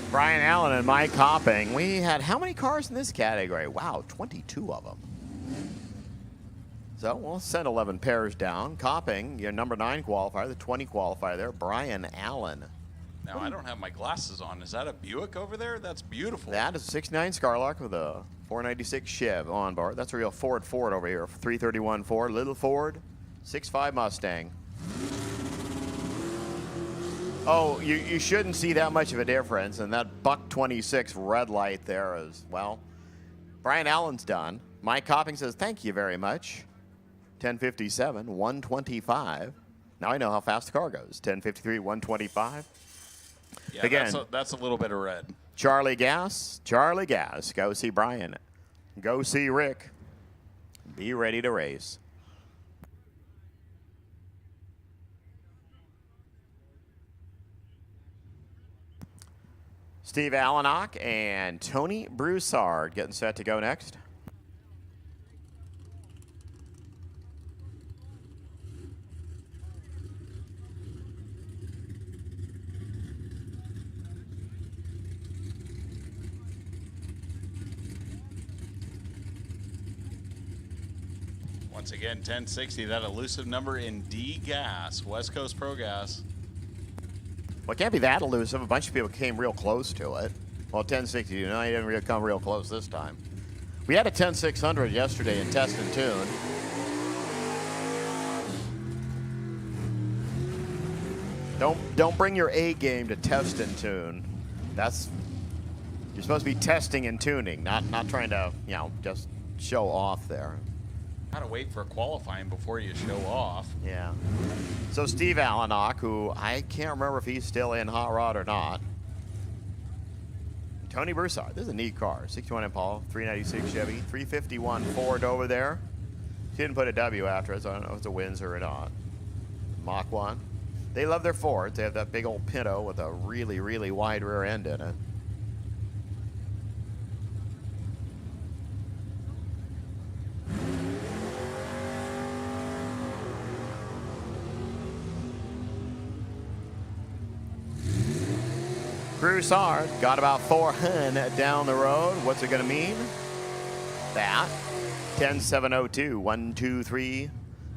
Brian Allen and Mike Hopping. We had how many cars in this category? Wow, 22 of them. So we'll send 11 pairs down. Copping, your #9 qualifier, the 20 qualifier there, Brian Allen. Now, I don't have my glasses on. Is that a Buick over there? That's beautiful. That is a 69 Scarlark with a 496 Chev on board. That's a real Ford over here. 331 Ford, little Ford, 6.5 Mustang. Oh, you shouldn't see that much of a difference. And that buck 26 red light there is, well, Brian Allen's done. Mike Copping says, thank you very much. 10:57, 125. Now I know how fast the car goes. 10:53, 125. Yeah, Again, that's a little bit of red. Charlie Gas. Go see Brian. Go see Rick. Be ready to race. Steve Allenach and Tony Broussard getting set to go next. Once again, 1060, that elusive number in D-Gas, West Coast Pro Gas. Well, it can't be that elusive. A bunch of people came real close to it. Well, 1060, you know, he didn't come real close this time. We had a 10600 yesterday in test and tune. Don't bring your A game to test and tune. You're supposed to be testing and tuning, not trying to, you know, just show off there. Gotta wait for qualifying before you show off. Yeah. So Steve Allenach, who I can't remember if he's still in Hot Rod or not. Tony Broussard. This is a neat car. 61 Impala, 396 Chevy, 351 Ford over there. She didn't put a W after it, so I don't know if it's a Windsor or not. Mach 1. They love their Fords. They have that big old Pinto with a really, really wide rear end in it. Broussard got about 400 down the road. What's it going to mean? That. 10-702, 1, 2, 3.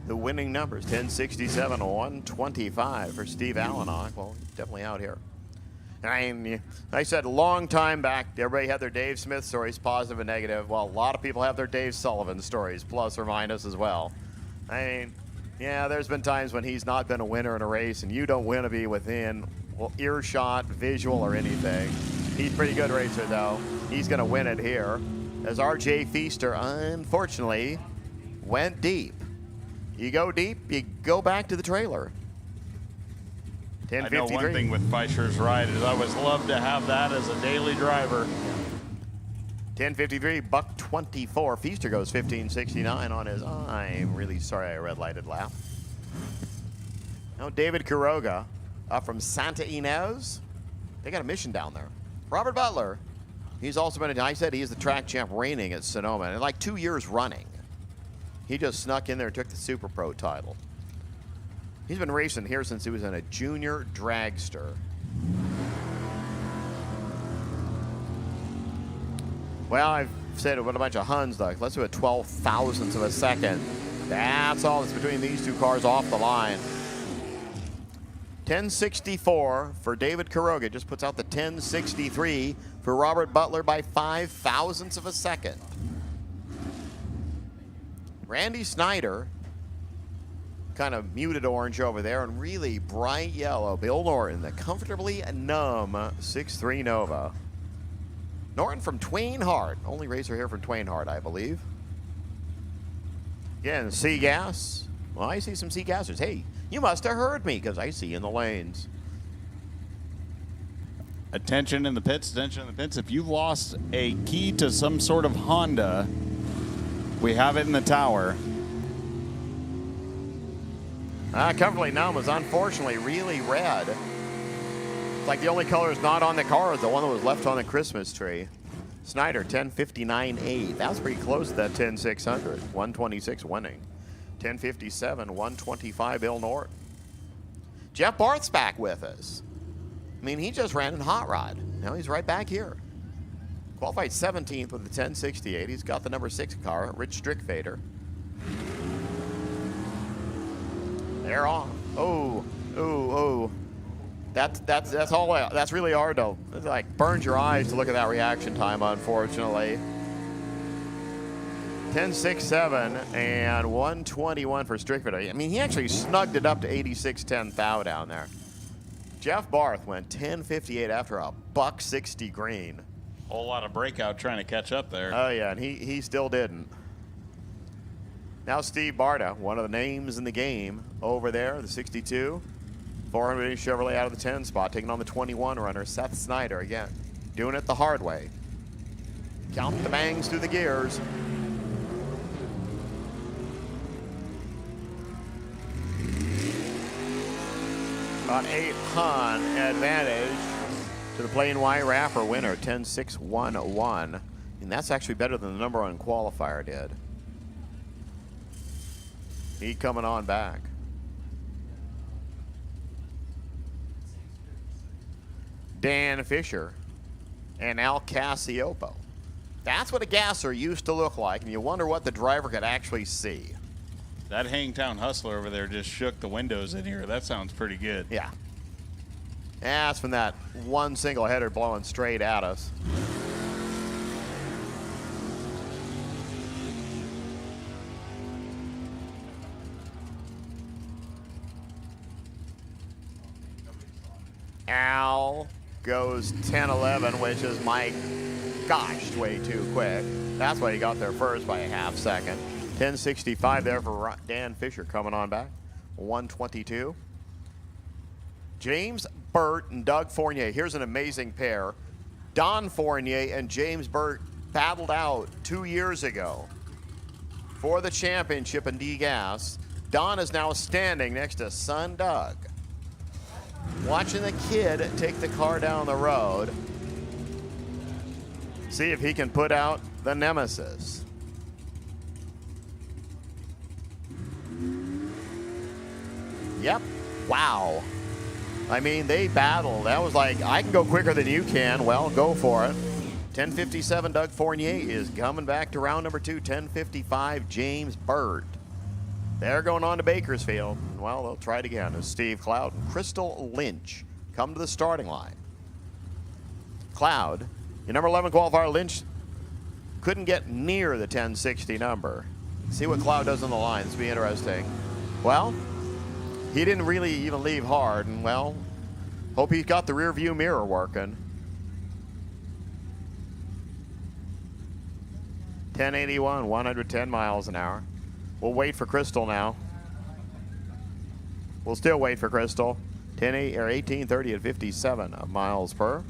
The winning numbers, 1067, 125 for Steve Allenach. Well, he's definitely out here. I mean, I said a long time back, everybody had their Dave Smith stories, positive and negative. Well, a lot of people have their Dave Sullivan stories, plus or minus as well. I mean, yeah, there's been times when he's not been a winner in a race, and you don't win to be within earshot, visual, or anything. He's a pretty good racer, though. He's going to win it here. as RJ Feaster, unfortunately, went deep. You go deep, you go back to the trailer. I know one thing with Fischer's ride is I always love to have that as a daily driver. 10:53, buck 24. Feaster goes 15:69 on his. I'm really sorry I red lighted lap. Now David Quiroga up from Santa Ynez. They got a mission down there. Robert Butler, he's also been, I said he's the track champ reigning at Sonoma, and like 2 years running. He just snuck in there and took the Super Pro title. He's been racing here since he was in a junior dragster. Well, I've said what a bunch of Huns, like, let's do a 12 thousandths of a second. That's all that's between these two cars off the line. 10:64 for David Quiroga, just puts out the 10:63 for Robert Butler by 5 thousandths of a second. Randy Snyder, kind of muted orange over there, and really bright yellow. Bill Norton, the comfortably numb 6.3 Nova. Norton from Twain Hart, only racer here from Twain Hart, I believe. Again, C-Gas. Well, I see some C-Gassers. Hey, you must have heard me, because I see you in the lanes. Attention in the pits, attention in the pits. If you lost a key to some sort of Honda, we have it in the tower. Comfortably numb was unfortunately really red. It's like the only color is not on the car is the one that was left on the Christmas tree. Snyder, 10:59.8. That was pretty close to that 10:600. 126 winning. 10:57, 125 Bill Norton. Jeff Barth's back with us. I mean, he just ran in Hot Rod. Now he's right back here. Qualified 17th with the 10:68. He's got the number 6 car, Rich Strickfader. They're off. Oh, oh, oh. That's all. That's really hard to, it like burns your eyes to look at that reaction time, unfortunately. 10.67 and 121 for Strickfader. I mean, he actually snugged it up to 86.10 thou down there. Jeff Barth went 10.58 after a buck 60 green. Whole lot of breakout trying to catch up there. Oh yeah, and he still didn't. Now Steve Barta, one of the names in the game over there, the 62. 400 Chevrolet out of the 10 spot, taking on the 21 runner, Seth Snyder again. Doing it the hard way. Count the bangs through the gears. About 8 Hun advantage to the plain white wrapper winner, 10.611. And that's actually better than the number 1 qualifier did. He coming on back. Dan Fisher and Al Cassiopo. That's what a gasser used to look like, and you wonder what the driver could actually see. That Hangtown Hustler over there just shook the windows in here. That sounds pretty good. Yeah. That's from that one single header blowing straight at us. Al goes 10.11, which is, my gosh, way too quick. That's why he got there first by a half second. 10.65 there for Dan Fisher coming on back. 122. James Burt and Doug Fournier. Here's an amazing pair. Don Fournier and James Burt battled out 2 years ago for the championship in D-Gas. Don is now standing next to son Doug, watching the kid take the car down the road. See if he can put out the nemesis. Yep. Wow. I mean, they battled. That was like, I can go quicker than you can. Well, go for it. 10.57, Doug Fournier is coming back to round number 2. 10.55, James Burt. They're going on to Bakersfield. Well, they'll try it again as Steve Cloud and Crystal Lynch come to the starting line. Cloud, your number 11 qualifier, Lynch couldn't get near the 1060 number. See what Cloud does on the line. This will be interesting. Well, he didn't really even leave hard, and well, hope he's got the rear view mirror working. 1081, 110 miles an hour. We'll wait for Crystal now. We'll still wait for Crystal. 1830 at 57 miles per.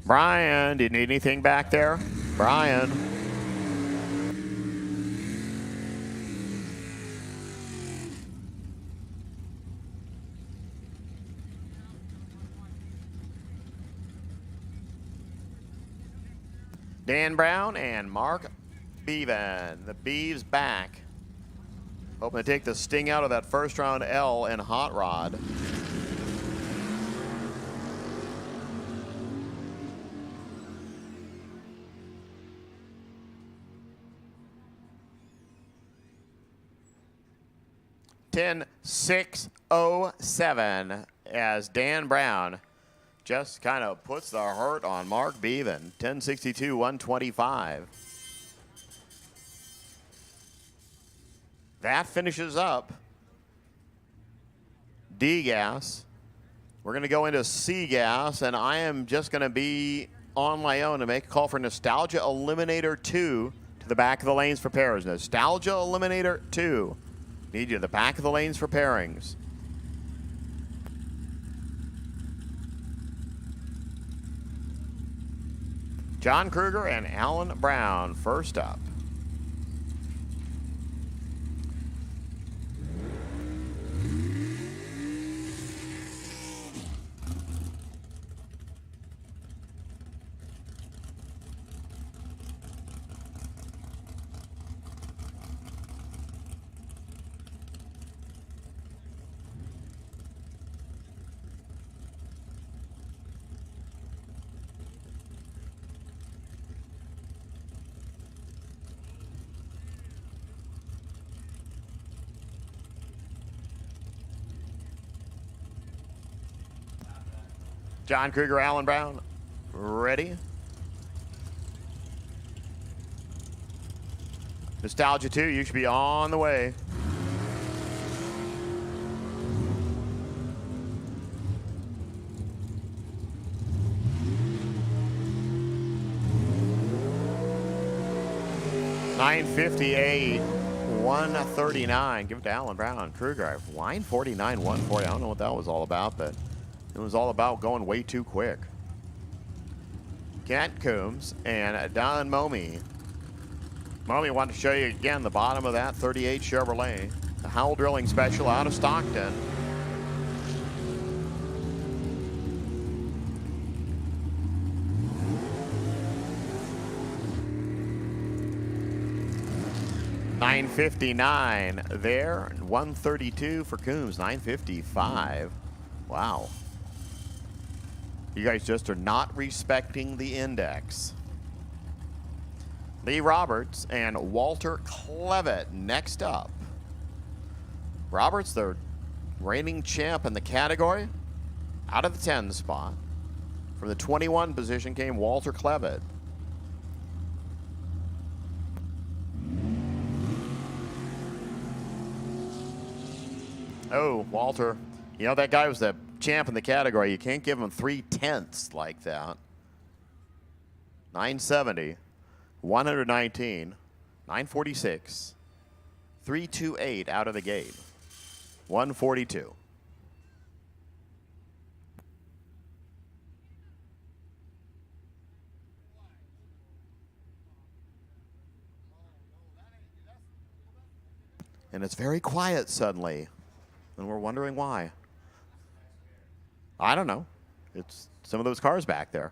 Brian, do you need anything back there? Brian. Dan Brown and Mark Bevan. The Beeves back. Hoping to take the sting out of that first round L in Hot Rod. .607 as Dan Brown just kind of puts the hurt on Mark Bevan. 1062, 125. That finishes up D gas. We're going to go into C gas, and I am just going to be on my own to make a call for Nostalgia Eliminator 2 to the back of the lanes for pairs. Nostalgia Eliminator 2. Need you to the back of the lanes for pairings. John Kruger and Alan Brown first up. John Kruger, Alan Brown, ready? Nostalgia 2, you should be on the way. .958, 139. Give it to Alan Brown. Kruger, line 49, 140. I don't know what that was all about, but it was all about going way too quick. Cat Coombs and Don Momey. Momey wanted to show you again the bottom of that 38 Chevrolet. The Howell Drilling Special out of Stockton. .959 there, and 132 for Coombs. 955. Wow. You guys just are not respecting the index. Lee Roberts and Walter Clevitt next up. Roberts, the reigning champ in the category, out of the 10 spot. From the 21 position came Walter Clevitt. Oh, Walter, you know that guy was the champ in the category. You can't give him 3/10 like that. 970, 119, 946, 328 out of the gate, 142. And it's very quiet suddenly, and we're wondering why. I don't know. It's some of those cars back there.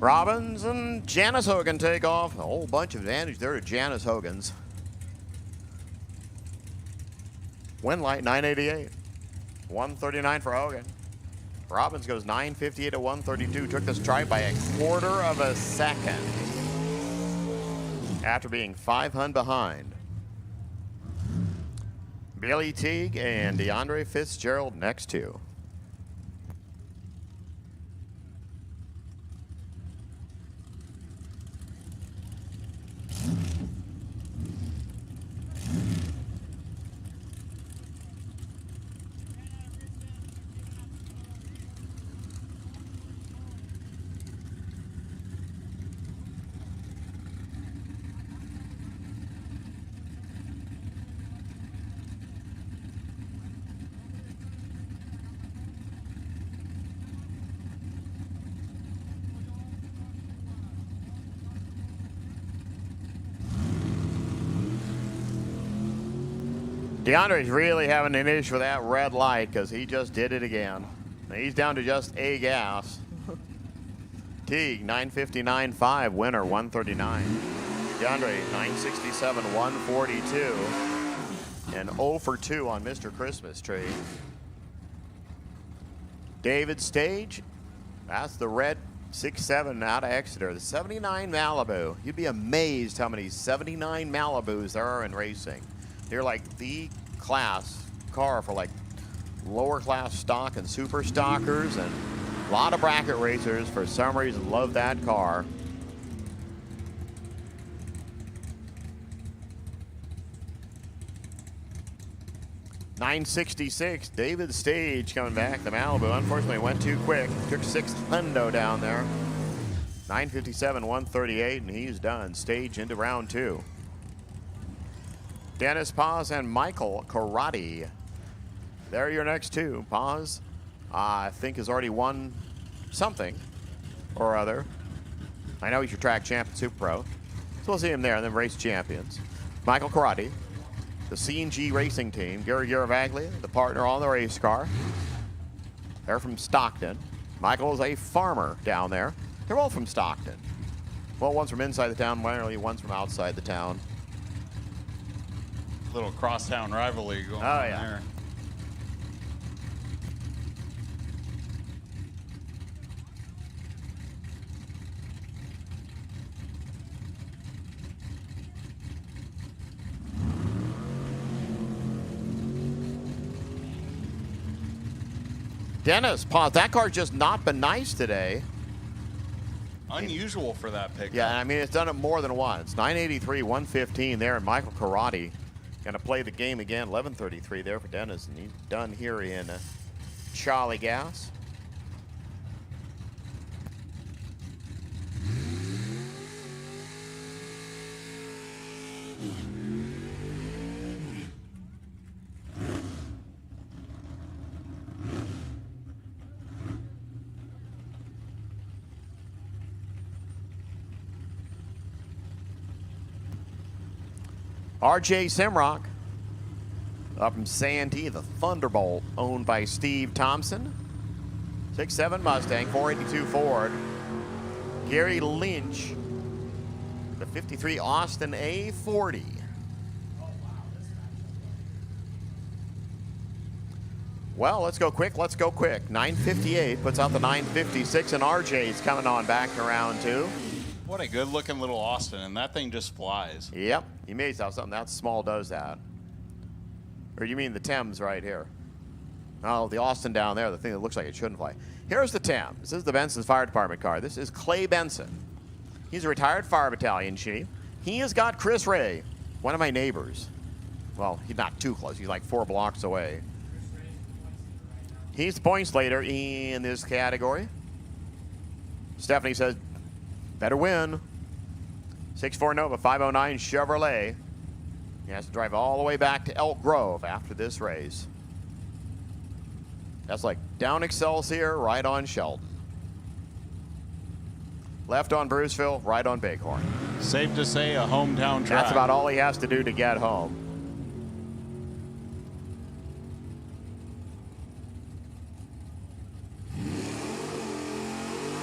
Robbins and Janice Hogan take off. A whole bunch of advantage there to Janice Hogan's. Win light 988. 139 for Hogan. Robbins goes 958 to 132. Took this try by a quarter of a second after being 5 behind. Billy Teague and DeAndre Fitzgerald next two. DeAndre's really having an issue with that red light because he just did it again. He's down to just a gas. Teague, 959.5, winner, 139. DeAndre, 967, 142. And 0 for 2 on Mr. Christmas Tree. David Stage, that's the red 6-7 out of Exeter. The 79 Malibu. You'd be amazed how many 79 Malibus there are in racing. They're like the class car for like lower class stock and super stockers, and a lot of bracket racers for some reason love that car. $966, David Stage coming back. The Malibu unfortunately went too quick. Took 6 hundo down there. 957, 138, and he's done. Stage into round 2. Dennis Paz and Michael Karate. They're your next two. Paz, I think, has already won something or other. I know he's your track champ at Super Pro. So we'll see him there, and then race champions. Michael Karate, the C&G racing team. Gary Garavaglia, the partner on the race car. They're from Stockton. Michael is a farmer down there. They're all from Stockton. Well, one's from inside the town, one's from outside the town. Little crosstown rivalry going on there. Dennis, Paz, that car's just not been nice today. Unusual for that pickup. Yeah, I mean, it's done it more than once. 983, 115 there, and Michael Karate going to play the game again. 1133 there for Dennis, and he's done here in Charlie Gas. RJ Simrock up from Santee, the Thunderbolt, owned by Steve Thompson. 6'7" Mustang, 482 Ford. Gary Lynch, the 53 Austin A40. Well, let's go quick. 958 puts out the 956, and RJ's coming on back to round 2. What a good-looking little Austin, and that thing just flies. Yep, you made something that small does that. Or you mean the Thames right here? Oh, the Austin down there, the thing that looks like it shouldn't fly. Here's the Thames. This is the Benson's Fire Department car. This is Clay Benson. He's a retired fire battalion chief. He has got Chris Ray, one of my neighbors. Well, he's not too close. He's like 4 blocks away. He's the points leader in this category. Stephanie says, better win. 6'4" Nova, 509 Chevrolet. He has to drive all the way back to Elk Grove after this race. That's like down Excelsior, right on Sheldon. Left on Bruceville, right on Bighorn. Safe to say a hometown track. That's about all he has to do to get home.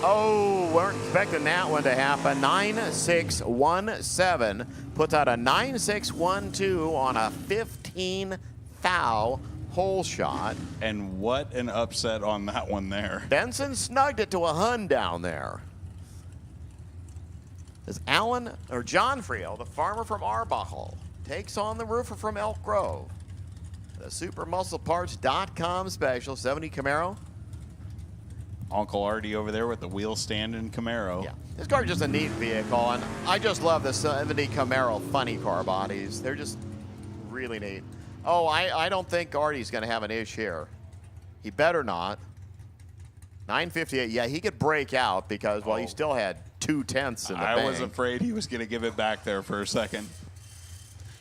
Oh, weren't expecting that one to happen. 9-6-1-7 puts out a 9-6-1-2 on a 15 thou hole shot. And what an upset on that one there. Benson snugged it to a hun down there. As John Friel, the farmer from Arbuckle, takes on the roofer from Elk Grove. The supermuscleparts.com special, 70 Camaro. Uncle Artie over there with the Wheelstander Camaro. Yeah, this car is just a neat vehicle, and I just love the 70 Camaro funny car bodies. They're just really neat. Oh, I don't think Artie's going to have an ish here. He better not. 958. Yeah, he could break out because, well, he still had 2/10 in the bank. I was afraid he was going to give it back there for a second.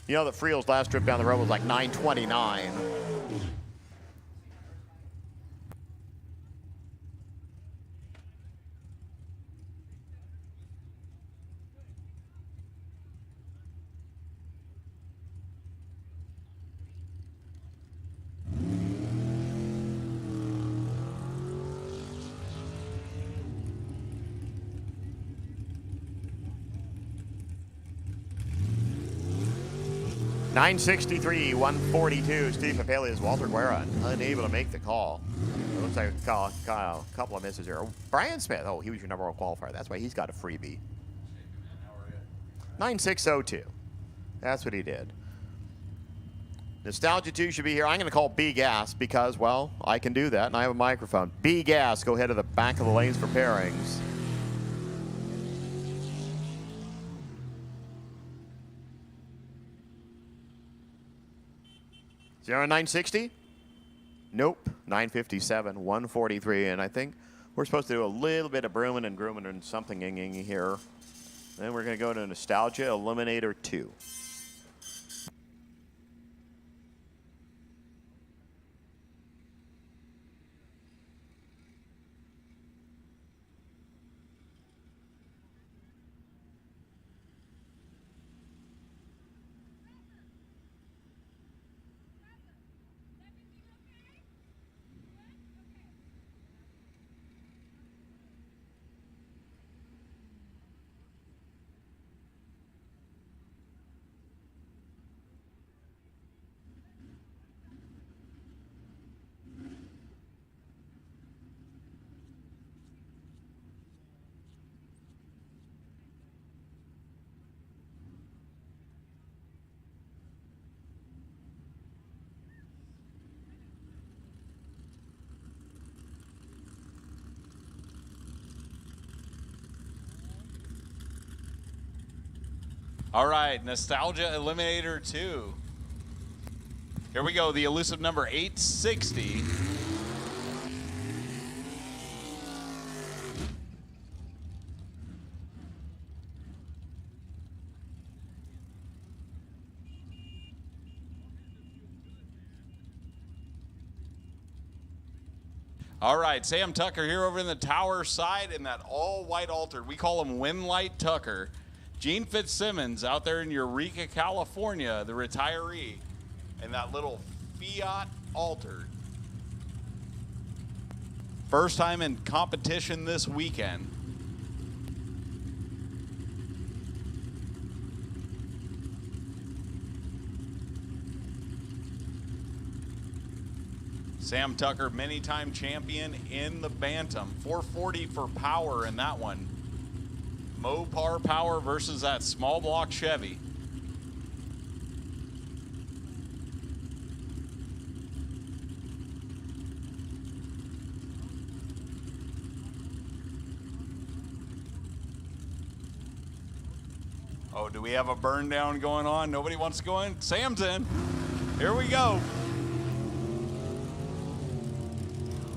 You know that Friel's last trip down the road was like 929. .963, 142. Steve Papalia's Walter Guerra unable to make the call. It looks like a couple of misses here. Brian Smith, oh, he was your number one qualifier. That's why he's got a freebie. 9602. That's what he did. Nostalgia 2 should be here. I'm going to call B Gas because, well, I can do that, and I have a microphone. B Gas, go ahead to the back of the lanes for pairings. 0960? Nope. 957, 143, and I think we're supposed to do a little bit of brooming and grooming and something here. Then we're going to go to Nostalgia Eliminator 2. All right, Nostalgia Eliminator 2. Here we go, the elusive number 860. All right, Sam Tucker here over in the tower side in that all-white altered. We call him Windlight Tucker. Gene Fitzsimmons out there in Eureka, California, the retiree, and that little Fiat altered. First time in competition this weekend. Sam Tucker, many-time champion in the Bantam. 440 for power in that one. Mopar power versus that small block Chevy. Oh, do we have a burn down going on? Nobody wants to go in? Sam's in. Here we go.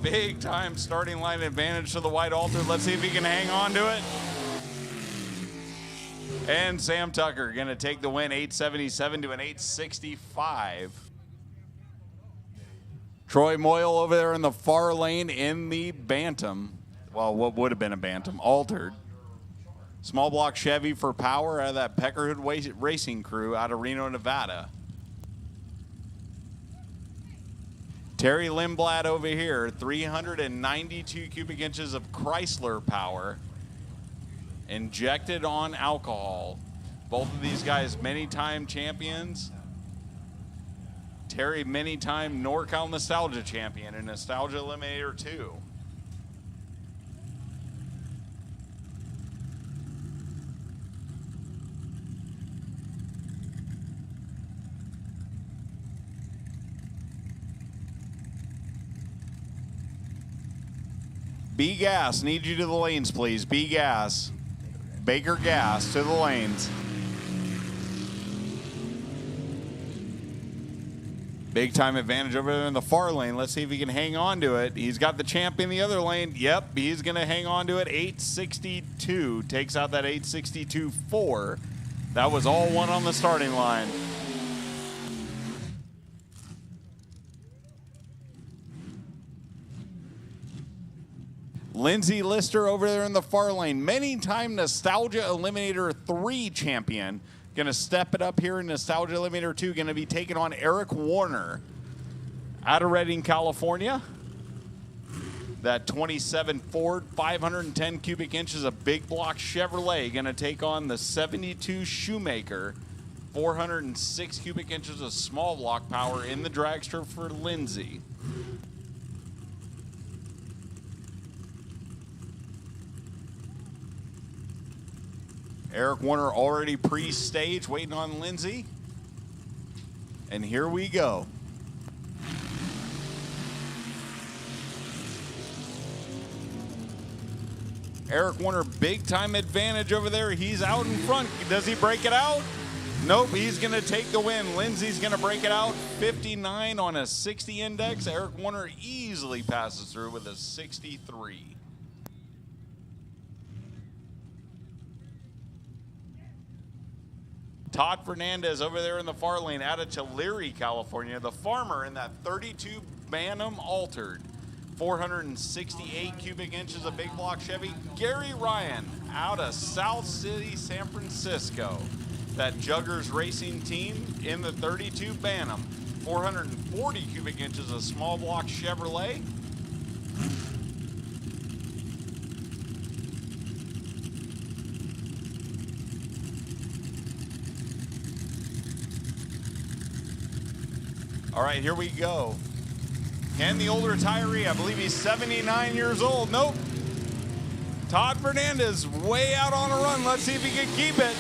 Big time starting line advantage to the white altar. Let's see if he can hang on to it. And Sam Tucker going to take the win, 877 to an 865. Troy Moyle over there in the far lane in the Bantam. Well, what would have been a Bantam, altered. Small block Chevy for power out of that Peckerhood Racing crew out of Reno, Nevada. Terry Lindblad over here, 392 cubic inches of Chrysler power, injected on alcohol. Both of these guys, many-time champions. Terry, many-time NorCal Nostalgia champion in Nostalgia Eliminator 2. B Gas, need you to the lanes, please. B Gas. Baker Gas to the lanes. Big time advantage over there in the far lane. Let's see if he can hang on to it. He's got the champ in the other lane. Yep, he's going to hang on to it. 862 takes out that 862.4. That was all one on the starting line. Lindsey Lister over there in the far lane. Many-time Nostalgia Eliminator 3 champion. Going to step it up here in Nostalgia Eliminator 2. Going to be taking on Eric Warner out of Redding, California. That 27 Ford, 510 cubic inches of big block Chevrolet. Going to take on the 72 Shoemaker, 406 cubic inches of small block power in the dragster for Lindsay. Eric Warner already pre-stage, waiting on Lindsay. And here we go. Eric Warner, big time advantage over there. He's out in front. Does he break it out? Nope, he's gonna take the win. Lindsay's gonna break it out. 59 on a 60 index. Eric Warner easily passes through with a 63. Todd Fernandez over there in the far lane out of Tulare, California. The farmer in that 32 Bantam altered. 468 cubic inches of big block Chevy. Gary Ryan out of South City, San Francisco. That Juggers Racing team in the 32 Bantam. 440 cubic inches of small block Chevrolet. All right, here we go. And the older retiree, I believe he's 79 years old. Nope. Todd Fernandez way out on a run. Let's see if he can keep it.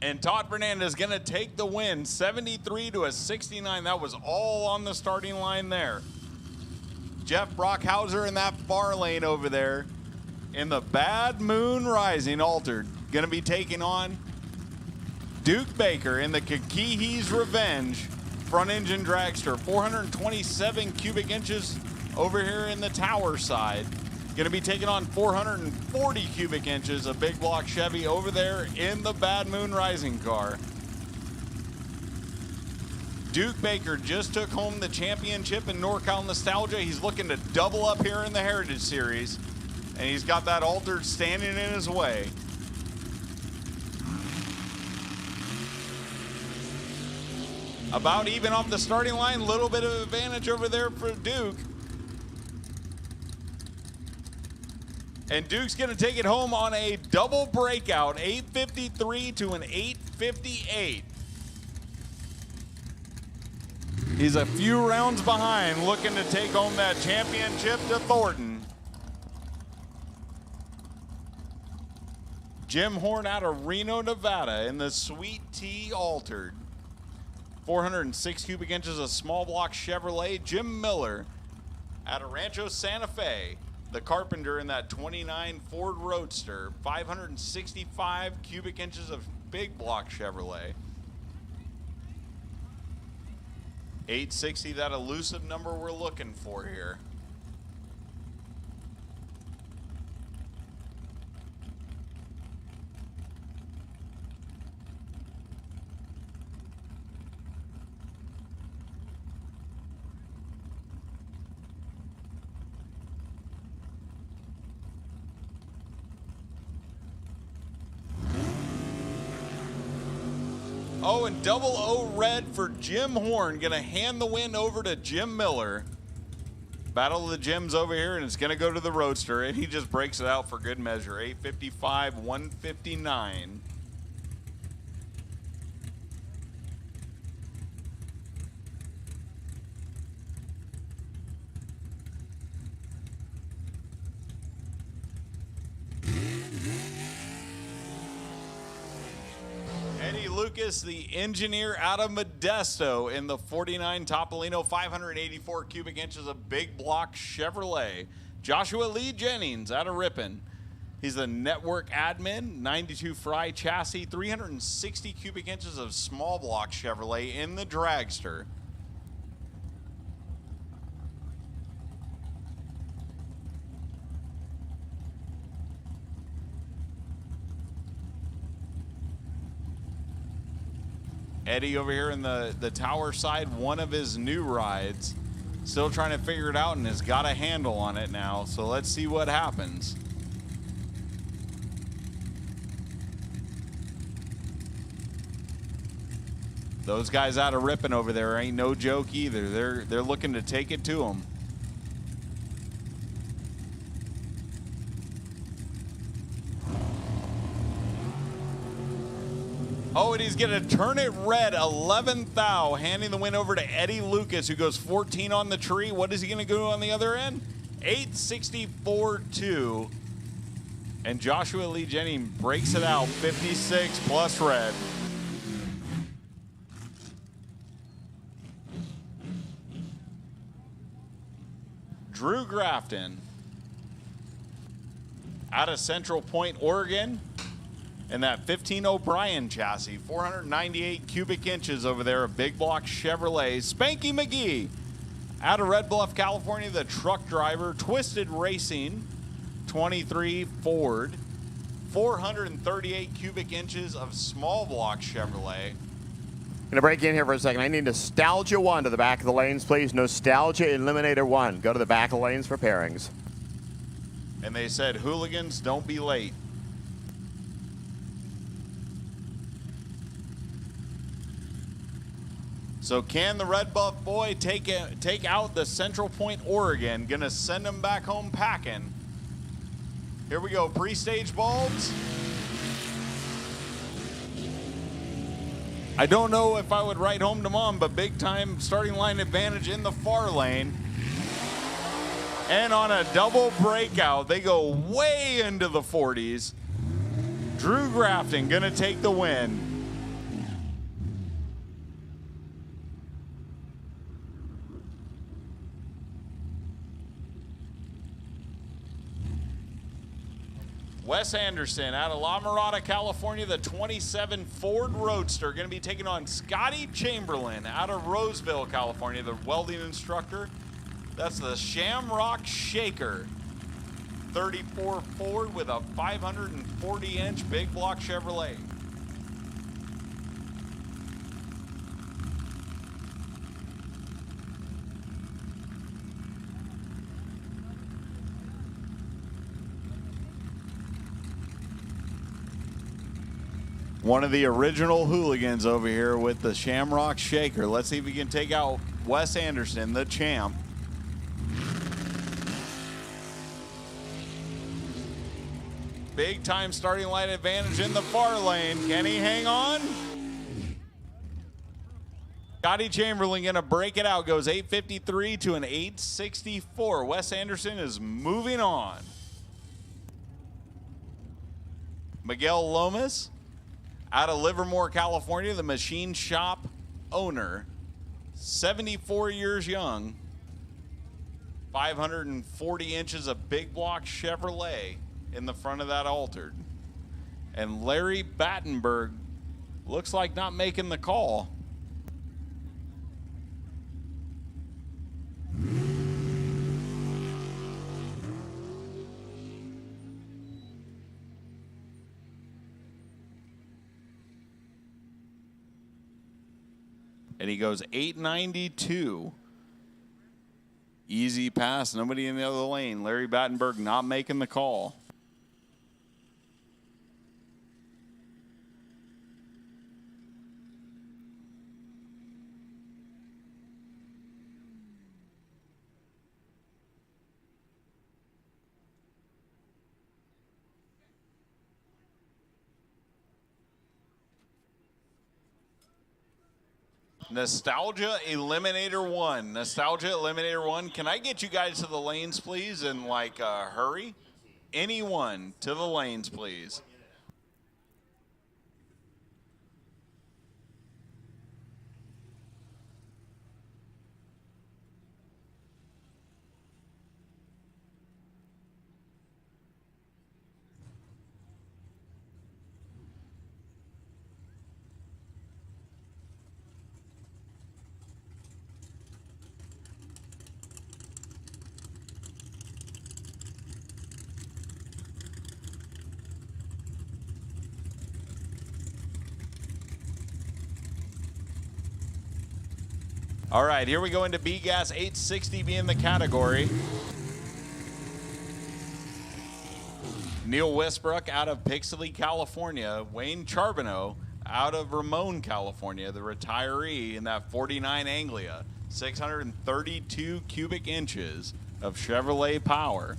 And Todd Fernandez gonna take the win, 73 to a 69. That was all on the starting line there. Jeff Brockhauser in that far lane over there in the Bad Moon Rising altered. Gonna be taking on Duke Baker in the Kakihi's Revenge front engine dragster. 427 cubic inches over here in the tower side. Going to be taking on 440 cubic inches of big block Chevy over there in the Bad Moon Rising car. Duke Baker just took home the championship in NorCal Nostalgia. He's looking to double up here in the Heritage Series, and he's got that altered standing in his way. About even off the starting line, little bit of advantage over there for Duke. And Duke's gonna take it home on a double breakout, 853 to an 858. He's a few rounds behind, looking to take home that championship to Thornton. Jim Horn out of Reno, Nevada in the Sweet Tea Altered. 406 cubic inches of small block Chevrolet. Jim Miller out of Rancho Santa Fe. The Carpenter in that 29 Ford Roadster. 565 cubic inches of big block Chevrolet. 860, that elusive number we're looking for here. Oh, and double O red for Jim Horn. Going to hand the win over to Jim Miller. Battle of the Jims over here, and it's going to go to the Roadster, and he just breaks it out for good measure. 855, 159. Eddie Lucas, the engineer out of Modesto in the 49 Topolino, 584 cubic inches of big block Chevrolet. Joshua Lee Jennings out of Ripon. He's the network admin, 92 Fry chassis, 360 cubic inches of small block Chevrolet in the dragster. Eddie over here in the tower side, one of his new rides. Still trying to figure it out and has got a handle on it now. So let's see what happens. Those guys out of Ripon over there ain't no joke either. They're looking to take it to them. Oh, and he's going to turn it red, 11th thou, handing the win over to Eddie Lucas, who goes 14 on the tree. What is he going to do on the other end? 864.2. And Joshua Lee Jennings breaks it out, 56 plus red. Drew Grafton out of Central Point, Oregon. And that 15 O'Brien chassis, 498 cubic inches over there, a big block Chevrolet. Spanky McGee out of Red Bluff, California, the truck driver. Twisted Racing, 23 Ford, 438 cubic inches of small block Chevrolet. Gonna break in here for a second. I need Nostalgia 1 to the back of the lanes, please. Nostalgia Eliminator 1. Go to the back of the lanes for pairings. And they said, hooligans, don't be late. So can the Red Buff boy take out the Central Point, Oregon? Gonna send him back home packing. Here we go, pre-stage bulbs. I don't know if I would write home to mom, but big time starting line advantage in the far lane. And on a double breakout, they go way into the 40s. Drew Grafton gonna take the win. Wes Anderson out of La Mirada, California, the 27 Ford Roadster, going to be taking on Scotty Chamberlain out of Roseville, California, the welding instructor. That's the Shamrock Shaker, 34 Ford with a 540-inch big block Chevrolet. One of the original hooligans over here with the Shamrock Shaker. Let's see if we can take out Wes Anderson, the champ. Big time starting line advantage in the far lane. Can he hang on? Scotty Chamberlain gonna break it out. Goes 853 to an 864. Wes Anderson is moving on. Miguel Lomas out of Livermore, California, the machine shop owner, 74 years young, 540 inches of big block Chevrolet in the front of that altered. And Larry Battenberg looks like not making the call. And he goes 892. Easy pass, nobody in the other lane. Larry Battenberg not making the call. Nostalgia Eliminator 1. Nostalgia Eliminator 1. Can I get you guys to the lanes, please, in like a hurry? Anyone to the lanes, please. All right, here we go into B-Gas 860 being the category. Neil Westbrook out of Pixley, California. Wayne Charbonneau out of Ramon, California, the retiree in that 49 Anglia. 632 cubic inches of Chevrolet power.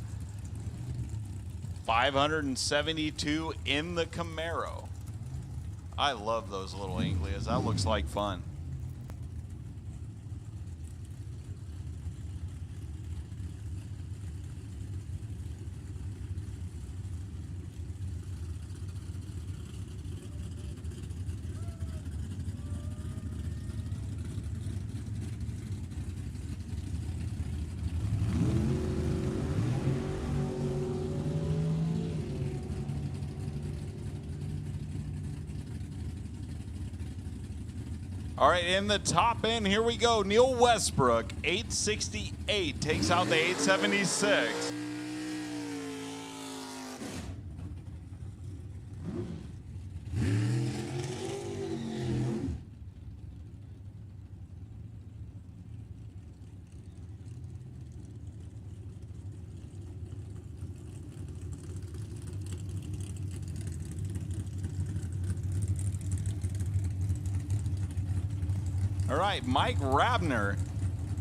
572 in the Camaro. I love those little Anglias. That looks like fun. All right, in the top end, here we go. Neil Westbrook, 868, takes out the 876. All right, Mike Rabner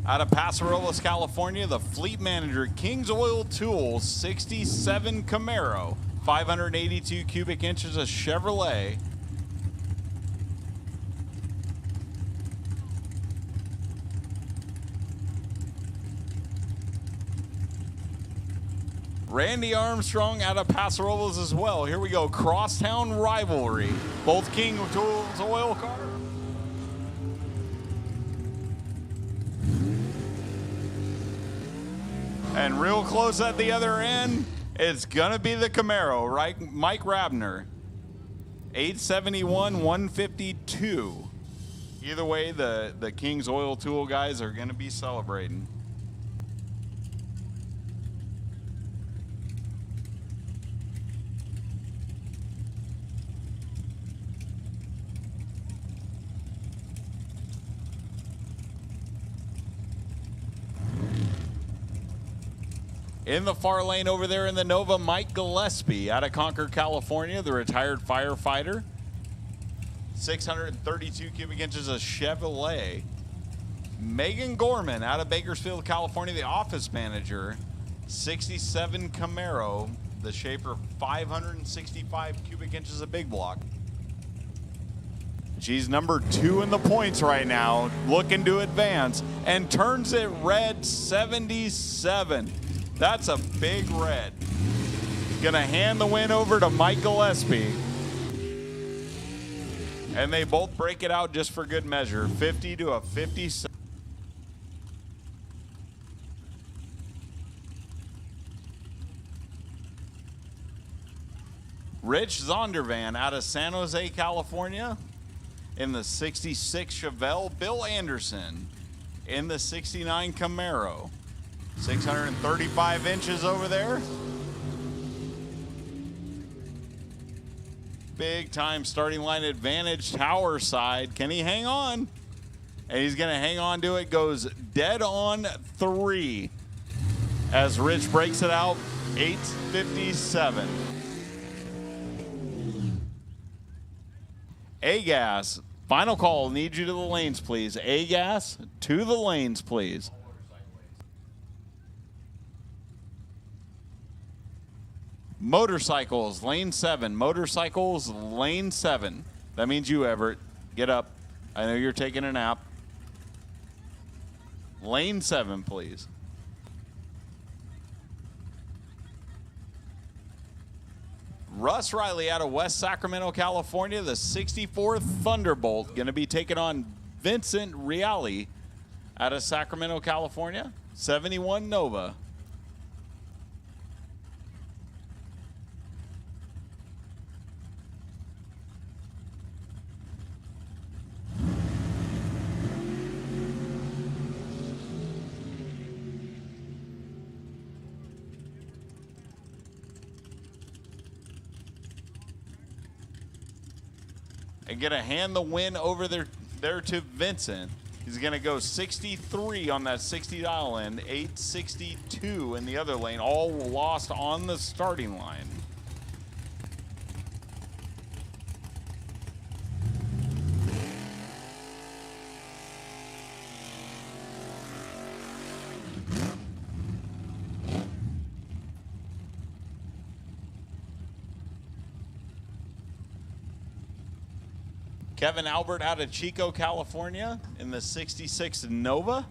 out of Paso Robles, California, the fleet manager, King's Oil Tools, 67 Camaro, 582 cubic inches of Chevrolet. Randy Armstrong out of Paso Robles as well. Here we go, Crosstown Rivalry. Both King Tools oil cars. And real close at the other end, it's going to be the Camaro, right? Mike Rabner, 871, 152. Either way, the King's Oil Tool guys are going to be celebrating. In the far lane over there in the Nova, Mike Gillespie out of Concord, California, the retired firefighter. 632 cubic inches of Chevrolet. Megan Gorman out of Bakersfield, California, the office manager. 67 Camaro, the Shaper, 565 cubic inches of big block. She's number 2 in the points right now, looking to advance, and turns it red 77. That's a big red. Gonna hand the win over to Mike Gillespie. And they both break it out just for good measure, 50 to a 57. Rich Zondervan out of San Jose, California in the 66 Chevelle. Bill Anderson in the 69 Camaro. 635 inches over there. Big time starting line advantage, tower side. Can he hang on? And he's going to hang on to it. Goes dead on 3 as Rich breaks it out, 857. A-Gas, final call. Need you to the lanes, please. A-Gas, to the lanes, please. Motorcycles, lane 7. Motorcycles, lane 7. That means you, Everett. Get up. I know you're taking a nap. Lane 7, please. Russ Riley out of West Sacramento, California, the 64 Thunderbolt, going to be taking on Vincent Reale out of Sacramento, California, 71 Nova. And going to hand the win over there to Vincent. He's going to go 63 on that 60 dial end, 862 in the other lane, all lost on the starting line. Kevin Albert out of Chico, California in the 66 Nova.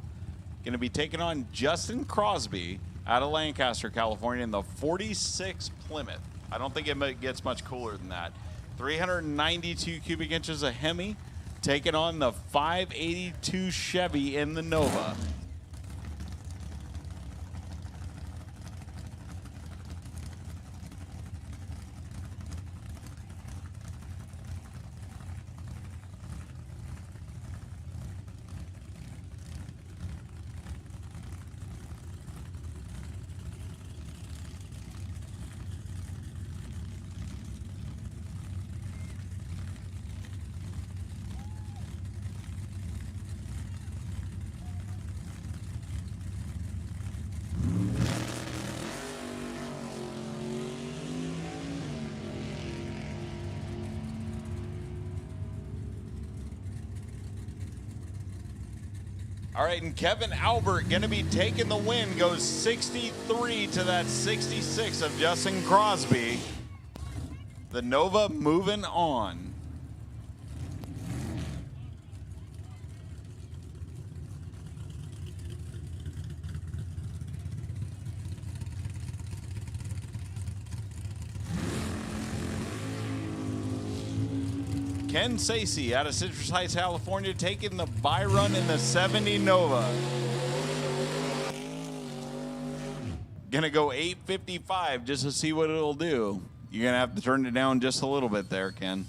Going to be taking on Justin Crosby out of Lancaster, California in the 46 Plymouth. I don't think it gets much cooler than that. 392 cubic inches of Hemi taking on the 582 Chevy in the Nova. All right, and Kevin Albert going to be taking the win, goes 63 to that 66 of Justin Crosby. The Nova moving on. Ken Sacy out of Citrus Heights, California, taking the bye run in the 70 Nova. Gonna go 855 just to see what it'll do. You're gonna have to turn it down just a little bit there, Ken.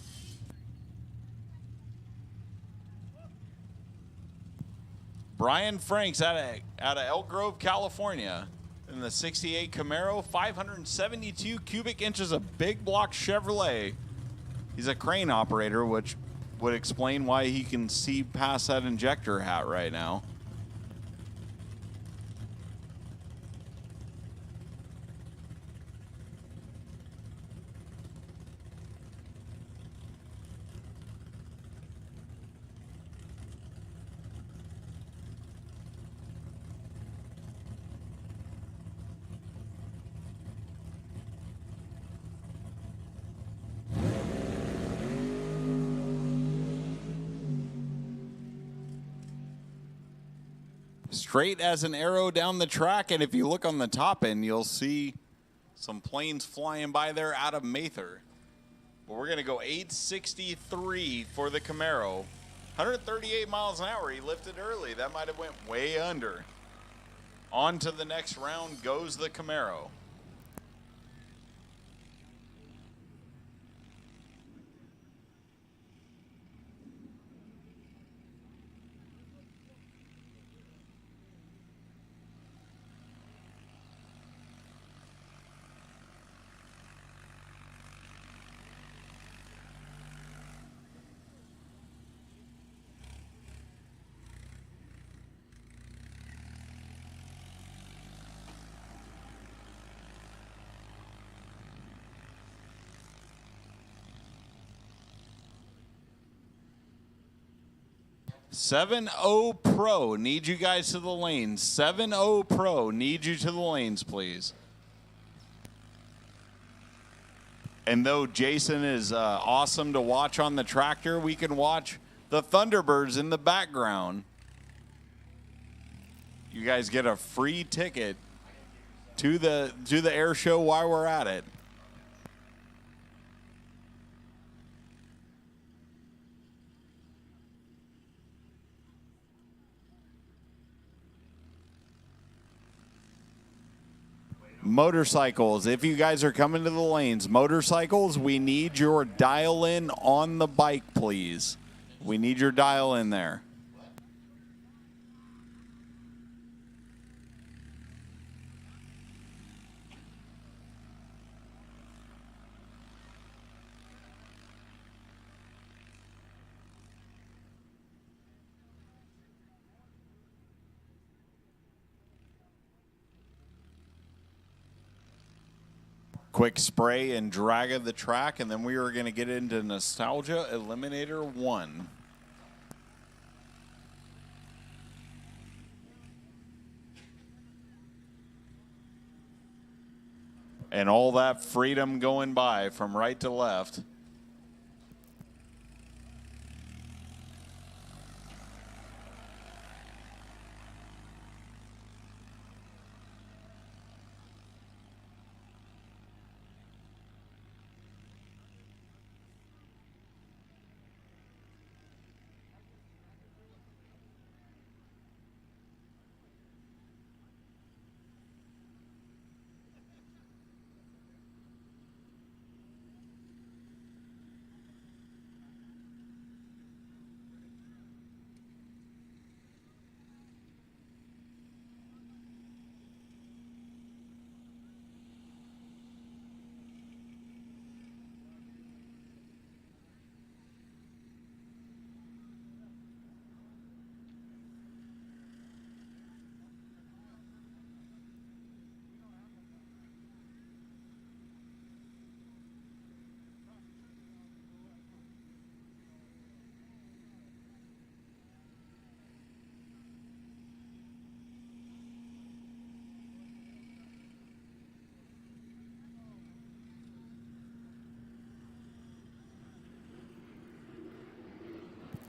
Brian Franks out of Elk Grove, California, in the 68 Camaro, 572 cubic inches of big block Chevrolet. He's a crane operator, which would explain why he can see past that injector hat right now. Straight as an arrow down the track, and if you look on the top end, you'll see some planes flying by there out of Mather. But we're going to go 863 for the Camaro. 138 miles an hour. He lifted early. That might have went way under. On to the next round goes the Camaro. Seven O Pro, need you guys to the lanes. 7-0 Pro, need you to the lanes, please. And though Jason is awesome to watch on the tractor, we can watch the Thunderbirds in the background. You guys get a free ticket to the air show while we're at it. Motorcycles, if you guys are coming to the lanes, motorcycles, we need your dial in on the bike, please. We need your dial in there. Quick spray and drag of the track, and then we are going to get into Nostalgia Eliminator 1. And all that freedom going by from right to left.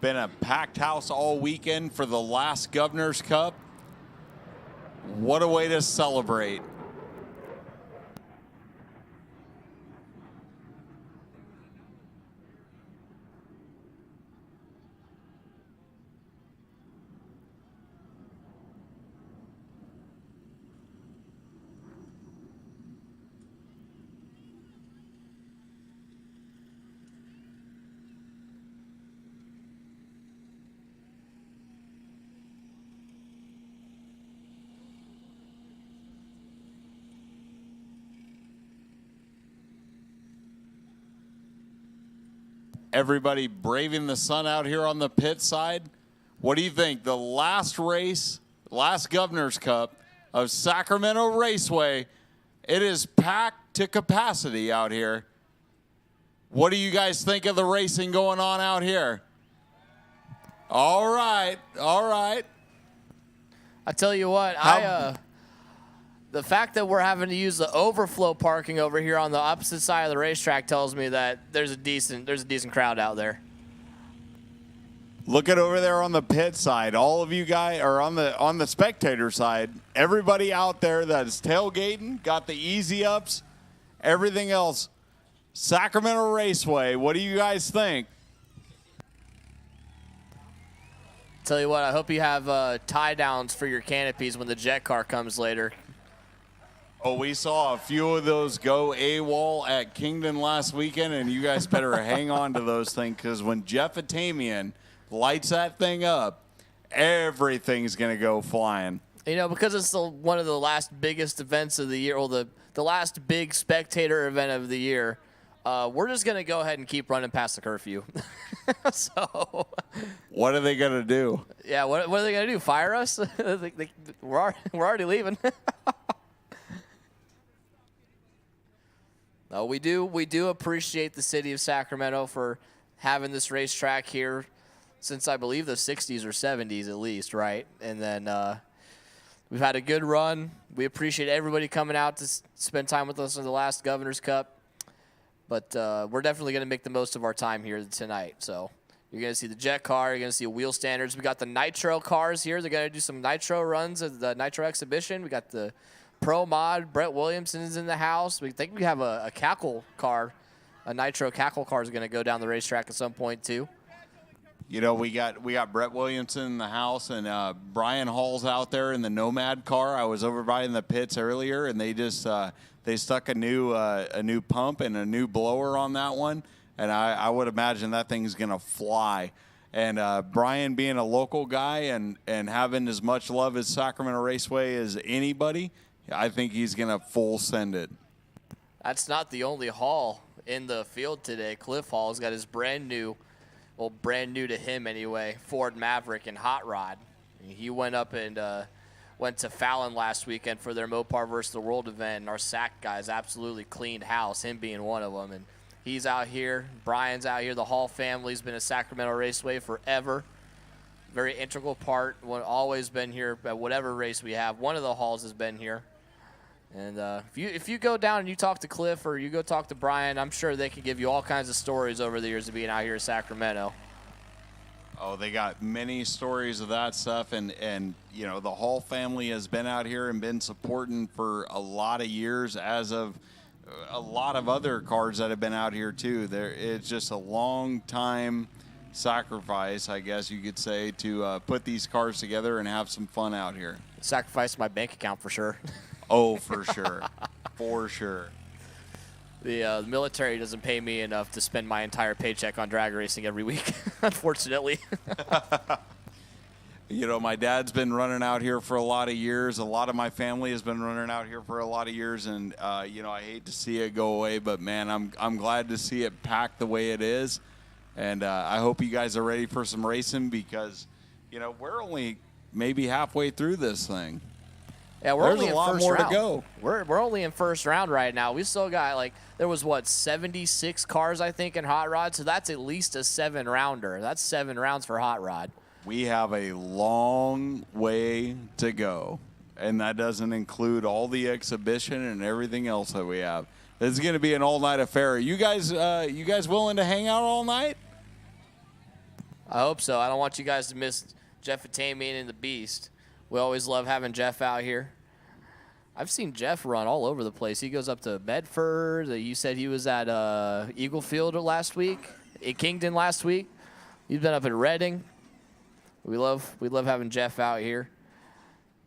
Been a packed house all weekend for the last Governor's Cup. What a way to celebrate. Everybody braving the sun out here on the pit side. What do you think? The last race, last Governor's Cup of Sacramento Raceway, it is packed to capacity out here. What do you guys think of the racing going on out here? All right, all right. I tell you what, the fact that we're having to use the overflow parking over here on the opposite side of the racetrack tells me that there's a decent crowd out there. Look at over there on the pit side. All of you guys are on the spectator side. Everybody out there that is tailgating, got the easy ups, everything else. Sacramento Raceway, what do you guys think? Tell you what, I hope you have tie downs for your canopies when the jet car comes later. Oh, we saw a few of those go AWOL at Kingdon last weekend, and you guys better hang on to those things, because when Jeff Atamian lights that thing up, everything's going to go flying. You know, because it's one of the last biggest events of the year, or the last big spectator event of the year, we're just going to go ahead and keep running past the curfew. So, what are they going to do? Yeah, what are they going to do? Fire us? We're already leaving. No, we do appreciate the city of Sacramento for having this racetrack here since, I believe, the 60s or 70s at least, right? And then we've had a good run. We appreciate everybody coming out to spend time with us in the last Governor's Cup. But we're definitely going to make the most of our time here tonight. So You're going to see the jet car. You're going to see wheel standards. We got the Nitro cars here. They're going to do some Nitro runs at the Nitro exhibition. We got the Pro Mod. Brett Williamson's in the house. We think we have a cackle car. A Nitro cackle car is going to go down the racetrack at some point, too. You know, we got Brett Williamson in the house, and Brian Hall's out there in the Nomad car. I was over by in the pits earlier, and they just they stuck a new pump and a new blower on that one, and I would imagine that thing's gonna fly. And Brian being a local guy and having as much love as Sacramento Raceway as anybody, I think he's gonna full send it. That's not the only Hall in the field today. Cliff Hall's got his brand new to him anyway, Ford Maverick and Hot Rod. He went up and went to Fallon last weekend for their Mopar versus the World event, and our SAC guys absolutely cleaned house, him being one of them. And he's out here. Brian's out here. The Hall family's been at Sacramento Raceway forever. Very integral part. Always been here at whatever race we have. One of the Halls has been here. And if you go down and you talk to Cliff or you go talk to Brian, I'm sure they can give you all kinds of stories over the years of being out here in Sacramento. Oh, they got many stories of that stuff, and you know, the Hall family has been out here and been supporting for a lot of years, as of a lot of other cars that have been out here too. It's just a long time sacrifice, I guess you could say, to put these cars together and have some fun out here. Sacrifice my bank account for sure. Oh, for sure. For sure. The military doesn't pay me enough to spend my entire paycheck on drag racing every week, unfortunately. You know, my dad's been running out here for a lot of years. A lot of my family has been running out here for a lot of years, and you know, I hate to see it go away, but man, I'm glad to see it packed the way it is, and I hope you guys are ready for some racing, because you know, we're only maybe halfway through this thing. Yeah, we're only in There's a lot first more round. to go. We're only in first round right now. We still got, like, there was, 76 cars, I think, in Hot Rod, so that's at least a 7-rounder. That's 7 rounds for Hot Rod. We have a long way to go, and that doesn't include all the exhibition and everything else that we have. This is going to be an all-night affair. You guys willing to hang out all night? I hope so. I don't want you guys to miss Jeff Atamian and the Beast. We always love having Jeff out here. I've seen Jeff run all over the place. He goes up to Bedford. You said he was at Eagle Field last week, at Kingdon last week. He's been up at Reading. We love having Jeff out here.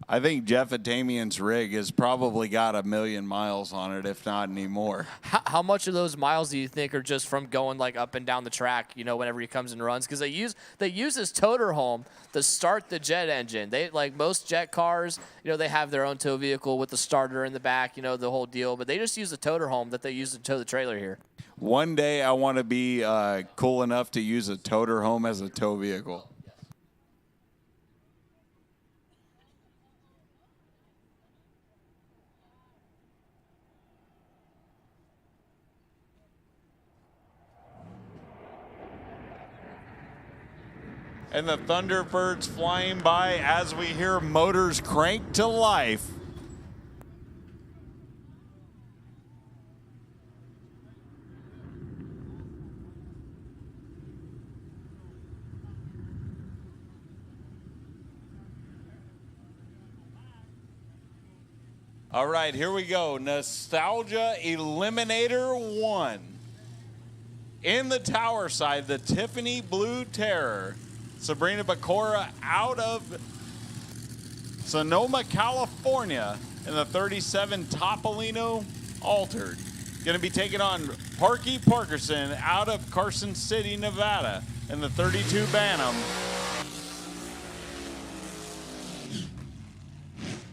I think Jeff Atamian's rig has probably got 1 million miles on it, if not any more. How much of those miles do you think are just from going like up and down the track, you know, whenever he comes and runs? Because they use his toter home to start the jet engine. They, like most jet cars, you know, they have their own tow vehicle with the starter in the back, you know, the whole deal. But they just use the toter home that they use to tow the trailer here. One day I want to be cool enough to use a toter home as a tow vehicle. And the Thunderbirds flying by as we hear motors crank to life. All right, here we go. Nostalgia Eliminator 1. In the tower side, the Tiffany Blue Terror. Sabrina Bacora out of Sonoma, California in the 37 Topolino Altered. Going to be taking on Parky Parkerson out of Carson City, Nevada in the 32 Bantam.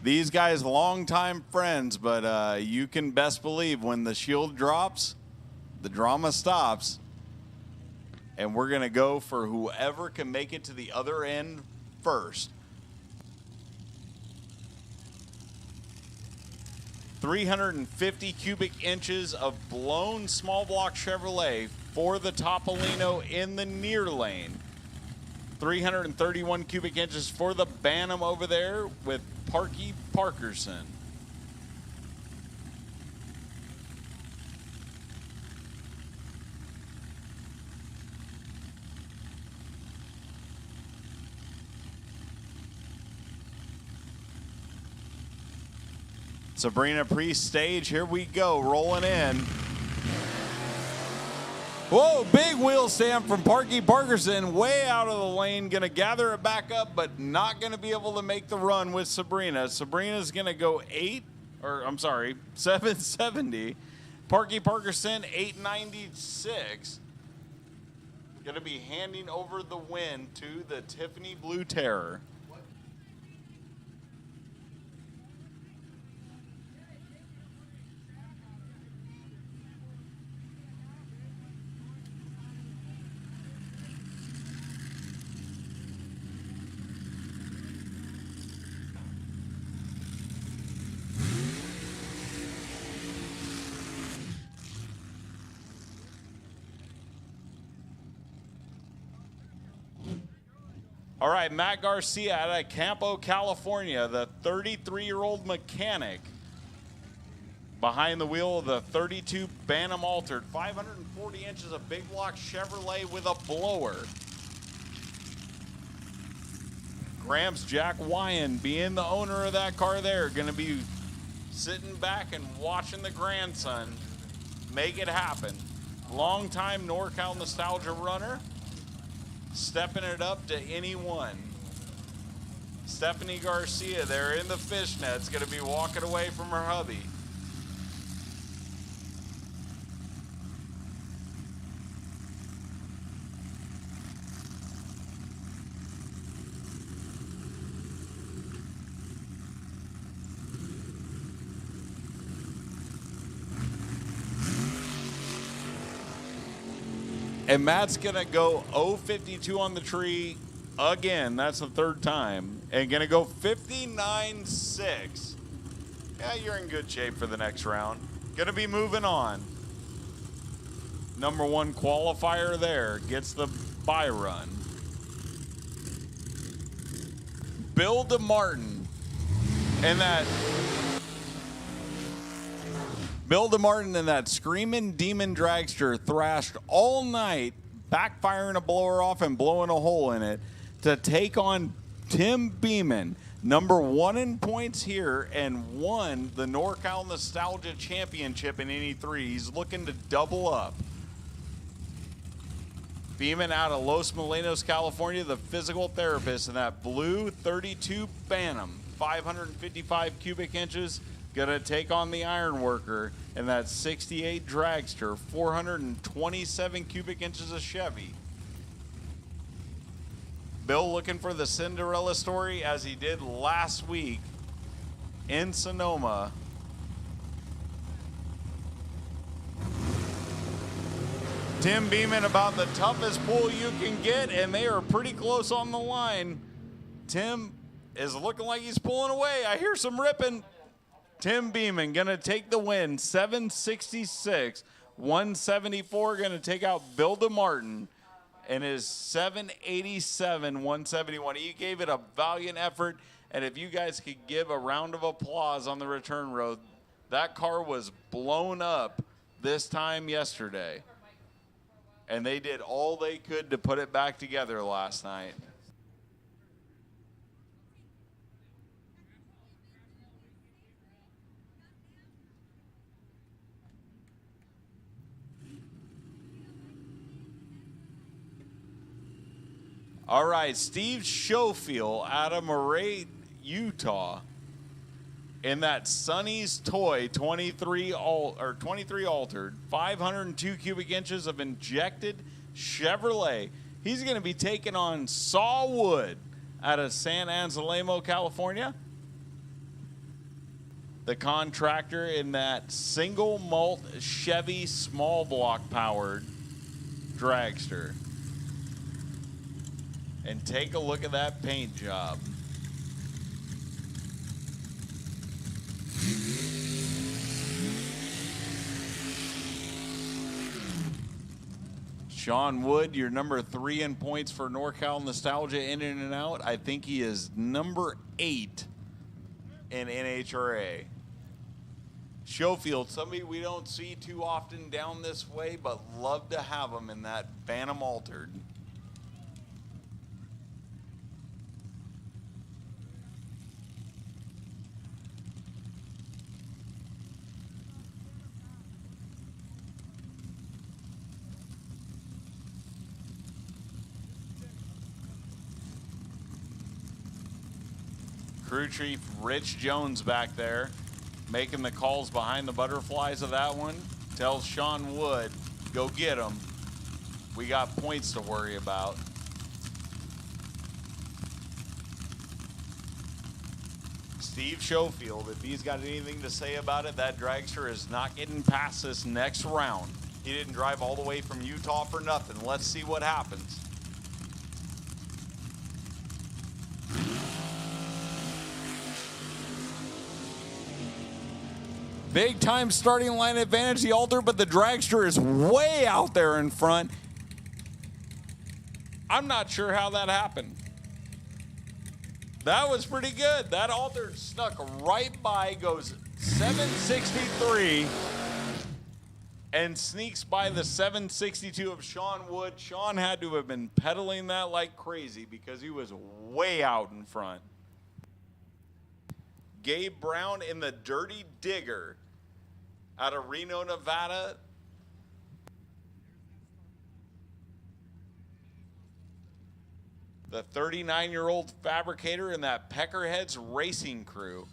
These guys longtime friends, but you can best believe when the shield drops, the drama stops. And we're going to go for whoever can make it to the other end first. 350 cubic inches of blown small block Chevrolet for the Topolino in the near lane. 331 cubic inches for the Bantam over there with Parky Parkerson. Sabrina pre-stage, here we go, rolling in. Whoa, big wheel stamp from Parky Parkerson, way out of the lane, gonna gather it back up, but not gonna be able to make the run with Sabrina. Sabrina's gonna go 770. Parky Parkerson, 896. Gonna be handing over the win to the Tiffany Blue Terror. All right, Matt Garcia out of Campo, California, the 33-year-old mechanic behind the wheel of the 32 Bantam Altered, 540 inches of big block Chevrolet with a blower. Gramps Jack Wyan, being the owner of that car there, going to be sitting back and watching the grandson make it happen. Longtime NorCal Nostalgia runner. Stepping it up to anyone. Stephanie Garcia there in the fishnets, going to be walking away from her hubby. And Matt's going to go 052 on the tree again. That's the third time. And going to go 59.6. Yeah, you're in good shape for the next round. Going to be moving on. Number one qualifier there gets the bye run. Bill DeMartin and that... Bill DeMartin and that Screaming Demon Dragster thrashed all night, backfiring a blower off and blowing a hole in it to take on Tim Beeman, number one in points here, and won the NorCal Nostalgia Championship in '83. He's looking to double up. Beeman out of Los Molinos, California, the physical therapist in that blue 32 Bantam, 555 cubic inches. Gonna take on the iron worker in that 68 Dragster, 427 cubic inches of Chevy. Bill looking for the Cinderella story as he did last week in Sonoma. Tim Beeman about the toughest pull you can get, and they are pretty close on the line. Tim is looking like he's pulling away. I hear some ripping. Tim Beeman going to take the win, 766. 174 going to take out Bill DeMartin and his 787, 171. He gave it a valiant effort, and if you guys could give a round of applause on the return road, that car was blown up this time yesterday, and they did all they could to put it back together last night. All right, Steve Schofield out of Moray, Utah, in that Sonny's Toy 23 altered, 502 cubic inches of injected Chevrolet. He's going to be taking on Sawwood out of San Anselmo, California. The contractor in that single malt Chevy small block powered dragster. And take a look at that paint job. Sean Wood, your number 3 in points for NorCal Nostalgia in and out. I think he is number 8 in NHRA. Schofield, somebody we don't see too often down this way, but love to have him in that Bantam Altered. Crew chief Rich Jones back there making the calls behind the butterflies of that one. Tells Sean Wood, go get him. We got points to worry about. Steve Schofield, if he's got anything to say about it, that dragster is not getting past this next round. He didn't drive all the way from Utah for nothing. Let's see what happens. Big time starting line advantage, the Alter, but the dragster is way out there in front. I'm not sure how that happened. That was pretty good. That Alter snuck right by, goes 763, and sneaks by the 762 of Sean Wood. Sean had to have been pedaling that like crazy because he was way out in front. Gabe Brown in the Dirty Digger out of Reno, Nevada. The 39-year-old fabricator in that Peckerheads racing crew.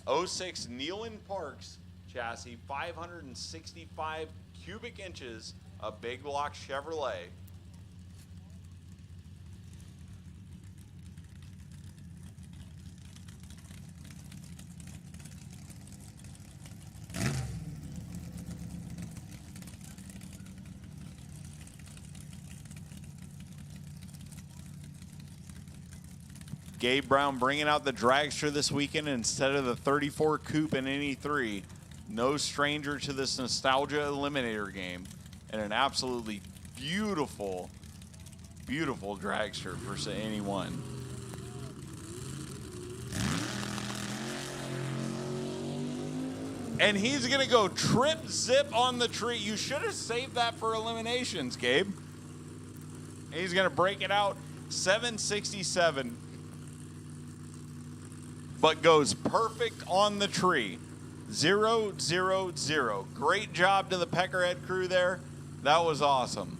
06 Nealon Parks chassis, 565 cubic inches of big block Chevrolet. Gabe Brown bringing out the dragster this weekend instead of the 34 coupe in NE3. No stranger to this nostalgia eliminator game. And an absolutely beautiful, beautiful dragster for anyone. And he's going to go trip zip on the tree. You should have saved that for eliminations, Gabe. And he's going to break it out 767. But goes perfect on the tree. 0, 0, 0. Great job to the Peckerhead crew there. That was awesome.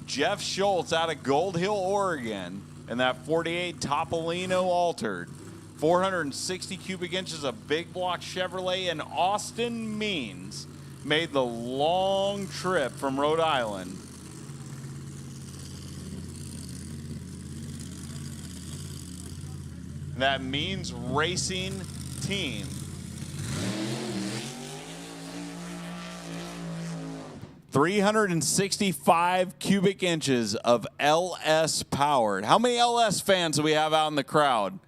Jeff Schultz out of Gold Hill, Oregon, and that 48 Topolino altered. 460 cubic inches of big block Chevrolet, and Austin Means made the long trip from Rhode Island. That Means Racing team. $365 cubic inches of LS powered. How many LS fans do we have out in the crowd?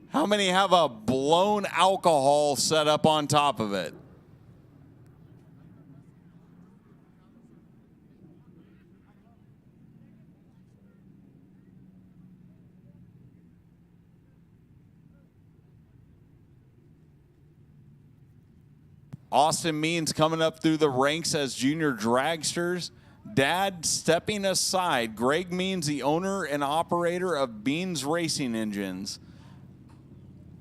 How many have a blown alcohol set up on top of it? Austin Means coming up through the ranks as junior dragsters. Dad stepping aside. Greg Means, the owner and operator of Beans Racing Engines,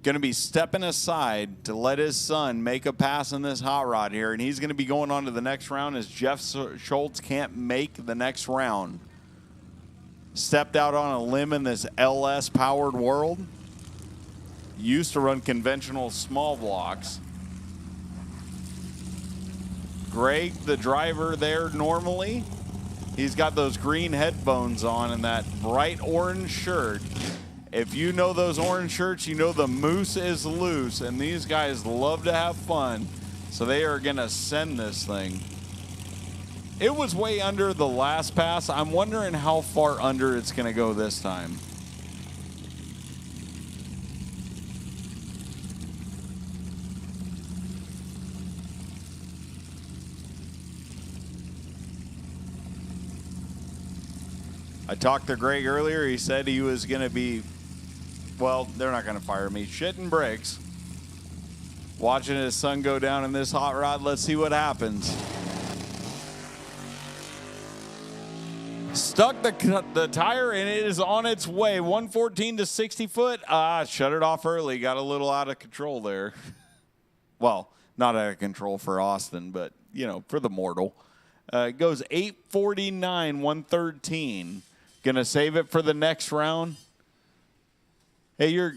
going to be stepping aside to let his son make a pass in this hot rod here. And he's going to be going on to the next round as Jeff Schultz can't make the next round. Stepped out on a limb in this LS powered world. Used to run conventional small blocks. Greg, the driver there normally, he's got those green headphones on and that bright orange shirt. If you know those orange shirts, you know the moose is loose, and these guys love to have fun, so they are going to send this thing. It was way under the last pass. I'm wondering how far under it's going to go this time. I talked to Greg earlier. He said he was going to be, well, they're not going to fire me, shitting bricks. Watching his son go down in this hot rod. Let's see what happens. Stuck the tire, and it is on its way. 114 to 60 foot. Shut it off early. Got a little out of control there. Well, not out of control for Austin, but, you know, for the mortal. It goes 849, 113. Gonna save it for the next round. Hey,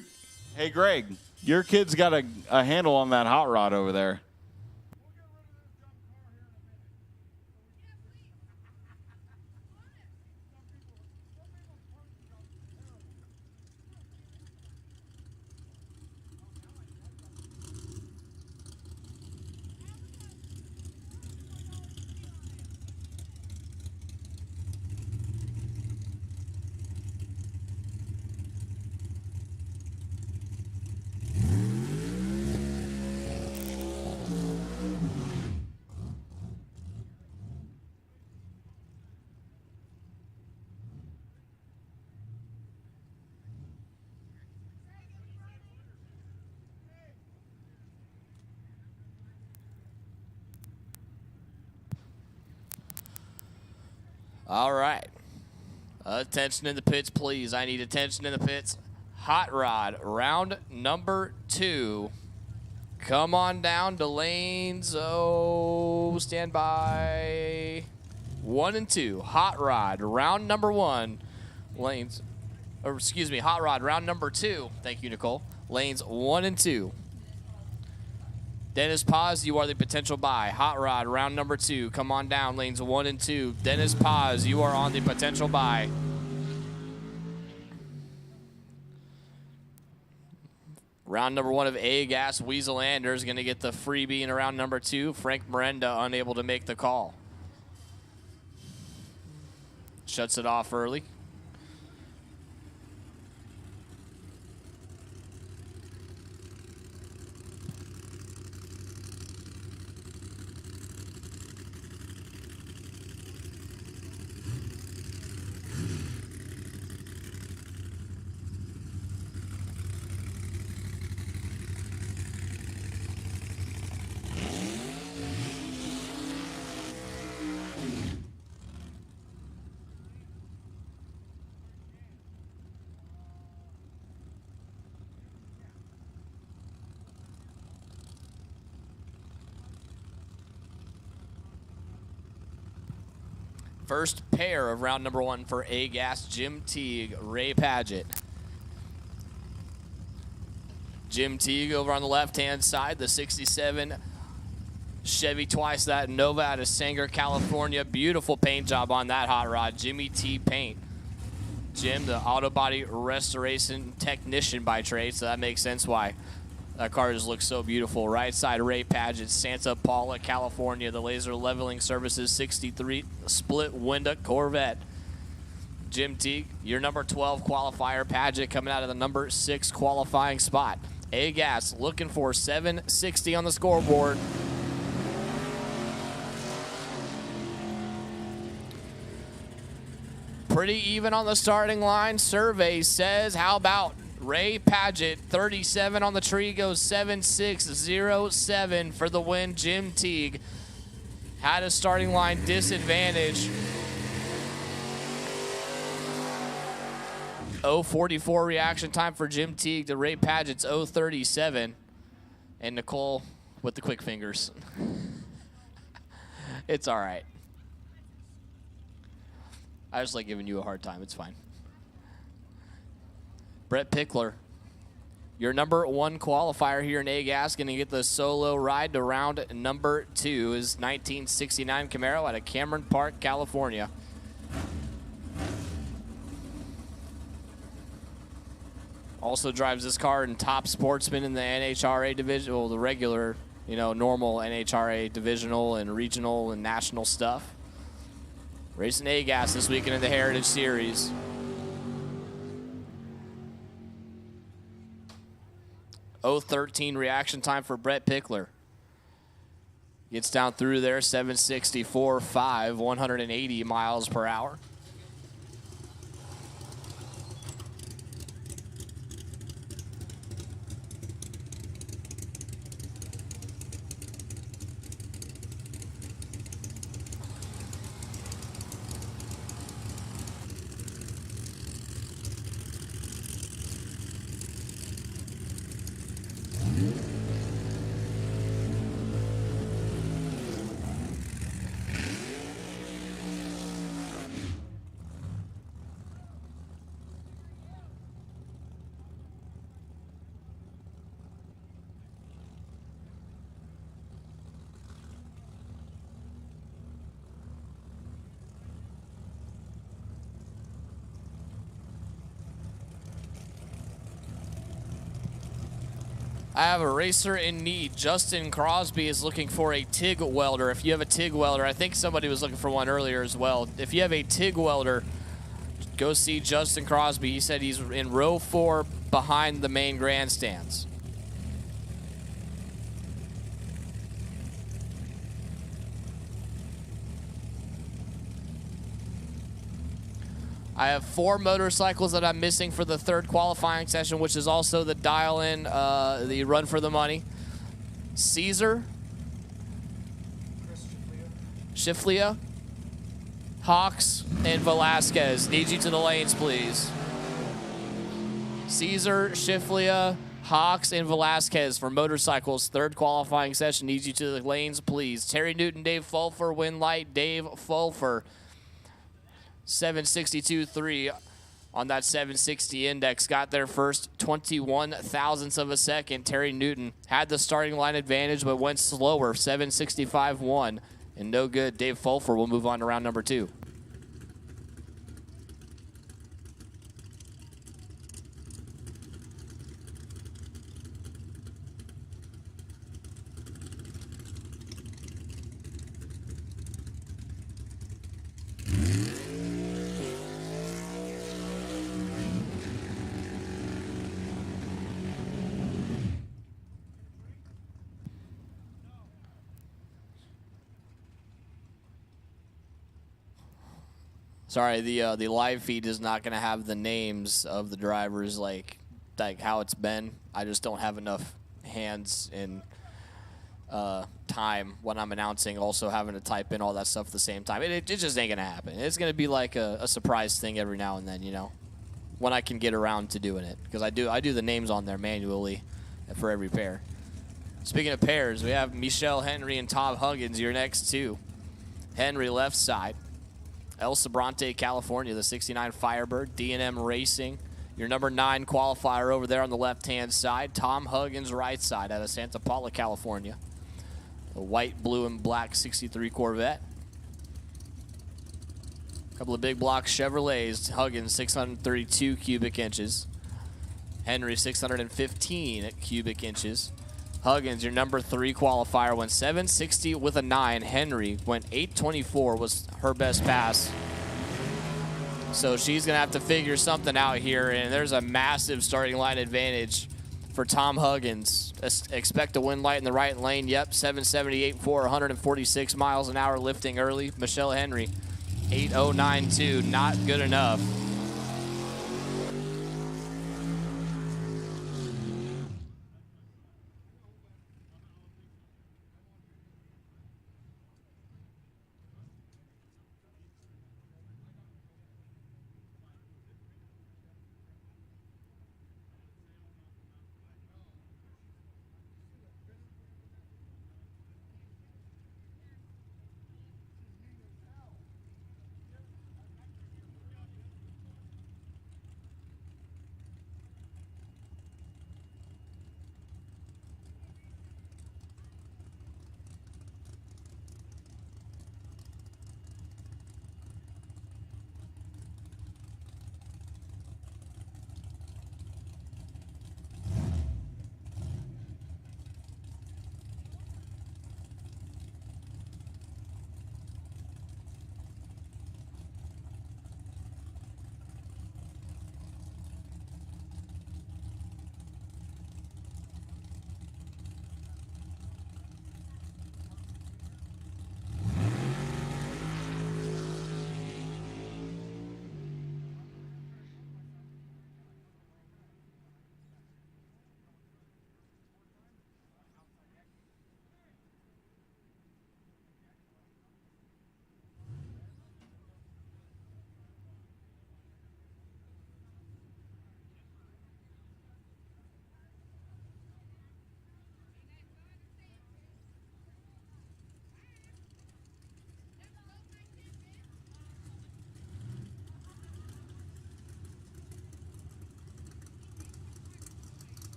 Greg, your kid's got a handle on that hot rod over there. All right. Attention in the pits, please. I need attention in the pits. Hot rod, round number 2. Come on down to lanes. Oh, stand by. 1 and 2. Hot rod, round number 1. Lanes, or excuse me, hot rod, round number 2. Thank you, Nicole. Lanes 1 and 2. Dennis Paz, you are the potential buy. Hot rod, round number 2. Come on down, lanes 1 and 2. Dennis Paz, you are on the potential buy. Round number 1 of A-Gas, Wheelstander is going to get the freebie in round number 2. Frank Miranda unable to make the call. Shuts it off early. First pair of round number 1 for A-Gas, Jim Teague, Ray Padgett. Jim Teague over on the left-hand side, the 67 Chevy twice that Nova out of Sanger, California. Beautiful paint job on that hot rod, Jimmy T Paint. Jim, the auto body restoration technician by trade, so that makes sense why that car just looks so beautiful. Right side, Ray Padgett, Santa Paula, California. The Laser Leveling Services 63 split window Corvette. Jim Teague, your number 12 qualifier. Padgett coming out of the number 6 qualifying spot. A-Gas looking for 760 on the scoreboard. Pretty even on the starting line. Survey says, how about Ray Padgett, 37 on the tree, goes 7.607 for the win. Jim Teague had a starting line disadvantage. 0.44 reaction time for Jim Teague to Ray Padgett's 0.37. And Nicole with the quick fingers. It's all right. I just like giving you a hard time. It's fine. Brett Pickler, your number 1 qualifier here in A-Gas, going to get the solo ride to round number 2. Is 1969 Camaro out of Cameron Park, California. Also drives this car in top Sportsman in the NHRA division, well, the regular, normal NHRA divisional and regional and national stuff. Racing A-Gas this weekend in the Heritage Series. .013 reaction time for Brett Pickler. Gets down through there, 764.5, 180 miles per hour. I have a racer in need. Justin Crosby is looking for a TIG welder. If you have a TIG welder, I think somebody was looking for one earlier as well. If you have a TIG welder, go see Justin Crosby. He said he's in row 4 behind the main grandstands. I have 4 motorcycles that I'm missing for the 3rd qualifying session, which is also the dial-in, the run for the money. Caesar, Shiflia, Hawks, and Velasquez. Need you to the lanes, please. Caesar, Shiflia, Hawks, and Velasquez for motorcycles. 3rd qualifying session. Need you to the lanes, please. Terry Newton, Dave Fulfer, win light, Dave Fulfer. 762.3 on that 760 index. Got there first, 21 thousandths of a second. Terry Newton had the starting line advantage, but went slower, 765.1. And no good. Dave Fulfer will move on to round number 2. Sorry, the live feed is not going to have the names of the drivers like how it's been. I just don't have enough hands and time when I'm announcing, also having to type in all that stuff at the same time. It just ain't going to happen. It's going to be like a surprise thing every now and then, you know, when I can get around to doing it. Because I do the names on there manually for every pair. Speaking of pairs, we have Michelle Henry and Tom Huggins, your next 2. Henry left side. El Sobrante, California, the 69 Firebird. D&M Racing, your number 9 qualifier over there on the left-hand side. Tom Huggins, right side, out of Santa Paula, California. The white, blue, and black 63 Corvette. A couple of big block Chevrolets. Huggins, 632 cubic inches. Henry, 615 cubic inches. Huggins, your number 3 qualifier, went 760 with a 9. Henry went 824, was her best pass. So she's going to have to figure something out here, and there's a massive starting line advantage for Tom Huggins. Expect a win light in the right lane. Yep, 778 for 146 miles an hour lifting early. Michelle Henry, 8092, not good enough.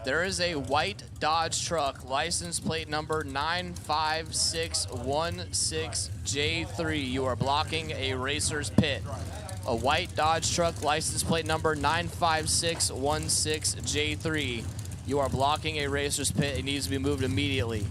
There is a white Dodge truck, license plate number 95616J3. You are blocking a racer's pit. a white Dodge truck, license plate number 95616J3. You are blocking a racer's pit. It needs to be moved immediately.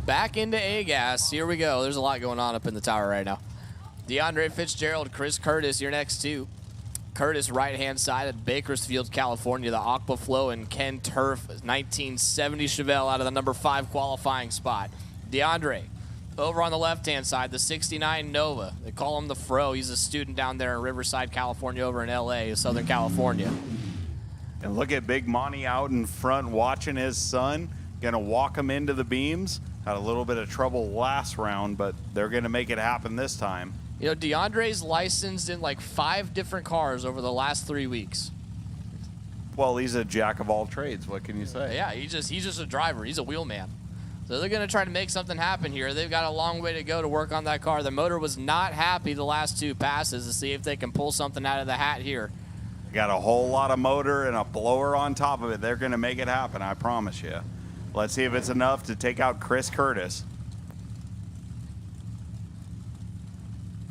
Back into A-Gas. Here we go. There's a lot going on up in the tower right now. DeAndre Fitzgerald, Chris Curtis, your next two. Curtis, right-hand side at Bakersfield, California. The Aquaflow and Ken Turf, 1970 Chevelle out of the number 5 qualifying spot. DeAndre, over on the left-hand side, the 69 Nova. They call him the Fro. He's a student down there in Riverside, California, over in L.A., Southern California. And look at Big Monty out in front watching his son. Gonna walk him into the beams. Had a little bit of trouble last round, but they're gonna make it happen this time. You know, DeAndre's licensed in like 5 different cars over the last 3 weeks. Well, he's a jack of all trades. What can you say? Yeah, he's just a driver. He's a wheelman. So they're going to try to make something happen here. They've got a long way to go to work on that car. The motor was not happy the last 2 passes to see if they can pull something out of the hat here. Got a whole lot of motor and a blower on top of it. They're going to make it happen, I promise you. Let's see if it's enough to take out Chris Curtis.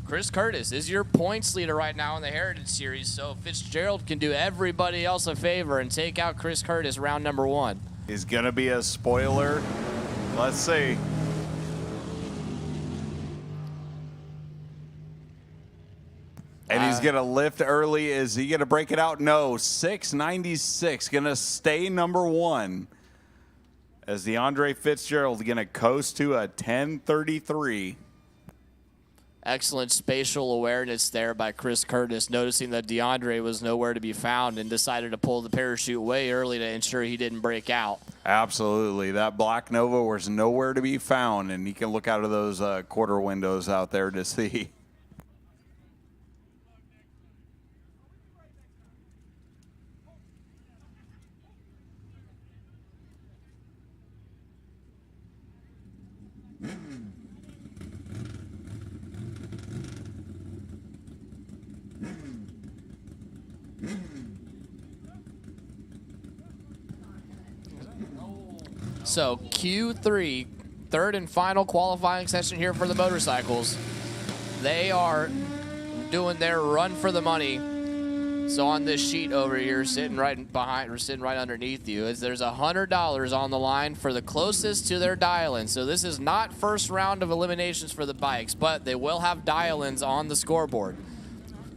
Chris Curtis is your points leader right now in the Heritage Series, so Fitzgerald can do everybody else a favor and take out Chris Curtis round number 1. He's going to be a spoiler. Let's see. And he's going to lift early. Is he going to break it out? No. 696. Going to stay number 1. As DeAndre Fitzgerald going to coast to a 1033. Excellent spatial awareness there by Chris Curtis, noticing that DeAndre was nowhere to be found and decided to pull the parachute way early to ensure he didn't break out. Absolutely. That Black Nova was nowhere to be found, and he can look out of those quarter windows out there to see. So Q3, third and final qualifying session here for the motorcycles. They are doing their run for the money. So on this sheet over here, sitting right behind or sitting right underneath you, is there's $100 on the line for the closest to their dial-in. So this is not first round of eliminations for the bikes, but they will have dial-ins on the scoreboard.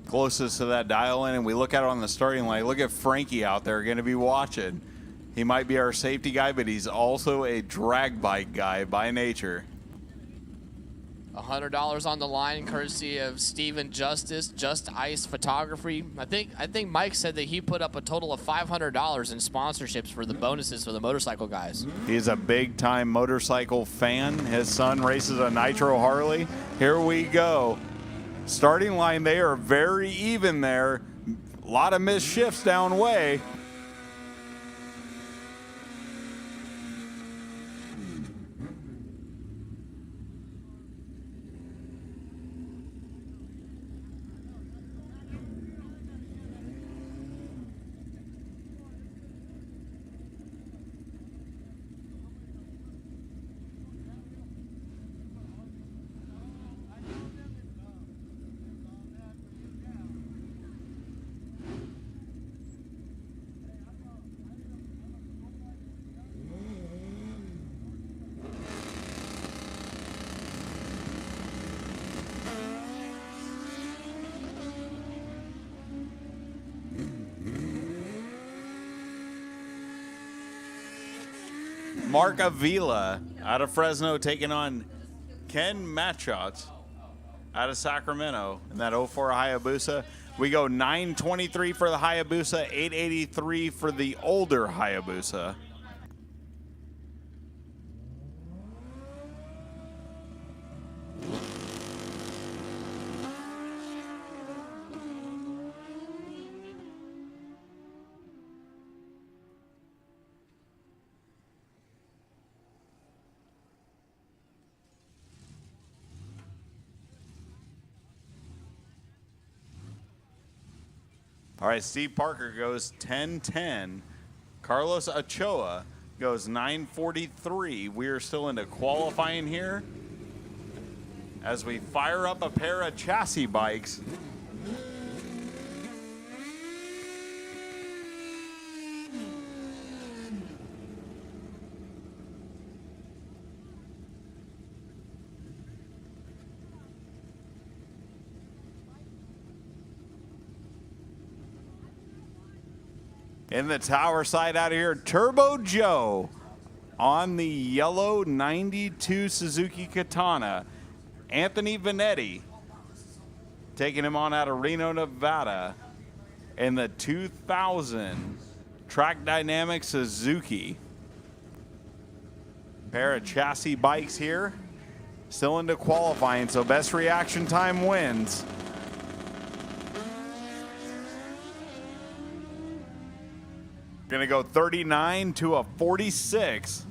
Closest to that dial-in, and we look at it on the starting line. Look at Frankie out there going to be watching. He might be our safety guy, but he's also a drag bike guy by nature. $100 on the line, courtesy of Steven Justice, Just Ice Photography. I think Mike said that he put up a total of $500 in sponsorships for the bonuses for the motorcycle guys. He's a big-time motorcycle fan. His son races a Nitro Harley. Here we go. Starting line, they are very even there. A lot of missed shifts down way. Mark Avila out of Fresno taking on Ken Matchotz out of Sacramento in that 04 Hayabusa. We go 923 for the Hayabusa, 883 for the older Hayabusa. All right, Steve Parker goes 10:10. Carlos Ochoa goes 9:43. We are still into qualifying here as we fire up a pair of chassis bikes. In the tower side out of here, Turbo Joe on the yellow 92 Suzuki Katana. Anthony Vanetti taking him on out of Reno, Nevada in the 2000 Track Dynamics Suzuki. Pair of chassis bikes here. Still into qualifying, so best reaction time wins. Gonna go 39 to a 46.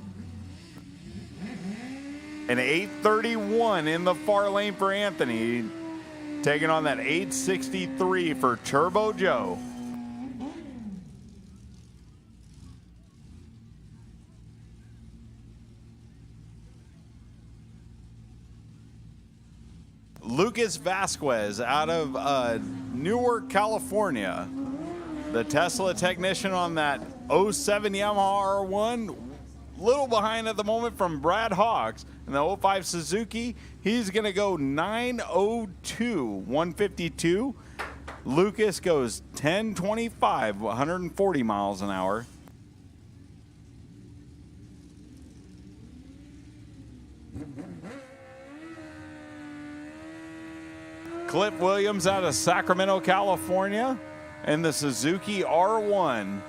An 831 in the far lane for Anthony. Taking on that 863 for Turbo Joe. Lucas Vasquez out of Newark, California. The Tesla technician on that 07 Yamaha R1, little behind at the moment from Brad Hawks. And the 05 Suzuki, he's going to go 902, 152. Lucas goes 1025, 140 miles an hour. Cliff Williams out of Sacramento, California. And the Suzuki R1.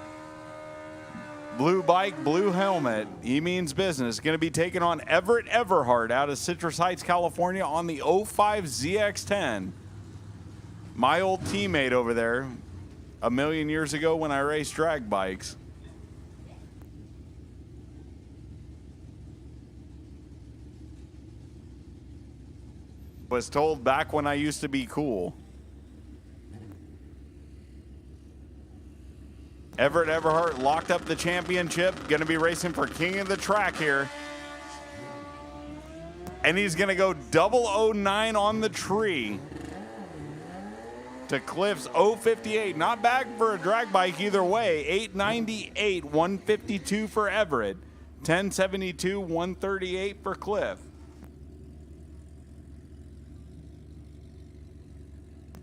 Blue bike, blue helmet. He means business. Going to be taking on Everett Everhart out of Citrus Heights, California on the 05 ZX10. My old teammate over there a million years ago when I raced drag bikes. Was told back when I used to be cool. Everett Everhart locked up the championship. Going to be racing for king of the track here. And he's going to go 009 on the tree to Cliff's 058. Not bad for a drag bike either way. 898, 152 for Everett. 1072, 138 for Cliff.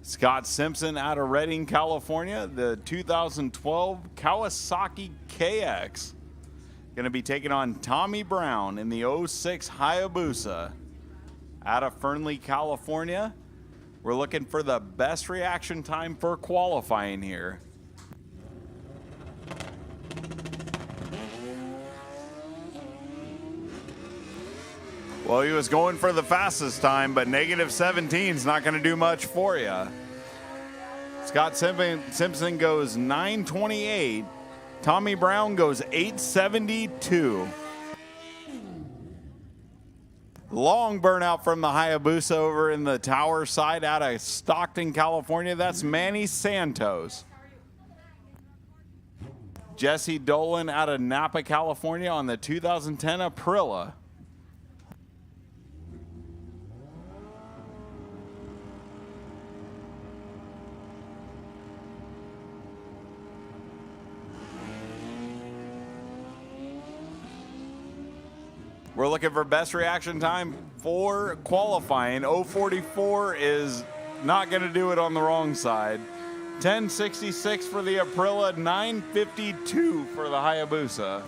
Scott Simpson out of Redding, California, the 2012 Kawasaki KX. Going to be taking on Tommy Brown in the 06 Hayabusa. Out of Fernley, California. We're looking for the best reaction time for qualifying here. Well, he was going for the fastest time, but negative 17 is not going to do much for you. Scott Simpson goes 928. Tommy Brown goes 872. Long burnout from the Hayabusa over in the tower side out of Stockton, California. That's Manny Santos. Jesse Dolan out of Napa, California on the 2010 Aprilia. We're looking for best reaction time for qualifying. 044 is not going to do it on the wrong side. 1066 for the Aprilia, 952 for the Hayabusa.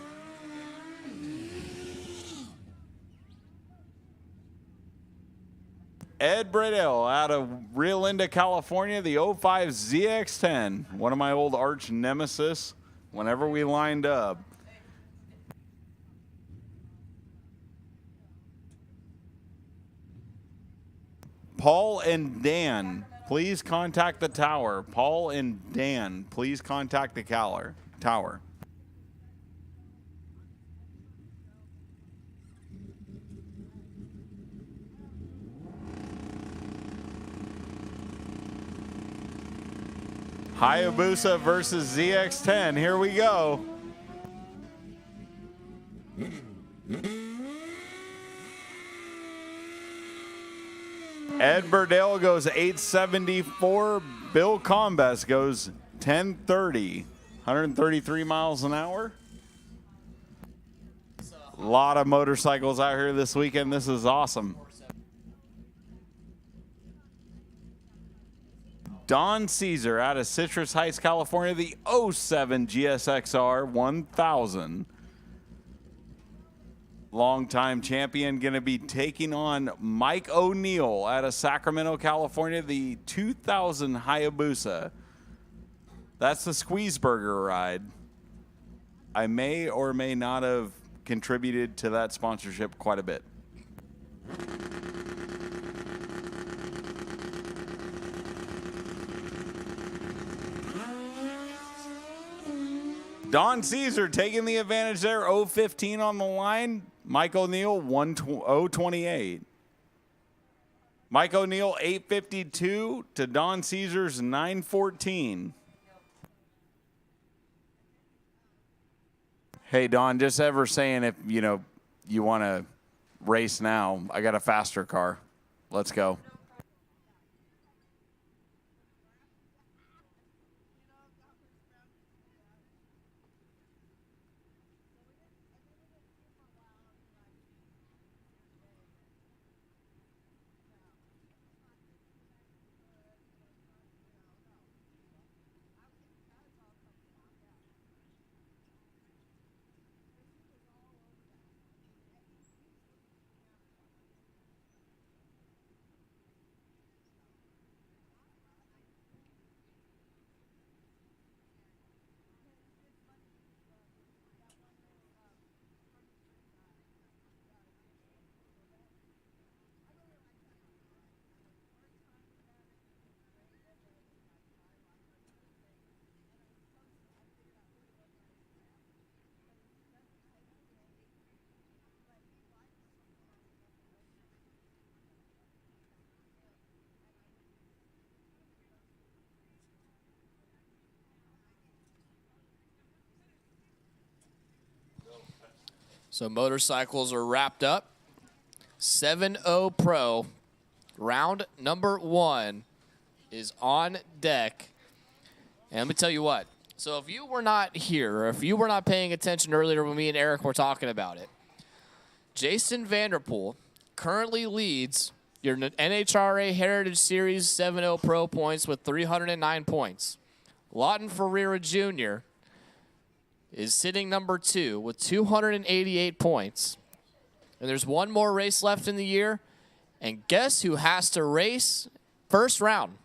Ed Bradell out of Rio Linda, California, the 05 ZX10, one of my old arch nemesis whenever we lined up. Paul and Dan, please contact the tower. Paul and Dan, please contact the tower. Hayabusa versus ZX10. Here we go. Ed Burdell goes 874. Bill Combes goes 1030. 133 miles an hour. A lot of motorcycles out here this weekend. This is awesome. Don Caesar out of Citrus Heights, California, the 07 GSXR 1000. Longtime champion, going to be taking on Mike O'Neill out of Sacramento, California, the 2000 Hayabusa. That's the Squeezeburger ride. I may or may not have contributed to that sponsorship quite a bit. Don Caesar taking the advantage there, 015 on the line. Mike O'Neill, 028. Mike O'Neill, 852 to Don Caesar's 914. Hey, Don, just ever saying if, you want to race now, I got a faster car. Let's go. So motorcycles are wrapped up. 7-0 Pro. Round number 1 is on deck. And let me tell you what. So if you were not here, or if you were not paying attention earlier when me and Eric were talking about it, Jason Vanderpool currently leads your NHRA Heritage Series 7-0 Pro points with 309 points. Lawton Ferreira Jr. is sitting number 2 with 288 points. And there's one more race left in the year. And guess who has to race first round?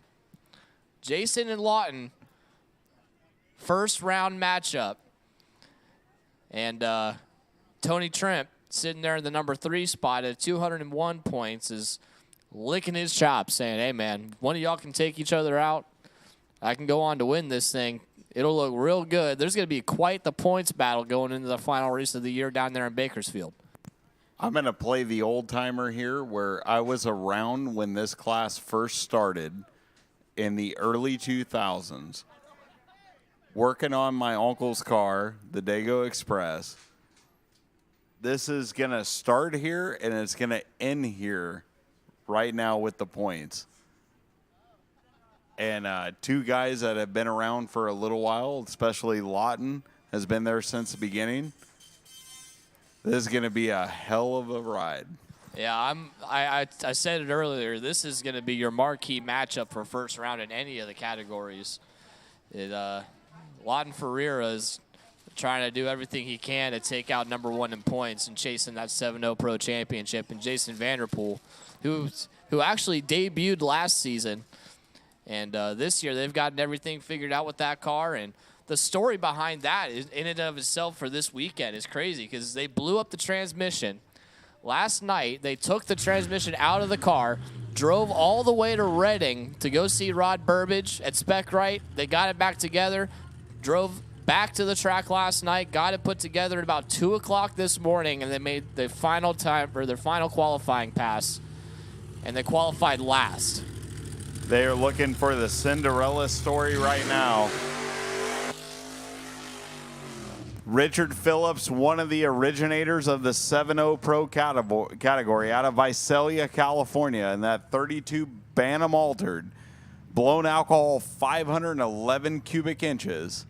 Jason and Lawton, first round matchup. And Tony Trimp, sitting there in the number 3 spot at 201 points, is licking his chops, saying, hey, man, one of y'all can take each other out. I can go on to win this thing. It'll look real good. There's going to be quite the points battle going into the final race of the year down there in Bakersfield. I'm going to play the old-timer here where I was around when this class first started in the early 2000s, working on my uncle's car, the Dago Express. This is going to start here, and it's going to end here right now with the points. And 2 guys that have been around for a little while, especially Lawton, has been there since the beginning. This is going to be a hell of a ride. Yeah, I said it earlier. This is going to be your marquee matchup for first round in any of the categories. Lawton Ferreira is trying to do everything he can to take out #1 in points and chasing that 7-0 Pro Championship. And Jason Vanderpool, who actually debuted last season, and this year they've gotten everything figured out with that car. And the story behind that is, in and of itself for this weekend, is crazy because they blew up the transmission. Last night, they took the transmission out of the car, drove all the way to Reading to go see Rod Burbage at Spec Right. They got it back together, drove back to the track last night, got it put together at about 2 o'clock this morning, and they made the final time, or their final qualifying pass, and they qualified last. They are looking for the Cinderella story right now. Richard Phillips, one of the originators of the 7-0 Pro category out of Visalia, California, in that 32 Bantam Altered, blown alcohol 511 cubic inches.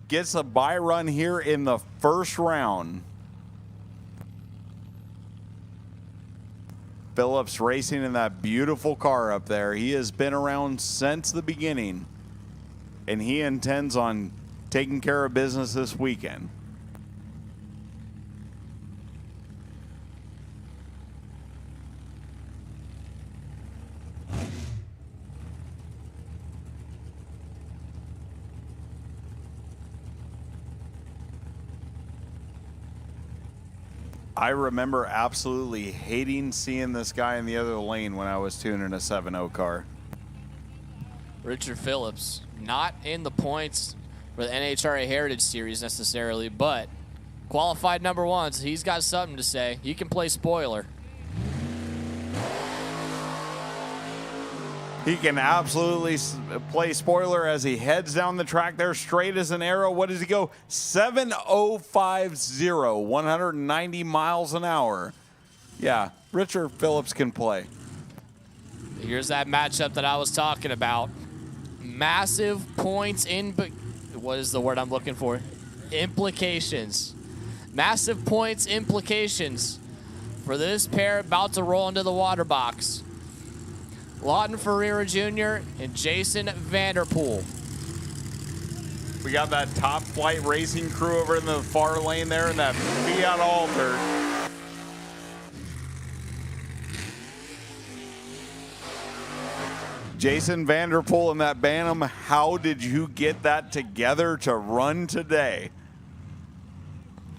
Gets a bye run here in the first round. Phillips racing in that beautiful car up there. He has been around since the beginning, and he intends on taking care of business this weekend. I remember absolutely hating seeing this guy in the other lane when I was tuning a 7-0 car. Richard Phillips, not in the points for the NHRA Heritage Series necessarily, but qualified #1, so he's got something to say. You can play spoiler. He can absolutely play spoiler as he heads down the track there, straight as an arrow. What does he go? 7:050, 190 miles an hour. Yeah, Richard Phillips can play. Here's that matchup that I was talking about. Massive points in, what is the word I'm looking for? Implications. Massive points implications for this pair about to roll into the water box. Lawton Ferreira Jr. and Jason Vanderpool. We got that Top Flight Racing crew over in the far lane there in that Fiat Alter. Jason Vanderpool in that Bantam, how did you get that together to run today?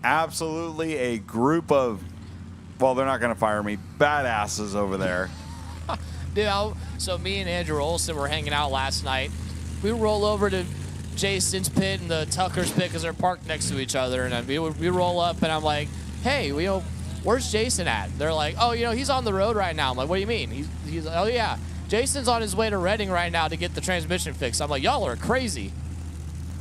Absolutely a group of, well, they're not going to fire me, badasses over there. Dude, so me and Andrew Olson were hanging out last night. We roll over to Jason's pit and the Tucker's pit because they're parked next to each other. And we roll up, and I'm like, hey, where's Jason at? They're like, oh, he's on the road right now. I'm like, what do you mean? He's like, oh, yeah. Jason's on his way to Reading right now to get the transmission fixed. I'm like, y'all are crazy.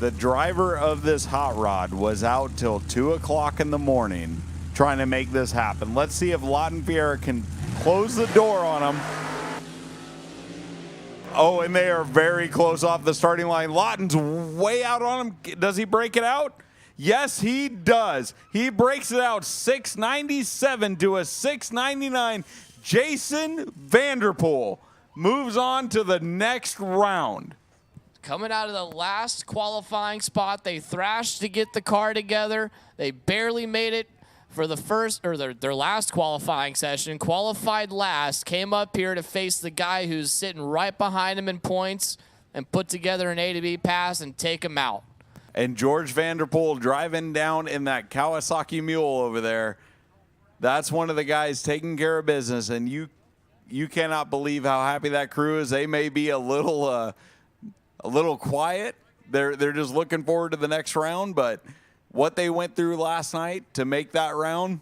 The driver of this hot rod was out till 2 o'clock in the morning trying to make this happen. Let's see if Lawton Ferreira can close the door on him. Oh, and they are very close off the starting line. Lawton's way out on him. Does he break it out? Yes, he does. He breaks it out 697 to a 699. Jason Vanderpool moves on to the next round. Coming out of the last qualifying spot, they thrashed to get the car together. They barely made it for the first, or their last qualifying session. Qualified last, came up here to face the guy who's sitting right behind him in points and put together an A to B pass and take him out. And George Vanderpool driving down in that Kawasaki Mule over there. That's one of the guys taking care of business, and you cannot believe how happy that crew is. They may be a little quiet. They're just looking forward to the next round, but what they went through last night to make that round,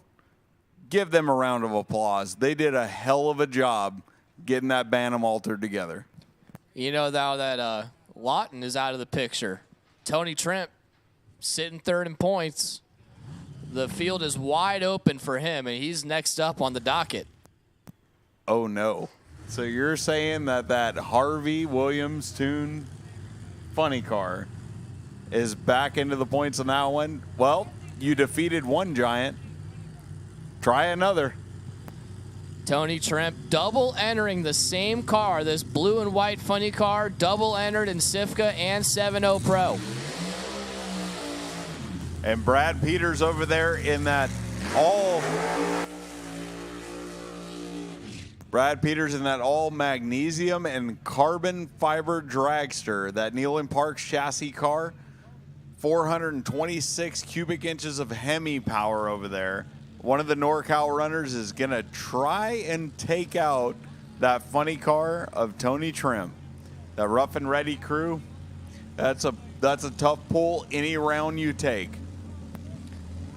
give them a round of applause. They did a hell of a job getting that Bantam Altered together. Now that Lawton is out of the picture, Tony Trent sitting third in points. The field is wide open for him, and he's next up on the docket. Oh, no. So you're saying that Harvey Williams tuned funny car is back into the points on that one? Well, you defeated one giant. Try another. Tony Trent double entering the same car, this blue and white funny car, double entered in CIFCA and 7-0 Pro. And Brad Peters over there in that all magnesium and carbon fiber dragster, that Neyland Parks chassis car. 426 cubic inches of Hemi power over there. One of the NorCal runners is going to try and take out that funny car of Tony Trim. That rough and ready crew, that's a tough pull any round you take.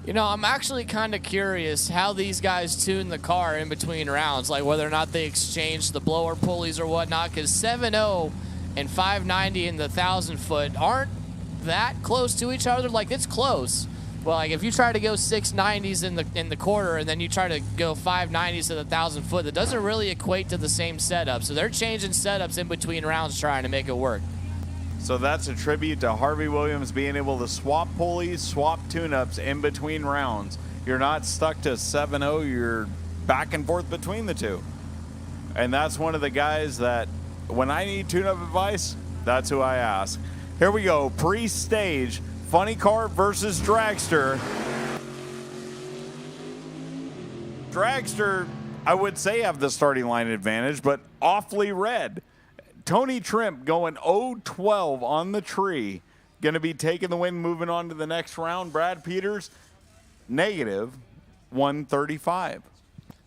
You know, I'm actually kind of curious how these guys tune the car in between rounds, like whether or not they exchange the blower pulleys or whatnot, because 7.0 and 590 in the 1,000 foot aren't that close to each other. Like, it's close. Well, like if you try to go 690s in the quarter and then you try to go 590s to the 1,000 foot, that doesn't really equate to the same setup. So they're changing setups in between rounds trying to make it work. So that's a tribute to Harvey Williams being able to swap pulleys, swap tune-ups in between rounds. You're not stuck to 7.0, you're back and forth between the two. And that's one of the guys that when I need tune-up advice, that's who I ask. Here we go, pre-stage, funny car versus dragster. Dragster, I would say, have the starting line advantage, but awfully red. Tony Trimp going 0-12 on the tree. Going to be taking the win, moving on to the next round. Brad Peters, negative 135.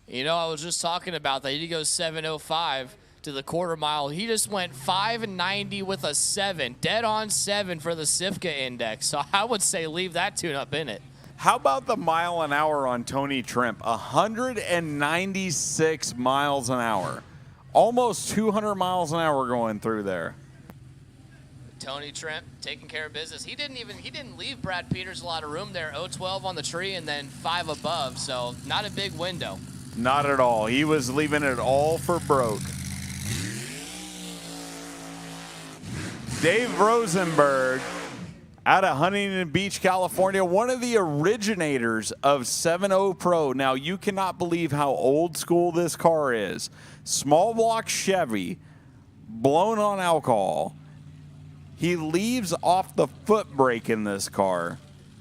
You know, I was just talking about that. He goes 7.05 to the quarter mile. He just went 5.90 with a 7. Dead on 7 for the CIFCA index. So I would say leave that tune-up in it. How about the mile an hour on Tony Trimp? 196 miles an hour. Almost 200 miles an hour going through there. Tony Trimp taking care of business. He didn't leave Brad Peters a lot of room there. 0-12 on the tree and then 5 above. So not a big window. Not at all. He was leaving it all for broke. Dave Rosenberg out of Huntington Beach, California, one of the originators of 7.0 Pro. Now, you cannot believe how old school this car is. Small block Chevy, blown on alcohol. He leaves off the foot brake in this car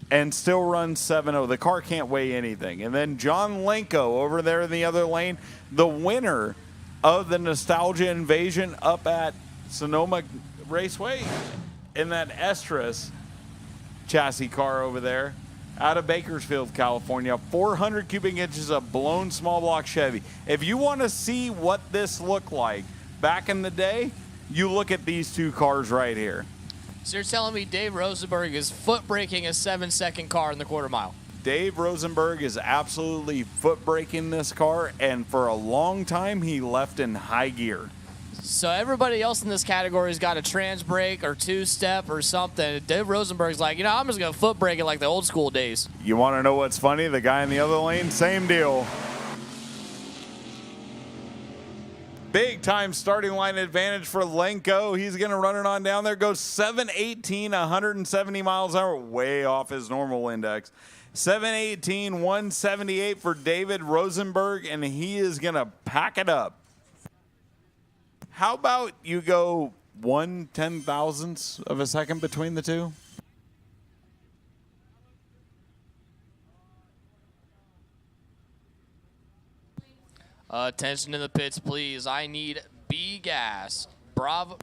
and still runs 7.0. The car can't weigh anything. And then John Lenko over there in the other lane, the winner of the Nostalgia Invasion up at Sonoma Raceway in that Estras chassis car over there out of Bakersfield, California. 400 cubic inches of blown small block Chevy. If you want to see what this looked like back in the day, you look at these two cars right here. So you're telling me Dave Rosenberg is foot braking a 7-second car in the quarter mile? Dave Rosenberg is absolutely foot braking this car, and for a long time he left in high gear. So everybody else in this category's got a trans brake or two-step or something. Dave Rosenberg's like, you know, I'm just going to foot brake it like the old school days. You want to know what's funny? The guy in the other lane, same deal. Big time starting line advantage for Lenko. He's going to run it on down there. Goes 7.18, 170 miles an hour, way off his normal index. 7.18, 178 for David Rosenberg, and he is going to pack it up. How about you go 1/10,000th of a second between the two? Attention in the pits, please. I need B gas. Bravo.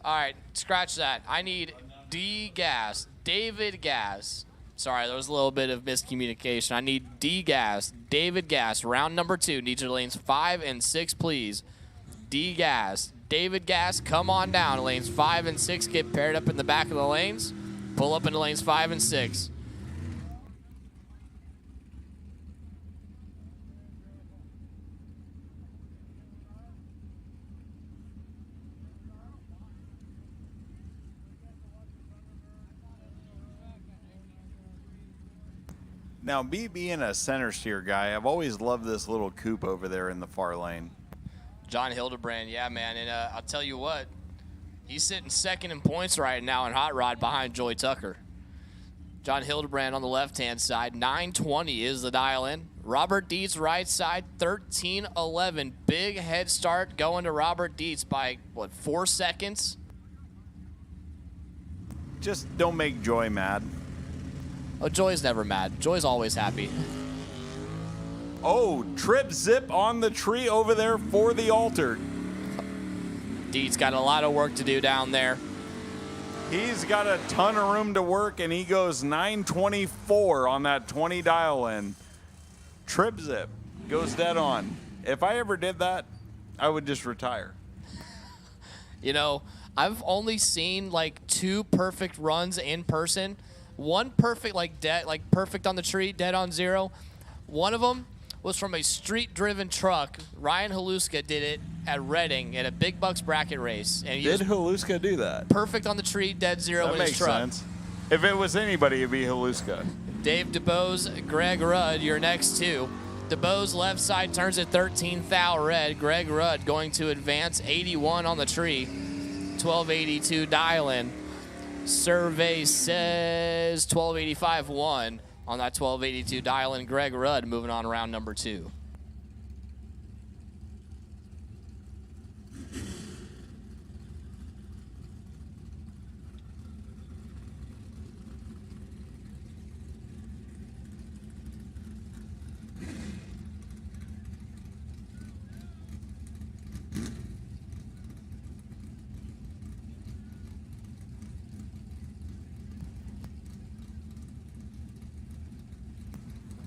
All right, scratch that. I need D gas. David Gas. Sorry, there was a little bit of miscommunication. I need D Gas. David Gas. Round number 2. Need your lanes 5 and 6, please. D Gas. David Gas, come on down. Lanes 5 and 6 get paired up in the back of the lanes. Pull up into lanes 5 and 6. Now, me being a center steer guy, I've always loved this little coupe over there in the far lane. John Hildebrand, yeah, man. And I'll tell you what, he's sitting second in points right now in Hot Rod behind Joy Tucker. John Hildebrand on the left-hand side. 920 is the dial in. Robert Dietz right side, 13:11. Big head start going to Robert Dietz by, what, 4 seconds? Just don't make Joy mad. Oh, Joy's never mad. Joy's always happy. Oh, trip zip on the tree over there for the altered. Dietz got a lot of work to do down there. He's got a ton of room to work, and he goes 924 on that 20 dial in. Trip zip goes dead on. If I ever did that, I would just retire. You know, I've only seen like 2 perfect runs in person. One perfect, like dead, like perfect on the tree, dead on 0. One of them was from a street-driven truck. Ryan Haluska did it at Reading in a Big Bucks bracket race. And he Did was Haluska do that? perfect on the tree, dead 0 That in his makes truck. sense. If it was anybody, it'd be Haluska. Dave DeBose, Greg Rudd, your next 2. DeBose left side turns at 13 thou red. Greg Rudd going to advance 81 on the tree. 1282 dial in. Survey says 1285-1 on that 1282 dial in. Greg Rudd moving on round number 2.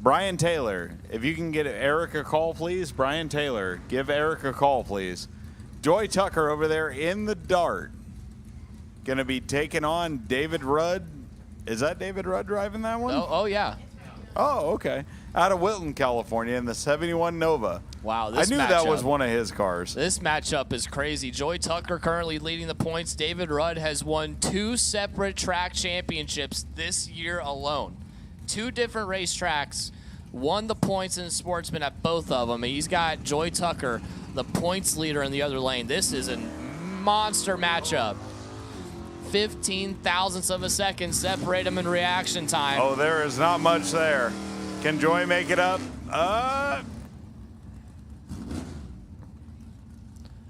Brian Taylor, if you can get Eric a call, please. Brian Taylor, give Eric a call, please. Joy Tucker over there in the dart. Going to be taking on David Rudd. Is that David Rudd driving that one? Oh yeah. Oh, okay. Out of Wilton, California in the 71 Nova. Wow, I this knew that was matchup- one of his cars. This matchup is crazy. Joy Tucker currently leading the points. David Rudd has won 2 separate track championships this year alone. 2 different racetracks, won the points in Sportsman at both of them. He's got Joy Tucker, the points leader in the other lane. This is a monster matchup. 15 thousandths of a second separate them in reaction time. Oh, there is not much there. Can Joy make it up?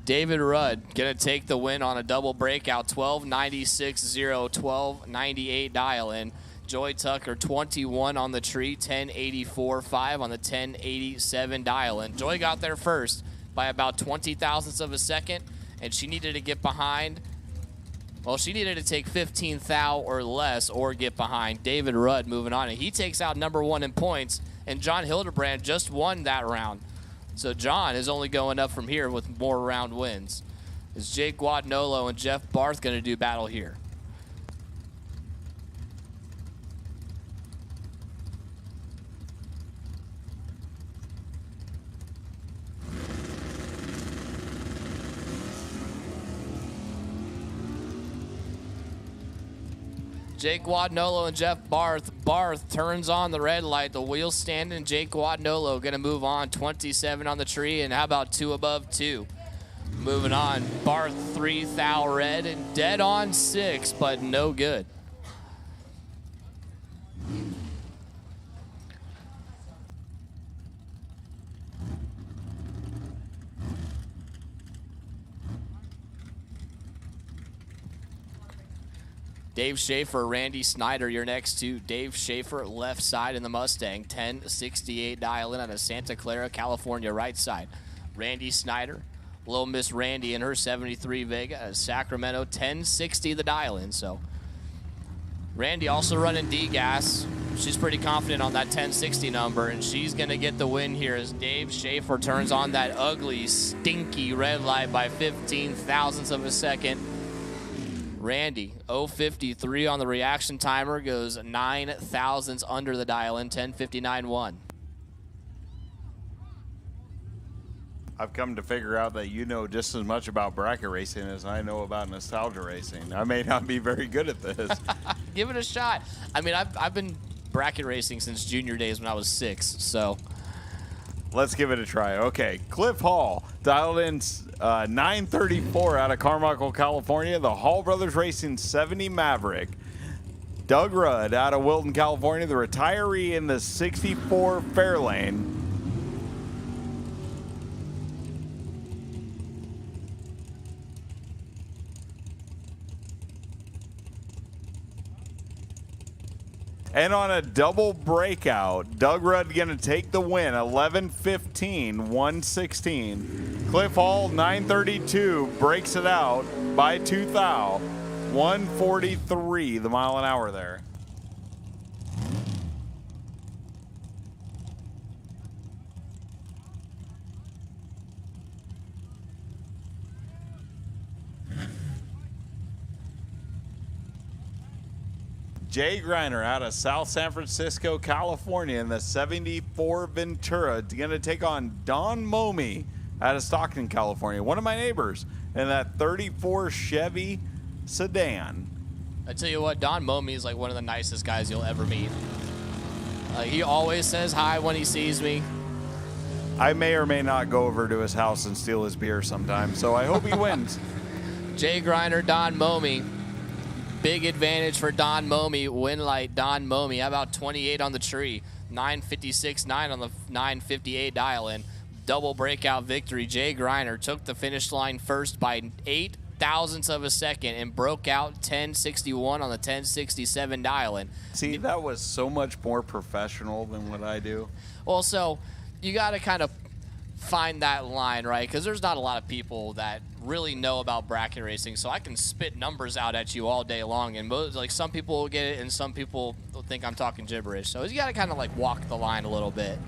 David Rudd going to take the win on a double breakout. 1296-0, 1298 dial in. Joy Tucker 21 on the tree, 1084-5 on the 1087 dial in. Joy got there first by about 20 thousandths of a second, and she needed to get behind. Well, she needed to take 15 thou or less or get behind. David Rudd moving on, and he takes out number 1 in points, and John Hildebrand just won that round. So John is only going up from here with more round wins. Is Jake Guadagnolo and Jeff Barth going to do battle here? Jake Guadagnolo and Jeff Barth. Barth turns on the red light. The wheel standing. Jake Guadagnolo going to move on. 27 on the tree, and how about 2 above 2? Moving on. Barth 3 thou red and dead on 6, but no good. Dave Schaefer, Randy Snyder, your next 2. Dave Schaefer, left side in the Mustang, 1068 dial in out of Santa Clara, California, right side. Randy Snyder, Little Miss Randy in her 73 Vega, Sacramento, 1060 the dial in. So Randy also running D-gas. She's pretty confident on that 1060 number, and she's going to get the win here as Dave Schaefer turns on that ugly, stinky red light by 15 thousandths of a second. Randy, 053 on the reaction timer, goes 9 thousandths under the dial in, 1059-1. I've come to figure out that you know just as much about bracket racing as I know about nostalgia racing. I may not be very good at this. Give it a shot. I mean, I've been bracket racing since junior days when I was 6, so. Let's give it a try. Okay, Cliff Hall dialed in 934 out of Carmichael, California. The Hall Brothers Racing 70 Maverick. Doug Rudd out of Wilton, California, the retiree in the 64 Fairlane. And on a double breakout, Doug Rudd going to take the win, 11:15, 1:16. Cliff Hall, 9:32, breaks it out by 2 thou, 1:43, the mile an hour there. Jay Griner out of South San Francisco, California in the 74 Ventura going to take on Don Momey out of Stockton, California, one of my neighbors, in that 34 Chevy sedan. I tell you what, Don Momey is like one of the nicest guys you'll ever meet. He always says hi when he sees me. I may or may not go over to his house and steal his beer sometime, so I hope he wins. Jay Griner, Don Momey. Big advantage for Don Momey. Win light Don Momey. How about 28 on the tree? 956.9 on the 958 dial-in. Double breakout victory. Jay Griner took the finish line first by 8 thousandths of a second and broke out 1061 on the 1067 dial-in. See, that was so much more professional than what I do. Well, so you got to kind of find that line, right? Because there's not a lot of people that really know about bracket racing, so I can spit numbers out at you all day long, and like some people will get it and some people will think I'm talking gibberish. So you got to kind of like walk the line a little bit.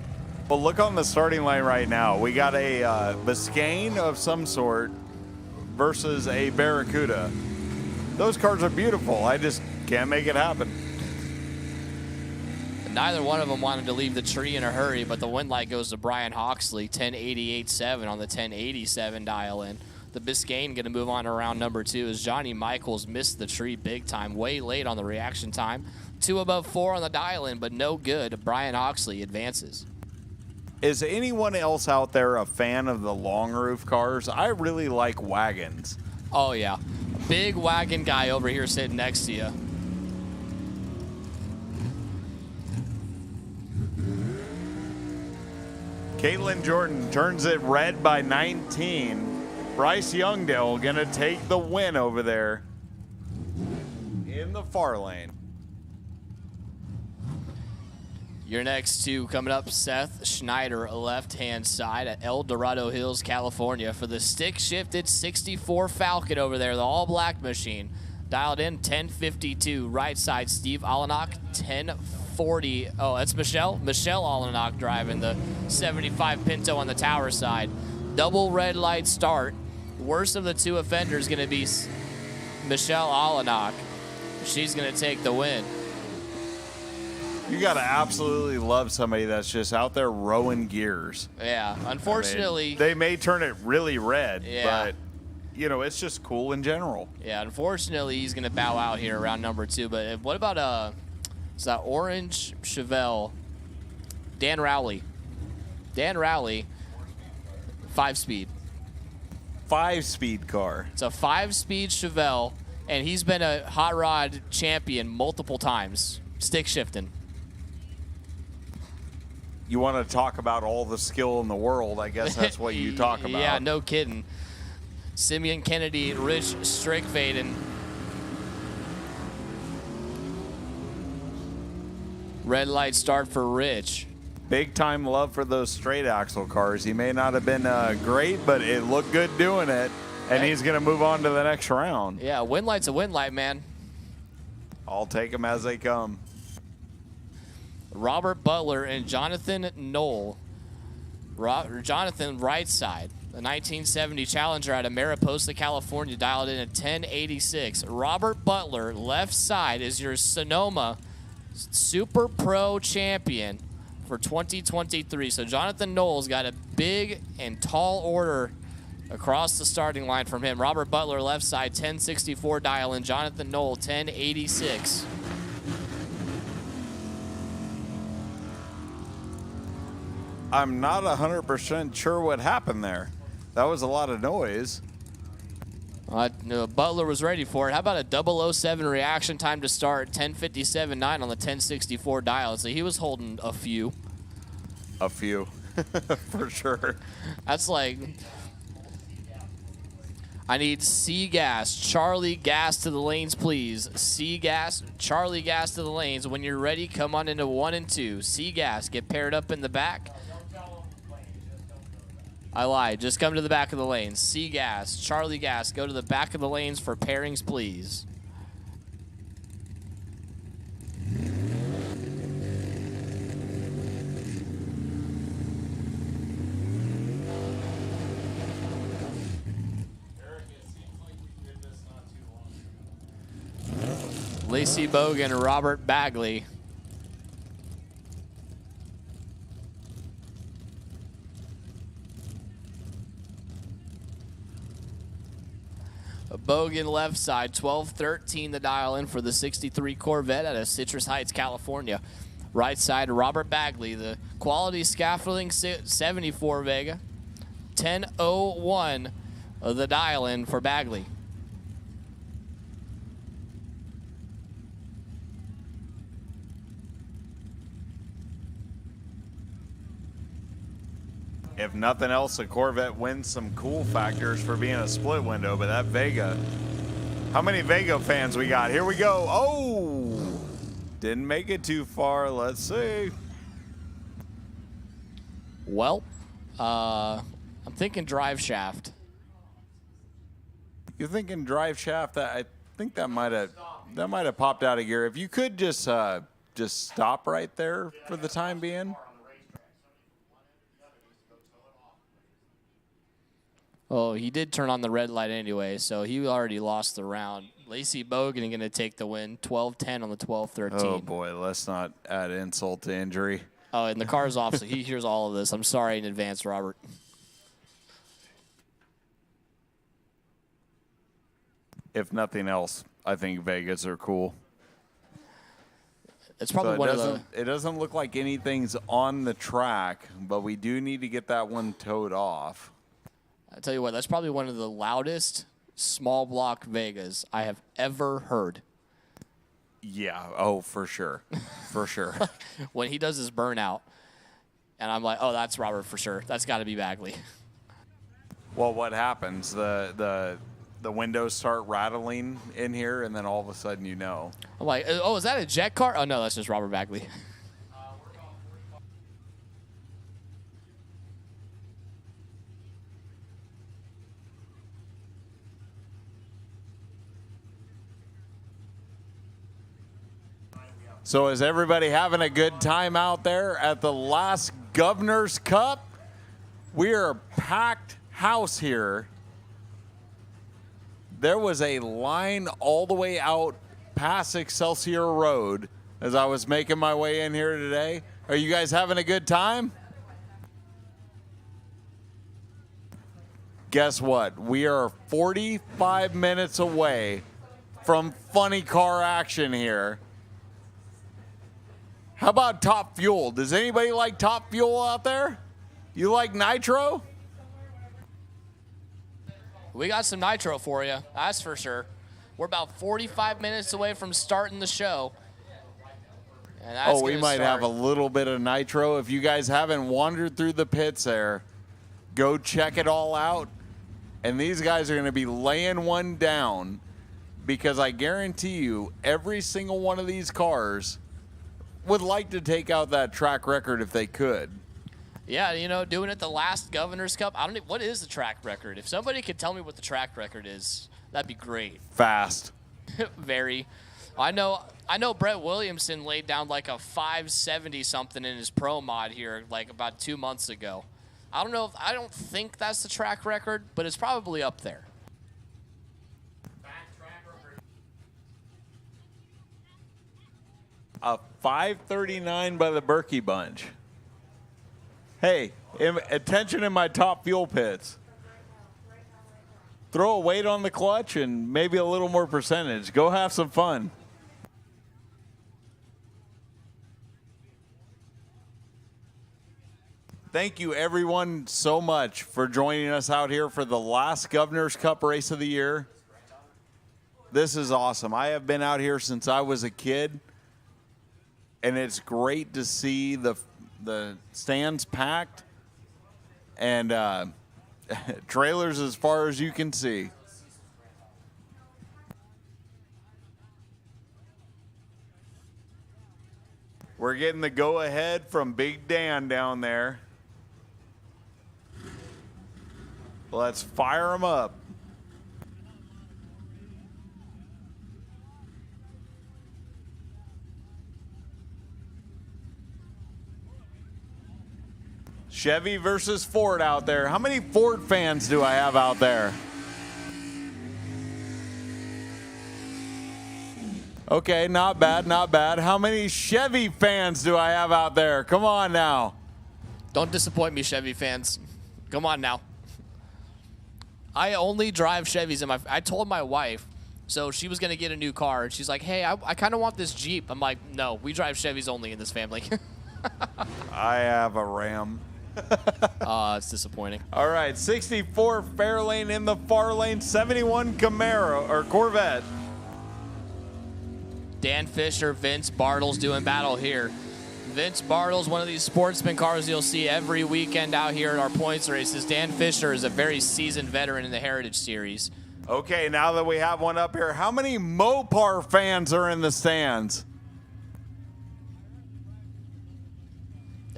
Well, look on the starting line right now. We got a Biscayne of some sort versus a Barracuda. Those cars are beautiful. I just can't make it happen. Neither one of them wanted to leave the tree in a hurry, but the win light goes to Brian Hawksley, 1088.7 on the 1087 dial-in. The Biscayne going to move on to round number 2 as Johnny Michaels missed the tree big time, way late on the reaction time. 2 above 4 on the dial-in, but no good. Brian Hawksley advances. Is anyone else out there a fan of the long roof cars? I really like wagons. Oh, yeah. Big wagon guy over here sitting next to you. Caitlin Jordan turns it red by 19. Bryce Youngdale going to take the win over there in the far lane. Your next 2 coming up, Seth Schneider, left-hand side at El Dorado Hills, California for the stick-shifted 64 Falcon over there, the all-black machine. Dialed in 1052. Right side, Steve Allenach, 1040. Oh, that's Michelle Allenach driving the 75 Pinto on the tower side. Double red light start. Worst of the 2 offenders going to be Michelle Allenach. She's going to take the win. You got to absolutely love somebody that's just out there rowing gears. Yeah, unfortunately. I mean, they may turn it really red, yeah. but, you know, it's just cool in general. Yeah, unfortunately, he's going to bow out here around number 2. But what about is that orange Chevelle? Dan Rowley. Dan Rowley, 5-speed. 5-speed car. It's a 5-speed Chevelle, and he's been a hot rod champion multiple times, stick shifting. You want to talk about all the skill in the world, I guess that's what you talk about. Yeah, no kidding. Simeon Kennedy, Rich Strickfaden. Red light start for Rich. Big time love for those straight axle cars. He may not have been great, but it looked good doing it, and he's going to move on to the next round. Yeah, win light's a win light, man. I'll take them as they come. Robert Butler and Jonathan Knoll. Jonathan right side. The 1970 Challenger out of Mariposa, California, dialed in at 1086. Robert Butler, left side, is your Sonoma Super Pro champion for 2023. So Jonathan Knoll's got a big and tall order across the starting line from him. Robert Butler, left side, 1064 dial-in. Jonathan Knoll, 1086. I'm not 100% sure what happened there. That was a lot of noise. Butler was ready for it. How about a 007 reaction time to start? 10:57.9 on the 1064 dial. So he was holding a few. A few, for sure. That's like, I need C gas, Charlie gas to the lanes, please. C gas, Charlie gas to the lanes. When you're ready, come on into 1 and 2. C gas, get paired up in the back. I lied. Just come to the back of the lanes. C gas, Charlie gas, go to the back of the lanes for pairings, please. Lacey Bogan and Robert Bagley. Bogan left side, 12:13 the dial in for the 63 Corvette out of Citrus Heights, California. Right side, Robert Bagley, the quality scaffolding 74 Vega. 10:01 the dial in for Bagley. If nothing else, the Corvette wins some cool factors for being a split window, but that Vega, how many Vega fans we got? Here we go. Oh, didn't make it too far. Let's see. Well, I'm thinking drive shaft. You're thinking drive shaft? I think that might have popped out of gear. If you could just stop right there for the time being. Oh, he did turn on the red light anyway, so he already lost the round. Lacey Bogan going to take the win, 12:10 on the 12:13. Oh, boy, let's not add insult to injury. Oh, and the car's off, so he hears all of this. I'm sorry in advance, Robert. If nothing else, I think Vegas are cool. It's probably So one of the... It doesn't look like anything's on the track, but we do need to get that one towed off. I tell you what, that's probably one of the loudest small block Vegas I have ever heard. Yeah, oh, for sure. For sure. When he does his burnout, and I'm like, oh, that's Robert for sure. That's got to be Bagley. Well, what happens? The windows start rattling in here, and then all of a sudden you know. I'm like, oh, is that a jet car? Oh, no, that's just Robert Bagley. So is everybody having a good time out there at the last Governor's Cup? We are a packed house here. There was a line all the way out past Excelsior Road as I was making my way in here today. Are you guys having a good time? Guess what? We are 45 minutes away from funny car action here. How about Top Fuel? Does anybody like Top Fuel out there? You like Nitro? We got some Nitro for you, that's for sure. We're about 45 minutes away from starting the show. And that's we might have a little bit of Nitro. If you guys haven't wandered through the pits there, go check it all out. And these guys are going to be laying one down because I guarantee you every single one of these cars would like to take out that track record if they could. Yeah, you know, doing it the last Governor's Cup. I don't know, what is the track record? If somebody could tell me what the track record is, that'd be great. Fast. Very. I know Brett Williamson laid down like a 570 something in his pro mod here like about 2 months ago. I don't think that's the track record, but it's probably up there. A 539 by the Berkey bunch. Hey, attention in my Top Fuel pits. Throw a weight on the clutch and maybe a little more percentage. Go have some fun. Thank you, everyone, so much for joining us out here for the last Governor's Cup race of the year. This is awesome. I have been out here since I was a kid, and it's great to see the stands packed and trailers as far as you can see. We're getting the go-ahead from Big Dan down there. Let's fire them up. Chevy versus Ford out there. How many Ford fans do I have out there? Okay, not bad, not bad. How many Chevy fans do I have out there? Come on now. Don't disappoint me, Chevy fans. Come on now. I only drive Chevys in my. I told my wife, so she was gonna get a new car, and she's like, "Hey, I kind of want this Jeep." I'm like, "No, we drive Chevys only in this family." I have a Ram. It's disappointing. All right, 64 Fairlane in the far lane, 71 Camaro or Corvette. Dan Fisher, Vince Bartles doing battle here. Vince Bartles, one of these Sportsman cars you'll see every weekend out here at our points races. Dan Fisher is a very seasoned veteran in the Heritage Series. Okay, now that we have one up here, how many Mopar fans are in the stands?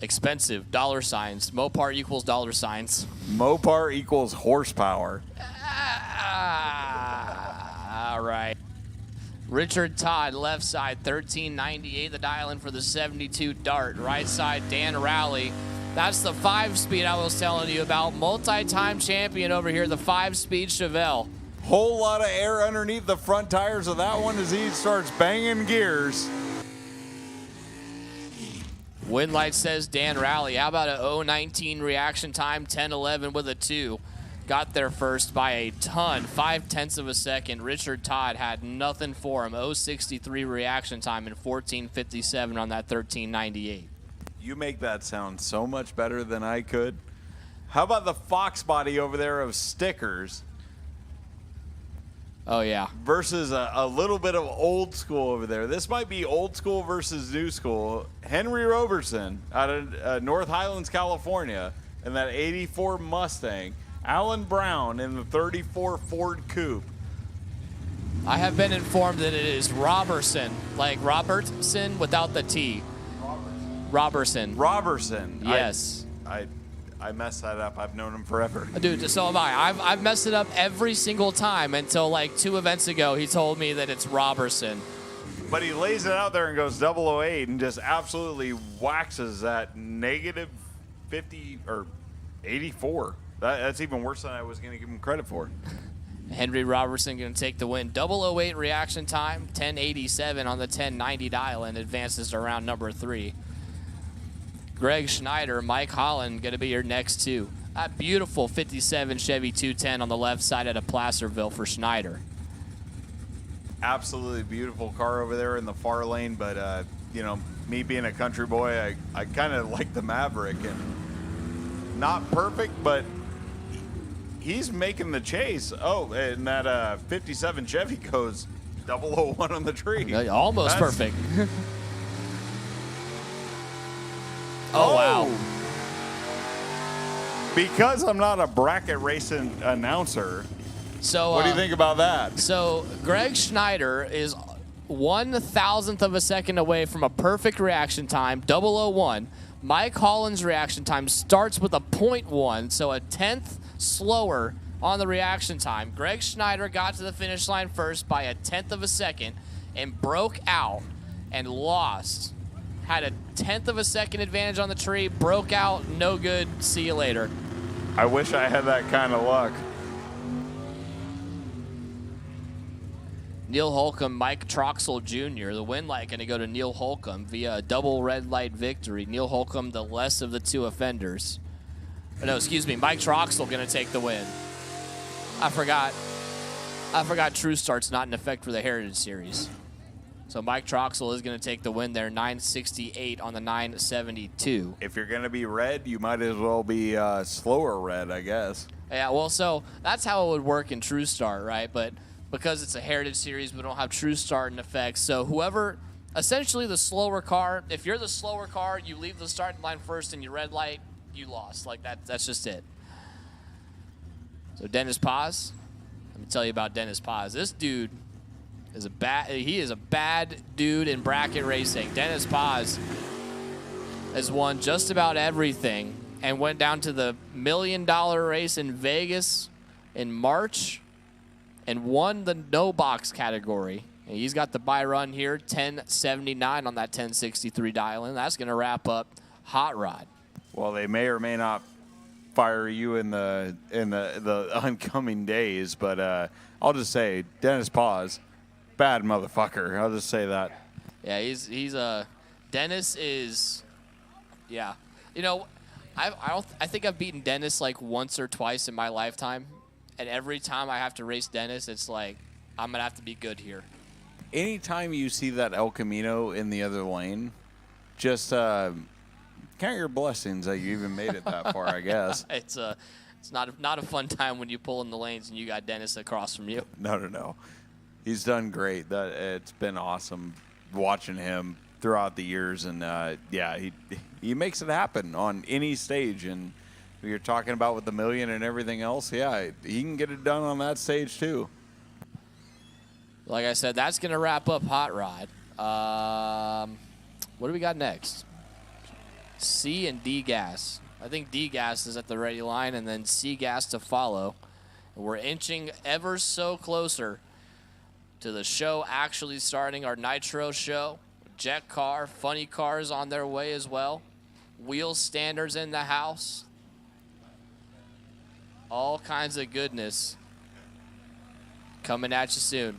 Expensive, dollar signs. Mopar equals dollar signs. Mopar equals horsepower. All right. Richard Todd, left side, 1398, the dial-in for the 72 Dart. Right side, Dan Rowley. That's the 5-speed I was telling you about. Multi-time champion over here, the 5-speed Chevelle. Whole lot of air underneath the front tires of that one as he starts banging gears. Winlight says Dan Rowley. How about a 019 reaction time, 10:11 with a 2. Got there first by a ton, 0.5 of a second. Richard Todd had nothing for him. 063 reaction time and 14:57 on that 1398. You make that sound so much better than I could. How about the Fox body over there of stickers? Oh, yeah. Versus a little bit of old school over there. This might be old school versus new school. Henry Roberson out of North Highlands, California, in that 84 Mustang. Alan Brown in the 34 Ford Coupe. I have been informed that it is Robertson, like Robertson without the T. Robertson. Roberson. Yes. I messed that up. I've known him forever. Dude, so have I. I've messed it up every single time until like 2 events ago he told me that it's Robertson. But he lays it out there and goes 008 and just absolutely waxes that negative 50 or 84. That's even worse than I was going to give him credit for. Henry Robertson going to take the win. 008 reaction time, 1087 on the 1090 dial and advances to round number 3. Greg Schneider, Mike Holland going to be your next 2. That beautiful 57 Chevy 210 on the left side at a Placerville for Schneider. Absolutely beautiful car over there in the far lane, but you know, me being a country boy, I kind of like the Maverick, and not perfect, but he's making the chase. Oh, and that 57 Chevy goes 001 on the tree. Almost perfect. Oh, wow. Because I'm not a bracket racing announcer, So what do you think about that? So Greg Schneider is 1,000th of a second away from a perfect reaction time, 001. Mike Holland's reaction time starts with a 0.1, so a 10th slower on the reaction time. Greg Schneider got to the finish line first by a 10th of a second and broke out and lost. Had a 10th of a second advantage on the tree, broke out, no good, see you later. I wish I had that kind of luck. Neil Holcomb, Mike Troxel Jr. The win light going to go to Neil Holcomb via a double red light victory. Neil Holcomb, the less of the 2 offenders. Oh, no, excuse me, Mike Troxel going to take the win. I forgot True Start's not in effect for the Heritage Series. So Mike Troxel is going to take the win there, 968 on the 972. If you're going to be red, you might as well be slower red, I guess. Yeah, well, so that's how it would work in True Start, right? But because it's a Heritage Series, we don't have True Start in effect. So whoever, essentially the slower car, if you're the slower car, you leave the starting line first and you red light, you lost. Like that's just it. So Dennis Paz, let me tell you about Dennis Paz. This dude is a bad dude in bracket racing. Dennis Paz has won just about everything and went down to the $1 million race in Vegas in March and won the no box category. And he's got the buy run here, 1079 on that 1063 dial in. That's going to wrap up Hot Rod. Well, they may or may not fire you in the oncoming days, but I'll just say Dennis Paz, bad motherfucker. I'll just say that. Yeah, Dennis is, yeah. You know, I think I've beaten Dennis like once or twice in my lifetime, and every time I have to race Dennis, it's like I'm gonna have to be good here. Anytime you see that El Camino in the other lane, just count your blessings that you even made it that far, I guess. It's not a fun time when you pull in the lanes and you got Dennis across from you. No. He's done great. It's been awesome watching him throughout the years, and yeah, he makes it happen on any stage. And you're talking about with the million and everything else, yeah, he can get it done on that stage too. Like I said, that's going to wrap up Hot Rod. What do we got next? C and D Gas. I think D Gas is at the ready line, and then C Gas to follow. And we're inching ever so closer to the show actually starting, our Nitro show. Jet car, funny cars on their way as well. Wheelstanders in the house. All kinds of goodness coming at you soon.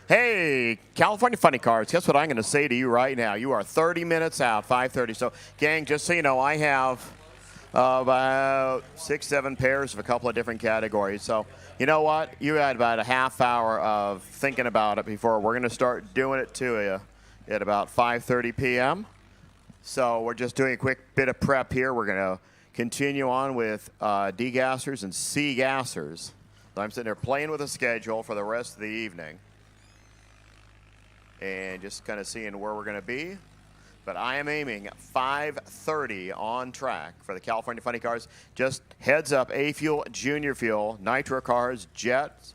Hey, California Funny Cars, guess what I'm going to say to you right now? You are 30 minutes out, 5:30. So, gang, just so you know, I have about 6-7 pairs of a couple of different categories. So, you know what? You had about a half hour of thinking about it before we're going to start doing it to you at about 5:30 p.m. So we're just doing a quick bit of prep here. We're going to continue on with D-gassers and C-gassers. So I'm sitting there playing with a schedule for the rest of the evening. and just kind of seeing where we're going to be. But I am aiming 5:30 on track for the California Funny Cars. Just heads up, A Fuel, Junior Fuel, Nitro cars, Jets.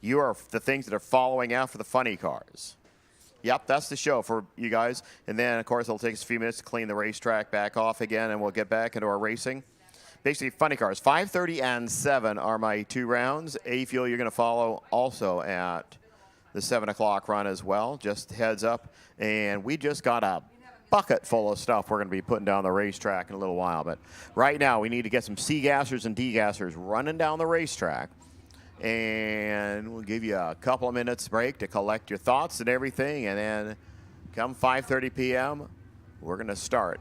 You are the things that are following after the funny cars. Yep, that's the show for you guys. And then, of course, it'll take us a few minutes to clean the racetrack back off again, and we'll get back into our racing. Basically, funny cars. 5:30 and 7 are my 2 rounds. A Fuel, you're going to follow also at the 7 o'clock run as well. Just heads up. And we just got a bucket full of stuff we're going to be putting down the racetrack in a little while. But right now, we need to get some C-gassers and D-gassers running down the racetrack. And we'll give you a couple of minutes break to collect your thoughts and everything. And then come 5:30 p.m., we're going to start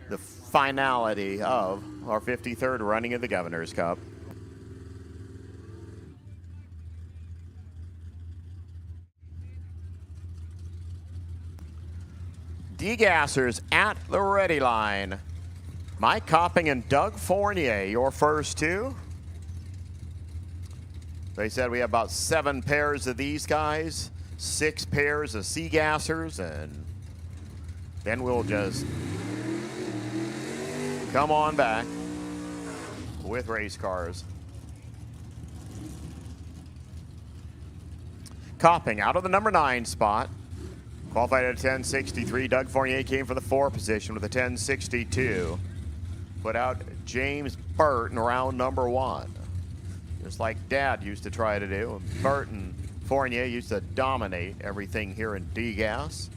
the finality of our 53rd running of the Governor's Cup. D-gassers at the ready line. Mike Copping and Doug Fournier, your first 2. They said we have about 7 pairs of these guys, 6 pairs of C-gassers, and then we'll just come on back with race cars. Copping out of the number 9 spot. Qualified at a 10.63. Doug Fournier came for the 4 position with a 10.62. Put out James Burt in round number 1. Just like Dad used to try to do. And Burt and Fournier used to dominate everything here in D-Gas.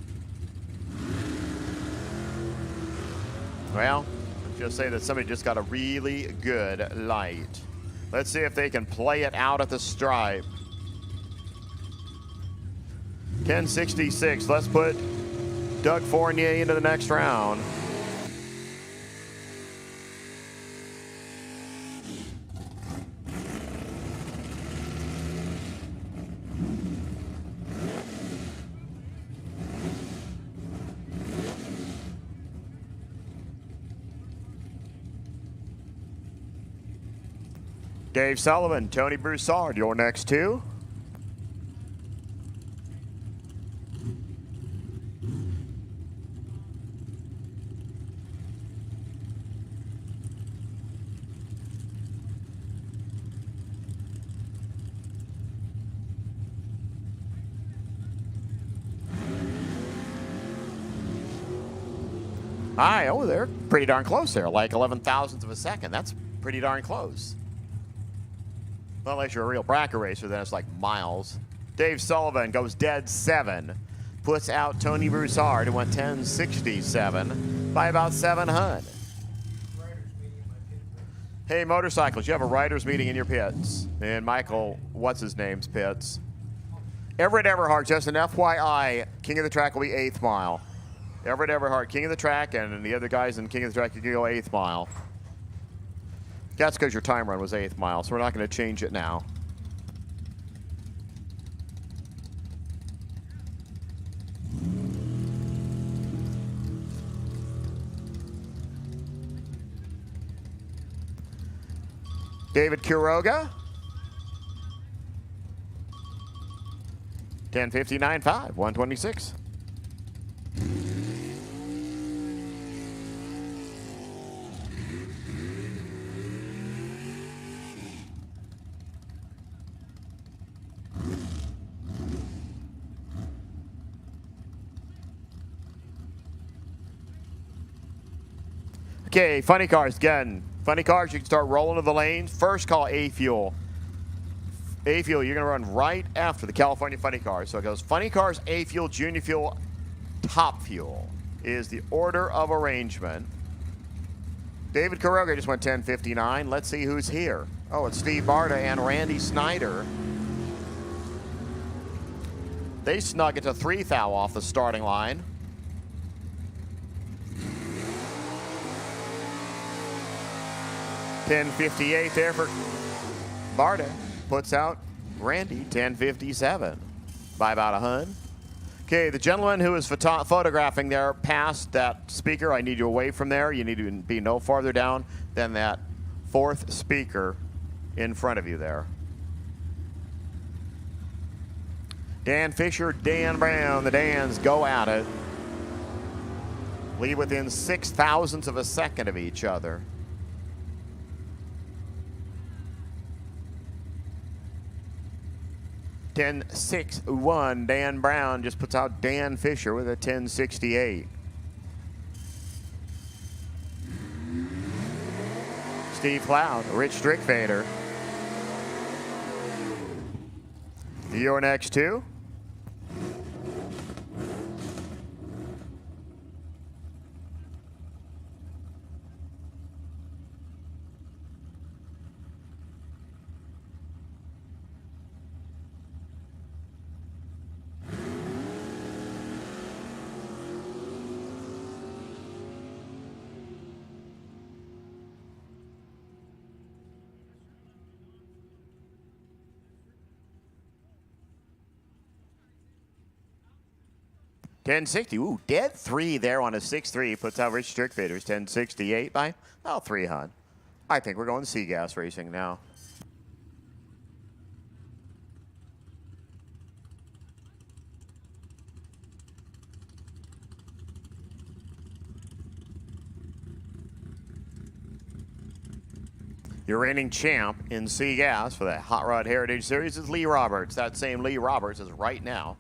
Well, let's just say that somebody just got a really good light. Let's see if they can play it out at the stripe. 10.66. Let's put Doug Fournier into the next round. Dave Sullivan, Tony Broussard, your next 2. Hi, oh, they're pretty darn close there, like 11 thousandths of a second. That's pretty darn close. Well, unless you're a real bracket racer, then it's like miles. Dave Sullivan goes dead 7. Puts out Tony Broussard, who went 10.67 by about 700. Hey, motorcycles, you have a riders meeting in your pits. And Michael, what's his name's pits? Everett Everhart, just an FYI, King of the Track will be 8th mile. Everett Everhart, King of the Track, and the other guys in King of the Track, you can go 8th mile. That's because your time run was 8th mile, so we're not going to change it now. David Quiroga. 10.59.5, 126. Okay, funny cars again. Funny cars, you can start rolling to the lanes. First call A Fuel. A Fuel, you're going to run right after the California Funny Cars. So it goes Funny Cars, A Fuel, Junior Fuel, Top Fuel is the order of arrangement. David Quiroga just went 10.59. Let's see who's here. Oh, it's Steve Barta and Randy Snyder. They snug it to 3 thou off the starting line. $10.58 there for Barta. Puts out Randy, 10.57 by about 100. Okay, the gentleman who is photographing there past that speaker, I need you away from there. You need to be no farther down than that 4th speaker in front of you there. Dan Fisher, Dan Brown. The Dans go at it. Lead within 0.06 of a second of each other. .10.61. Dan Brown just puts out Dan Fisher with a 10.68. Steve Cloud, Rich Strickfader. Your next two. .10.60. Ooh, dead 3 there on a 6.3. Puts out Rich Strickfader's 10.68 by about 300. I think we're going Sea Gas Racing now. Your reigning champ in Sea Gas for the Hot Rod Heritage Series is Lee Roberts. That same Lee Roberts is right now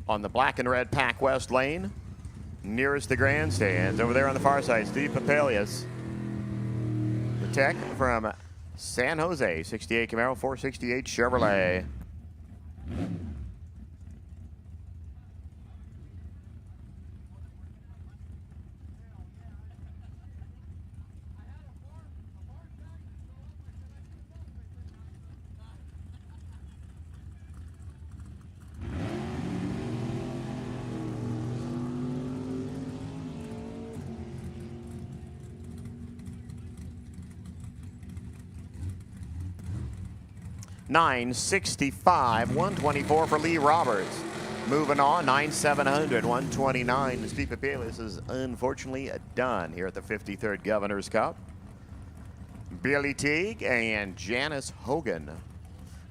on the black and red Pac West lane, nearest the grandstands. Over there on the far side, Steve Papelius, the tech from San Jose, 68 Camaro, 468 Chevrolet. $965, 124 for Lee Roberts. Moving on, 9,700, 129. Steve Papelius is unfortunately done here at the 53rd Governor's Cup. Billy Teague and Janice Hogan.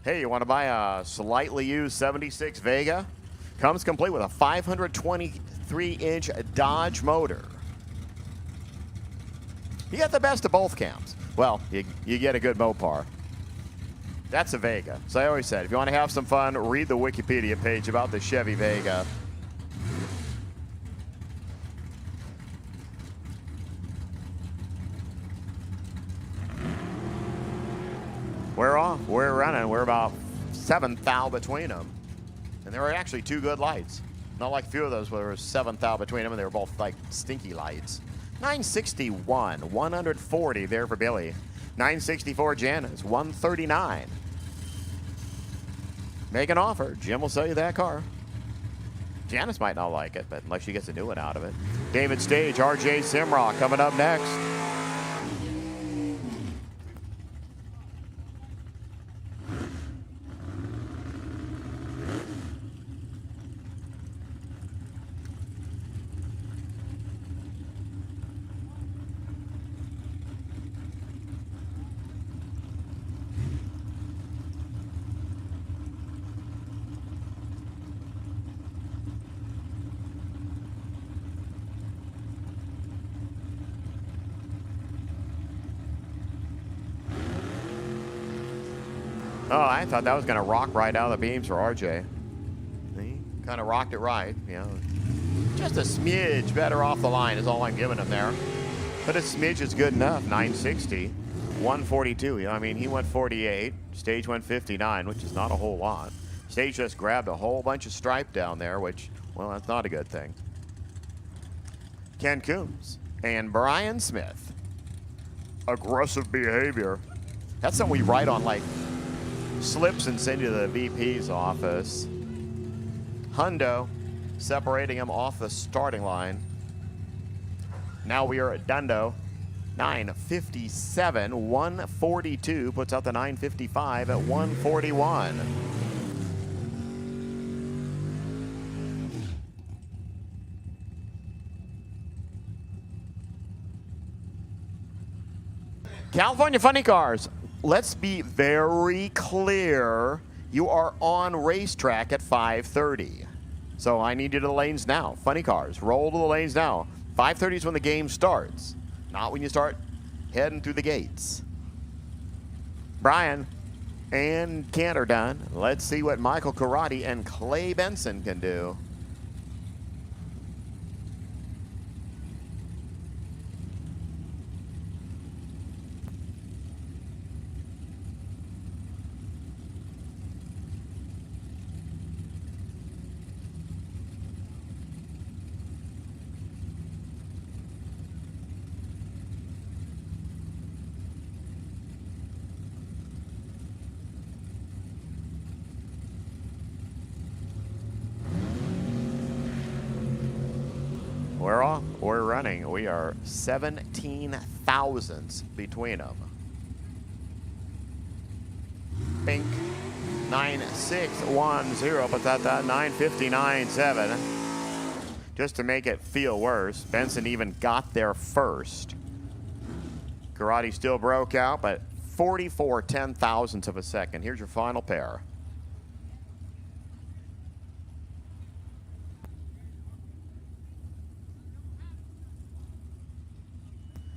Hey, you want to buy a slightly used 76 Vega? Comes complete with a 523-inch Dodge motor. You get the best of both camps. Well, you get a good Mopar. That's a Vega. So I always said, if you want to have some fun, read the Wikipedia page about the Chevy Vega. We're off. We're running. We're about 7 thou between them. And there were actually 2 good lights. Not like a few of those where there was 7 thou between them and they were both like stinky lights. 961, 140 there for Billy. 964 Janice, 139. Make an offer. Jim will sell you that car. Janice might not like it, but unless she gets a new one out of it. David Stage, RJ Simrock coming up next. Oh, I thought that was going to rock right out of the beams for RJ. He kind of rocked it right, you know. Just a smidge better off the line is all I'm giving him there. But a smidge is good enough. 960, 142. You know, I mean, he went 48. Stage went 59, which is not a whole lot. Stage just grabbed a whole bunch of stripe down there, which, well, that's not a good thing. Ken Coombs and Brian Smith. Aggressive behavior. That's something we write on, like, slips and send you to the VP's office. Hundo separating him off the starting line. Now we are at Dundo. 957, 142 puts out the 955 at 141. California Funny Cars. Let's be very clear. you are on racetrack at 5:30. So I need you to the lanes now. Funny cars, roll to the lanes now. 5:30 is when the game starts, not when you start heading through the gates. Brian and Kent are done. Let's see what Michael Karate and Clay Benson can do. We're off. We're running. We are 17 thousandths between them. Pink 9610, but that 959.7. Just to make it feel worse, Benson even got there first. Karate still broke out, but 44 ten-thousandths of a second. Here's your final pair.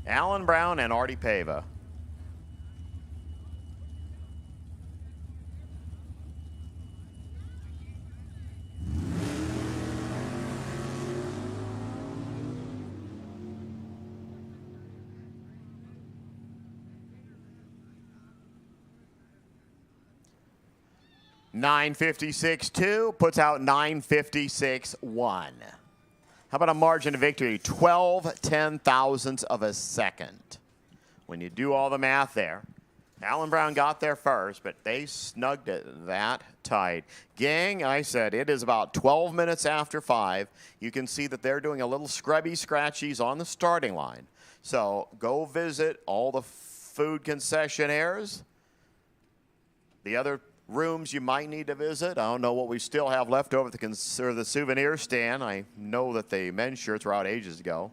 Alan Brown and Artie Pava. .956.2 puts out 956.1. How about a margin of victory? 12 ten-thousandths of a second. When you do all the math there, Alan Brown got there first, but they snugged it that tight. Gang, I said it is about 12 minutes after 5. You can see that they're doing a little scrubby scratchies on the starting line. So go visit all the food concessionaires. The other rooms you might need to visit. I don't know what we still have left over at the souvenir stand. I know that the men's shirts were out ages ago.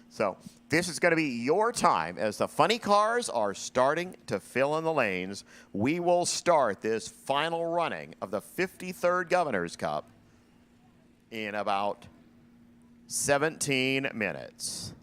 So this is going to be your time as the funny cars are starting to fill in the lanes. We will start this final running of the 53rd Governor's Cup in about 17 minutes.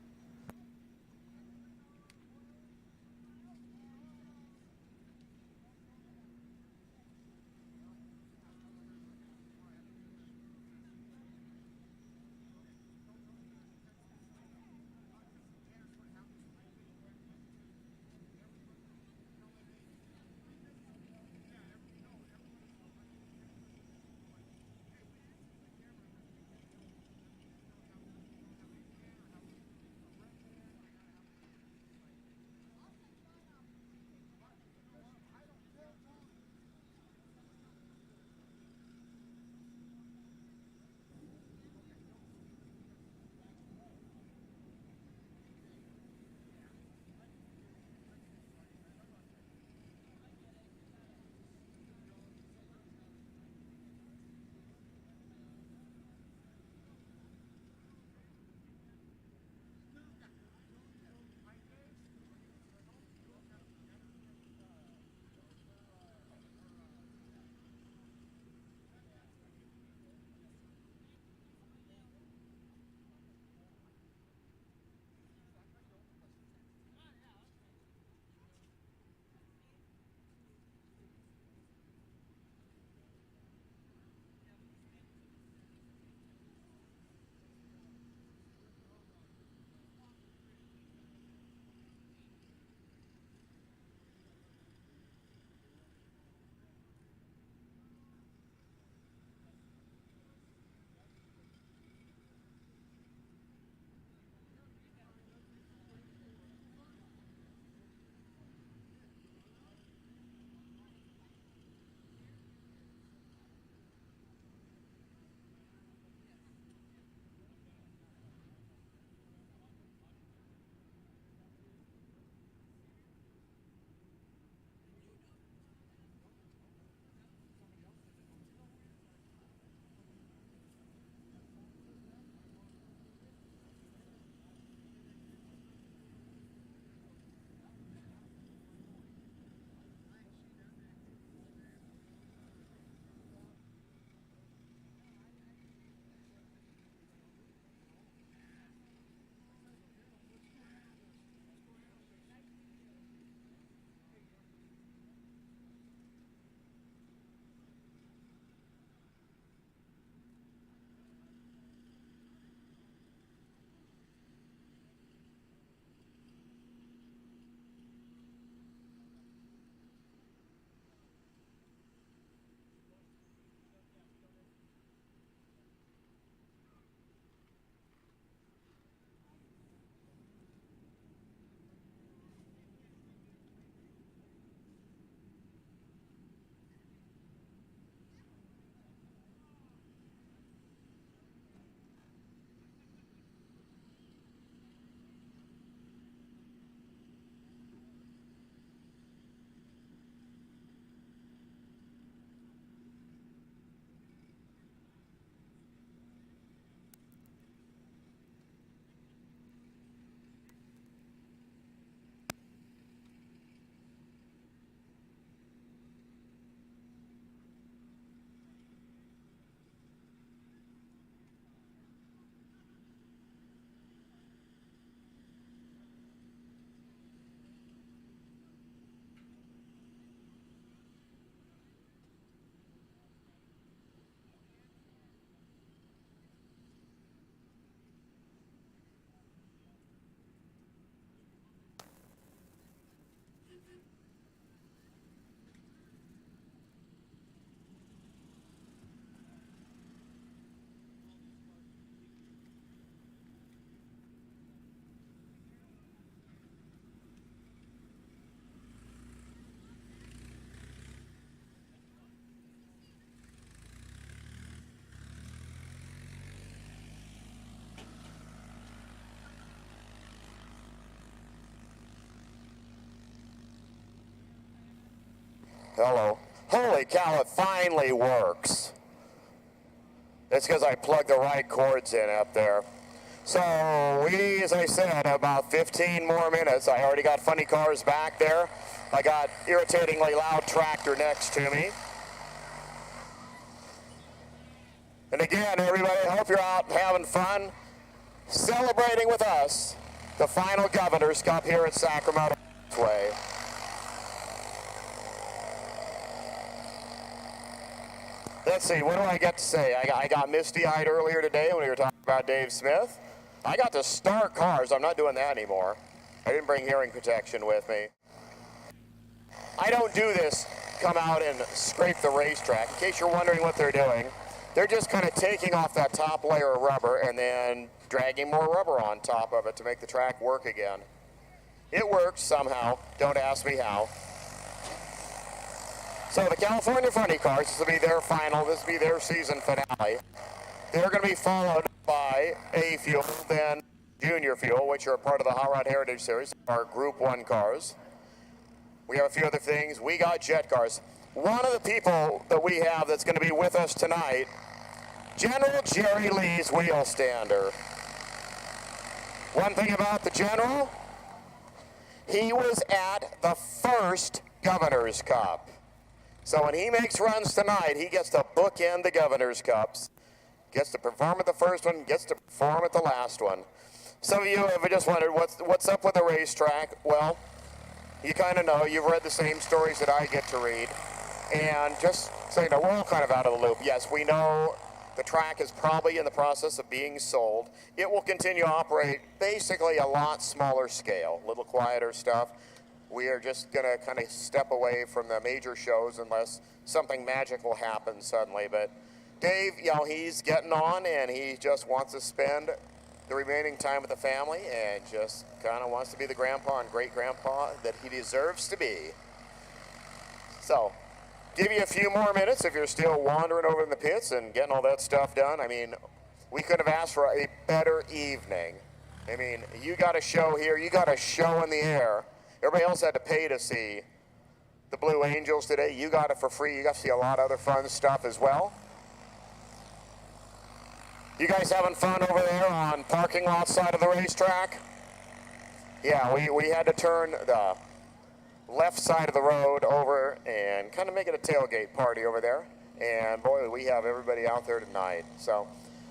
Hello. Holy cow, it finally works. It's because I plugged the right cords in up there. So we, as I said, about 15 more minutes. I already got funny cars back there. I got irritatingly loud tractor next to me. And again, everybody, I hope you're out having fun, celebrating with us the final Governor's Cup here at Sacramento Raceway. Let's see, what do I get to say? I got misty-eyed earlier today when we were talking about Dave Smith. I got to start cars. I'm not doing that anymore. I didn't bring hearing protection with me. I don't do this, come out and scrape the racetrack. In case you're wondering what they're doing, they're just kind of taking off that top layer of rubber and then dragging more rubber on top of it to make the track work again. It works somehow. Don't ask me how. So the California Funny Cars, this will be their final, this will be their season finale. They're going to be followed by A Fuel, then Junior Fuel, which are part of the Hot Rod Heritage Series, our Group 1 cars. We have a few other things. We got jet cars. One of the people that we have that's going to be with us tonight, General Jerry Lee's Wheelstander. One thing about the General, he was at the first Governor's Cup. So when he makes runs tonight, he gets to bookend the Governor's Cups. Gets to perform at the first one, gets to perform at the last one. Some of you have just wondered, what's up with the racetrack? Well, you kind of know. You've read the same stories that I get to read. And just so you know, we're all kind of out of the loop. Yes, we know the track is probably in the process of being sold. It will continue to operate basically a lot smaller scale, a little quieter stuff. We are just going to kind of step away from the major shows unless something magical happens suddenly. But Dave, you know, he's getting on and he just wants to spend the remaining time with the family and just kind of wants to be the grandpa and great-grandpa that he deserves to be. So, give you a few more minutes if you're still wandering over in the pits and getting all that stuff done. I mean, we could have asked for a better evening. I mean, you got a show here, you got a show in the air. Everybody else had to pay to see the Blue Angels today. You got it for free. You got to see a lot of other fun stuff as well. You guys having fun over there on parking lot side of the racetrack? Yeah, we had to turn the left side of the road over and kind of make it a tailgate party over there. And boy, we have everybody out there tonight. So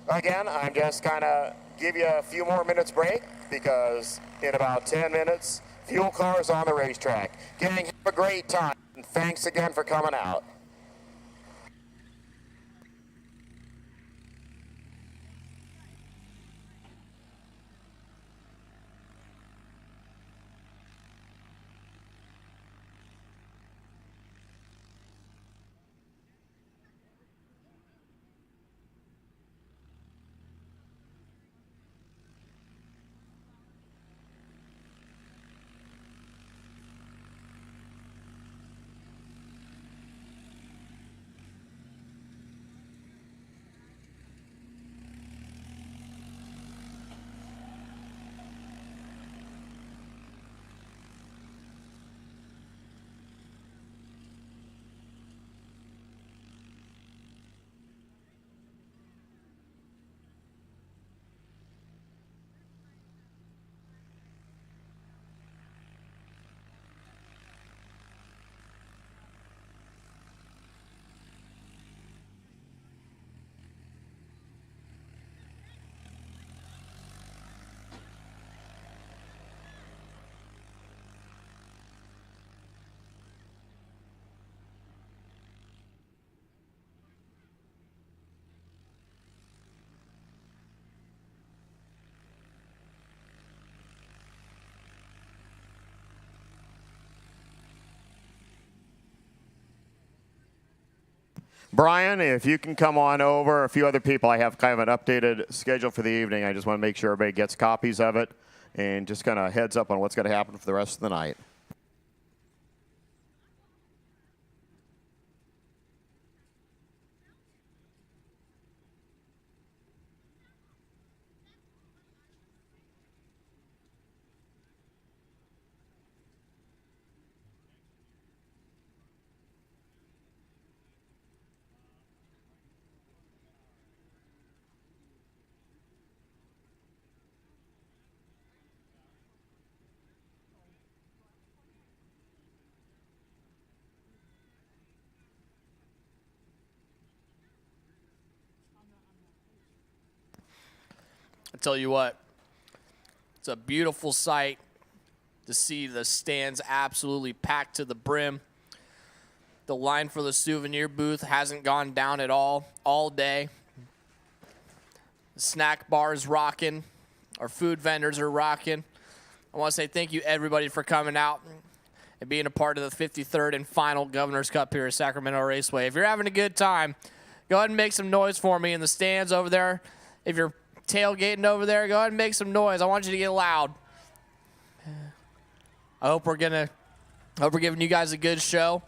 again, I'm just kind of give you a few more minutes break because in about 10 minutes, fuel cars on the racetrack. Gang, have a great time. And thanks again for coming out. Brian, if you can come on over, a few other people, I have kind of an updated schedule for the evening. I just want to make sure everybody gets copies of it and just kind of heads up on what's going to happen for the rest of the night. I tell you what, it's a beautiful sight to see the stands absolutely packed to the brim. The line for the souvenir booth hasn't gone down at all day. The snack bar is rocking. Our food vendors are rocking. I want to say thank you, everybody, for coming out and being a part of the 53rd and final Governor's Cup here at Sacramento Raceway. If you're having a good time, go ahead and make some noise for me in the stands over there. If you're tailgating over there, go ahead and make some noise. I want you to get loud. I hope we're giving you guys a good show.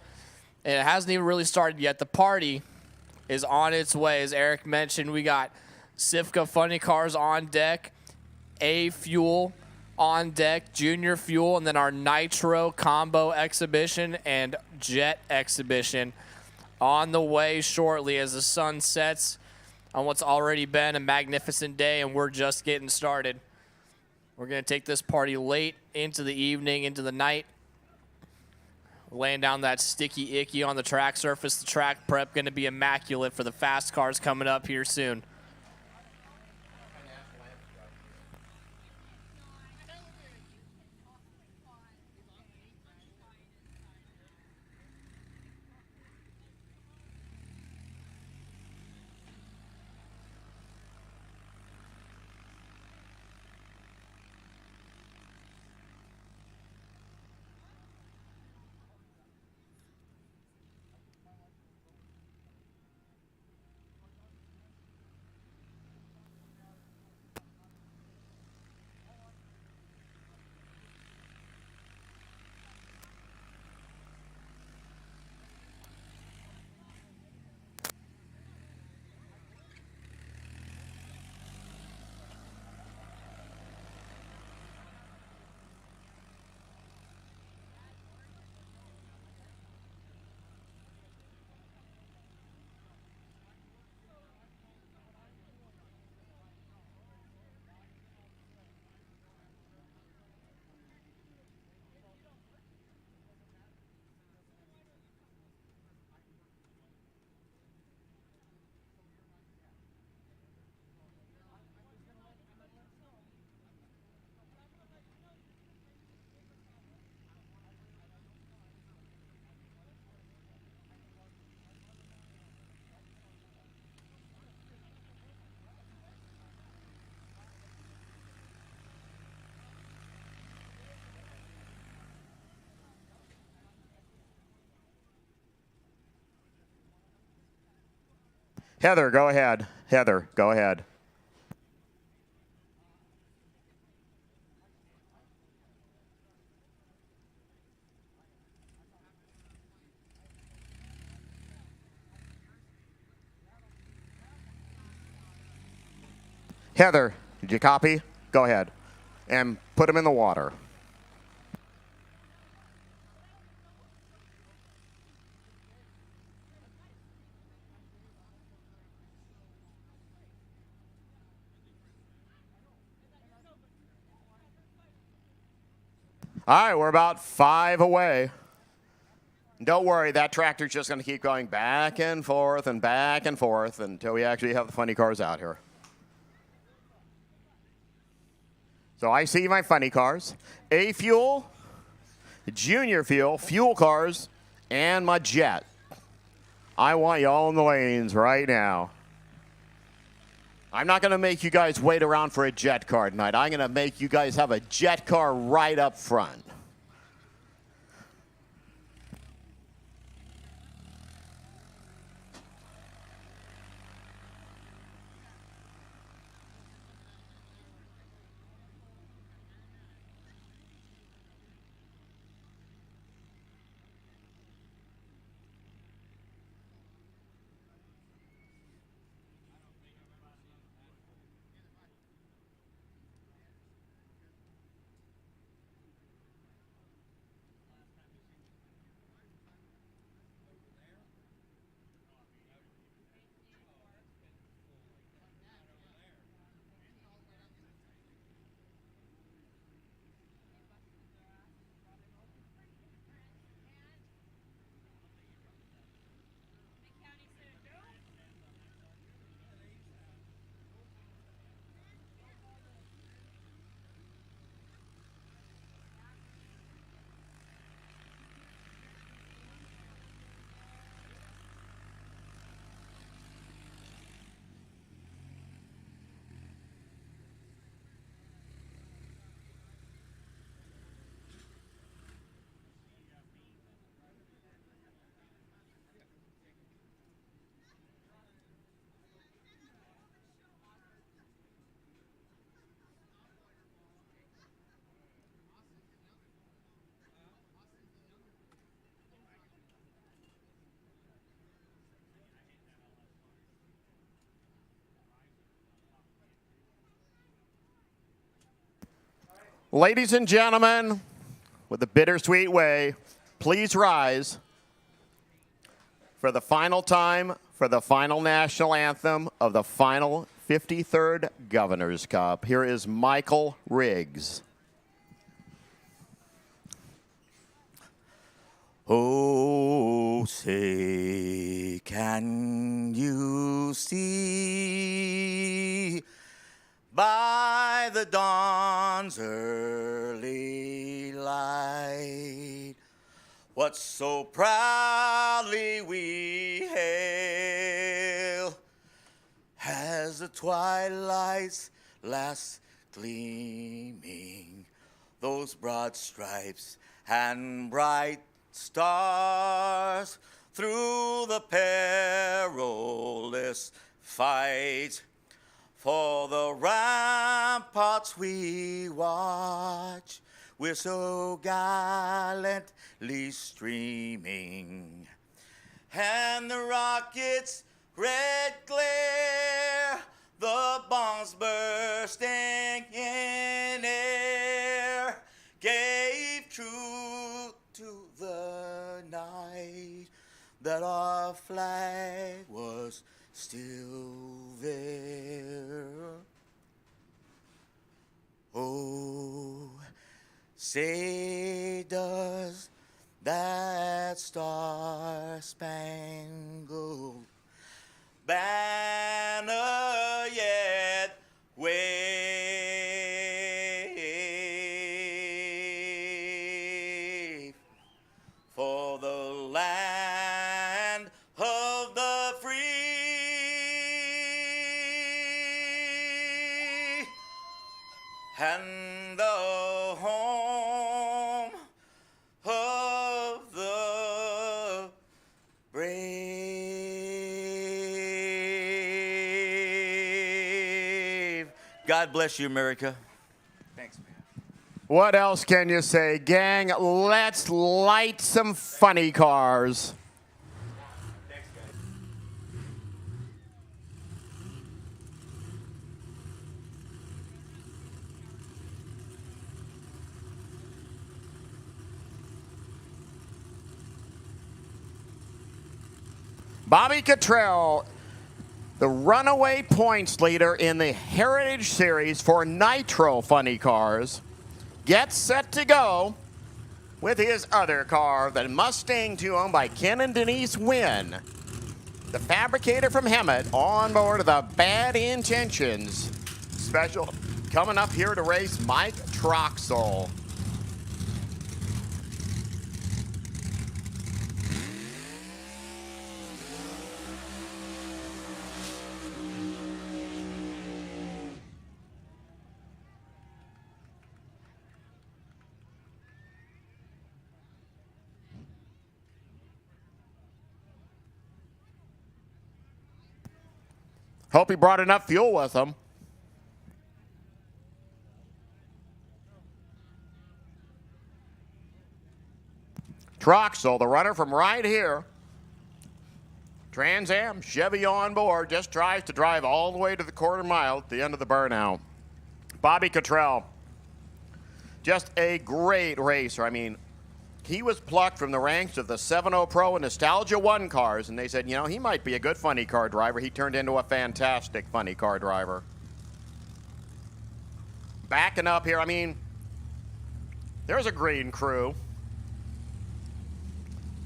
And it hasn't even really started yet. The party is on its way. As Eric mentioned, we got CIFCA funny cars on deck, A Fuel on deck, Junior Fuel, and then our Nitro combo exhibition and Jet exhibition on the way shortly as the sun sets on what's already been a magnificent day, and we're just getting started. We're going to take this party late into the evening, into the night, laying down that sticky icky on the track surface. The track prep going to be immaculate for the fast cars coming up here soon. Heather, go ahead. Heather, go ahead. Heather, did you copy? Go ahead. And put them in the water. All right, we're about 5 away. Don't worry, that tractor's just going to keep going back and forth until we actually have the funny cars out here. So I see my funny cars, A Fuel, Junior Fuel, Fuel Cars, and my Jet. I want you all in the lanes right now. I'm not going to make you guys wait around for a Jet car tonight. I'm going to make you guys have a Jet car right up front. Ladies and gentlemen, with a bittersweet way, please rise for the final time for the final national anthem of the final 53rd Governor's Cup. Here is Michael Riggs. Oh, say, can you see by the dawn's early light what so proudly we hail as the twilight's last gleaming, those broad stripes and bright stars through the perilous fight. For the ramparts we watch, we're so gallantly streaming, and the rockets' red glare, the bombs bursting in air, gave truth to the night that our flag was still there. Oh, say does that star-spangled banner yet wave for the land of the free and the home of the brave. God bless you, America. Thanks, man. What else can you say, gang? Let's light some funny cars. Bobby Cottrell, the runaway points leader in the Heritage Series for Nitro funny cars, gets set to go with his other car, the Mustang 2 owned by Ken and Denise Wynn. The fabricator from Hemet on board of the Bad Intentions special, coming up here to race Mike Troxel. Hope he brought enough fuel with him. Troxel, the runner from right here. Trans Am, Chevy on board, just tries to drive all the way to the quarter mile at the end of the burnout. Bobby Cottrell, just a great racer. I mean, he was plucked from the ranks of the 7.0 Pro and Nostalgia 1 cars, and they said, you know, he might be a good funny car driver. He turned into a fantastic funny car driver. Backing up here, I mean, there's a green crew.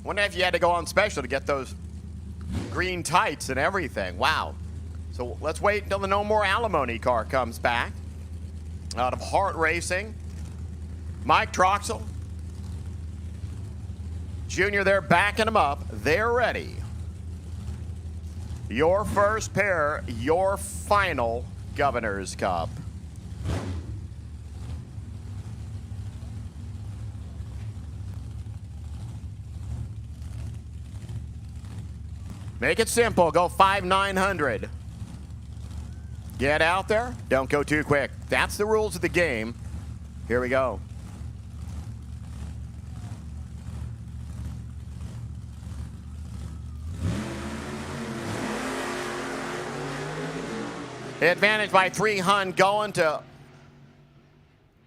Wonder if you had to go on special to get those green tights and everything. Wow. So let's wait until the No More Alimony car comes back. Out of Hart Racing, Mike Troxel Junior, they're backing him up. They're ready. Your first pair, your final Governor's Cup. Make it simple. Go 5,900. Get out there. Don't go too quick. That's the rules of the game. Here we go. Advantage by 300 going to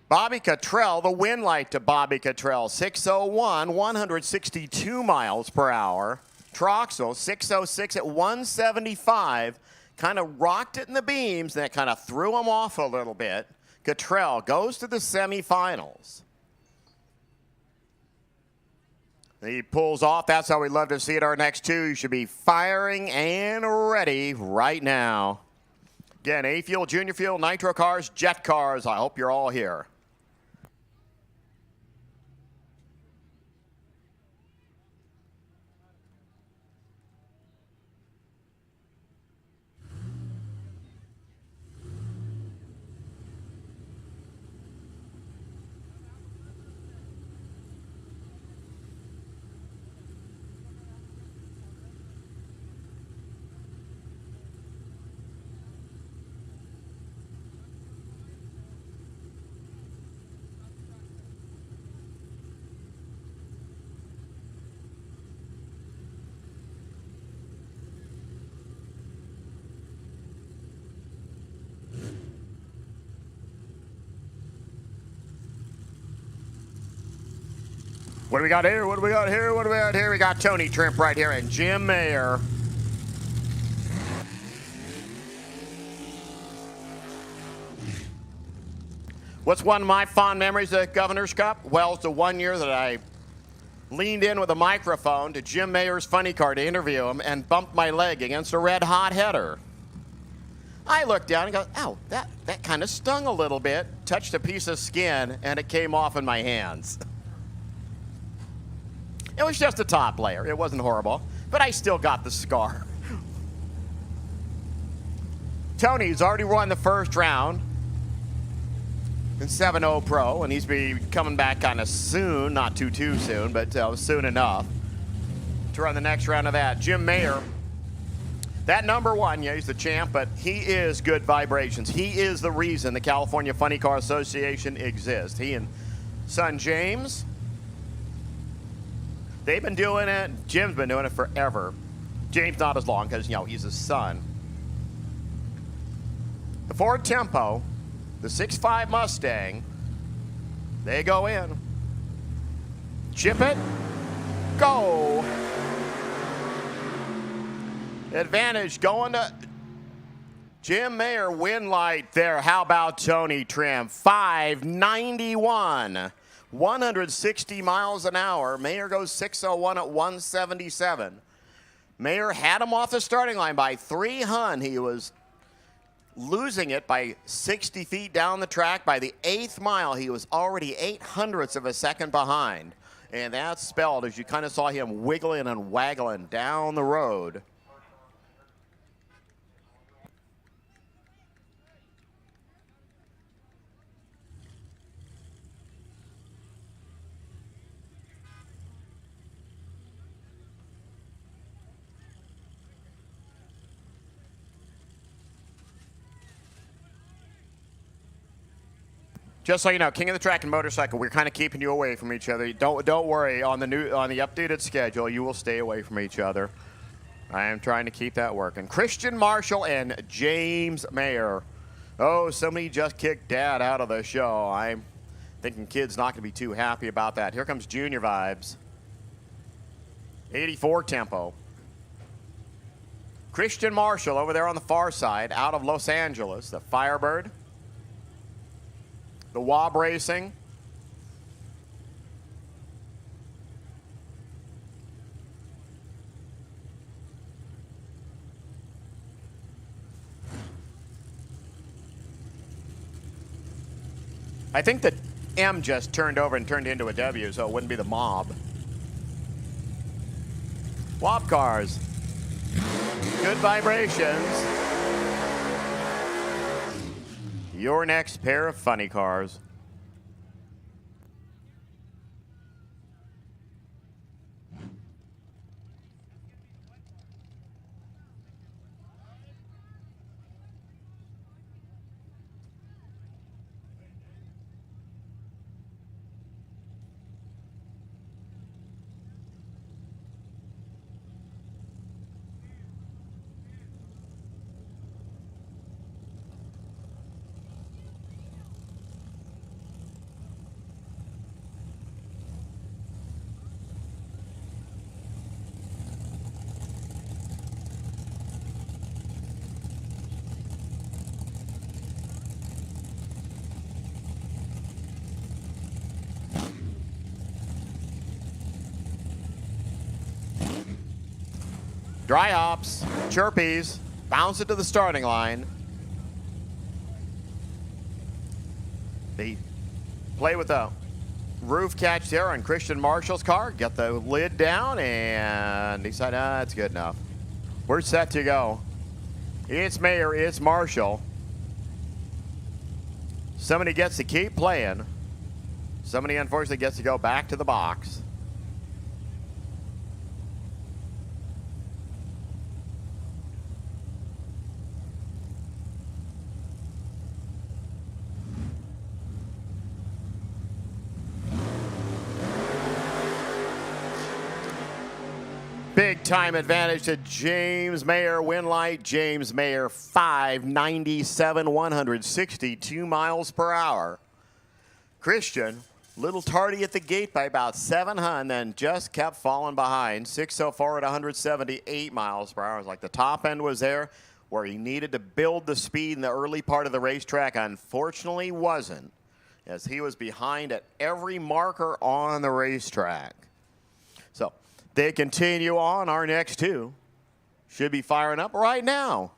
Bobby Cottrell, the win light to Bobby Cottrell, 601, 162 miles per hour. Troxel, 606 at 175. Kind of rocked it in the beams, and that kind of threw him off a little bit. Cottrell goes to the semifinals. He pulls off. That's how we love to see it. Our next two, you should be firing and ready right now. Again, A-Fuel, Junior Fuel, Nitro cars, Jet cars. I hope you're all here. What do we got here? What do we got here? What do we got here? We got Tony Trimp right here and Jim Mayer. What's one of my fond memories of the Governor's Cup? Well, it's the one year that I leaned in with a microphone to Jim Mayer's funny car to interview him and bumped my leg against a red hot header. I looked down and go, ow, that kind of stung a little bit, touched a piece of skin, and it came off in my hands. It was just a top layer. It wasn't horrible, but I still got the scar. Tony's already won the first round in 7-0 Pro, and he's be coming back kind of soon, not too soon, but soon enough to run the next round of that. Jim Mayer, that number one, yeah, he's the champ, but he is good vibrations. He is the reason the California Funny Car Association exists. He and son James, they've been doing it. Jim's been doing it forever. James not as long because, he's his son. The Ford Tempo, the 6.5 Mustang, they go in. Chip it, go. Advantage going to Jim Mayer, win light there. How about Tony Trim? 591. 160 miles an hour. Mayer goes 601 at 177. Mayer had him off the starting line by 3 hun. He was losing it by 60 feet down the track. By the 8th mile, he was already 0.08 of a second behind. And that spelled as you kind of saw him wiggling and waggling down the road. Just so you know, King of the Track and Motorcycle, we're kind of keeping you away from each other. Don't worry. On the updated schedule, you will stay away from each other. I am trying to keep that working. Christian Marshall and James Mayer. Oh, somebody just kicked Dad out of the show. I'm thinking kid's not going to be too happy about that. Here comes Junior Vibes. 84 Tempo. Christian Marshall over there on the far side, out of Los Angeles, the Firebird. The Wob Racing. I think that M just turned over and turned into a W, so it wouldn't be the mob. Wob cars. Good vibrations. Your next pair of funny cars. Dry hops, chirpies, bounce it to the starting line. They play with the roof catch there on Christian Marshall's car. Get the lid down and decide, that's good enough. We're set to go. It's Mayer, it's Marshall. Somebody gets to keep playing. Somebody unfortunately gets to go back to the box. Big time advantage to James Mayer. Win light, James Mayer, 597, 162 miles per hour. Christian, little tardy at the gate by about 700, then just kept falling behind. 604 at 178 miles per hour. It was like the top end was there where he needed to build the speed in the early part of the racetrack. Unfortunately, wasn't, as he was behind at every marker on the racetrack. So they continue on. Our next two should be firing up right now.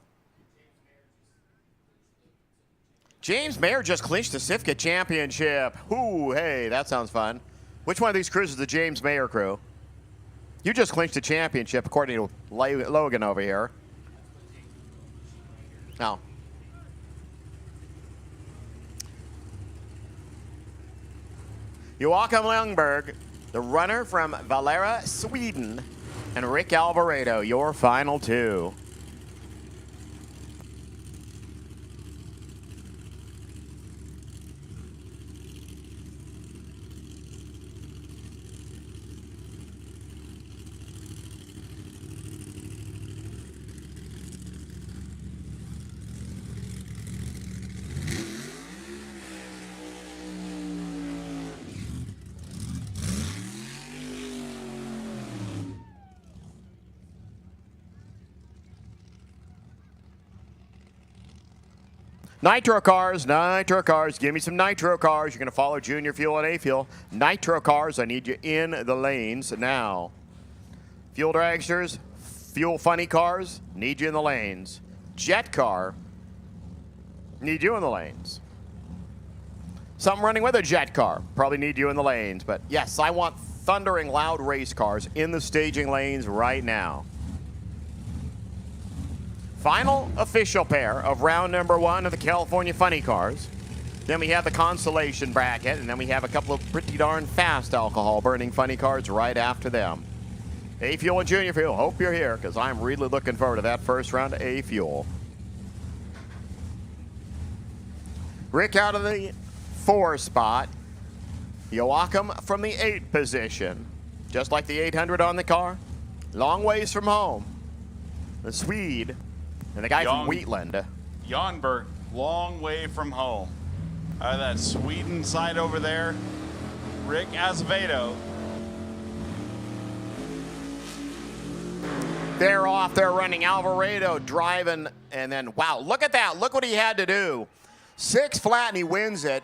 James Mayer just clinched the CIFCA championship. Ooh, hey, that sounds fun. Which one of these crews is the James Mayer crew? You just clinched the championship, according to Logan over here. No. Joachim Lundberg, the runner from Valera, Sweden, and Rick Alvarado, your final two. Nitro cars, give me some Nitro cars. You're going to follow Junior Fuel and A-Fuel. Nitro cars, I need you in the lanes now. Fuel dragsters, fuel funny cars, need you in the lanes. Jet car, need you in the lanes. Some running with a jet car, probably need you in the lanes. But yes, I want thundering loud race cars in the staging lanes right now. Final official pair of round number one of the California Funny Cars. Then we have the consolation bracket, and then we have a couple of pretty darn fast alcohol burning funny cars right after them. A-Fuel and Junior Fuel, hope you're here, because I'm really looking forward to that first round of A-Fuel. Rick out of the 4 spot. Joachim from the 8 position. Just like the 800 on the car. Long ways from home. The Swede. And the guy from Wheatland. Jonberg, long way from home. Out of that Sweden side over there, Rick Azevedo. They're off. They're running. Alvarado driving. And then, wow, look at that. Look what he had to do. 6 flat, and he wins it.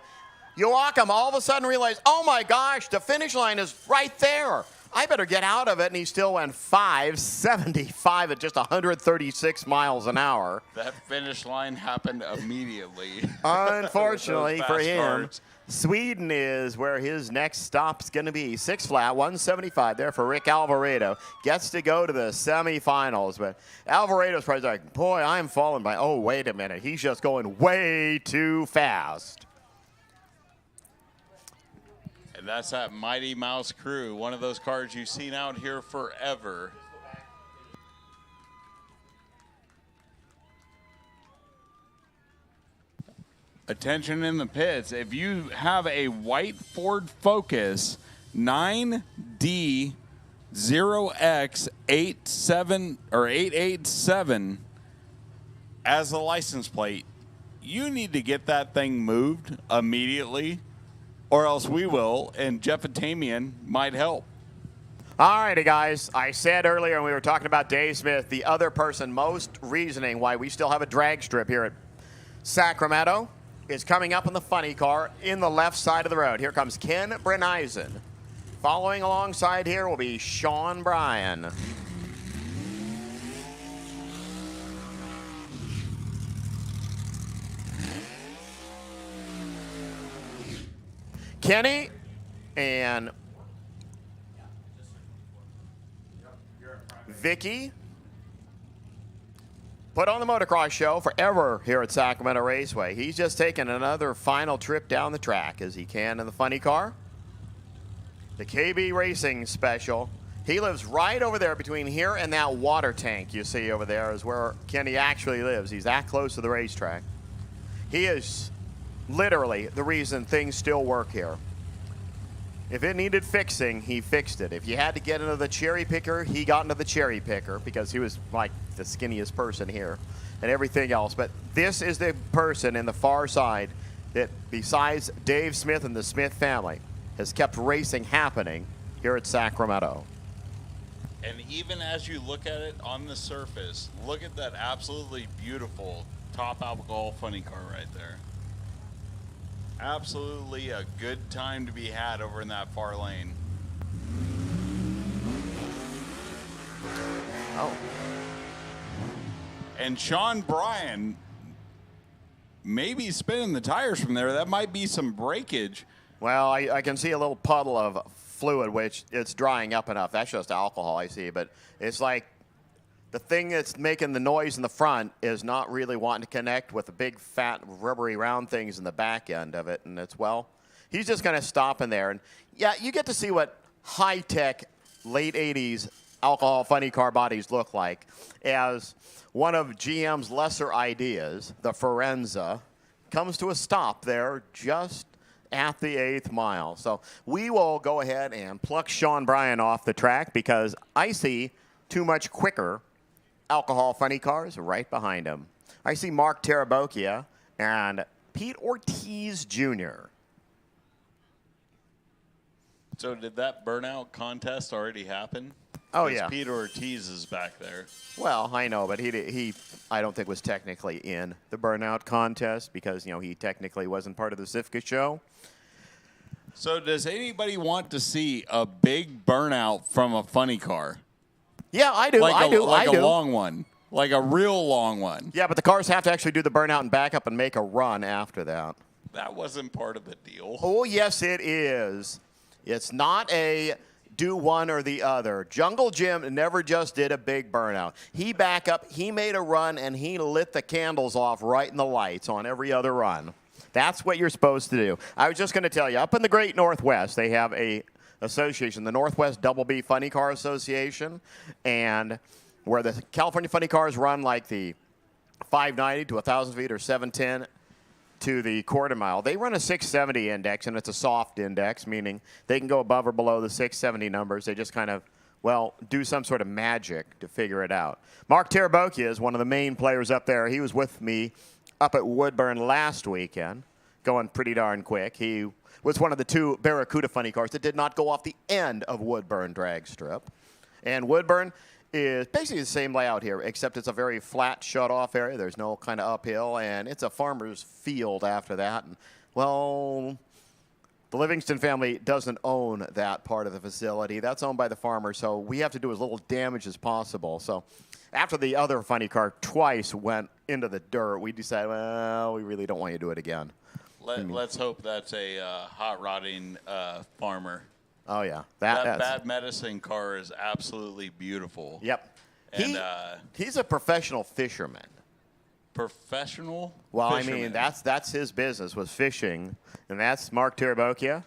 Joachim all of a sudden realized, oh, my gosh, the finish line is right there. I better get out of it, and he still went 575 at just 136 miles an hour. That finish line happened immediately. Unfortunately for him, cars. Sweden is where his next stop's going to be. 6 flat, 175 there for Rick Alvarado. Gets to go to the semifinals, but Alvarado's probably like, boy, I'm falling by. Oh, wait a minute. He's just going way too fast. And that's that Mighty Mouse crew, one of those cars you've seen out here forever. Attention in the pits. If you have a white Ford Focus 9D0X87 or 887 as a license plate, you need to get that thing moved immediately, or else we will, and Jeff Atamian might help. All righty, guys. I said earlier when we were talking about Dave Smith, the other person most reasoning why we still have a drag strip here at Sacramento is coming up in the funny car in the left side of the road. Here comes Ken Brenneisen. Following alongside here will be Sean Bryan. Kenny and Vicky put on the motocross show forever here at Sacramento Raceway. He's just taking another final trip down the track as he can in the funny car. The KB Racing Special. He lives right over there between here and that water tank you see over there is where Kenny actually lives. He's that close to the racetrack. He is literally the reason things still work here. If it needed fixing, he fixed it. If you had to get into the cherry picker, he got into the cherry picker because he was like the skinniest person here and everything else. But this is the person in the far side that, besides Dave Smith and the Smith family, has kept racing happening here at Sacramento. And even as you look at it on the surface, look at that absolutely beautiful top alcohol funny car right there. Absolutely a good time to be had over in that far lane. Oh. And Sean Bryan maybe spinning the tires from there. That might be some breakage. Well, I can see a little puddle of fluid, which it's drying up enough. That's just alcohol I see, but it's like the thing that's making the noise in the front is not really wanting to connect with the big, fat, rubbery, round things in the back end of it. And it's, well, he's just going to stop in there. And, yeah, you get to see what high-tech, late 80s alcohol funny car bodies look like as one of GM's lesser ideas, the Forenza, comes to a stop there just at the 8th mile. So we will go ahead and pluck Sean Bryan off the track because I see too much quicker alcohol funny cars right behind him. I see Mark Tarabokia and Pete Ortiz Jr. So did that burnout contest already happen? Oh, 'Cause yeah. Pete Ortiz is back there. Well, I know, but he I don't think was technically in the burnout contest because, you know, he technically wasn't part of the CIFCA show. So does anybody want to see a big burnout from a funny car? Yeah, I do. Like I do. a long one. Like a real long one. Yeah, but the cars have to actually do the burnout and back up and make a run after that. That wasn't part of the deal. Oh, yes, it is. It's not a do one or the other. Jungle Jim never just did a big burnout. He back up, he made a run, and he lit the candles off right in the lights on every other run. That's what you're supposed to do. I was just going to tell you, up in the Great Northwest, they have a association, the Northwest Double B Funny Car Association, and where the California funny cars run like the 590 to 1,000 feet or 710 to the quarter mile. They run a 670 index, and it's a soft index, meaning they can go above or below the 670 numbers. They just kind of, well, do some sort of magic to figure it out. Mark Tarabokia is one of the main players up there. He was with me up at Woodburn last weekend, going pretty darn quick. He was one of the two Barracuda funny cars that did not go off the end of Woodburn drag strip. And Woodburn is basically the same layout here, except it's a very flat shut-off area. There's no kind of uphill, and it's a farmer's field after that. And, well, the Livingston family doesn't own that part of the facility. That's owned by the farmer, so we have to do as little damage as possible. So after the other funny car twice went into the dirt, we decided, well, we really don't want you to do it again. Let's hope that's a hot rodding farmer. Oh, yeah. That Bad Medicine car is absolutely beautiful. Yep. And he's a professional fisherman. Professional Well, fisherman. I mean, that's his business, was fishing. And that's Mark Tarabokia.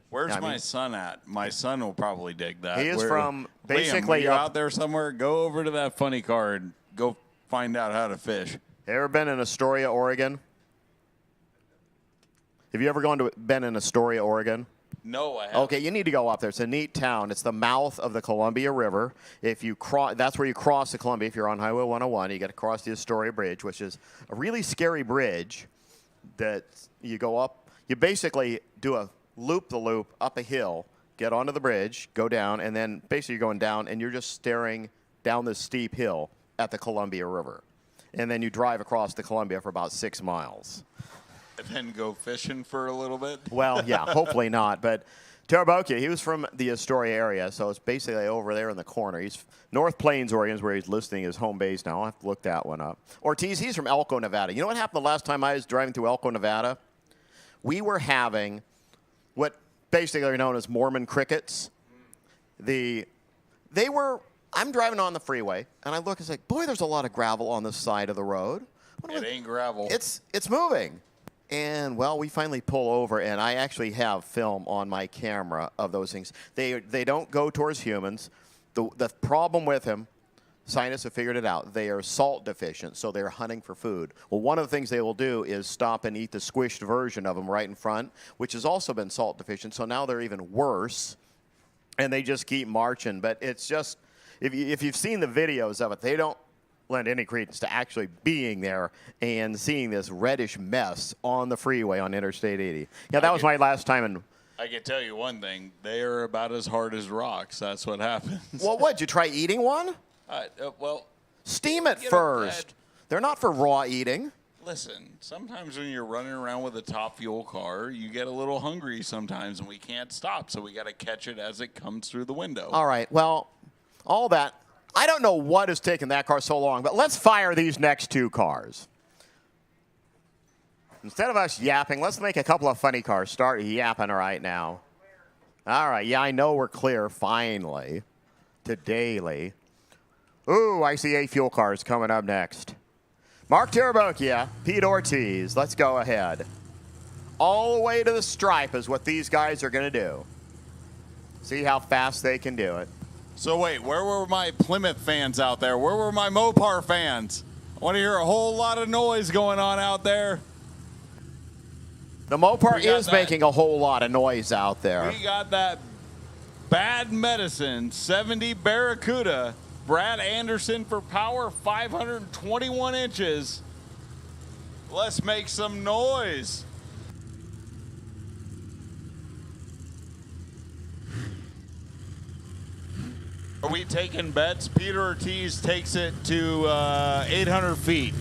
Where's I my mean- son at? My son will probably dig that. He is from Liam, basically are you up- out there somewhere? Go over to that funny car and go find out how to fish. Ever been in Astoria, Oregon? Have you ever been in Astoria, Oregon? No, I haven't. Okay, you need to go up there. It's a neat town. It's the mouth of the Columbia River. If you cross, that's where you cross the Columbia. If you're on Highway 101, you got to cross the Astoria Bridge, which is a really scary bridge that you go up. You basically do a loop-the-loop up a hill, get onto the bridge, go down, and then basically you're going down, and you're just staring down this steep hill at the Columbia River. And then you drive across the Columbia for about 6 miles. And then go fishing for a little bit. Well, yeah, hopefully not. But Tarabokia, he was from the Astoria area, so it's basically over there in the corner. He's North Plains, Oregon, is where he's listing his home base now. I'll have to look that one up. Ortiz, he's from Elko, Nevada. You know what happened the last time I was driving through Elko, Nevada? we were having what basically are known as Mormon crickets. I'm driving on the freeway, and I look and say, boy, there's a lot of gravel on the side of the road. It ain't gravel. It's moving. And, well, we finally pull over, and I actually have film on my camera of those things. They don't go towards humans. The problem with them, scientists have figured it out. They are salt deficient, so they're hunting for food. Well, one of the things they will do is stop and eat the squished version of them right in front, which has also been salt deficient, so now they're even worse, and they just keep marching. But it's just... If you've seen the videos of it, they don't lend any credence to actually being there and seeing this reddish mess on the freeway on Interstate 80. Yeah, that was my last time in. I can tell you one thing. They are about as hard as rocks. That's what happens. Well, what? Did you try eating one? Well, steam it first. They're not for raw eating. Listen, sometimes when you're running around with a top fuel car, you get a little hungry sometimes, and we can't stop, so we got to catch it as it comes through the window. All right, well... all that, I don't know what has taken that car so long, but let's fire these next two cars. Instead of us yapping, let's make a couple of funny cars start yapping right now. All right, yeah, I know we're clear, finally, to daily. Ooh, I see 8 fuel cars coming up next. Mark Tarabokia, Pete Ortiz, let's go ahead. All the way to the stripe is what these guys are going to do. See how fast they can do it. So wait, where were my Plymouth fans out there? Where were my Mopar fans? I want to hear a whole lot of noise going on out there. The Mopar is making a whole lot of noise out there. We got that Bad Medicine 70 Barracuda. Brad Anderson for power, 521 inches. Let's make some noise. Are we taking bets? Peter Ortiz takes it to 800 feet.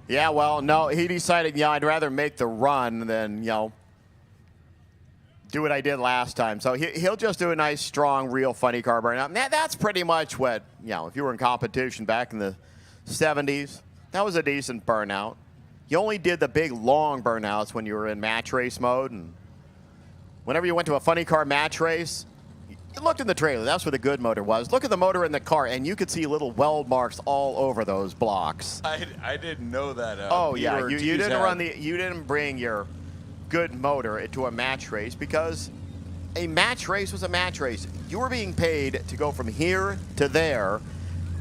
Yeah, well, no, he decided, I'd rather make the run than, do what I did last time. So he'll just do a nice, strong, real funny car burnout. And that's pretty much what, if you were in competition back in the 70s, that was a decent burnout. You only did the big, long burnouts when you were in match race mode. And whenever you went to a funny car match race, you looked in the trailer. That's where the good motor was. Look at the motor in the car, and you could see little weld marks all over those blocks. I didn't know that. Oh, yeah. You didn't bring your good motor to a match race because a match race was a match race. You were being paid to go from here to there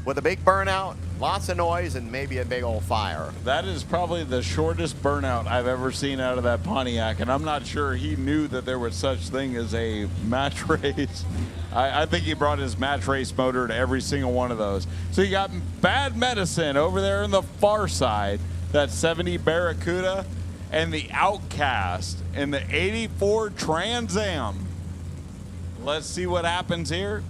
with a big burnout, lots of noise, and maybe a big old fire. That is probably the shortest burnout I've ever seen out of that Pontiac, and I'm not sure he knew that there was such thing as a match race. I think he brought his match race motor to every single one of those. So you got Bad Medicine over there on the far side, that 70 Barracuda, and the Outcast in the 84 Trans Am. Let's see what happens here.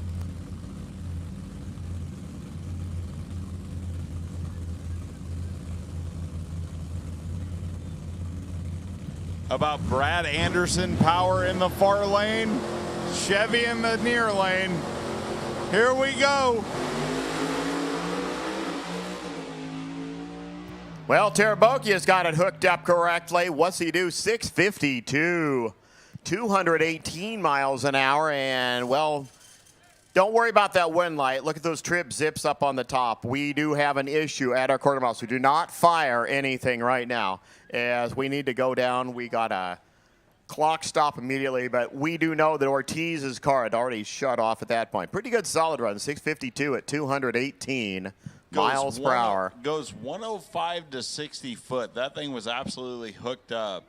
About Brad Anderson power in the far lane, Chevy in the near lane. Here we go. Well, Tarabokia's got it hooked up correctly. What's he do? 652, 218 miles an hour, and, well, don't worry about that wind light. Look at those trip zips up on the top. We do have an issue at our quarter mile, so do not fire anything right now. As we need to go down, we got a clock stop immediately, but we do know that Ortiz's car had already shut off at that point. Pretty good solid run, 652 at 218 miles per hour. Goes 105 to 60 foot. That thing was absolutely hooked up.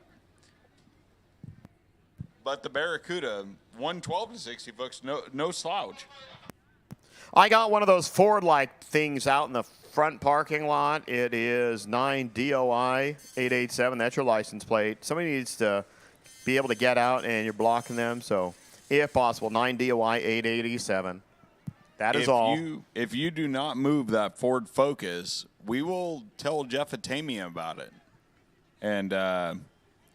But the Barracuda, 112 to 60 foot, no slouch. I got one of those Ford-like things out in the front parking lot. It is 9 DOI 887. That's your license plate. Somebody needs to be able to get out, and you're blocking them. So, if possible, 9 DOI 887. That is all. If you do not move that Ford Focus, we will tell Jeff Atamian about it. And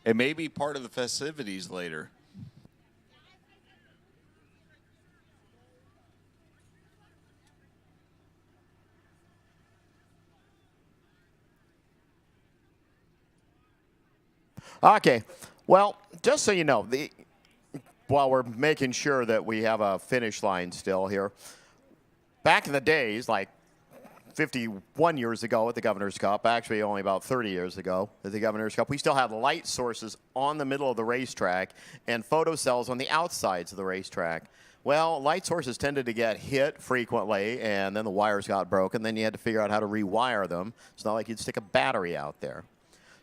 it may be part of the festivities later. Okay. Well, just so you know, while we're making sure that we have a finish line still here, back in the days, like 51 years ago at the Governor's Cup, actually only about 30 years ago at the Governor's Cup, we still had light sources on the middle of the racetrack and photo cells on the outsides of the racetrack. Well, light sources tended to get hit frequently, and then the wires got broken. Then you had to figure out how to rewire them. It's not like you'd stick a battery out there.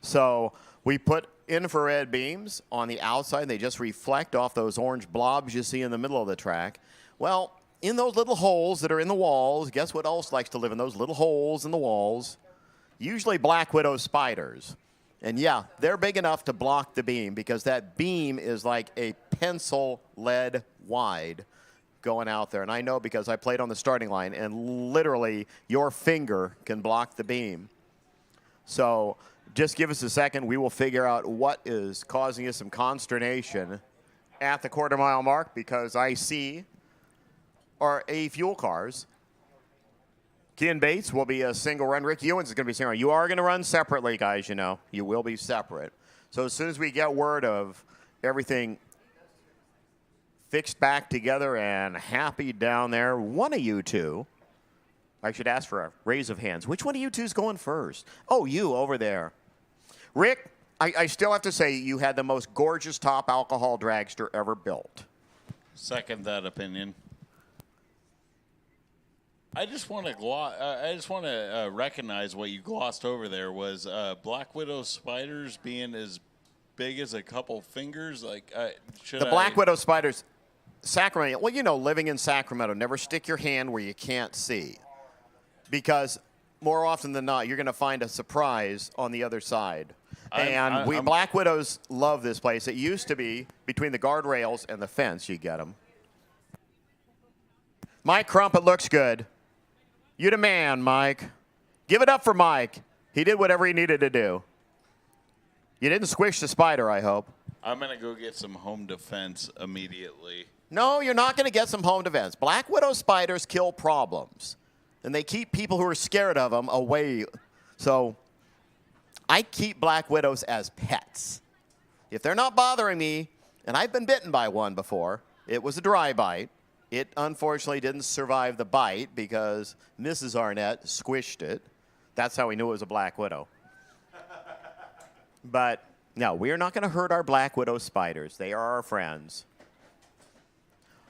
So we put infrared beams on the outside. They just reflect off those orange blobs you see in the middle of the track. Well, in those little holes that are in the walls, guess what else likes to live in those little holes in the walls? Usually black widow spiders. And yeah, they're big enough to block the beam because that beam is like a pencil lead wide going out there. And I know because I played on the starting line, and literally your finger can block the beam. So just give us a second. We will figure out what is causing us some consternation at the quarter-mile mark, because I see our A fuel cars. Ken Bates will be a single run. Rick Ewens is going to be single run. You are going to run separately, guys, you know. You will be separate. So as soon as we get word of everything fixed back together and happy down there, one of you two, I should ask for a raise of hands. Which one of you two is going first? Oh, you over there. Rick, I still have to say you had the most gorgeous top alcohol dragster ever built. Second that opinion. I just want to recognize what you glossed over there was Black Widow spiders being as big as a couple fingers. Like, the Black Widow spiders, Sacramento. Well, you know, living in Sacramento, never stick your hand where you can't see, because more often than not, you're going to find a surprise on the other side. Black Widows love this place. It used to be between the guardrails and the fence. You get them. Mike Crumpet looks good. You the man, Mike. Give it up for Mike. He did whatever he needed to do. You didn't squish the spider, I hope. I'm going to go get some home defense immediately. No, you're not going to get some home defense. Black Widow spiders kill problems, and they keep people who are scared of them away. So I keep Black Widows as pets. If they're not bothering me, and I've been bitten by one before, it was a dry bite. It unfortunately didn't survive the bite because Mrs. Arnett squished it. That's how we knew it was a Black Widow. But no, we are not going to hurt our Black Widow spiders. They are our friends.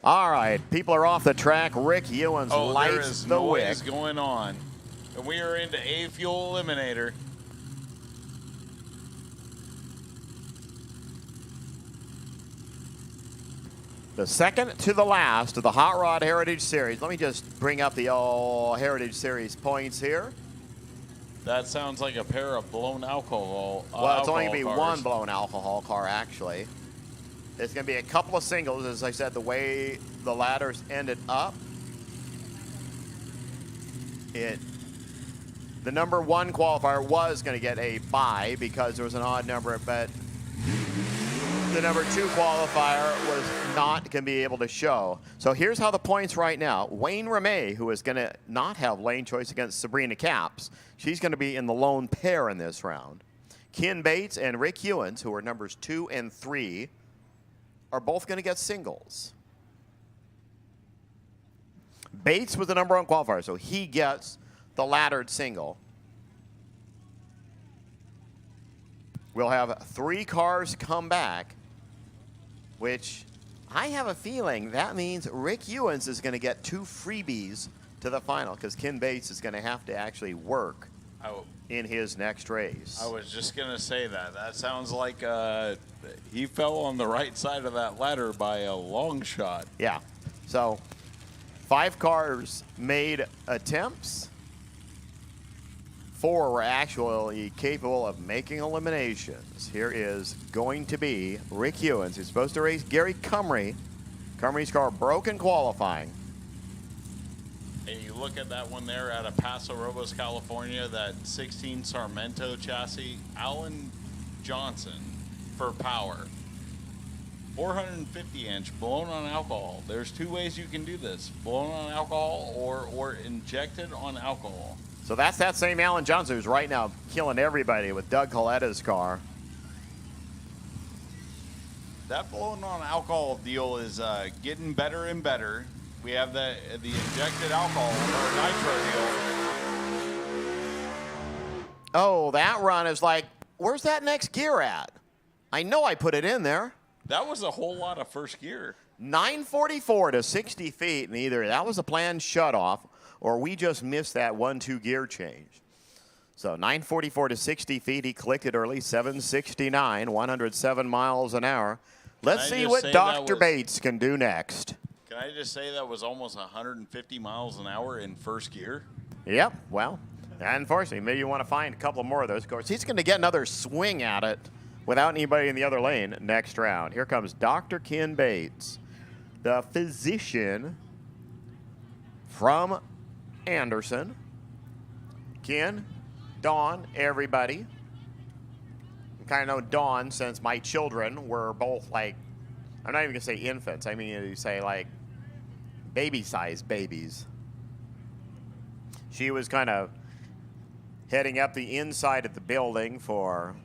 All right, people are off the track. Rick Ewens lights the wick. There is noise going on. And we are into A fuel eliminator. The second to the last of the Hot Rod Heritage Series. Let me just bring up the Heritage Series points here. That sounds like a pair of blown alcohol. Well, it's only going to be one blown alcohol car, actually. It's going to be a couple of singles. As I said, the way the ladders ended up, the number one qualifier was going to get a bye because there was an odd number, but the number two qualifier was not going to be able to show. So here's how the points right now. Wayne Ramey, who is going to not have lane choice against Sabrina Capps, she's going to be in the lone pair in this round. Ken Bates and Rick Ewens, who are numbers 2 and 3, are both going to get singles. Bates was the number one qualifier, so he gets the laddered single. We'll have 3 cars come back, which I have a feeling that means Rick Ewens is going to get 2 freebies to the final because Ken Bates is going to have to actually work in his next race. I was just going to say that. That sounds like he fell on the right side of that ladder by a long shot. Yeah. So 5 cars made attempts. 4 were actually capable of making eliminations. Here is going to be Rick Ewens, who's supposed to race Gary Cumry. Cumry's car broke in qualifying. And you look at that one there out of Paso Robles, California, that 16 Sacramento chassis, Alan Johnson for power. 450-inch, blown on alcohol. There's 2 ways you can do this, blown on alcohol or injected on alcohol. So that's that same Alan Johnson who's right now killing everybody with Doug Coletta's car. That blowing on alcohol deal is getting better and better. We have the injected alcohol or nitro deal. Oh, that run is like, where's that next gear at? I know I put it in there. That was a whole lot of first gear. 944 to 60 feet, and either that was a planned shutoff or we just missed that 1-2 gear change. So 944 to 60 feet, he clicked it early, 769, 107 miles an hour. Let's see what Dr. Bates can do next. Can I just say that was almost 150 miles an hour in first gear? Yep, well, unfortunately, maybe you want to find a couple more of those. Of course, he's going to get another swing at it without anybody in the other lane next round. Here comes Dr. Ken Bates, the physician from Anderson. Ken, Dawn, everybody. I kind of know Dawn since my children were both like, I'm not even going to say infants. I mean, you say like baby-sized babies. She was kind of heading up the inside of the building for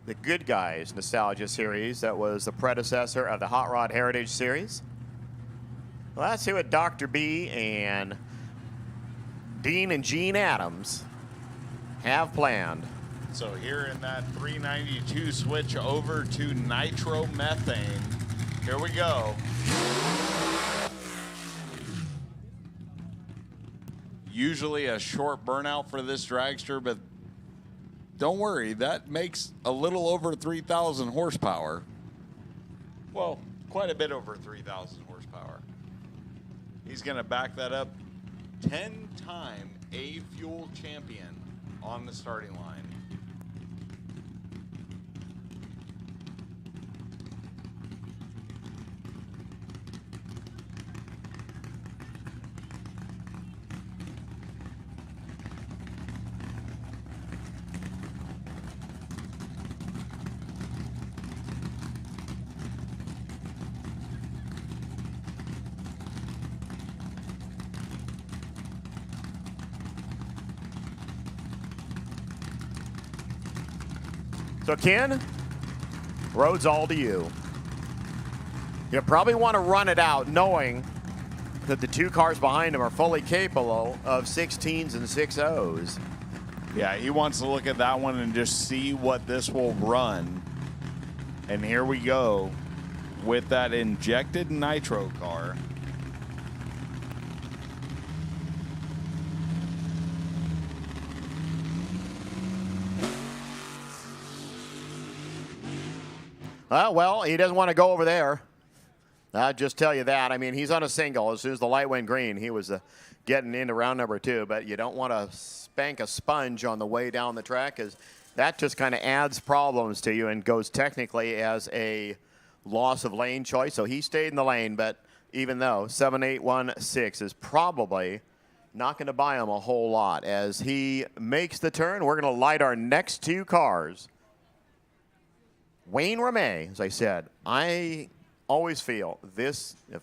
the Good Guys Nostalgia Series. That was the predecessor of the Hot Rod Heritage Series. Well, let's see what Dr. B and Dean and Gene Adams have planned. So here in that 392 switch over to nitromethane. Here we go. Usually a short burnout for this dragster, but don't worry, that makes a little over 3,000 horsepower. Well, quite a bit over 3,000 horsepower. He's going to back that up. 10-time A-Fuel champion on the starting line. So, Ken, road's all to you. You probably want to run it out knowing that the two cars behind him are fully capable of 16s and 6.0s. Yeah, he wants to look at that one and just see what this will run. And here we go with that injected nitro car. Well, he doesn't want to go over there. I'll just tell you that. I mean, he's on a single. As soon as the light went green, he was getting into round number 2. But you don't want to spank a sponge on the way down the track, because that just kind of adds problems to you and goes technically as a loss of lane choice. So he stayed in the lane, but even though 7.816 is probably not going to buy him a whole lot. As he makes the turn, we're going to light our next two cars. Wayne Ramey, as I said, I always feel this, if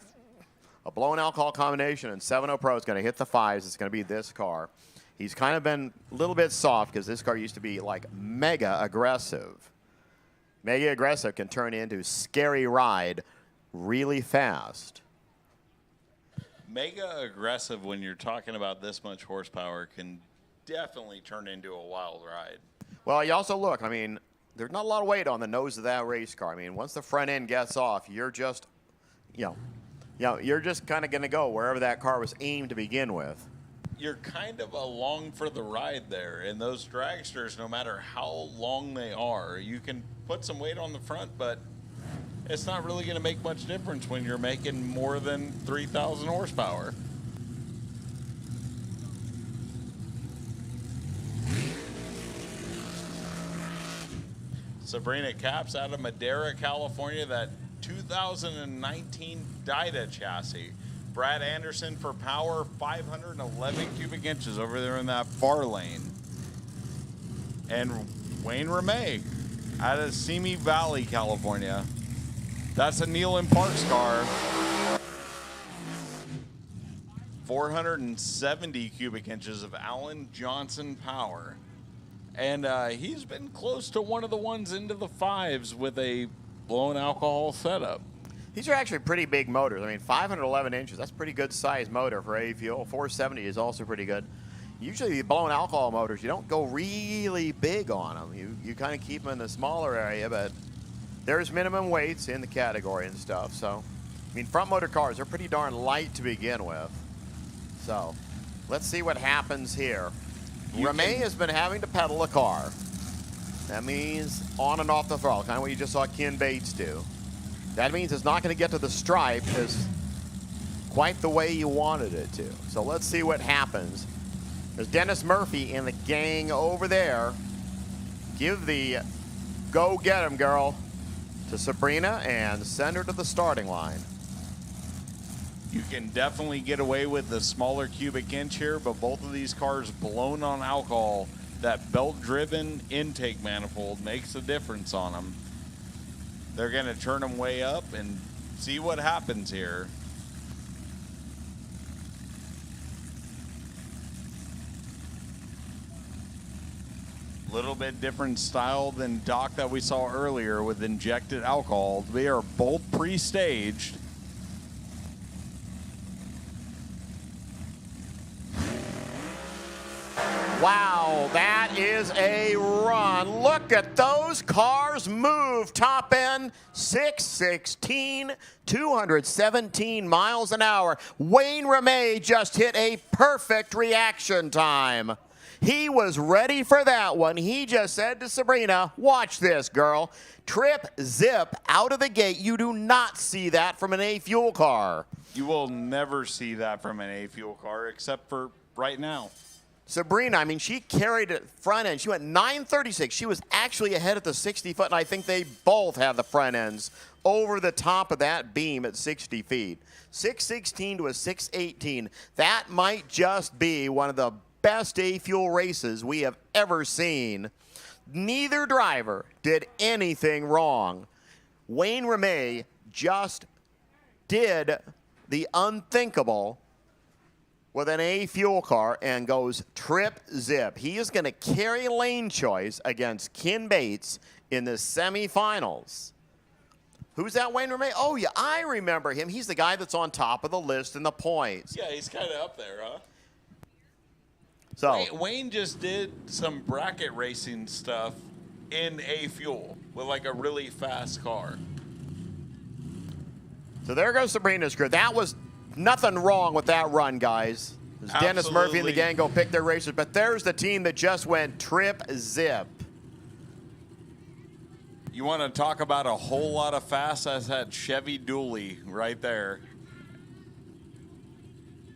a blown alcohol combination and 7.0 Pro is going to hit the 5s, it's going to be this car. He's kind of been a little bit soft because this car used to be like mega aggressive. Mega aggressive can turn into scary ride really fast. Mega aggressive, when you're talking about this much horsepower, can definitely turn into a wild ride. Well, you also look, I mean, there's not a lot of weight on the nose of that race car. I mean, once the front end gets off, you're just, you're just kind of going to go wherever that car was aimed to begin with. You're kind of along for the ride there. And those dragsters, no matter how long they are, you can put some weight on the front, but it's not really going to make much difference when you're making more than 3,000 horsepower. Sabrina Capps out of Madera, California, that 2019 Dyda chassis. Brad Anderson for power, 511 cubic inches over there in that far lane. And Wayne Ramey out of Simi Valley, California. That's a Neal and Parks car. 470 cubic inches of Alan Johnson power. And he's been close to one of the ones into the 5s with a blown alcohol setup. These are actually pretty big motors. I mean, 511 inches, that's a pretty good size motor for A fuel. 470 is also pretty good. Usually the blown alcohol motors, you don't go really big on them. You kind of keep them in the smaller area, but there's minimum weights in the category and stuff. So, I mean, front motor cars are pretty darn light to begin with. So, let's see what happens here. Ramey has been having to pedal the car. That means on and off the throttle, kind of what you just saw Ken Bates do. That means it's not going to get to the stripe as quite the way you wanted it to. So let's see what happens. There's Dennis Murphy and the gang over there. Give the go get 'em girl to Sabrina and send her to the starting line. You can definitely get away with the smaller cubic inch here, but both of these cars blown on alcohol. That belt-driven intake manifold makes a difference on them. They're going to turn them way up and see what happens here. A little bit different style than Doc that we saw earlier with injected alcohol. They are both pre-staged. Wow, that is a run. Look at those cars move. Top end, 616, 217 miles an hour. Wayne Ramey just hit a perfect reaction time. He was ready for that one. He just said to Sabrina, watch this, girl. Trip, zip, out of the gate. You do not see that from an A fuel car. You will never see that from an A fuel car except for right now. Sabrina, I mean, she carried it front end. She went 936. She was actually ahead at the 60 foot, and I think they both had the front ends over the top of that beam at 60 feet. 616 to a 618. That might just be one of the best A fuel races we have ever seen. Neither driver did anything wrong. Wayne Ramey just did the unthinkable with an A fuel car and goes trip zip. He is going to carry lane choice against Ken Bates in the semifinals. Who's that, Wayne Ramey? Oh, yeah, I remember him. He's the guy that's on top of the list in the points. Yeah, he's kind of up there, huh? So Wayne just did some bracket racing stuff in A fuel with like a really fast car. So there goes Sabrina's crew. That was nothing wrong with that run, guys. Dennis Murphy and the gang go pick their racers, but there's the team that just went trip zip. You want to talk about a whole lot of fast? That's that Chevy dually right there.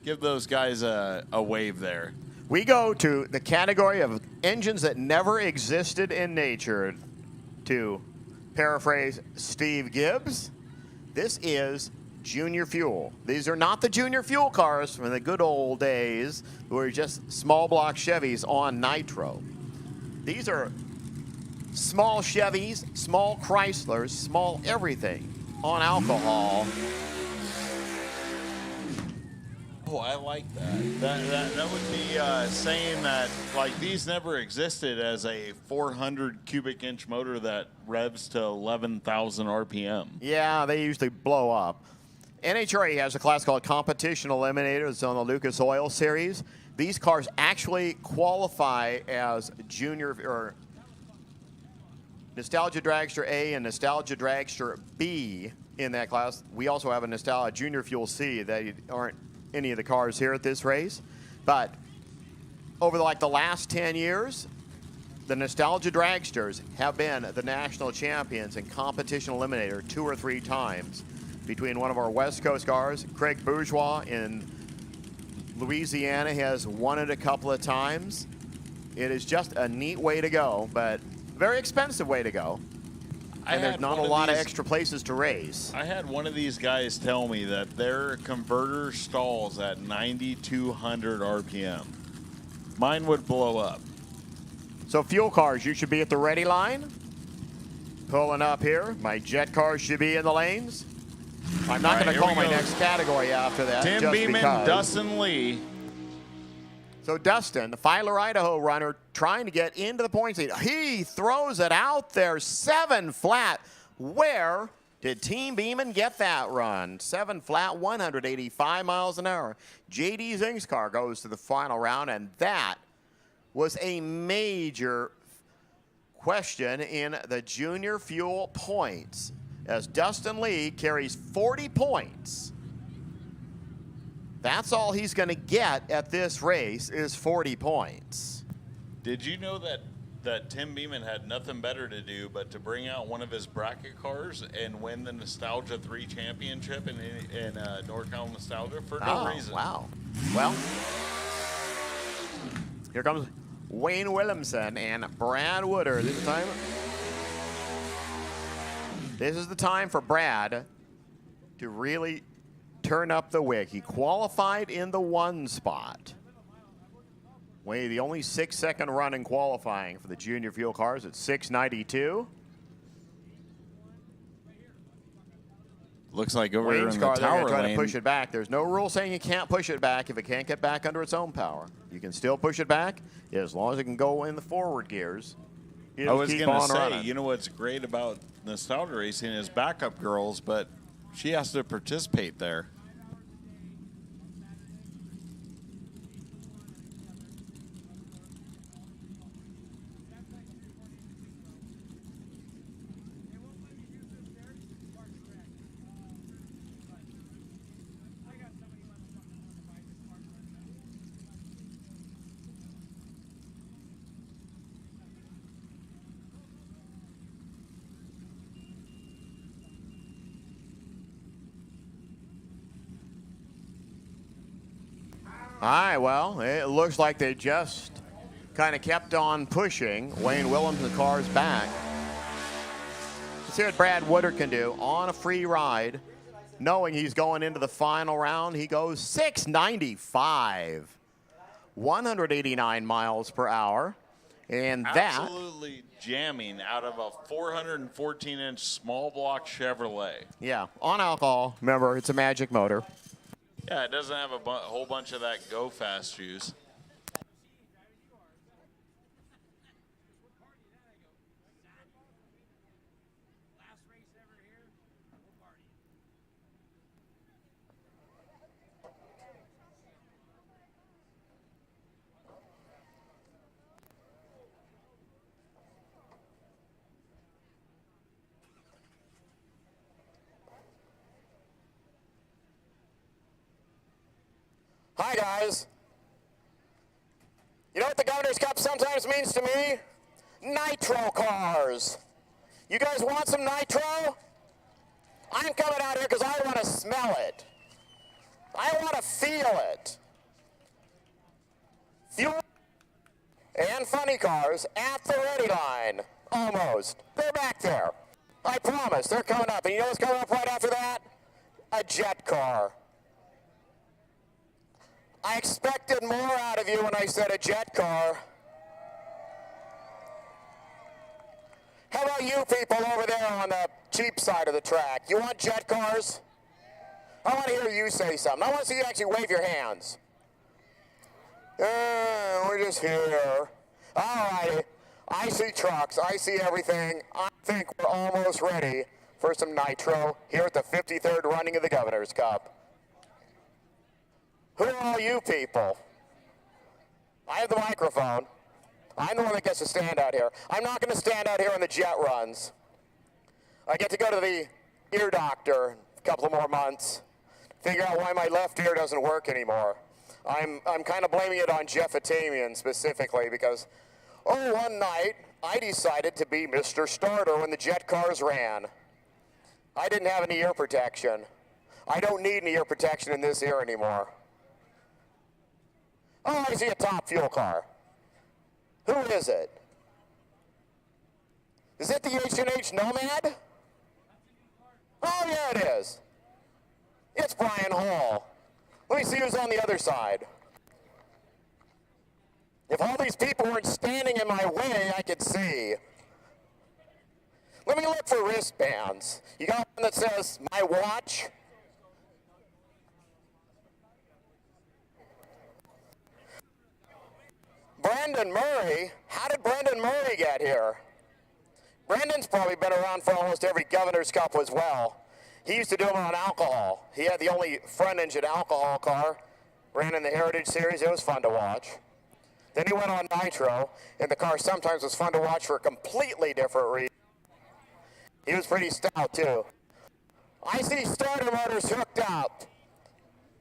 Give those guys a wave there. We go to the category of engines that never existed in nature. To paraphrase Steve Gibbs, this is junior fuel. These are not the junior fuel cars from the good old days who were just small block Chevys on Nitro. These are small Chevys, small Chryslers, small everything on alcohol. Oh, I like that. That would be saying that like these never existed as a 400 cubic inch motor that revs to 11,000 RPM. Yeah, they usually blow up. NHRA has a class called Competition Eliminators. It's on the Lucas Oil Series. These cars actually qualify as junior or Nostalgia Dragster A and Nostalgia Dragster B in that class. We also have a Nostalgia Junior Fuel C that aren't any of the cars here at this race. But over the last 10 years, the Nostalgia Dragsters have been the national champions in Competition Eliminator 2 or 3 times. Between one of our West Coast cars, Craig Bourgeois in Louisiana has won it a couple of times. It is just a neat way to go, but very expensive way to go. And there's not a lot of extra places to race. I had one of these guys tell me that their converter stalls at 9,200 RPM. Mine would blow up. So fuel cars, you should be at the ready line. Pulling up here. My jet cars should be in the lanes. I'm not going to call my next category after that. Tim Beeman, Dustin Lee. So Dustin, the Filer, Idaho runner, trying to get into the points lead. He throws it out there, 7 flat. Where did Team Beeman get that run? 7 flat, 185 miles an hour. JD Zing's car goes to the final round, and that was a major question in the junior fuel points, as Dustin Lee carries 40 points. That's all he's going to get at this race is 40 points. Did you know that Tim Beeman had nothing better to do but to bring out one of his bracket cars and win the Nostalgia 3 championship in NorCal Nostalgia for no reason? Wow. Well, here comes Wayne Williamson and Brad Woodard. This is the time for Brad to really turn up the wick. He qualified in the 1 spot. Wayne, the only 6-second run in qualifying for the junior fuel cars at 6:92. Looks like over Wayne's in car, the they're tower going to try lane. to push it back. There's no rule saying you can't push it back if it can't get back under its own power. You can still push it back as long as it can go in the forward gears. I was going to say, you know what's great about Nostalgia Racing is backup girls, but she has to participate there. All right, well, it looks like they just kind of kept on pushing. Wayne Williams' car's back. Let's see what Brad Woodard can do on a free ride. Knowing he's going into the final round, he goes 695, 189 miles per hour. And that... absolutely jamming out of a 414-inch small block Chevrolet. Yeah, on alcohol. Remember, it's a magic motor. Yeah, it doesn't have a whole bunch of that go fast juice. Hi, guys. You know what the Governor's Cup sometimes means to me? Nitro cars. You guys want some nitro? I'm coming out here because I want to smell it. I want to feel it. Fuel and funny cars at the ready line. Almost. They're back there. I promise. They're coming up. And you know what's coming up right after that? A jet car. I expected more out of you when I said a jet car. How about you people over there on the cheap side of the track? You want jet cars? I want to hear you say something. I want to see you actually wave your hands. We're just here. All righty. I see trucks. I see everything. I think we're almost ready for some nitro here at the 53rd running of the Governor's Cup. Who are all you people? I have the microphone. I'm the one that gets to stand out here. I'm not going to stand out here on the jet runs. I get to go to the ear doctor a couple of more months, figure out why my left ear doesn't work anymore. I'm kind of blaming it on Jeff Atamian specifically because, one night I decided to be Mr. Starter when the jet cars ran. I didn't have any ear protection. I don't need any ear protection in this ear anymore. Oh, I see a top fuel car. Who is it? Is it the H&H Nomad? Oh, yeah, it is. It's Brian Hall. Let me see who's on the other side. If all these people weren't standing in my way, I could see. Let me look for wristbands. You got one that says, my watch? Brendan Murray? How did Brendan Murray get here? Brendan's probably been around for almost every Governor's Cup as well. He used to do them on alcohol. He had the only front-engine alcohol car, ran in the Heritage Series. It was fun to watch. Then he went on Nitro, and the car sometimes was fun to watch for a completely different reason. He was pretty stout, too. I see starter motors hooked up.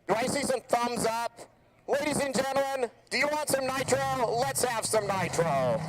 Do I see some thumbs up? Ladies and gentlemen, do you want some Nitro? Let's have some Nitro.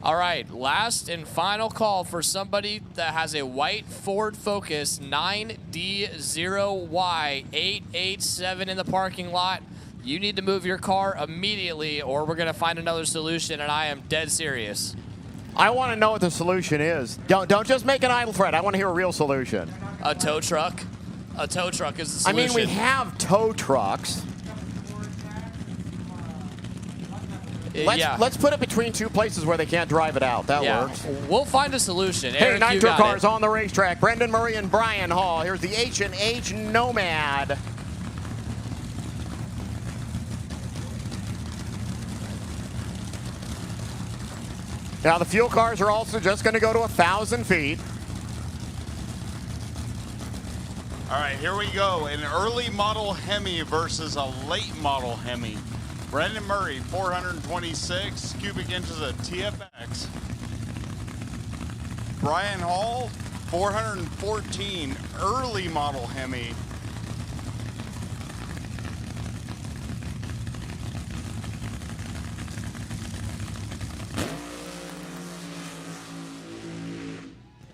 All right, last and final call for somebody that has a white Ford Focus 9D0Y887 in the parking lot. You need to move your car immediately or we're going to find another solution, and I am dead serious. I want to know what the solution is. Don't just make an idle threat. I want to hear a real solution. A tow truck. A tow truck is the solution. I mean, we have tow trucks. Let's put it between two places where they can't drive it out. That works. We'll find a solution. Hey, Eric, Nitro cars on the racetrack. Brendan Murray and Brian Hall. Here's the H&H Nomad. Now, the fuel cars are also just going to go to 1,000 feet. All right, here we go. An early model Hemi versus a late model Hemi. Brendan Murray, 426 cubic inches of TFX. Brian Hall, 414 early model Hemi.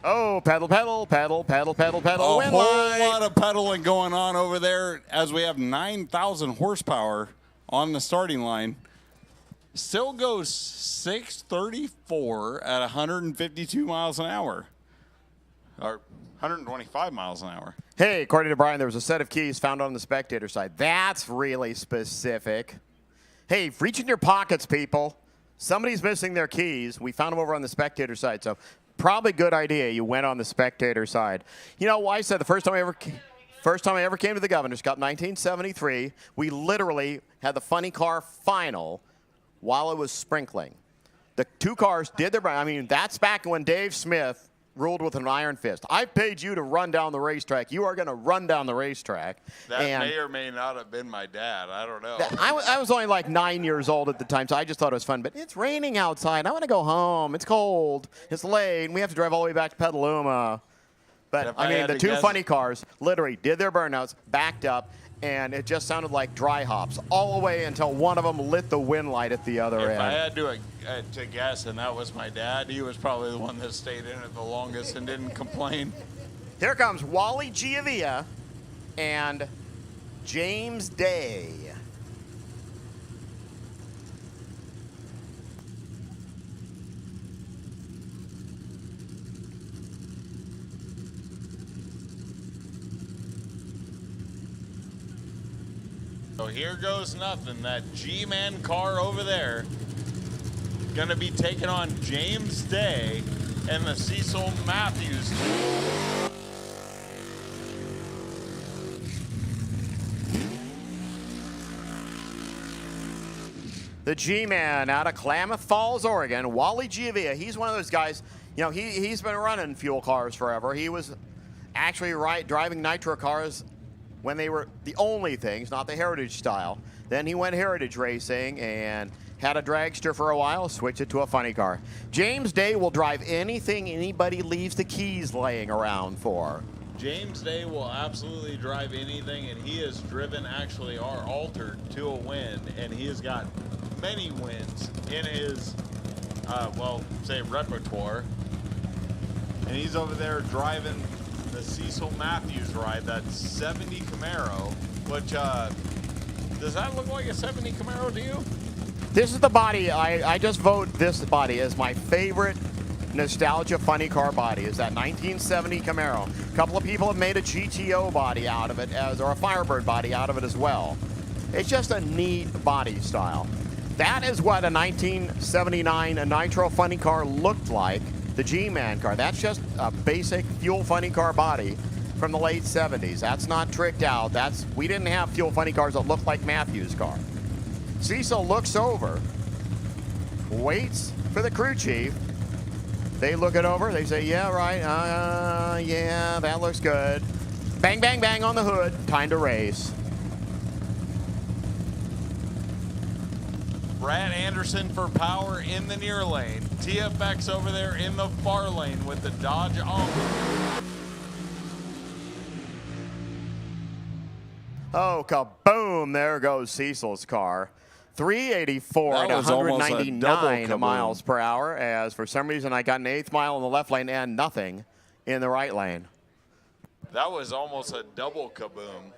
Oh, pedal, pedal, pedal, pedal, pedal, pedal. A whole lot of pedaling going on over there as we have 9,000 horsepower on the starting line. Still goes 634 at 152 miles an hour. Or 125 miles an hour. Hey, according to Brian, there was a set of keys found on the spectator side. That's really specific. Hey, reach in your pockets, people. Somebody's missing their keys. We found them over on the spectator side, so probably good idea you went on the spectator side. You know, I said the first time I ever came to the Governor's Cup, 1973, we literally had the funny car final while it was sprinkling. The two cars did their, I mean, that's back when Dave Smith ruled with an iron fist. I paid you to run down the racetrack. You are going to run down the racetrack. That may or may not have been my dad. I don't know. I was only like 9 years old at the time, so I just thought it was fun. But it's raining outside. I want to go home. It's cold. It's late. And we have to drive all the way back to Petaluma. But, I mean, the two funny cars literally did their burnouts, backed up, and it just sounded like dry hops all the way until one of them lit the wind light at the other end. If I had to guess, and that was my dad, he was probably the one that stayed in it the longest and didn't complain. Here comes Wally Giavia and James Day. So here goes nothing. That G-Man car over there gonna be taking on James Day and the Cecil Matthews. The G-Man out of Klamath Falls, Oregon, Wally Giavia. He's one of those guys, you know, he's been running fuel cars forever. He was actually driving Nitro cars when they were the only things, not the heritage style. Then he went heritage racing and had a dragster for a while, switched it to a funny car. James Day will drive anything anybody leaves the keys laying around for. James Day will absolutely drive anything, and he has driven actually our Altered to a win, and he has got many wins in his, repertoire. And he's over there driving the Cecil Matthews ride, that 70 Camaro, which, does that look like a 70 Camaro to you? This is the body, I just vote this body as my favorite nostalgia funny car body is that 1970 Camaro. A couple of people have made a GTO body out of it, or a Firebird body out of it as well. It's just a neat body style. That is what a 1979 Nitro funny car looked like, the G-Man car. That's just a basic fuel funny car body from the late 70s. That's not tricked out. We didn't have fuel funny cars that looked like Matthew's car. Cecil looks over, waits for the crew chief. They look it over. They say, yeah, right. Yeah, that looks good. Bang, bang, bang on the hood. Time to race. Brad Anderson for power in the near lane. TFX over there in the far lane with the Dodge Omni. Oh, kaboom. There goes Cecil's car. 384 at That was almost a 199 double miles per hour, as for some reason I got an eighth mile in the left lane and nothing in the right lane. That was almost a double kaboom.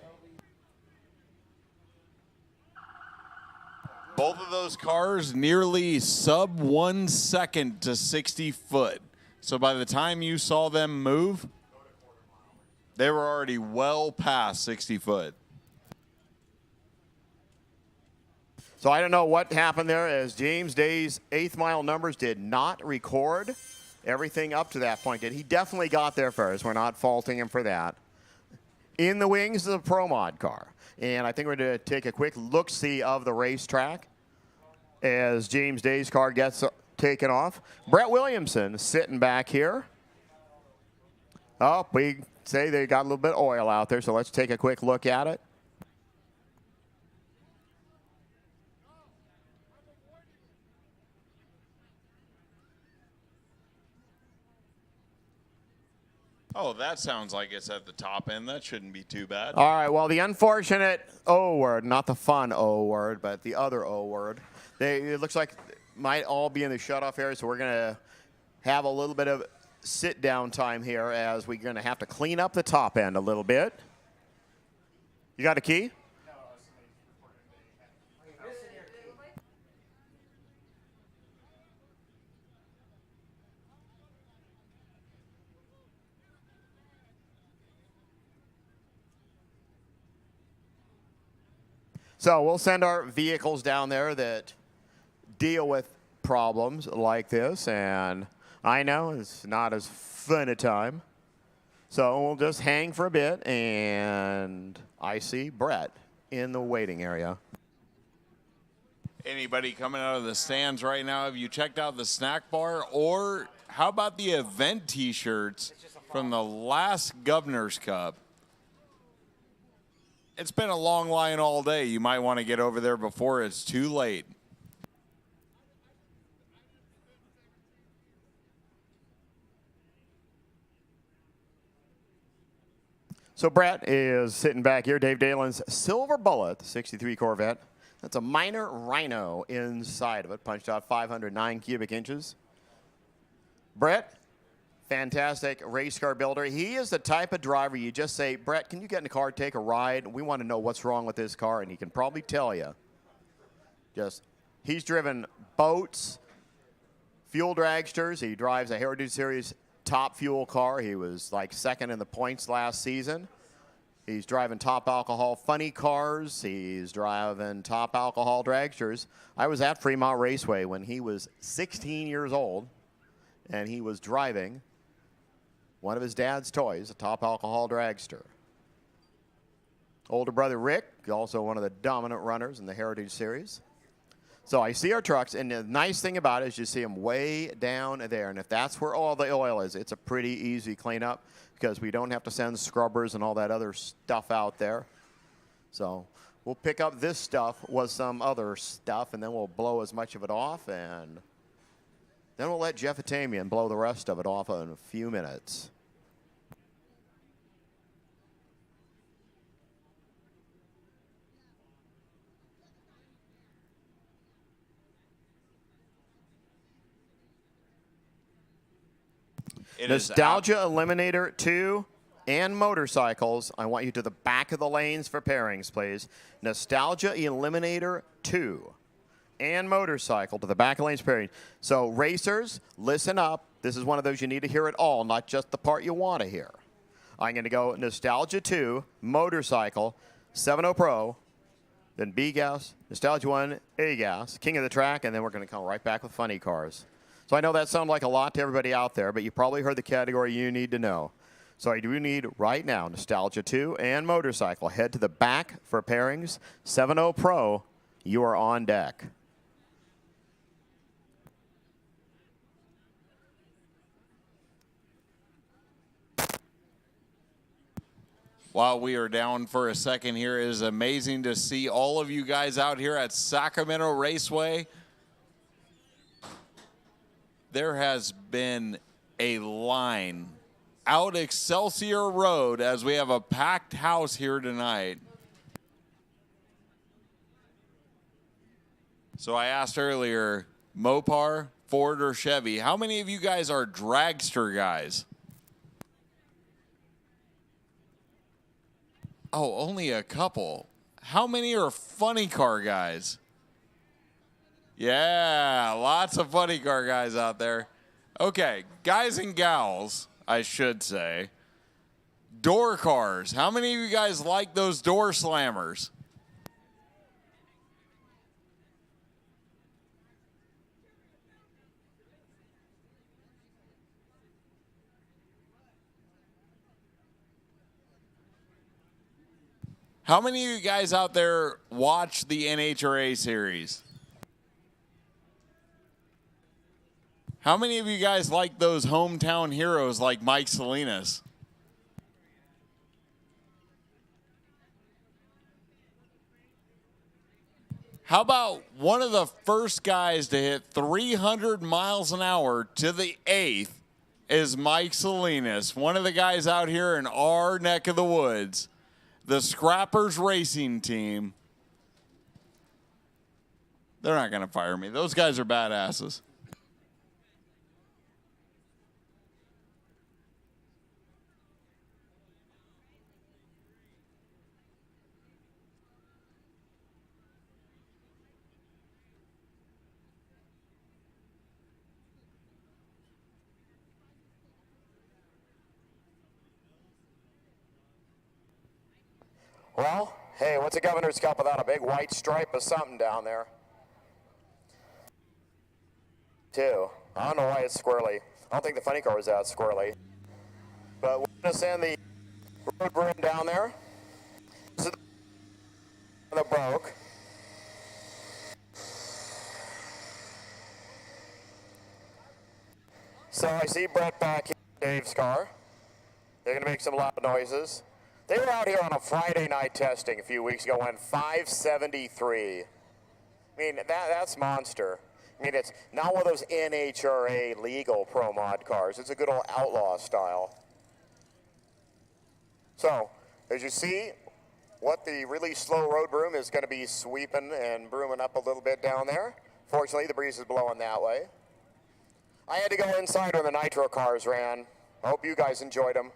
Both of those cars nearly sub 1 second to 60 foot. So by the time you saw them move, they were already well past 60 foot. So I don't know what happened there, as James Day's eighth mile numbers did not record everything up to that point. He definitely got there first. We're not faulting him for that. In the wings is a Pro Mod car. And I think we're going to take a quick look-see of the racetrack as James Day's car gets taken off. Brett Williamson sitting back here. Oh, we say they got a little bit of oil out there, so let's take a quick look at it. Oh, that sounds like it's at the top end. That shouldn't be too bad. All right, well, the unfortunate O word, not the fun O word, but the other O word. It looks like might all be in the shutoff area, so we're going to have a little bit of sit-down time here as we're going to have to clean up the top end a little bit. You got a key? So we'll send our vehicles down there that deal with problems like this, and I know it's not as fun a time. So we'll just hang for a bit, and I see Brett in the waiting area. Anybody coming out of the stands right now, have you checked out the snack bar? Or how about the event T-shirts from the last Governor's Cup? It's been a long line all day. You might want to get over there before it's too late. So Brett is sitting back here. Dave Dalen's Silver Bullet, 63 Corvette. That's a minor Rhino inside of it, punched out 509 cubic inches. Brett, fantastic race car builder. He is the type of driver you just say, Brett, can you get in the car, take a ride? We want to know what's wrong with this car, and he can probably tell you. He's driven boats, fuel dragsters. He drives a Heritage Series top fuel car. He was like second in the points last season. He's driving top alcohol funny cars. He's driving top alcohol dragsters. I was at Fremont Raceway when he was 16 years old, and he was driving one of his dad's toys, a top alcohol dragster. Older brother Rick, also one of the dominant runners in the Heritage Series. So I see our trucks, and the nice thing about it is you see them way down there. And if that's where all the oil is, it's a pretty easy cleanup because we don't have to send scrubbers and all that other stuff out there. So we'll pick up this stuff with some other stuff, and then we'll blow as much of it off, and then we'll let Jeff Atamian blow the rest of it off in a few minutes. Nostalgia Eliminator 2 and motorcycles. I want you to the back of the lanes for pairings, please. Nostalgia Eliminator 2 and motorcycle to the back of the lanes for pairings. So racers, listen up. This is one of those you need to hear it all, not just the part you want to hear. I'm going to go Nostalgia 2, Motorcycle, 7.0 Pro, then B-Gas, Nostalgia 1, A-Gas, King of the Track, and then we're going to come right back with funny cars. So I know that sounds like a lot to everybody out there, but you probably heard the category you need to know. So I do need right now Nostalgia 2 and Motorcycle. Head to the back for pairings. 7.0 Pro, you are on deck. While we are down for a second here, it is amazing to see all of you guys out here at Sacramento Raceway. There has been a line out Excelsior Road as we have a packed house here tonight. So I asked earlier, Mopar, Ford, or Chevy, how many of you guys are dragster guys? Oh, only a couple. How many are funny car guys? Yeah, lots of funny car guys out there. Okay, guys and gals, I should say. Door cars. How many of you guys like those door slammers? How many of you guys out there watch the NHRA series? How many of you guys like those hometown heroes like Mike Salinas? How about one of the first guys to hit 300 miles an hour to the 8th is Mike Salinas, one of the guys out here in our neck of the woods. The Scrappers Racing Team. They're not going to fire me. Those guys are badasses. Well, hey, what's a Governor's Cup without a big white stripe of something down there? Too. I don't know why it's squirrely. I don't think the funny car was that squirrely. But we're going to send the road broom down there. This is the broke. So I see Brett back here in Dave's car. They're going to make some loud noises. They were out here on a Friday night testing a few weeks ago, went 573. I mean, that's monster. I mean, it's not one of those NHRA legal pro mod cars. It's a good old outlaw style. So, as you see, what the really slow road broom is going to be sweeping and brooming up a little bit down there. Fortunately, the breeze is blowing that way. I had to go inside when the Nitro cars ran. I hope you guys enjoyed them.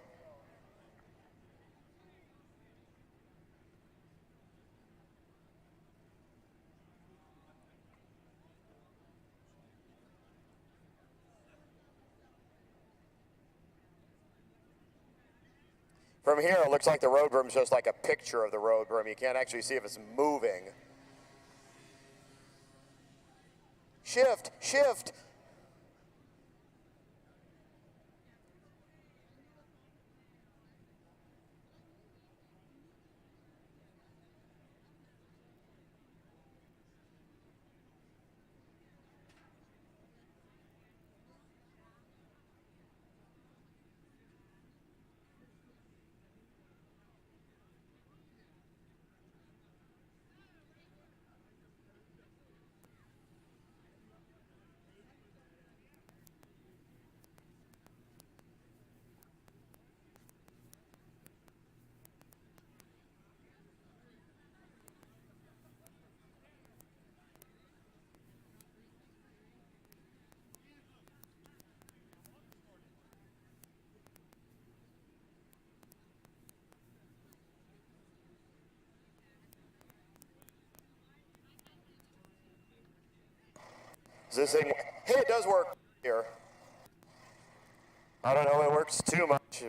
From here, it looks like the road broom's just like a picture of the road broom. You can't actually see if it's moving. Shift, shift. Is this thing? Hey, it does work here. I don't know, it works too much.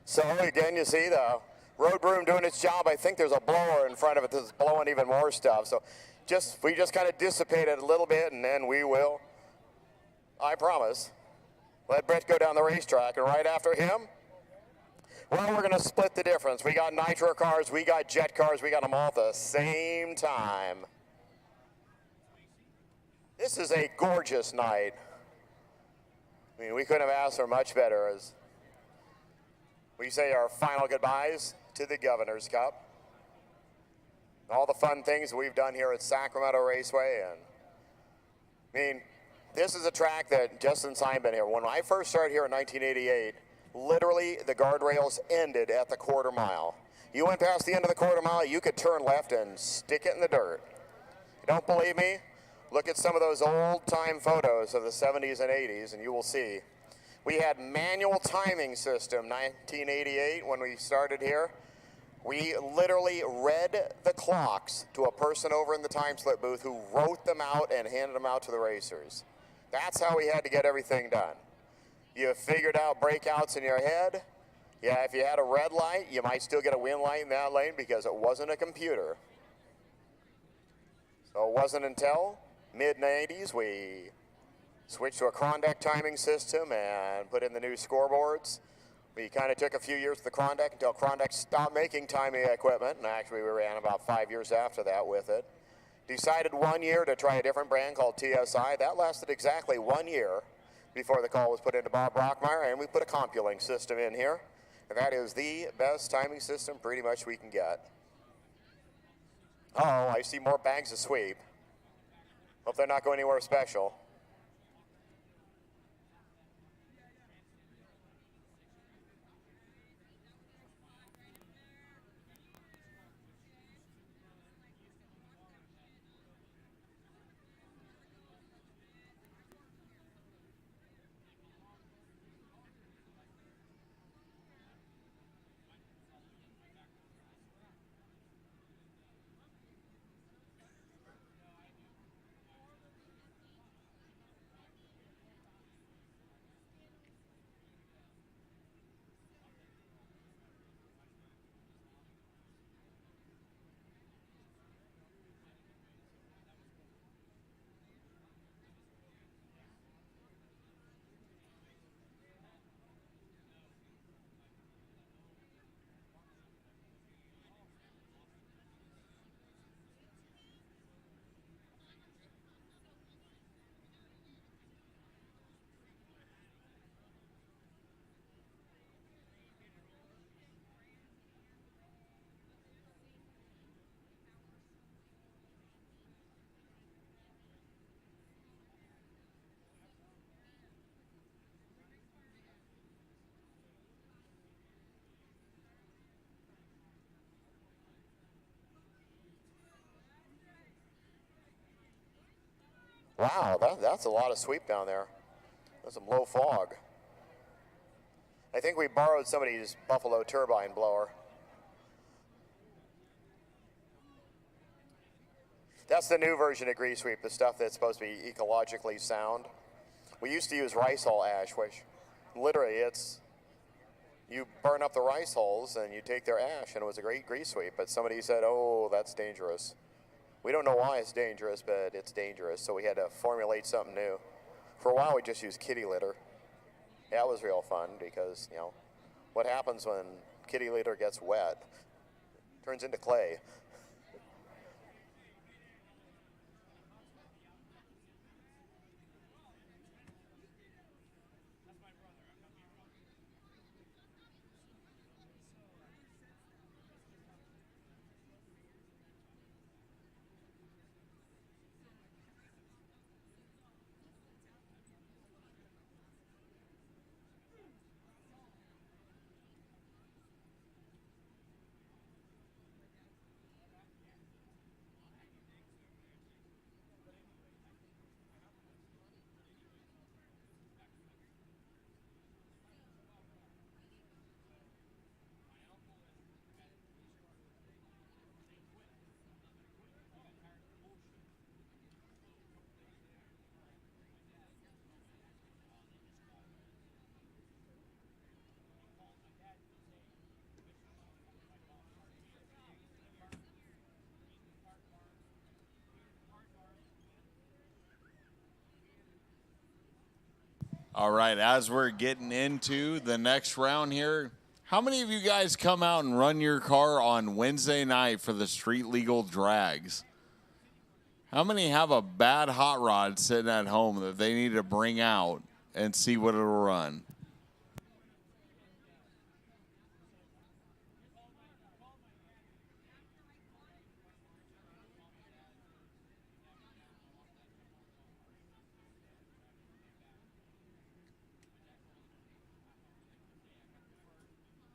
So again, you see the road broom doing its job. I think there's a blower in front of it that's blowing even more stuff. So we just kind of dissipate it a little bit, and then we will, I promise, let Brett go down the racetrack. And right after him, well, we're going to split the difference. We got Nitro cars, we got jet cars, we got them all at the same time. This is a gorgeous night. I mean, we couldn't have asked for much better as we say our final goodbyes to the Governor's Cup. All the fun things we've done here at Sacramento Raceway. And I mean, this is a track that just since I've been here, when I first started here in 1988, literally the guardrails ended at the quarter mile. You went past the end of the quarter mile, you could turn left and stick it in the dirt. You don't believe me? Look at some of those old time photos of the 70s and 80s and you will see. We had manual timing system, 1988 when we started here. We literally read the clocks to a person over in the time slip booth who wrote them out and handed them out to the racers. That's how we had to get everything done. You figured out breakouts in your head. Yeah, if you had a red light, you might still get a win light in that lane because it wasn't a computer. So it wasn't until mid-90s we switched to a Crondeck timing system and put in the new scoreboards. We kind of took a few years with the Crondeck until Crondeck stopped making timing equipment, and actually we ran about 5 years after that with it. Decided 1 year to try a different brand called TSI. That lasted exactly 1 year before the call was put into Bob Brockmeyer, and we put a CompuLink system in here. And that is the best timing system pretty much we can get. Oh, I see more bags of sweep. Hope they're not going anywhere special. Wow, that's a lot of sweep down there. That's some low fog. I think we borrowed somebody's Buffalo turbine blower. That's the new version of grease sweep, the stuff that's supposed to be ecologically sound. We used to use rice hull ash, which literally you burn up the rice hulls and you take their ash, and it was a great grease sweep. But somebody said, oh, that's dangerous. We don't know why it's dangerous, but it's dangerous, so we had to formulate something new. For a while, we just used kitty litter. That was real fun because, you know, what happens when kitty litter gets wet? Turns into clay. All right, as we're getting into the next round here, how many of you guys come out and run your car on Wednesday night for the street legal drags? How many have a bad hot rod sitting at home that they need to bring out and see what it'll run?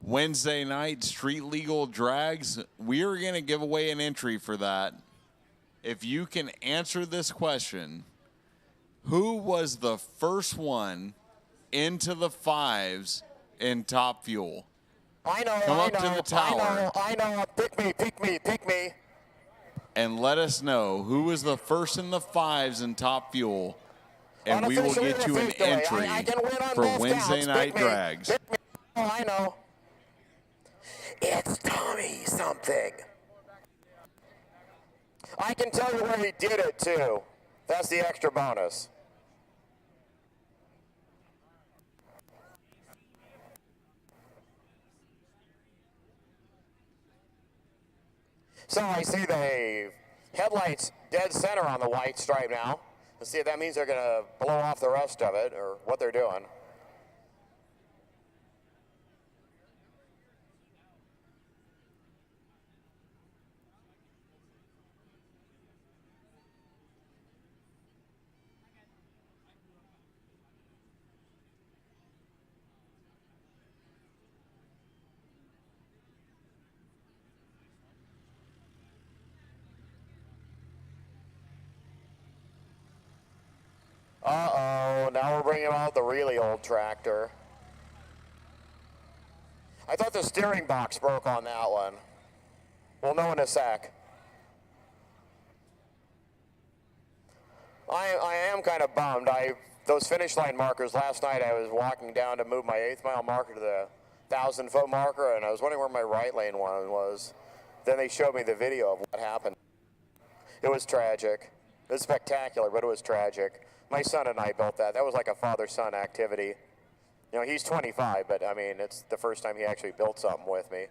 Wednesday night street legal drags, we are going to give away an entry for that. If you can answer this question, who was the first one into the fives in Top Fuel? I know, Come I up know, to the tower. I know. Pick me, pick me, pick me. And let us know who was the first in the fives in Top Fuel, and we will Unofficially get you an officially, entry I can win on for both Wednesday counts. night Pick me, drags. pick me. Oh, I know. It's Tommy something. I can tell you where he did it, too. That's the extra bonus. So I see the headlights dead center on the white stripe now. Let's see if that means they're going to blow off the rest of it or what they're doing. Uh-oh, now we're bringing out the really old tractor. I thought the steering box broke on that one. We'll know in a sec. I am kind of bummed. Those finish line markers, last night I was walking down to move my 8th mile marker to the 1,000-foot marker, and I was wondering where my right lane one was. Then they showed me the video of what happened. It was tragic. It was spectacular, but it was tragic. My son and I built that. That was like a father-son activity. You know, he's 25, but I mean, it's the first time he actually built something with me.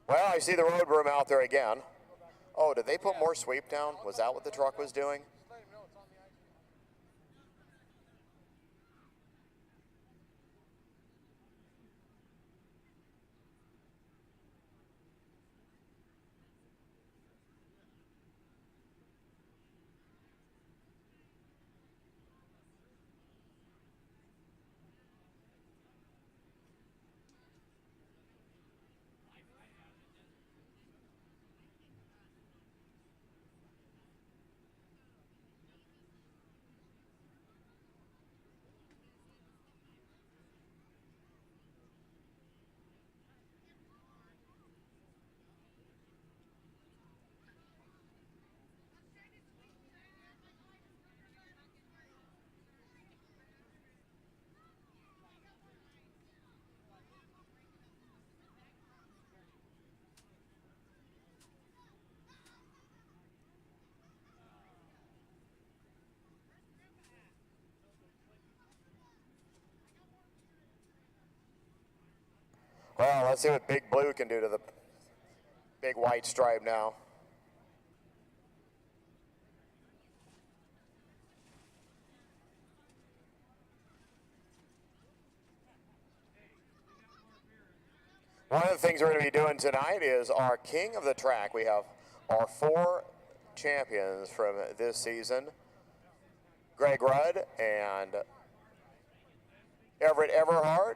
Well, I see the road broom out there again. Oh, did they put more sweep down? Was that what the truck was doing? Well, let's see what Big Blue can do to the big white stripe now. One of the things we're going to be doing tonight is our king of the track. We have our 4 champions from this season. Greg Rudd and Everett Everhart,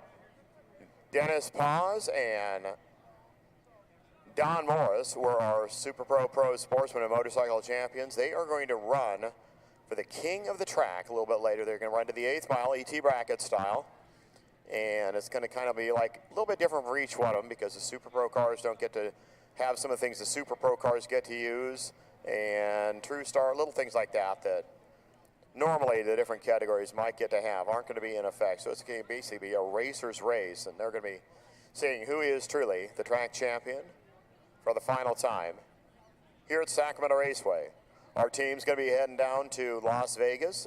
Dennis Paz, and Don Morris were our Super Pro Sportsman and Motorcycle champions. They are going to run for the king of the track a little bit later. They're going to run to the 8th mile ET bracket style. And it's going to kind of be like a little bit different for each one of them because the Super Pro cars don't get to have some of the things the Super Pro cars get to use, and True Star, little things like that that normally the different categories might get to have aren't going to be in effect. So it's going to basically be a racer's race, and they're going to be seeing who is truly the track champion for the final time here at Sacramento Raceway. Our team's going to be heading down to Las Vegas.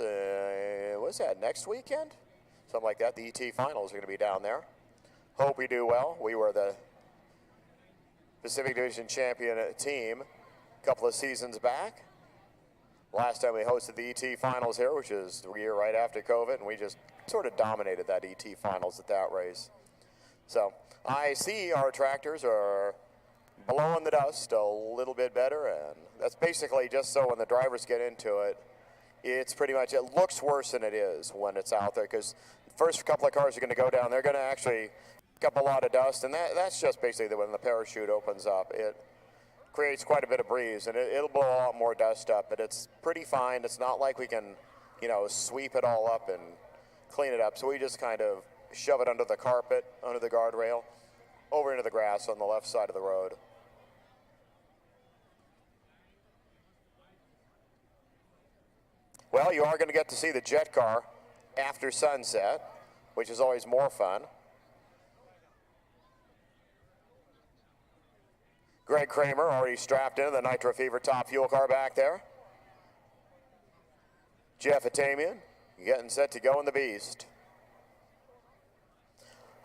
What's that, next weekend? Something like that. The ET finals are going to be down there. Hope we do well. We were the Pacific Division champion team a couple of seasons back. Last time we hosted the ET finals here, which is the year right after COVID, and we just sort of dominated that ET finals at that race. So I see our tractors are blowing the dust a little bit better, and that's basically just so when the drivers get into it, it's pretty much, it looks worse than it is when it's out there, because the first couple of cars are going to go down, they're going to actually pick up a lot of dust, and that's just basically when the parachute opens up. It creates quite a bit of breeze, and it'll blow a lot more dust up, but it's pretty fine. It's not like we can, you know, sweep it all up and clean it up, so we just kind of shove it under the carpet, under the guardrail, over into the grass on the left side of the road. Well, you are going to get to see the jet car after sunset, which is always more fun. Greg Kramer already strapped into the Nitro Fever top fuel car back there. Jeff Atamian getting set to go in the Beast.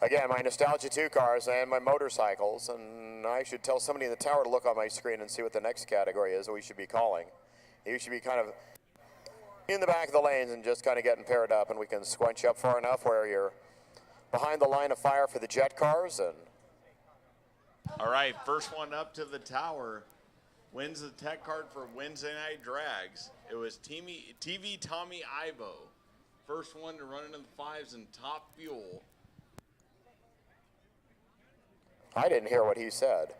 Again, my Nostalgia 2 cars and my motorcycles, and I should tell somebody in the tower to look on my screen and see what the next category is that we should be calling. You should be kind of in the back of the lanes and just kind of getting paired up, and we can squinch up far enough where you're behind the line of fire for the jet cars. And all right, first one up to the tower wins the tech card for Wednesday Night Drags. It was TV Tommy Ivo, first one to run into the 5s in top fuel. I didn't hear what he said.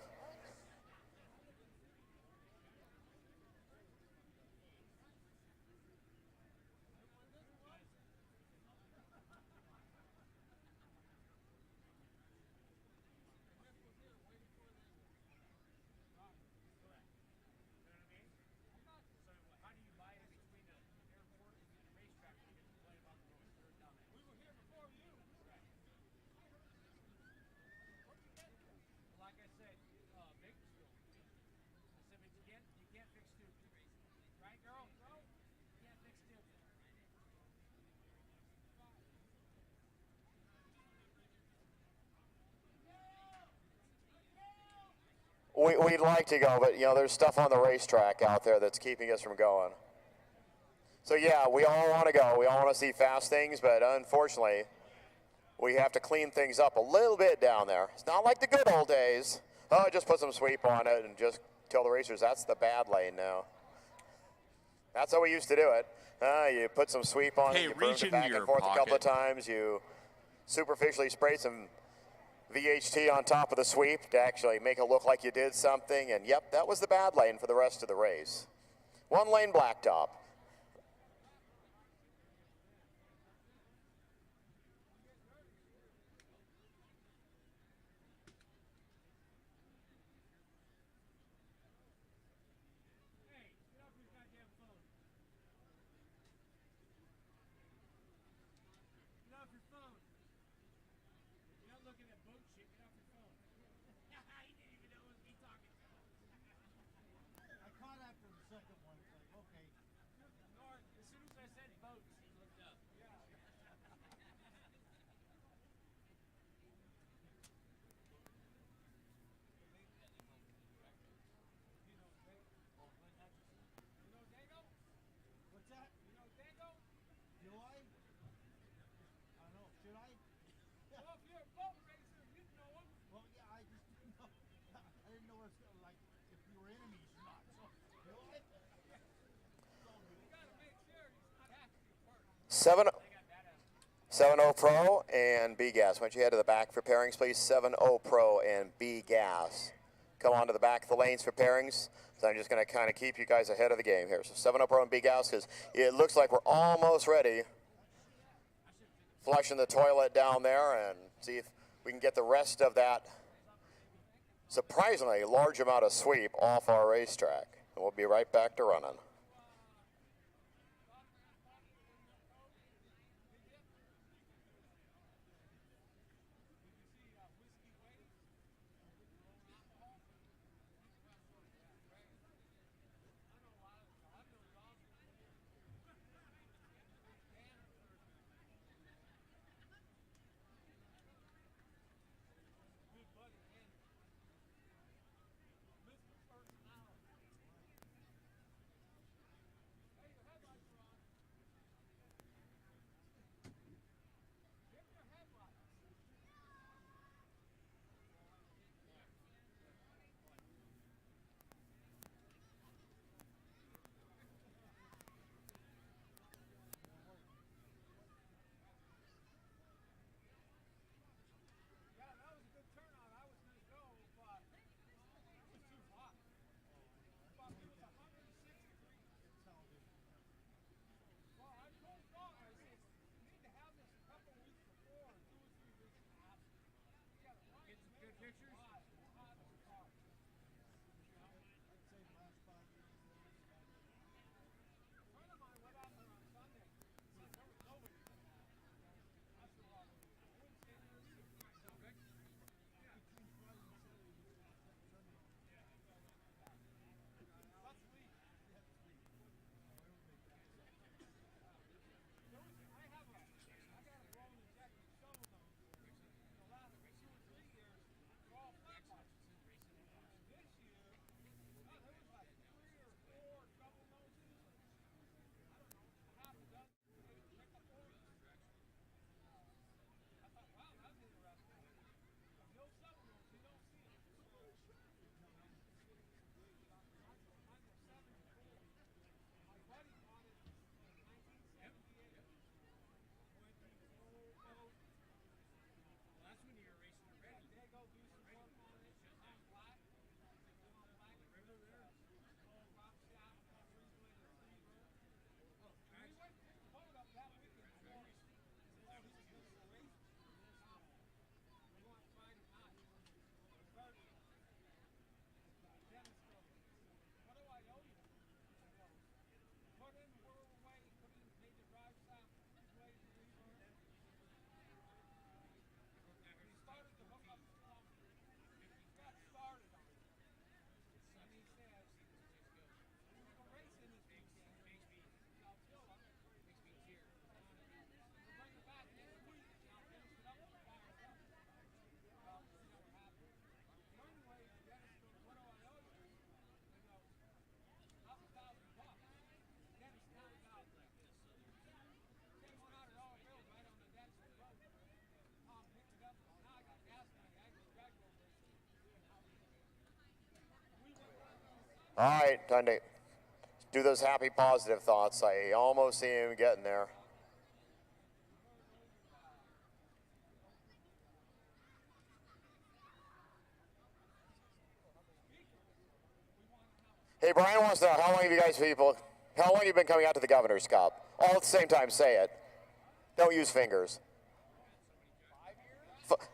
We'd like to go, but you know, there's stuff on the racetrack out there that's keeping us from going. So yeah, we all want to go. We all want to see fast things, but unfortunately, we have to clean things up a little bit down there. It's not like the good old days. Oh, just put some sweep on it and just tell the racers that's the bad lane now. That's how we used to do it. You put some sweep on it, you burned it back and forth a couple of times, you superficially sprayed some VHT on top of the sweep to actually make it look like you did something, and yep, that was the bad lane for the rest of the race. 1 lane blacktop. Seven 7.0 Pro and B gas. Why don't you head to the back for pairings, please? 7.0 Pro and B gas. Come on to the back of the lanes for pairings. So I'm just going to kind of keep you guys ahead of the game here. So 7.0 Pro and B gas, because it looks like we're almost ready. Flushing the toilet down there and see if we can get the rest of that surprisingly large amount of sweep off our racetrack. And we'll be right back to running. All right, time to do those happy positive thoughts. I almost see him getting there. Hey, Brian wants to know, how long have you guys how long have you been coming out to the Governor's Cup? All at the same time, say it. Don't use fingers.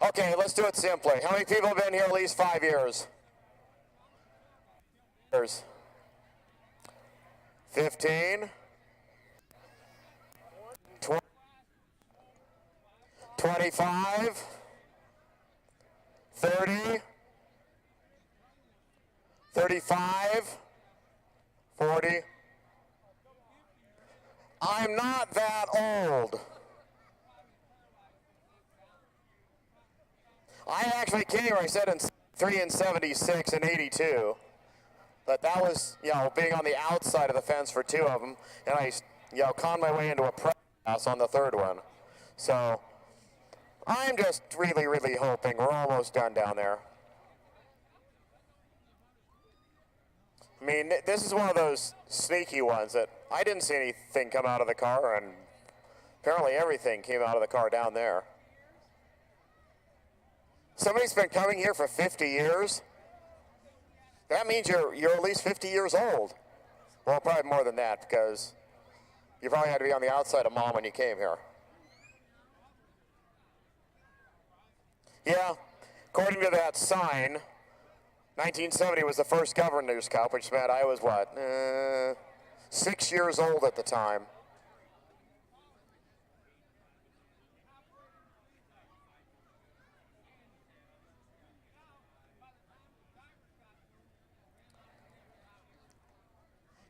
Okay, let's do it simply. How many people have been here at least 5 years? 15, 20, 25, 30, 35, 40. I'm not that old. I actually came, I said, in 3 and 76 and 82. But that was, being on the outside of the fence for 2 of them. And I, conned my way into a press pass on the 3rd one. So I'm just really, really hoping we're almost done down there. I mean, this is one of those sneaky ones that I didn't see anything come out of the car, and apparently everything came out of the car down there. Somebody's been coming here for 50 years. That means you're at least 50 years old. Well, probably more than that, because you probably had to be on the outside of mom when you came here. Yeah, according to that sign, 1970 was the first Governor's Cup, which meant I was, 6 years old at the time.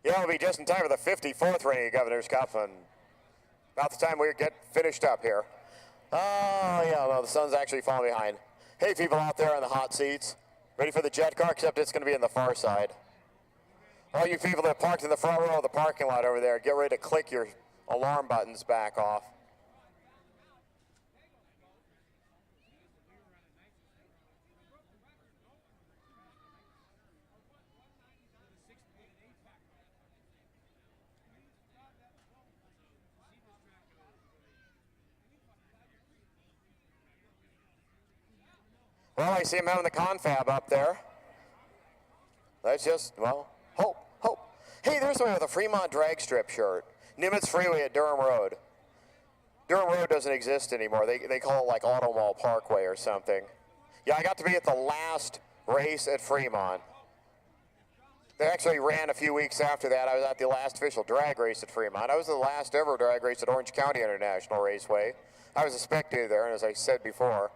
Yeah, it'll be just in time for the 54th reigning of Governor's Cup, and about the time we get finished up here. Oh, yeah, well, the sun's actually falling behind. Hey, people out there in the hot seats, ready for the jet car, except it's going to be in the far side. All you people that parked in the front row of the parking lot over there, get ready to click your alarm buttons back off. Well, I see him having the confab up there. That's just, hope. Hey, there's someone with a Fremont drag strip shirt. Nimitz Freeway at Durham Road. Durham Road doesn't exist anymore. They call it like Auto Mall Parkway or something. Yeah, I got to be at the last race at Fremont. They actually ran a few weeks after that. I was at the last official drag race at Fremont. I was the last ever drag race at Orange County International Raceway. I was a spectator there, and as I said before,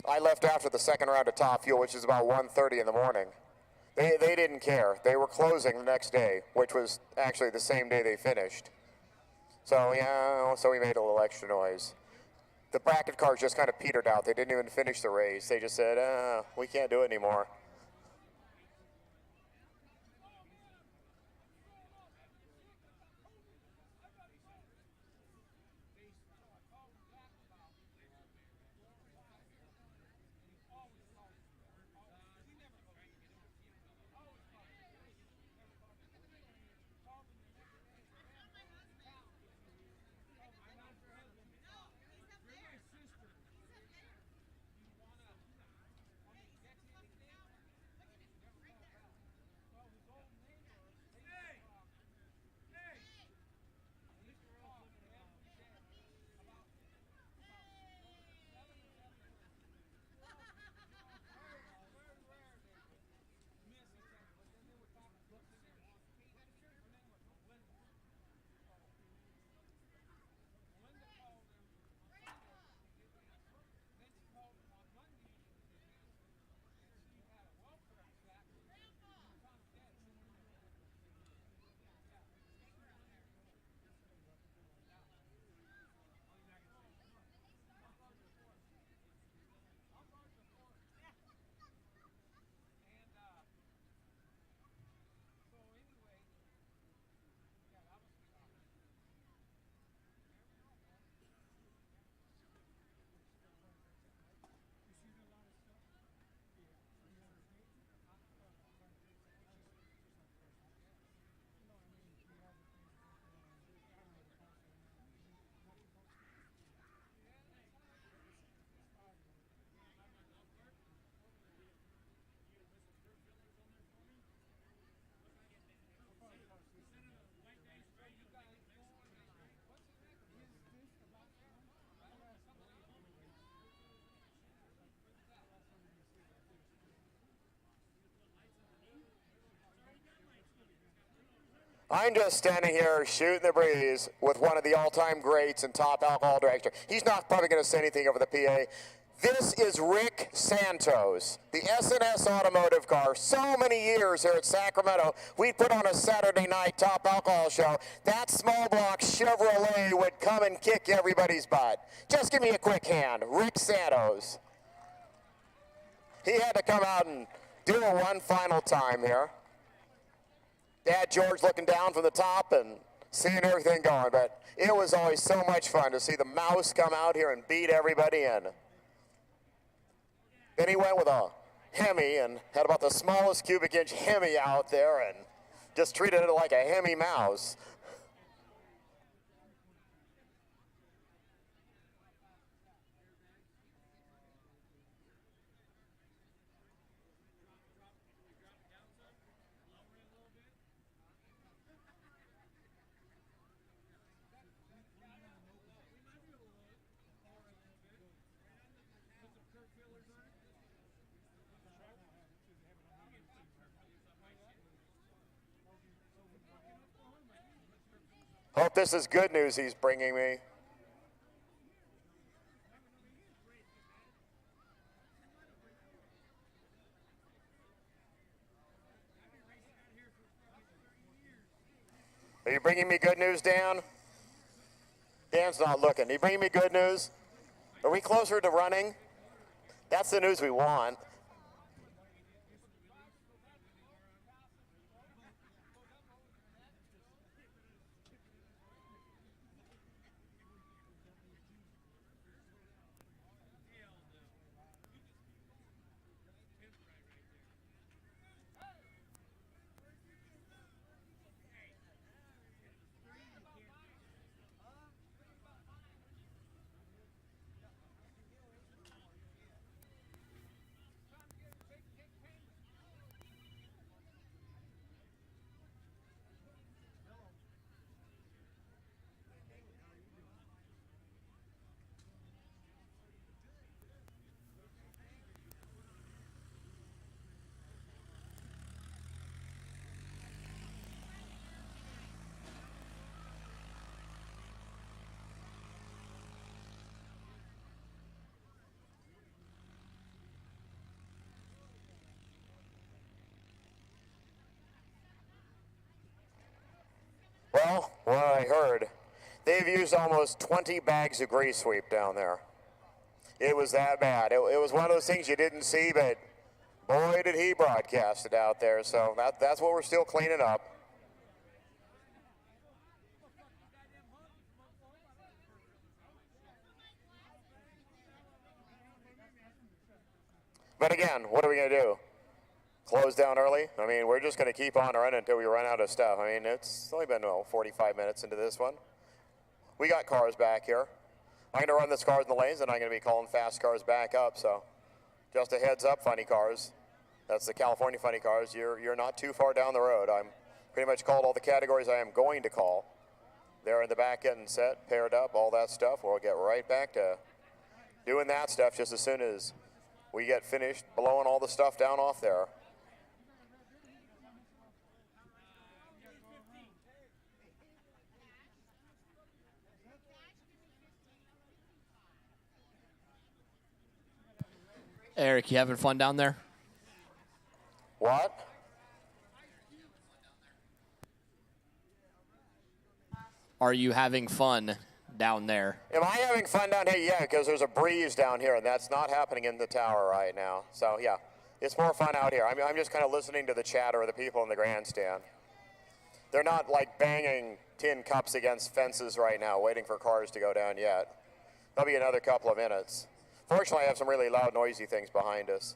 I left after the 2nd round of Top Fuel, which is about 1:30 in the morning. They didn't care. They were closing the next day, which was actually the same day they finished. So, so we made a little extra noise. The bracket cars just kind of petered out. They didn't even finish the race. They just said, we can't do it anymore. I'm just standing here shooting the breeze with one of the all-time greats in top alcohol director. He's not probably going to say anything over the PA. This is Rick Santos, the S&S automotive car. So many years here at Sacramento, we put on a Saturday night top alcohol show. That small block Chevrolet would come and kick everybody's butt. Just give me a quick hand. Rick Santos. He had to come out and do it one final time here. Dad George looking down from the top and seeing everything going, but it was always so much fun to see the mouse come out here and beat everybody in. Then he went with a Hemi and had about the smallest cubic inch Hemi out there and just treated it like a Hemi mouse. Hope this is good news he's bringing me. Are you bringing me good news, Dan? Dan's not looking. Are you bringing me good news? Are we closer to running? That's the news we want. Well, what I heard, they've used almost 20 bags of grease sweep down there. It was that bad. It was one of those things you didn't see, but boy, did he broadcast it out there. So that's what we're still cleaning up. But again, what are we going to do? Close down early? I mean, we're just going to keep on running until we run out of stuff. I mean, it's only been 45 minutes into this one. We got cars back here. I'm going to run this cars in the lanes, and I'm going to be calling fast cars back up. So just a heads up, funny cars. That's the California funny cars. You're not too far down the road. I'm pretty much called all the categories I am going to call. They're in the back getting set, paired up, all that stuff. We'll get right back to doing that stuff just as soon as we get finished blowing all the stuff down off there. Eric, you having fun down there? What? Are you having fun down there? Am I having fun down here? Yeah, because there's a breeze down here, and that's not happening in the tower right now. So, yeah, it's more fun out here. I'm just kind of listening to the chatter of the people in the grandstand. They're not, like, banging tin cups against fences right now, waiting for cars to go down yet. There'll be another couple of minutes. Fortunately, I have some really loud, noisy things behind us.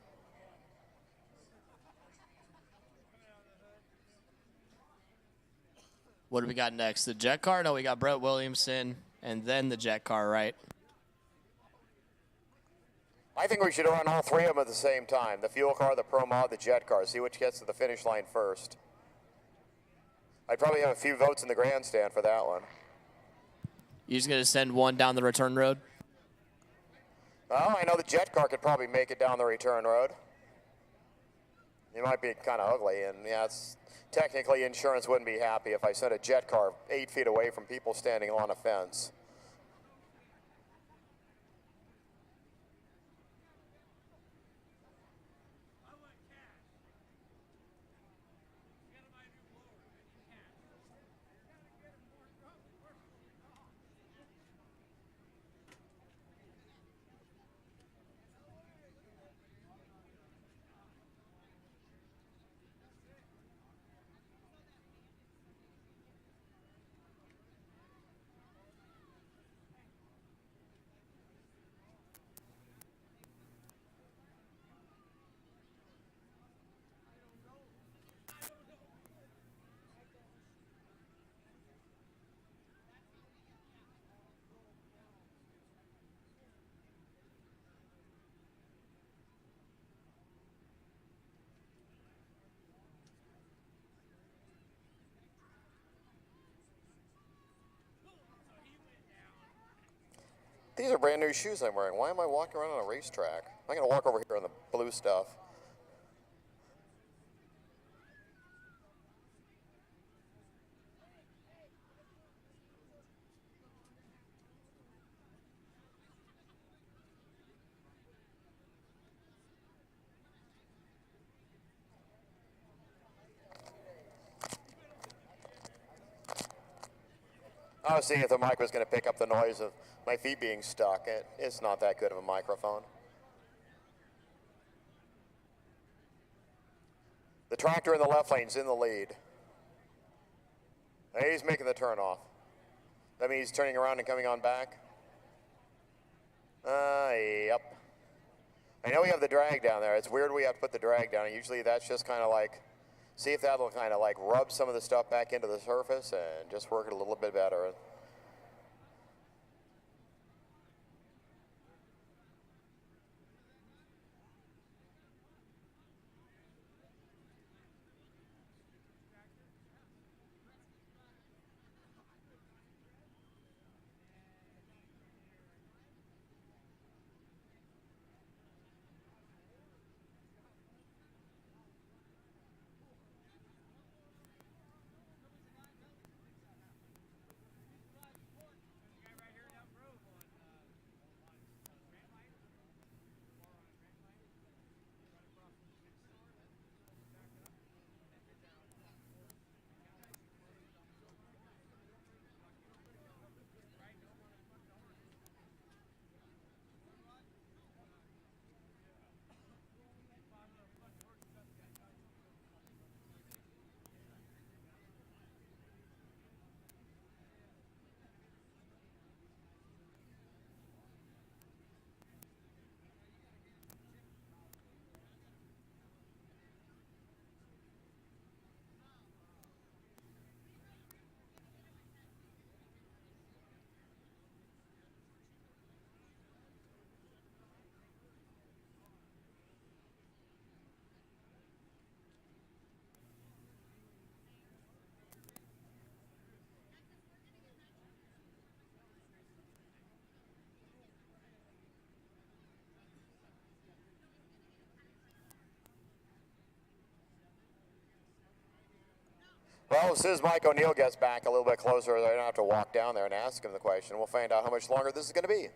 What do we got next? The jet car? No, we got Brett Williamson and then the jet car, right? I think we should run all three of them at the same time. The fuel car, the pro mod, the jet car. See which gets to the finish line first. I'd probably have a few votes in the grandstand for that one. You just going to send one down the return road? Well, I know the jet car could probably make it down the return road. It might be kind of ugly, and yeah, Technically, insurance wouldn't be happy if I sent a jet car 8 feet away from people standing on a fence. These are brand new shoes I'm wearing. Why am I walking around on a racetrack? I'm going to walk over here on the blue stuff. I was seeing if the mic was going to pick up the noise of my feet being stuck. It's not that good of a microphone. The tractor in the left lane's in the lead. Hey, he's making the turn off. That means he's turning around and coming on back? Yep. I know we have the drag down there. It's weird we have to put the drag down. Usually that's just kind of like, see if that'll kind of like rub some of the stuff back into the surface and just work it a little bit better. Well, as soon as Mike O'Neill gets back a little bit closer, I don't have to walk down there and ask him the question. We'll find out how much longer this is going to be.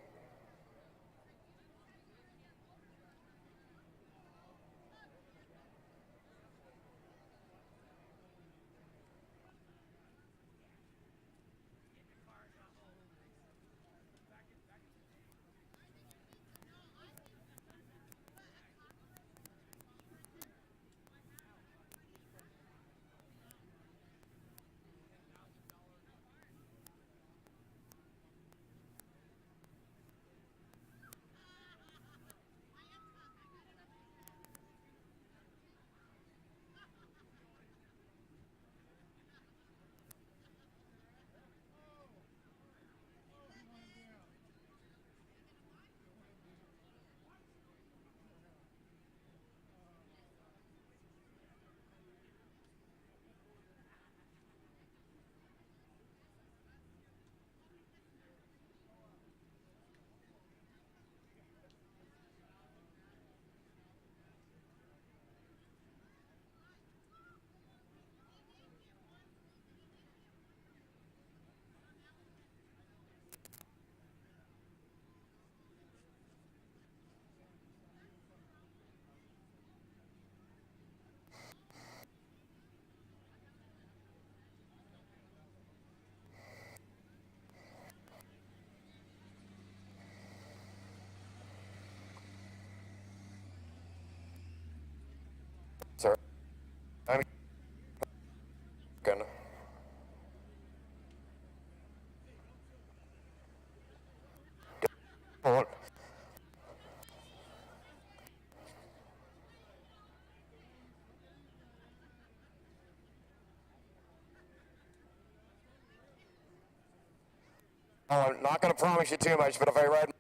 I'm not going to promise you too much, but if I read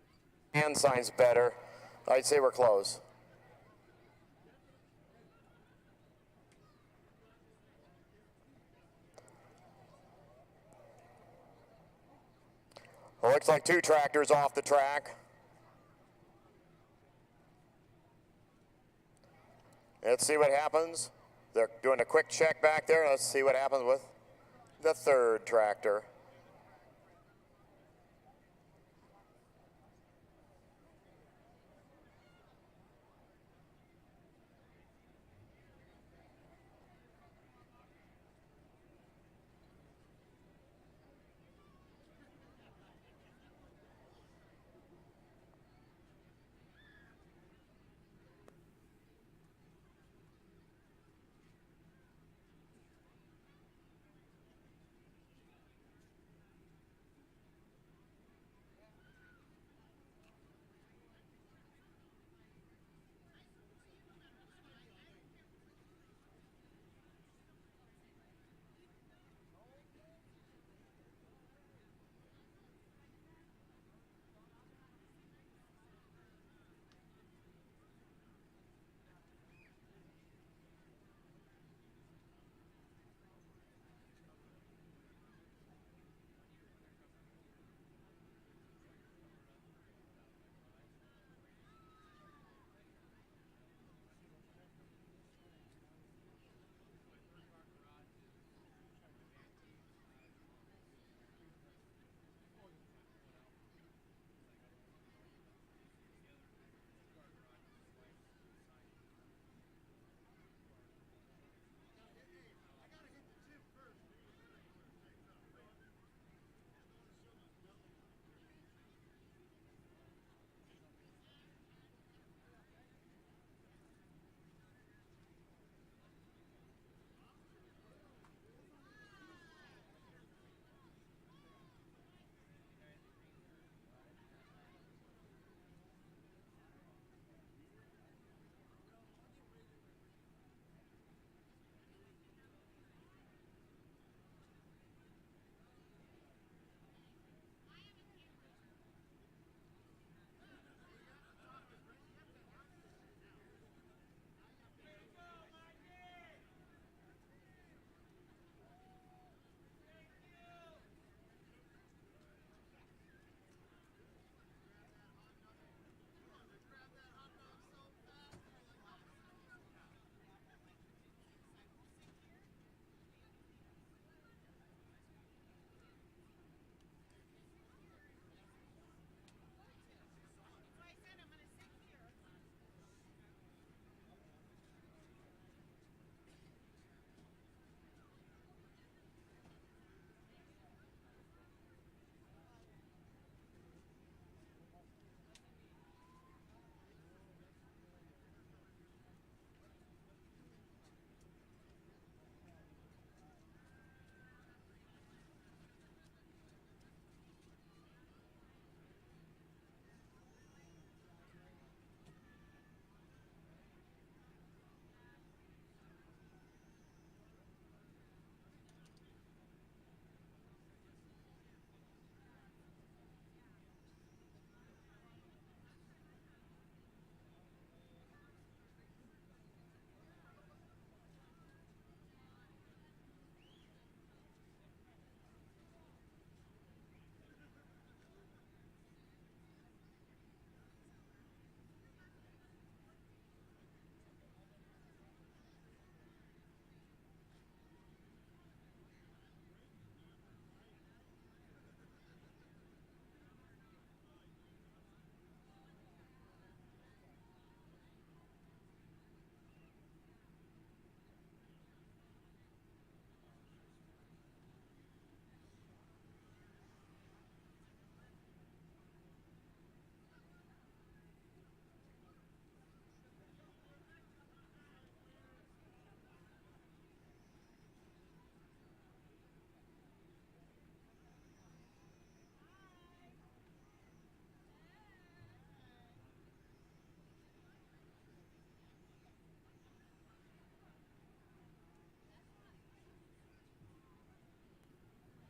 hand signs better, I'd say we're close. Well, looks like 2 tractors off the track. Let's see what happens. They're doing a quick check back there. Let's see what happens with the 3rd tractor.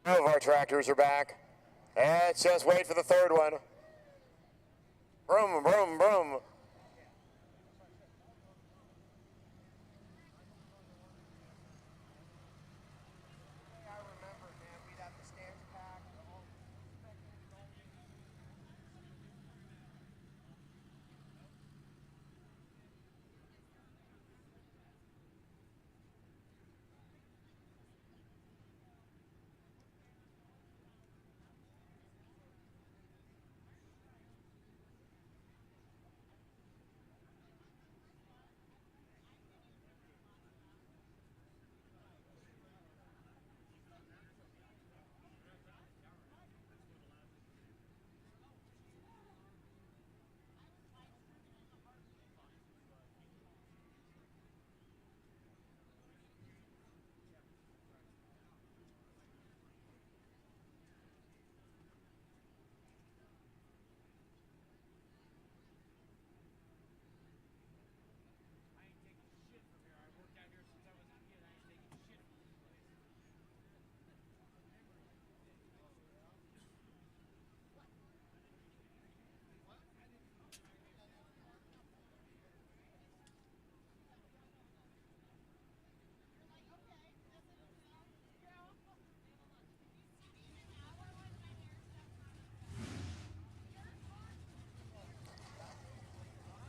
Two of our tractors are back. Let's just wait for the third one. Broom, broom, broom.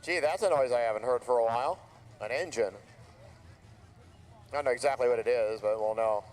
Gee, that's a noise I haven't heard for a while. An engine. I don't know exactly what it is, but we'll know.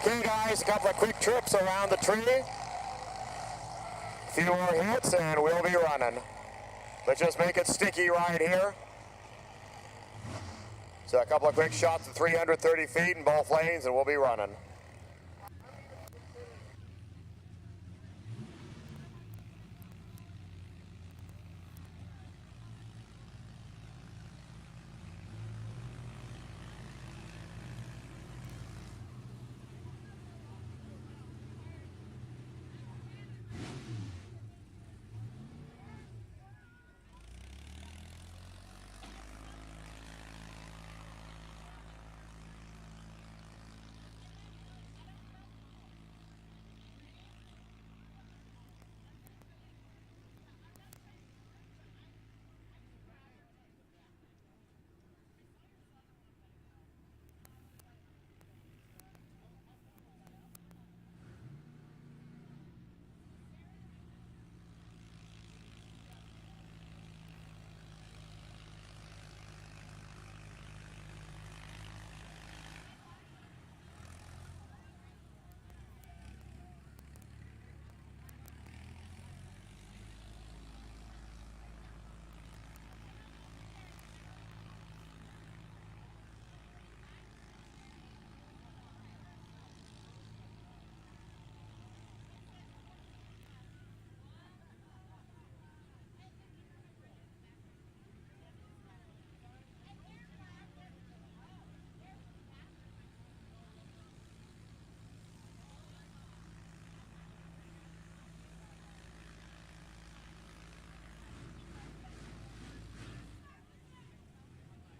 Okay, guys, a couple of quick trips around the tree. A few more hits and we'll be running. Let's just make it sticky right here. So a couple of quick shots at 330 feet in both lanes and we'll be running.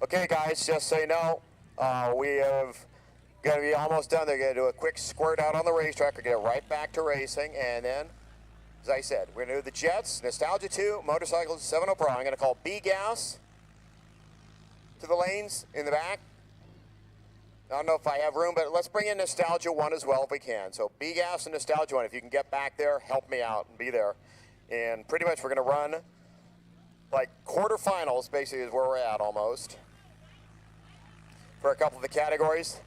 Okay, guys, just so you know, we have going to be almost done. They're going to do a quick squirt out on the racetrack. We're going to get right back to racing. And then, as I said, we're going to do the Jets, Nostalgia 2, Motorcycles 7 Pro. I'm going to call B-Gas to the lanes in the back. I don't know if I have room, but let's bring in Nostalgia 1 as well if we can. So B-Gas and Nostalgia 1, if you can get back there, help me out and be there. And pretty much we're going to run like quarterfinals, basically is where we're at almost, for a couple of the categories.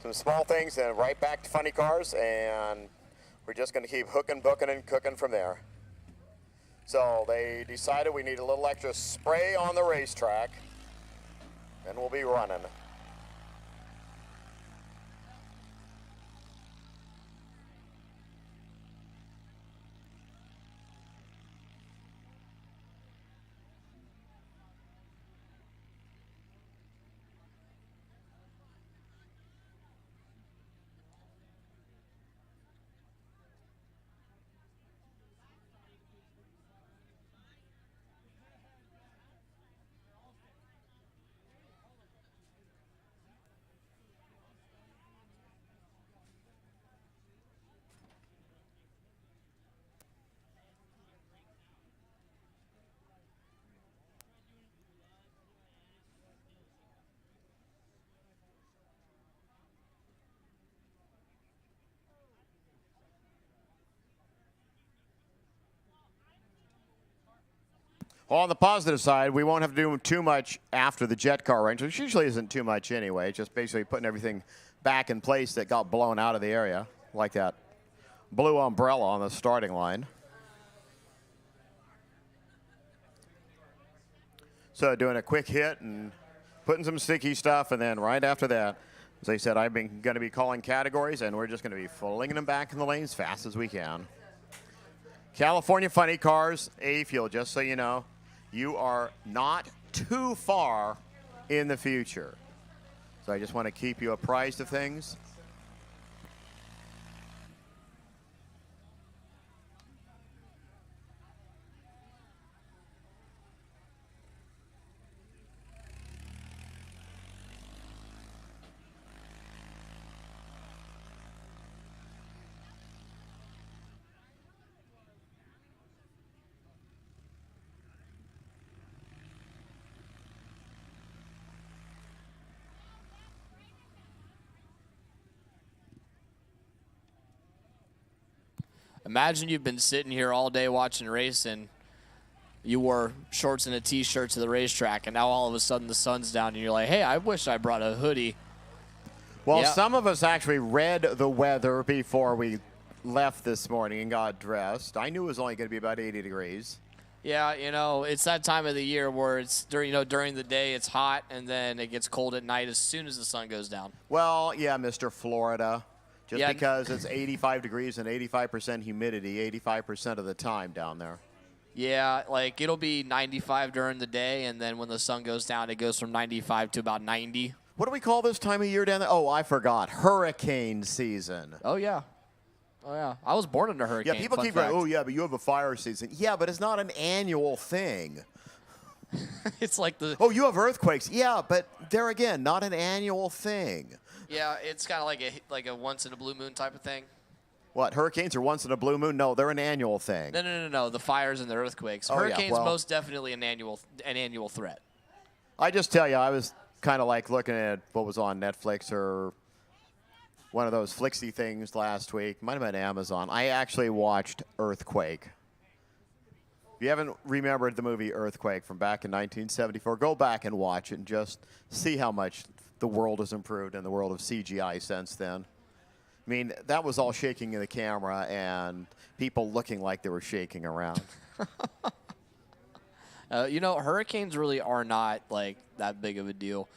Some small things, and right back to funny cars, and we're just going to keep hooking, booking, and cooking from there. So they decided we need a little extra spray on the racetrack, and we'll be running. Well, on the positive side, we won't have to do too much after the jet car range, which usually isn't too much anyway. Just basically putting everything back in place that got blown out of the area, like that blue umbrella on the starting line. So doing a quick hit and putting some sticky stuff, and then right after that, as I said, I'm going to be calling categories, and we're just going to be flinging them back in the lanes as fast as we can. California Funny Cars, A-Fuel, just so you know, you are not too far in the future. So I just want to keep you apprised of things. Imagine you've been sitting here all day watching racing. You wore shorts and a T-shirt to the racetrack, and now all of a sudden the sun's down, and you're like, hey, I wish I brought a hoodie. Well, Yeah. some of us actually read the weather before we left this morning and got dressed. I knew it was only going to be about 80 degrees. Yeah, you know, it's that time of the year where it's during the day it's hot, and then it gets cold at night as soon as the sun goes down. Well, yeah, Mr. Florida. Just Yeah. because it's 85 degrees and 85% humidity 85% of the time down there. Yeah, like it'll be 95 during the day, and then when the sun goes down, it goes from 95 to about 90. What do we call this time of year down there? Oh, I forgot. Hurricane season. Oh, yeah. Oh, yeah. I was born in a hurricane. Yeah, people fun keep going, fact. oh, yeah, but you have a fire season. Yeah, but it's not an annual thing. It's like the... Oh, you have earthquakes. Yeah, but there again, not an annual thing. Yeah, it's kind of like a once-in-a-blue-moon type of thing. What, hurricanes are once in a blue moon? No, they're an annual thing. No. The fires and the earthquakes. Oh, yeah, Hurricanes well- most definitely an annual threat. I just tell you, I was kind of like looking at what was on Netflix or one of those Flixy things last week. Might have been Amazon. I actually watched Earthquake. If you haven't remembered the movie Earthquake from back in 1974, go back and watch it and just see how much the world has improved in the world of CGI since then. I mean, that was all shaking in the camera and people looking like they were shaking around. You know, hurricanes really are not like that big of a deal.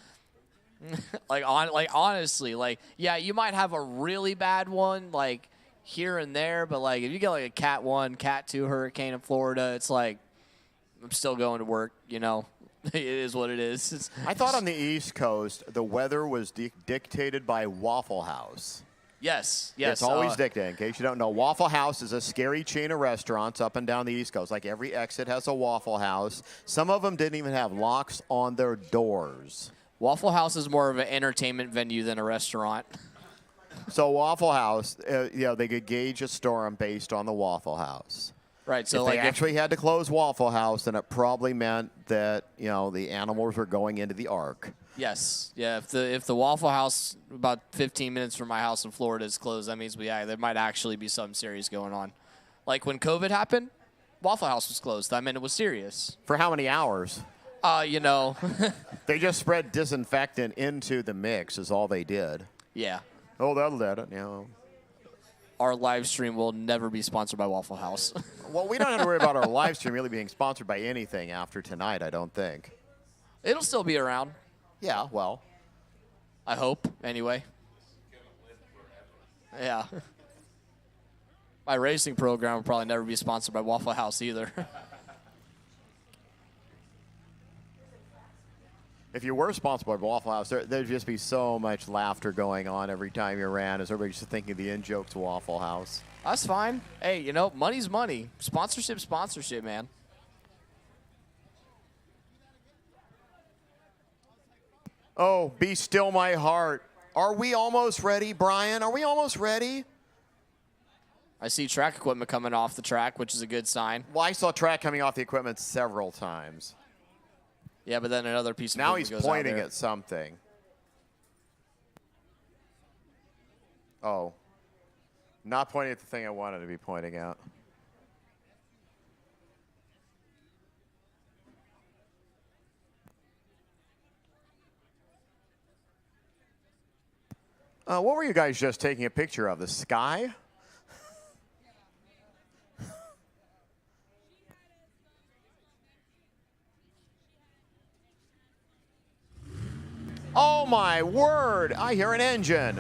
Honestly, yeah, you might have a really bad one like here and there, but like if you get like a Cat 1, Cat 2 hurricane in Florida, it's like I'm still going to work, you know. It is what it is. I thought on the East Coast the weather was dictated by Waffle House. Yes. It's always dictated. In case you don't know, Waffle House is a scary chain of restaurants up and down the East Coast. Like every exit has a Waffle House. Some of them didn't even have locks on their doors. Waffle House is more of an entertainment venue than a restaurant. So Waffle House, they could gauge a storm based on the Waffle House. Right. So If like they actually had to close Waffle House, then it probably meant that the animals were going into the Ark. yes, yeah. If the Waffle House about 15 minutes from my house in Florida is closed, that means there might actually be something serious going on. Like when COVID happened, Waffle House was closed. I mean, it was serious. For how many hours? They just spread disinfectant into the mix is all they did. Yeah. Oh, that'll do it. Our live stream will never be sponsored by Waffle House. Well, we don't have to worry about our live stream really being sponsored by anything after tonight, I don't think. It'll still be around. Yeah, well. I hope, anyway. Yeah. My racing program will probably never be sponsored by Waffle House either. If you were sponsored by Waffle House, there'd just be so much laughter going on every time you ran as everybody's just thinking the in-joke's Waffle House. That's fine. Hey, money's money. Sponsorship, man. Oh, be still my heart. Are we almost ready, Brian? Are we almost ready? I see track equipment coming off the track, which is a good sign. Well, I saw track coming off the equipment several times. Yeah, but then another piece of now equipment he's goes out pointing there. at something. Oh. Not pointing at the thing I wanted to be pointing at. What were you guys just taking a picture of? The sky? Oh my word! I hear an engine.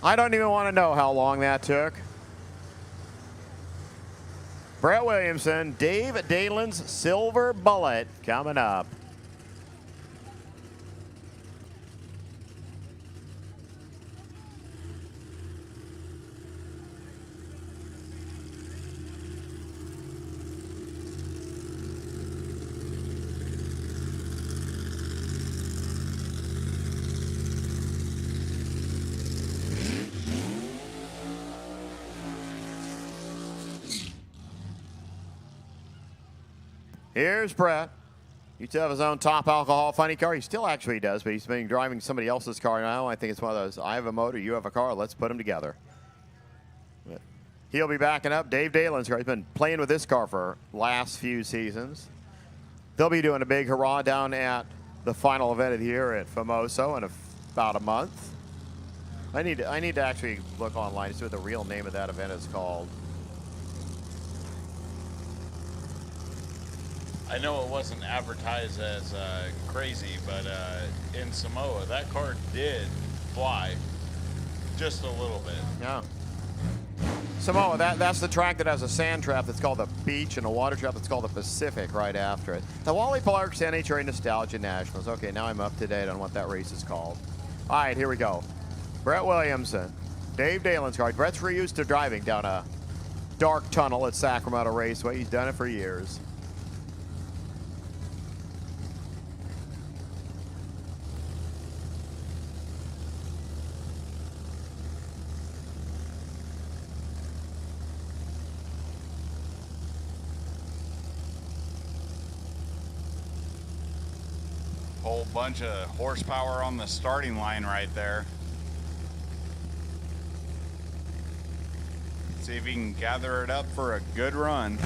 I don't even want to know how long that took. Brett Williamson, Dave Dalen's Silver Bullet coming up. Here's Brett. He used to have his own top alcohol funny car. He still actually does, but he's been driving somebody else's car now. I think it's one of those, I have a motor, you have a car, let's put them together. But he'll be backing up Dave Dalen's car. He's been playing with this car for last few seasons. They'll be doing a big hurrah down at the final event of the year at Famoso in about a month. I need to actually look online to see what the real name of that event is called. I know it wasn't advertised as crazy, but in Samoa, that car did fly just a little bit. Yeah. Samoa, that's the track that has a sand trap that's called the Beach and a water trap that's called the Pacific right after it. The Wally Parks NHRA Nostalgia Nationals. Okay, now I'm up to date on what that race is called. All right, here we go. Brett Williamson, Dave Dalen's car. Brett's reused to driving down a dark tunnel at Sacramento Raceway. He's done it for years. Whole bunch of horsepower on the starting line right there. See if he can gather it up for a good run.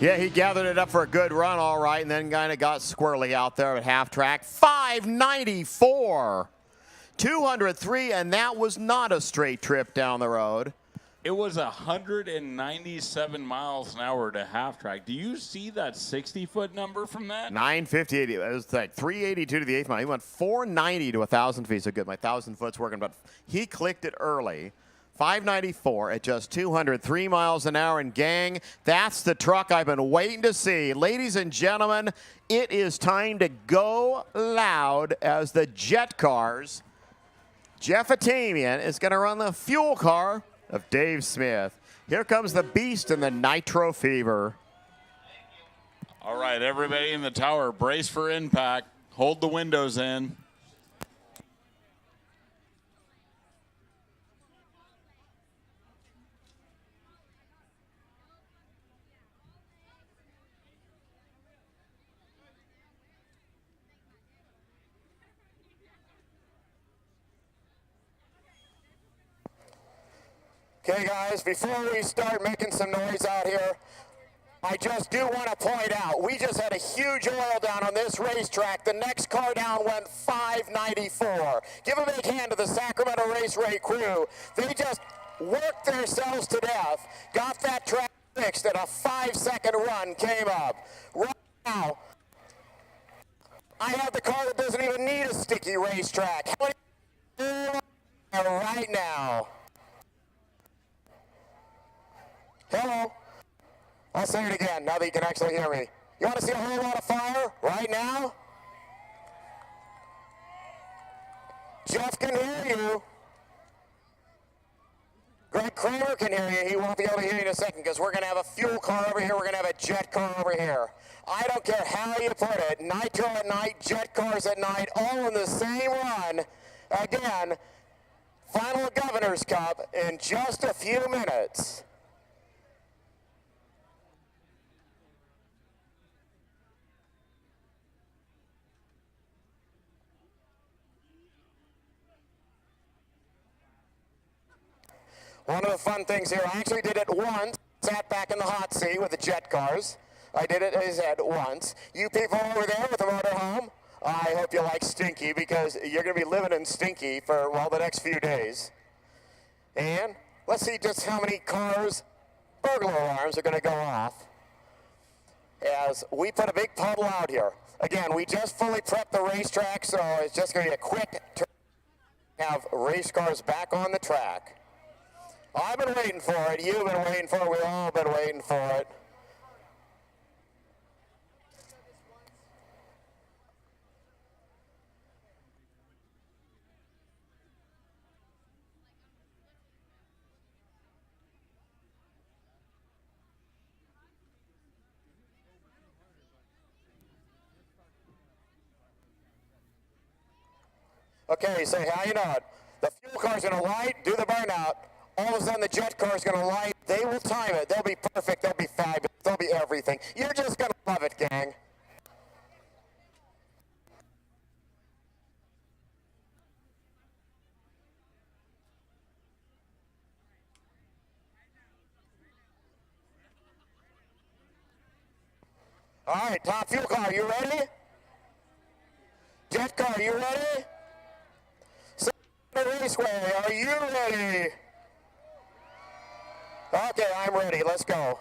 Yeah, he gathered it up for a good run, all right, and then kind of got squirrely out there at half track. 594, 203, and that was not a straight trip down the road. It was 197 miles an hour to half track. Do you see that 60-foot number from that? 958. It was like 382 to the eighth mile. He went 490 to 1,000 feet. So good. My 1,000 foot's working, but he clicked it early. 594 at just 203 miles an hour. And gang, that's the truck I've been waiting to see. Ladies and gentlemen, it is time to go loud as the Jet Cars. Jeff Atamian is going to run the fuel car of Dave Smith. Here comes the beast and the Nitro Fever. All right, everybody in the tower, brace for impact. Hold the windows in. Okay, guys, before we start making some noise out here, I just do want to point out, we just had a huge oil down on this racetrack. The next car down went 594. Give a big hand to the Sacramento Raceway crew. They just worked themselves to death, got that track fixed, and a 5-second run came up. Right now, I have the car that doesn't even need a sticky racetrack. How many right now? Hello? I'll say it again now that you can actually hear me. You want to see a whole lot of fire right now? Jeff can hear you. Greg Kramer can hear you. He won't be able to hear you in a second because we're going to have a fuel car over here. We're going to have a jet car over here. I don't care how you put it. Nitro at night, jet cars at night, all in the same run. Again, final Governor's Cup in just a few minutes. One of the fun things here, I actually did it once, sat back in the hot seat with the jet cars. I did it as head once. You people over there with the motorhome, I hope you like Stinky because you're going to be living in Stinky for, well, the next few days. And let's see just how many cars, burglar alarms are going to go off as we put a big puddle out here. Again, we just fully prepped the racetrack, so it's just going to be a quick turn to have race cars back on the track. I've been waiting for it. You've been waiting for it. We've all been waiting for it. Okay, say how you know it. The fuel car's going to light, do the burnout. All of a sudden the jet car's going to light. They will time it. They'll be perfect. They'll be fabulous. They'll be everything. You're just going to love it, gang. All right, top fuel car, you ready? Jet car, you ready? Raceway, are you ready? Okay, I'm ready. Let's go.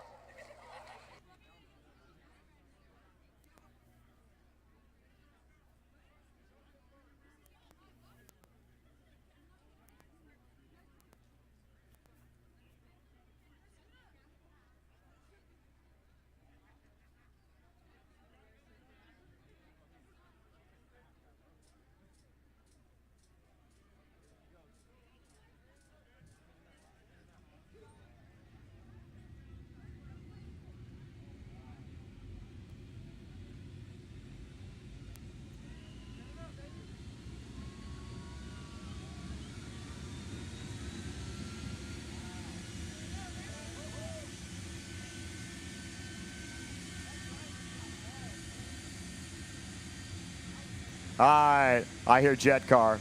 All right, I hear jet car.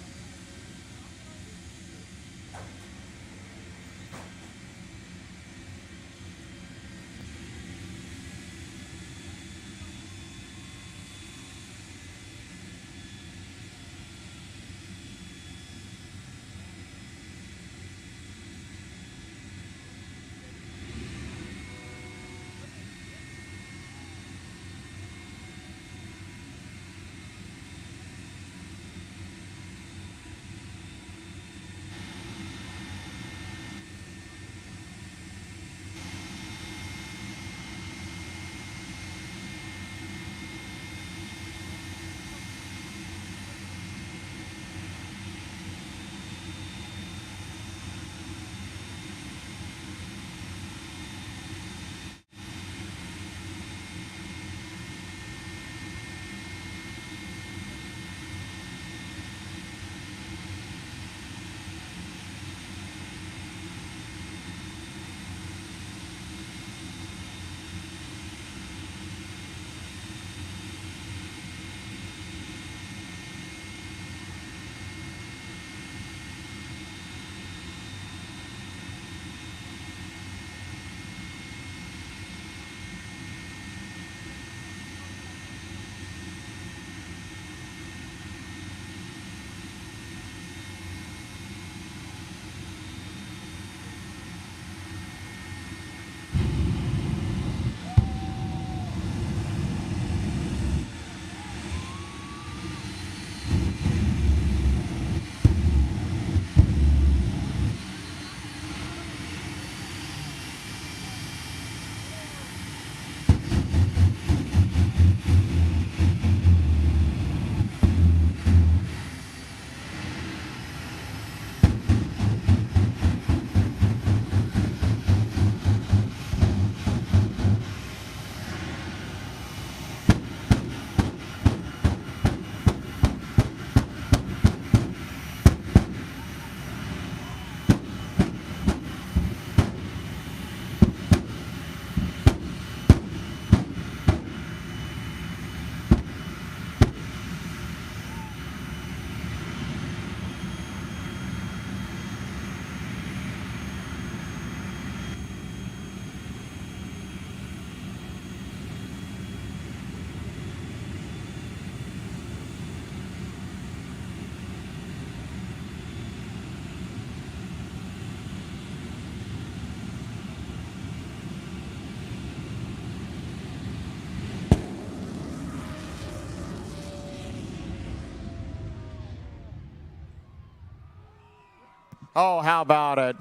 Oh, how about it?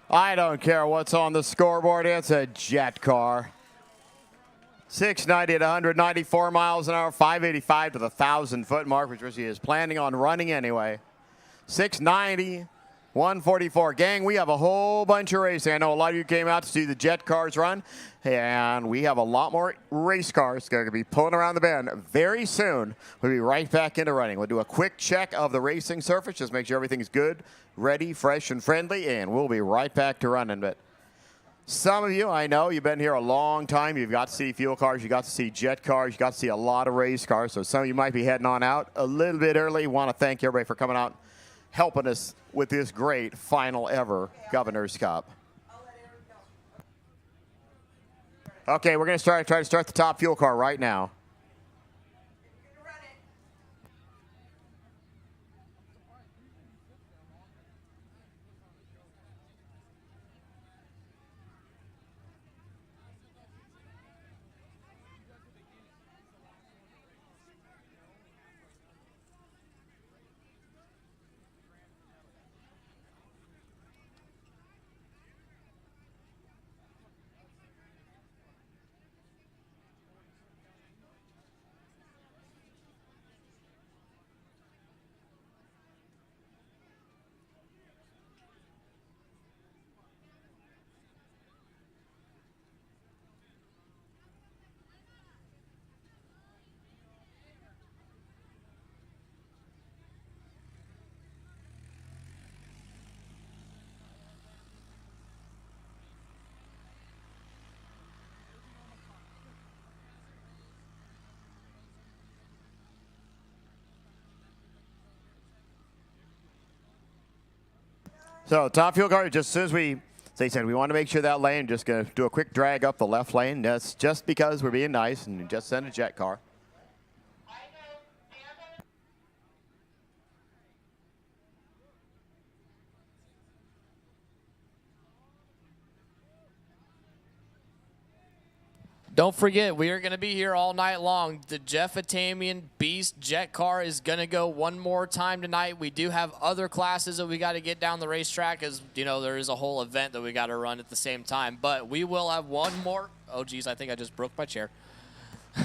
I don't care what's on the scoreboard. It's a jet car. 690 at 194 miles an hour, 585 to the 1,000-foot mark, which he is planning on running anyway. 690, 144. Gang, we have a whole bunch of racing. I know a lot of you came out to see the jet cars run, and we have a lot more race cars going to be pulling around the bend very soon. We'll be right back into running. We'll do a quick check of the racing surface, just make sure everything's good, ready, fresh, and friendly, and we'll be right back to running. But some of you, I know, you've been here a long time. You've got to see fuel cars. You got to see jet cars. You got to see a lot of race cars. So some of you might be heading on out a little bit early. Want to thank everybody for coming out, helping us with this great final ever Governor's Cup. Okay, we're going to try to start the top fuel car right now. So top fuel car, just as soon as they said we want to make sure that lane, just going to do a quick drag up the left lane. That's just because we're being nice and just send a jet car. Don't forget, we are going to be here all night long. The Jeff Atamian Beast Jet Car is going to go one more time tonight. We do have other classes that we got to get down the racetrack, as you know, there is a whole event that we got to run at the same time. But we will have one more. Oh, geez, I think I just broke my chair.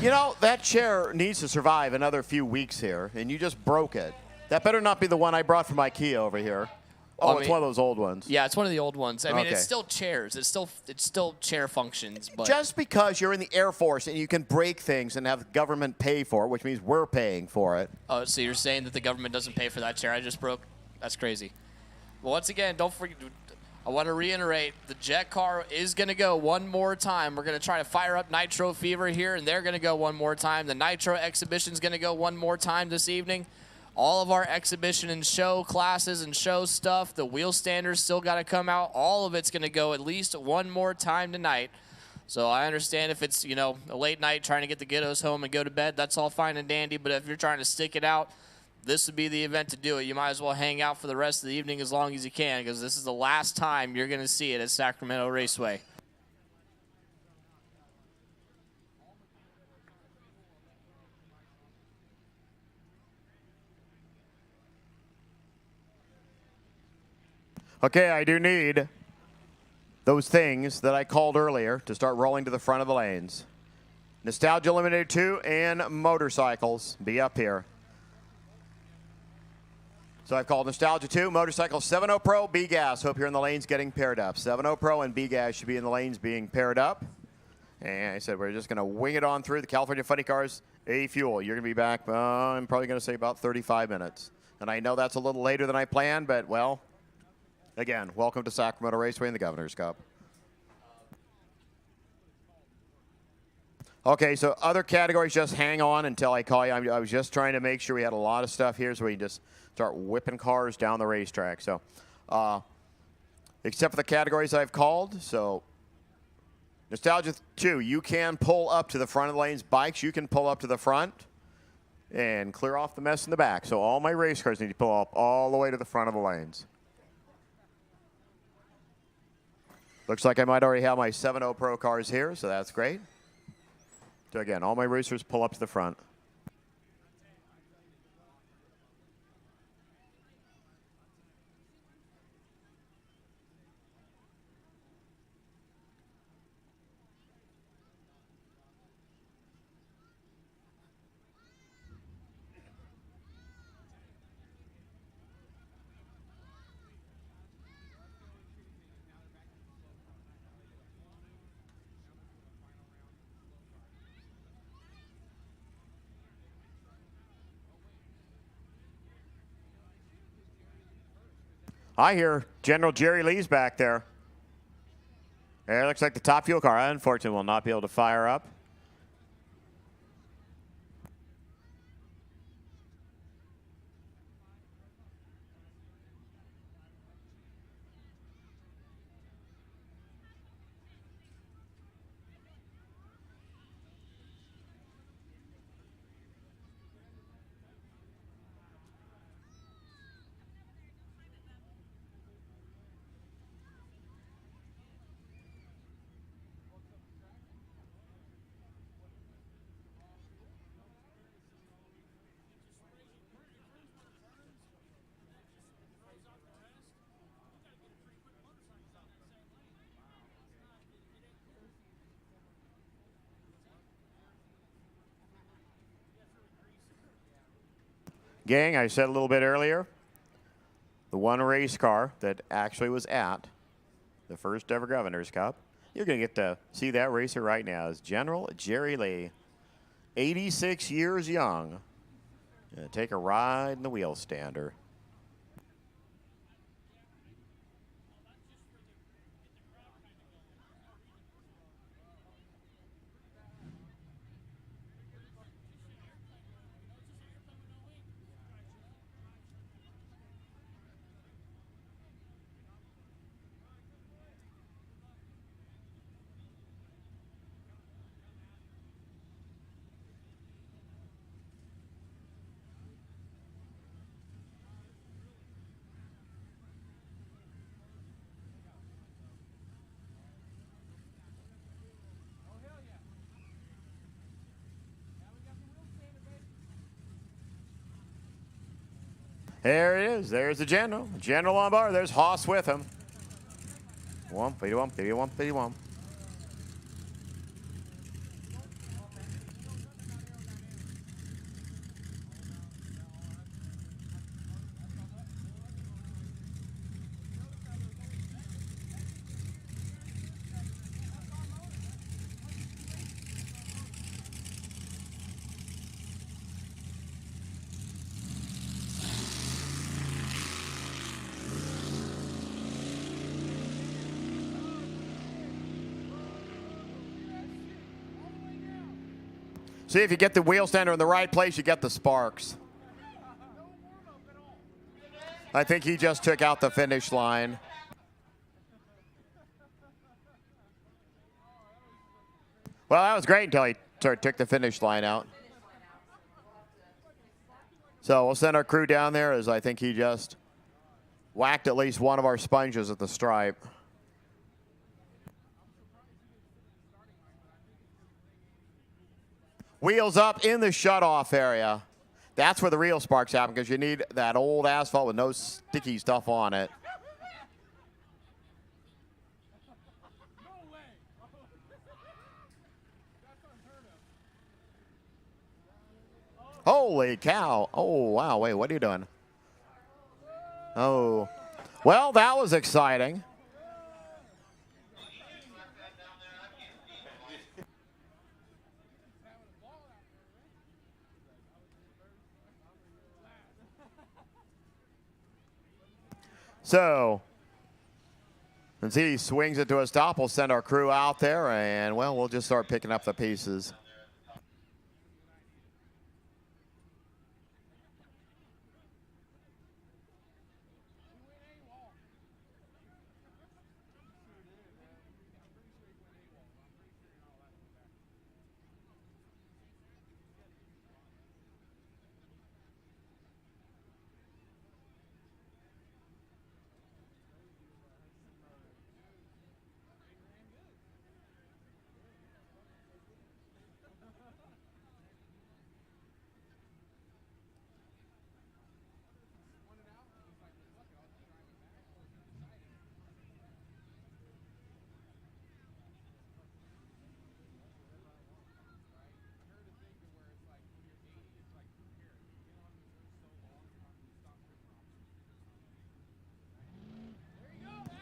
You know, that chair needs to survive another few weeks here, and you just broke it. That better not be the one I brought from IKEA over here. Oh, it's one of those old ones. Yeah, it's one of the old ones. I mean, Okay. it's still chairs. It's still chair functions. But Just because you're in the Air Force and you can break things and have the government pay for it, which means we're paying for it. oh, so you're saying that the government doesn't pay for that chair I just broke? That's crazy. Well, once again, don't forget. I want to reiterate, the jet car is going to go one more time. We're going to try to fire up Nitro Fever here, and they're going to go one more time. The Nitro exhibition is going to go one more time this evening. All of our exhibition and show classes and show stuff, the Wheelstanders still got to come out. All of it's going to go at least one more time tonight. So I understand if it's, you know, a late night trying to get the kiddos home and go to bed, that's all fine and dandy. But if you're trying to stick it out, this would be the event to do it. You might as well hang out for the rest of the evening as long as you can, because this is the last time you're going to see it at Sacramento Raceway. Okay, I do need those things that I called earlier to start rolling to the front of the lanes. Nostalgia Eliminator 2 and motorcycles be up here. So I've called Nostalgia 2, Motorcycle 7.0 Pro, B-Gas. Hope you're in the lanes getting paired up. 7.0 Pro and B-Gas should be in the lanes being paired up. And I said we're just going to wing it on through the California Funny Cars A Fuel. You're going to be back, I'm probably going to say about 35 minutes. And I know that's a little later than I planned, but, well, again, welcome to Sacramento Raceway and the Governor's Cup. Okay, so other categories, just hang on until I call you. I was just trying to make sure we had a lot of stuff here so we can just start whipping cars down the racetrack. So, except for the categories I've called, so Nostalgia 2, you can pull up to the front of the lanes. Bikes, you can pull up to the front and clear off the mess in the back. So all my race cars need to pull up all the way to the front of the lanes. Looks like I might already have my 7.0 Pro cars here, so that's great. So again, all my racers pull up to the front. I hear General Jerry Lee's back there. There looks like the top fuel car, unfortunately, will not be able to fire up. Gang, I said a little bit earlier, the one race car that actually was at the first ever Governor's Cup, you're going to get to see that racer right now, is General Jerry Lee, 86 years young. Gonna take a ride in the Wheelstander. There it is. There's the General. General on bar. There's Haas with him. Wump, bitty wump, bitty wump, bitty wump. See, if you get the Wheelstander in the right place, you get the sparks. I think he just took out the finish line. Well, that was great until he took the finish line out. So we'll send our crew down there, as I think he just whacked at least one of our sponges at the stripe. Wheels up in the shutoff area. That's where the real sparks happen, because you need that old asphalt with no sticky stuff on it. Holy cow. Oh, wow. Wait, what are you doing? Oh. Well, that was exciting. So, and see, he swings it to a stop. We'll send our crew out there, and, well, we'll just start picking up the pieces.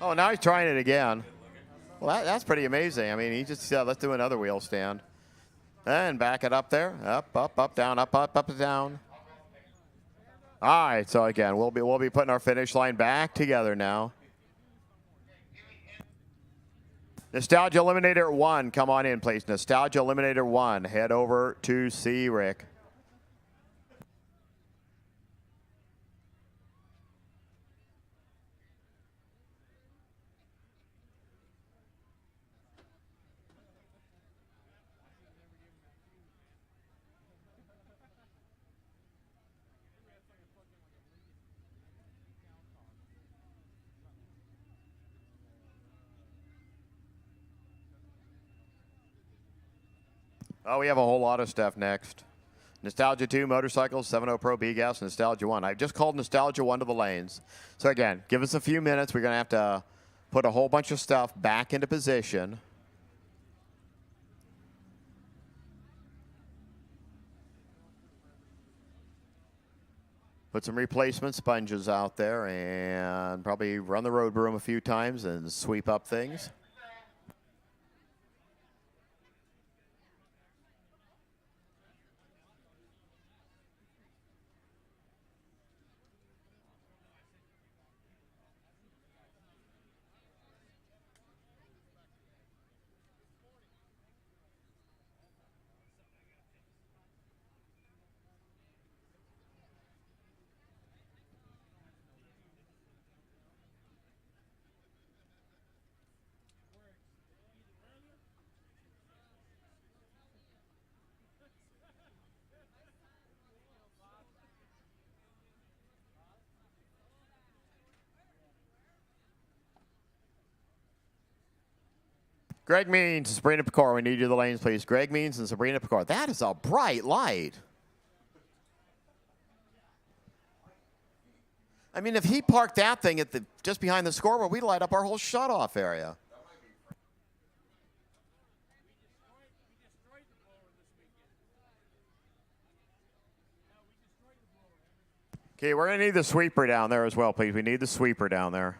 Oh, now he's trying it again. Well, that's pretty amazing. I mean, he just said, let's do another wheel stand. And back it up there. Up, up, up, down, up, up, up, down. All right, so again, we'll be putting our finish line back together now. Nostalgia Eliminator 1, come on in, please. Nostalgia Eliminator 1, head over to see Rick. Oh, we have a whole lot of stuff next. Nostalgia 2, motorcycles, 7.0 Pro B-Gas, Nostalgia 1. I've just called Nostalgia 1 to the lanes. So again, give us a few minutes. We're going to have to put a whole bunch of stuff back into position. Put some replacement sponges out there and probably run the road broom a few times and sweep up things. Greg Means and Sabrina Picard, we need you to the lanes, please. Greg Means and Sabrina Picard. That is a bright light. I mean, if he parked that thing at just behind the scoreboard, we'd light up our whole shutoff area. Okay, we're going to need the sweeper down there as well, please. We need the sweeper down there.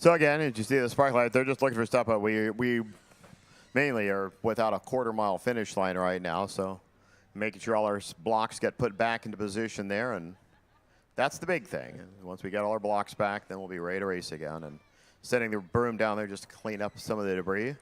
So again, as you see the spark light, they're just looking for stuff, but we mainly are without a quarter-mile finish line right now, so making sure all our blocks get put back into position there, and that's the big thing. And once we get all our blocks back, then we'll be ready to race again, and setting the broom down there just to clean up some of the debris.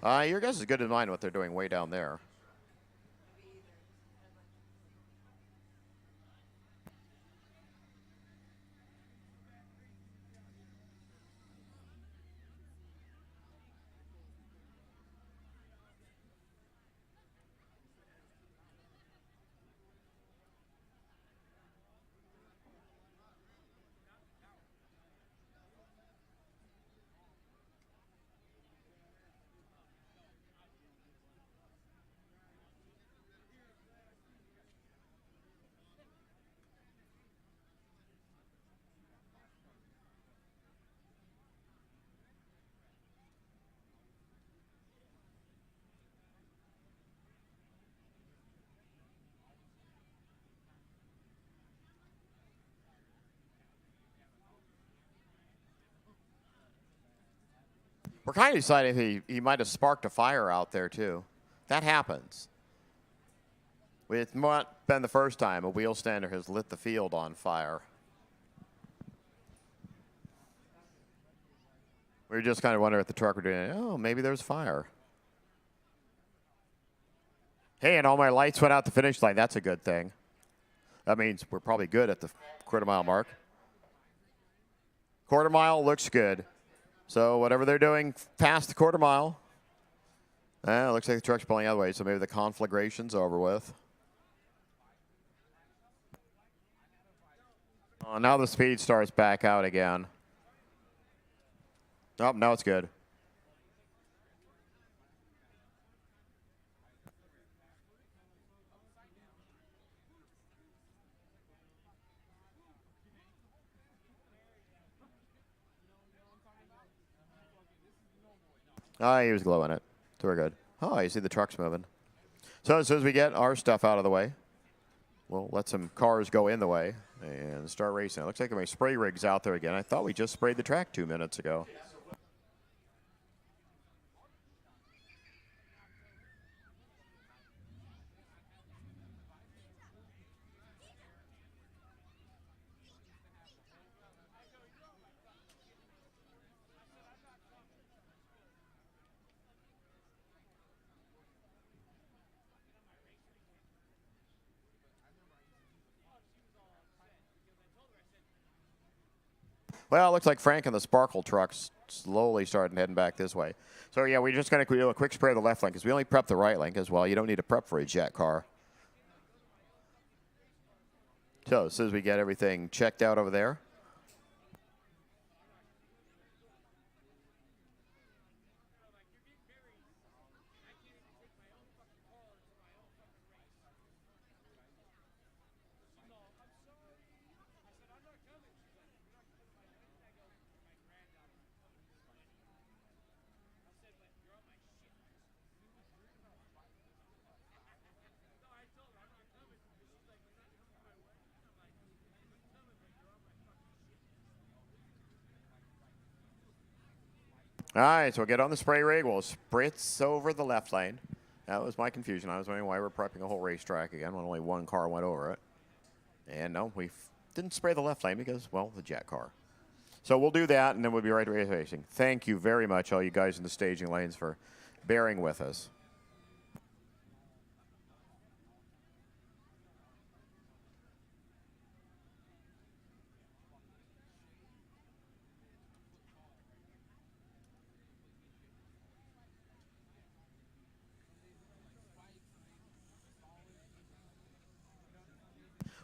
Your guess is good in mine what they're doing way down there. We're kind of deciding he might have sparked a fire out there, too. That happens. It's not been the first time a Wheelstander has lit the field on fire. We were just kind of wondering if the truck were doing, oh, maybe there's fire. Hey, and all my lights went out the finish line. That's a good thing. That means we're probably good at the quarter-mile mark. Quarter mile looks good. So whatever they're doing past the quarter mile, it looks like the truck's pulling the other way, so maybe the conflagration's over with. Now the speed starts back out again. Oh, now it's good. He was glowing it. So we're good. Oh, you see the trucks moving. So as soon as we get our stuff out of the way, we'll let some cars go in the way and start racing. It looks like my spray rig's out there again. I thought we just sprayed the track 2 minutes ago. Well, it looks like Frank and the Sparkle truck's slowly starting heading back this way. So, yeah, we're just going to do a quick spray of the left lane because we only prep the right lane as well. You don't need to prep for a jet car. So, as soon as we get everything checked out over there. All right, so we'll get on the spray rig. We'll spritz over the left lane. That was my confusion. I was wondering why we're prepping a whole racetrack again when only one car went over it. And no, we didn't spray the left lane because, well, the jet car. So we'll do that, and then we'll be right to racing. Thank you very much, all you guys in the staging lanes, for bearing with us.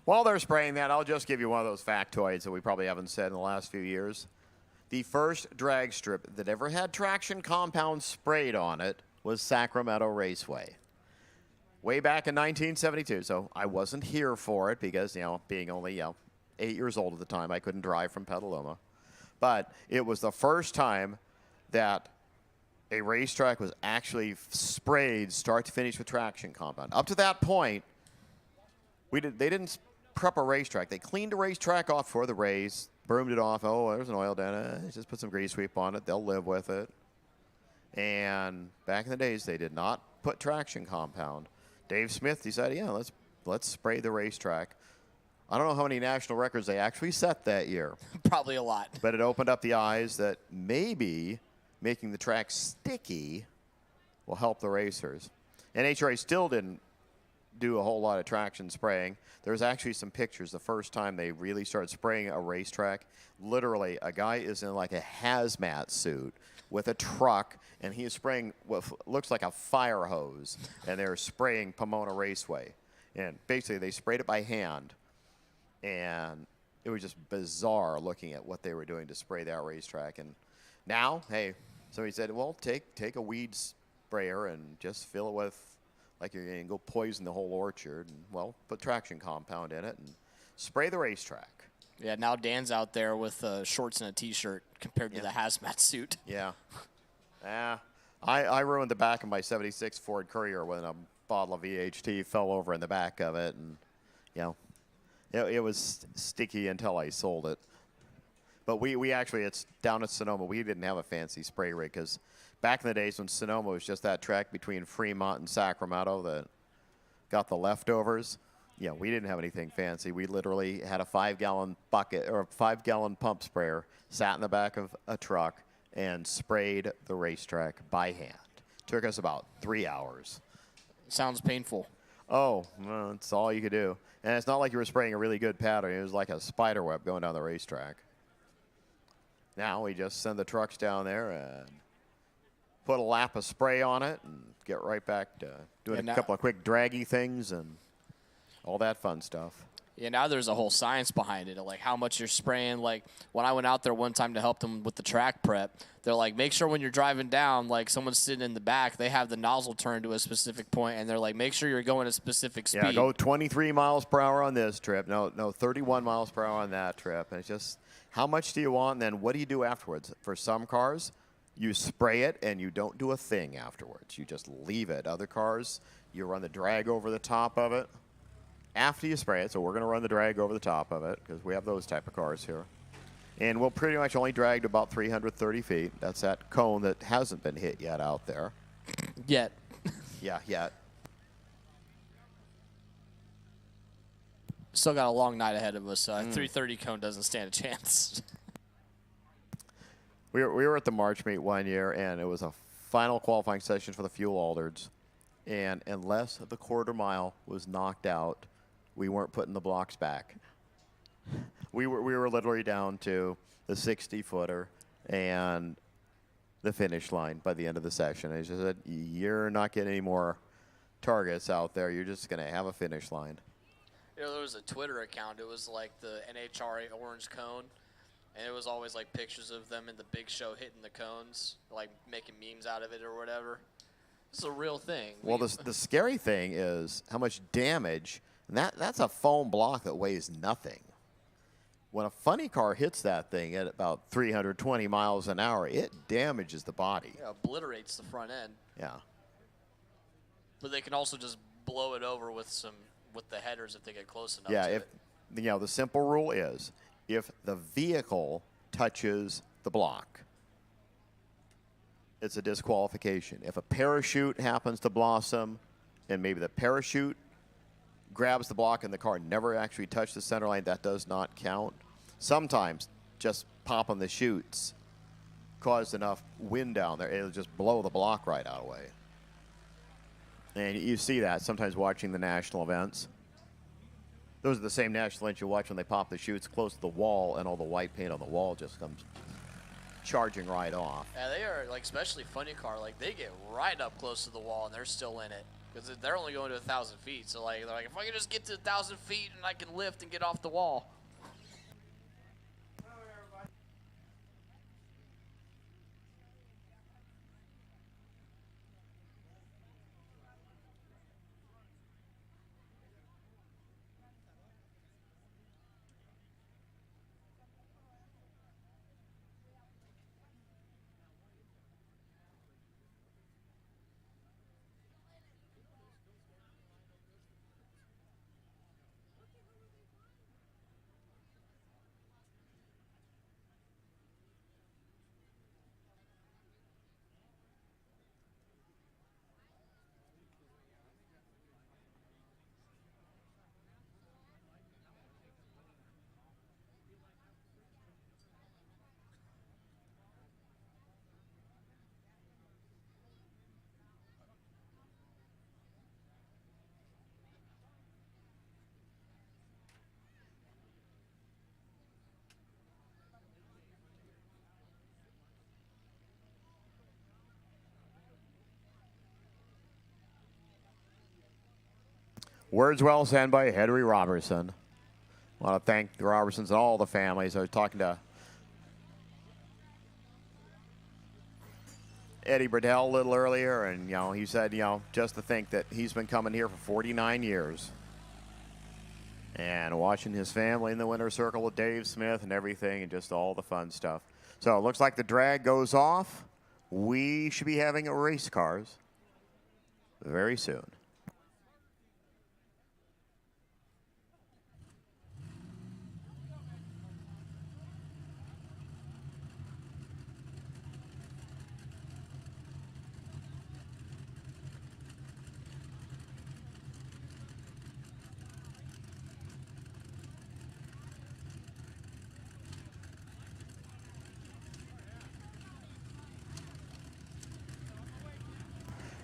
While they're spraying that, I'll just give you one of those factoids that we probably haven't said in the last few years. The first drag strip that ever had traction compound sprayed on it was Sacramento Raceway. Way back in 1972, so I wasn't here for it because, being only 8 years old at the time, I couldn't drive from Petaluma. But it was the first time that a racetrack was actually sprayed start to finish with traction compound. Up to that point, they didn't prep a racetrack. They cleaned a racetrack off for the race, broomed it off. Oh, there's an oil dent. Just put some grease sweep on it. They'll live with it. And back in the days, they did not put traction compound. Dave Smith decided, let's spray the racetrack. I don't know how many national records they actually set that year. Probably a lot. But it opened up the eyes that maybe making the track sticky will help the racers. NHRA still didn't do a whole lot of traction spraying. There's actually some pictures. The first time they really started spraying a racetrack, literally a guy is in like a hazmat suit with a truck, and he is spraying what looks like a fire hose, and they're spraying Pomona Raceway. And basically they sprayed it by hand, and it was just bizarre looking at what they were doing to spray that racetrack. And now, hey, somebody said, well, take a weed sprayer and just fill it with, like you're going to go poison the whole orchard. And, well, put traction compound in it and spray the racetrack. Yeah, now Dan's out there with shorts and a T-shirt compared to the hazmat suit. Yeah. I ruined the back of my 76 Ford Courier when a bottle of VHT fell over in the back of it. And, you know, it was sticky until I sold it. But we actually, it's down at Sonoma. We didn't have a fancy spray rig because back in the days when Sonoma was just that track between Fremont and Sacramento that got the leftovers, yeah, we didn't have anything fancy. We literally had a 5-gallon bucket or a 5-gallon pump sprayer, sat in the back of a truck, and sprayed the racetrack by hand. Took us about 3 hours. Sounds painful. Oh, well, that's all you could do. And it's not like you were spraying a really good pattern. It was like a spider web going down the racetrack. Now we just send the trucks down there and put a lap of spray on it and get right back to doing a couple of quick draggy things and all that fun stuff. Yeah, now there's a whole science behind it, like how much you're spraying. Like when I went out there one time to help them with the track prep, they're like, make sure when you're driving down, like someone's sitting in the back, they have the nozzle turned to a specific point, and they're like, make sure you're going at a specific speed. Yeah, go 23 miles per hour on this trip. No, 31 miles per hour on that trip. And it's just, how much do you want, and then what do you do afterwards? For some cars, you spray it, and you don't do a thing afterwards. You just leave it. Other cars, you run the drag over the top of it after you spray it. So we're going to run the drag over the top of it because we have those type of cars here. And we'll pretty much only drag to about 330 feet. That's that cone that hasn't been hit yet out there. Yet. Yeah, yet. Still got a long night ahead of us. 330 cone doesn't stand a chance. We were at the March meet one year, and it was a final qualifying session for the fuel alders. And unless the quarter mile was knocked out, we weren't putting the blocks back. We were literally down to the 60-footer and the finish line by the end of the session. I just said, you're not getting any more targets out there. You're just going to have a finish line. You know, there was a Twitter account. It was like the NHRA orange cone, and it was always like pictures of them in the big show hitting the cones, like making memes out of it or whatever. It's a real thing. Well, the scary thing is how much damage, and that's a foam block that weighs nothing. When a funny car hits that thing at about 320 miles an hour, it damages the body. Yeah, obliterates the front end. Yeah. But they can also just blow it over with the headers if they get close enough. Yeah, to if it. the simple rule is if the vehicle touches the block, it's a disqualification. If a parachute happens to blossom and maybe the parachute grabs the block and the car never actually touched the center line, that does not count. Sometimes just popping the chutes caused enough wind down there, it'll just blow the block right out of the way. And you see that sometimes watching the national events. Those are the same national events you watch when they pop the chutes close to the wall and all the white paint on the wall just comes charging right off. Yeah, they are, like, especially funny car, like, they get right up close to the wall and they're still in it. Because they're only going to 1,000 feet. So, like, they're like, if I can just get to 1,000 feet and I can lift and get off the wall. Words well said by Henry Robertson. I want to thank the Robertsons and all the families. I was talking to Eddie Burdell a little earlier, and he said, just to think that he's been coming here for 49 years and watching his family in the winner's circle with Dave Smith and everything, and just all the fun stuff. So it looks like the drag goes off. We should be having race cars very soon.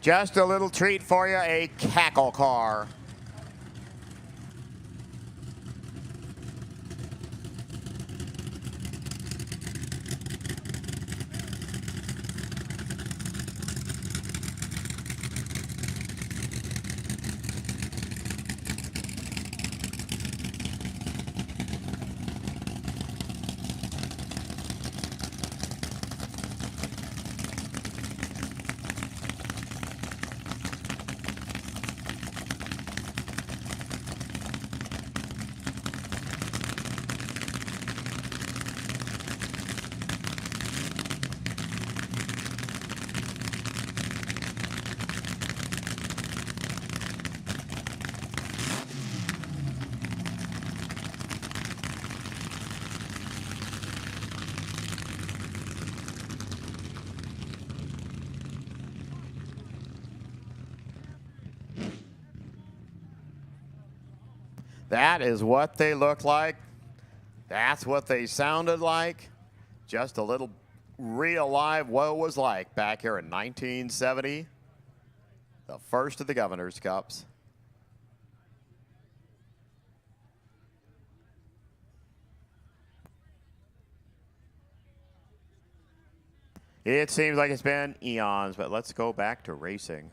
Just a little treat for you, a cackle car. That is what they look like. That's what they sounded like. Just a little real live what it was like back here in 1970. The first of the Governor's Cups. It seems like it's been eons, but let's go back to racing.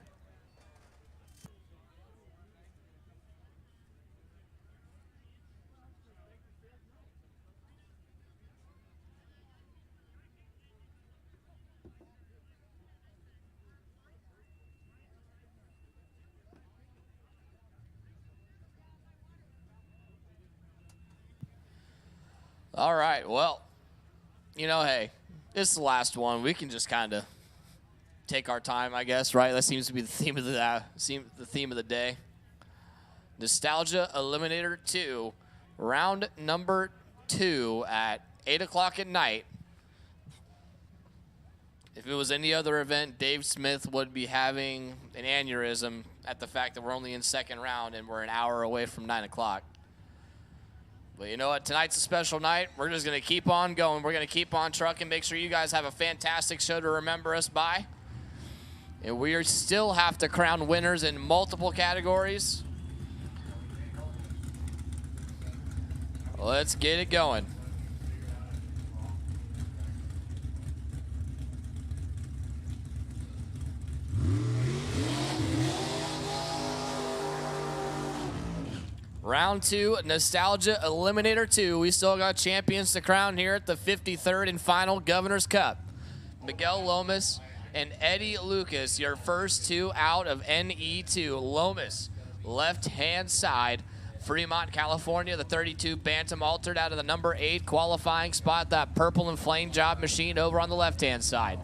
All right, well, hey, this is the last one. We can just kind of take our time, I guess, right? That seems to be the theme of the day. Nostalgia Eliminator 2, round number 2 at 8 o'clock at night. If it was any other event, Dave Smith would be having an aneurysm at the fact that we're only in second round and we're an hour away from 9 o'clock. But you know what? Tonight's a special night. We're just going to keep on going. We're going to keep on trucking. Make sure you guys have a fantastic show to remember us by. And we still have to crown winners in multiple categories. Let's get it going. Round 2, Nostalgia Eliminator 2. We still got champions to crown here at the 53rd and final Governor's Cup. Miguel Lomas and Eddie Lucas, your first two out of NE2. Lomas, left-hand side. Fremont, California, the 32 Bantam altered out of the number 8 qualifying spot. That purple and flame job machine over on the left-hand side.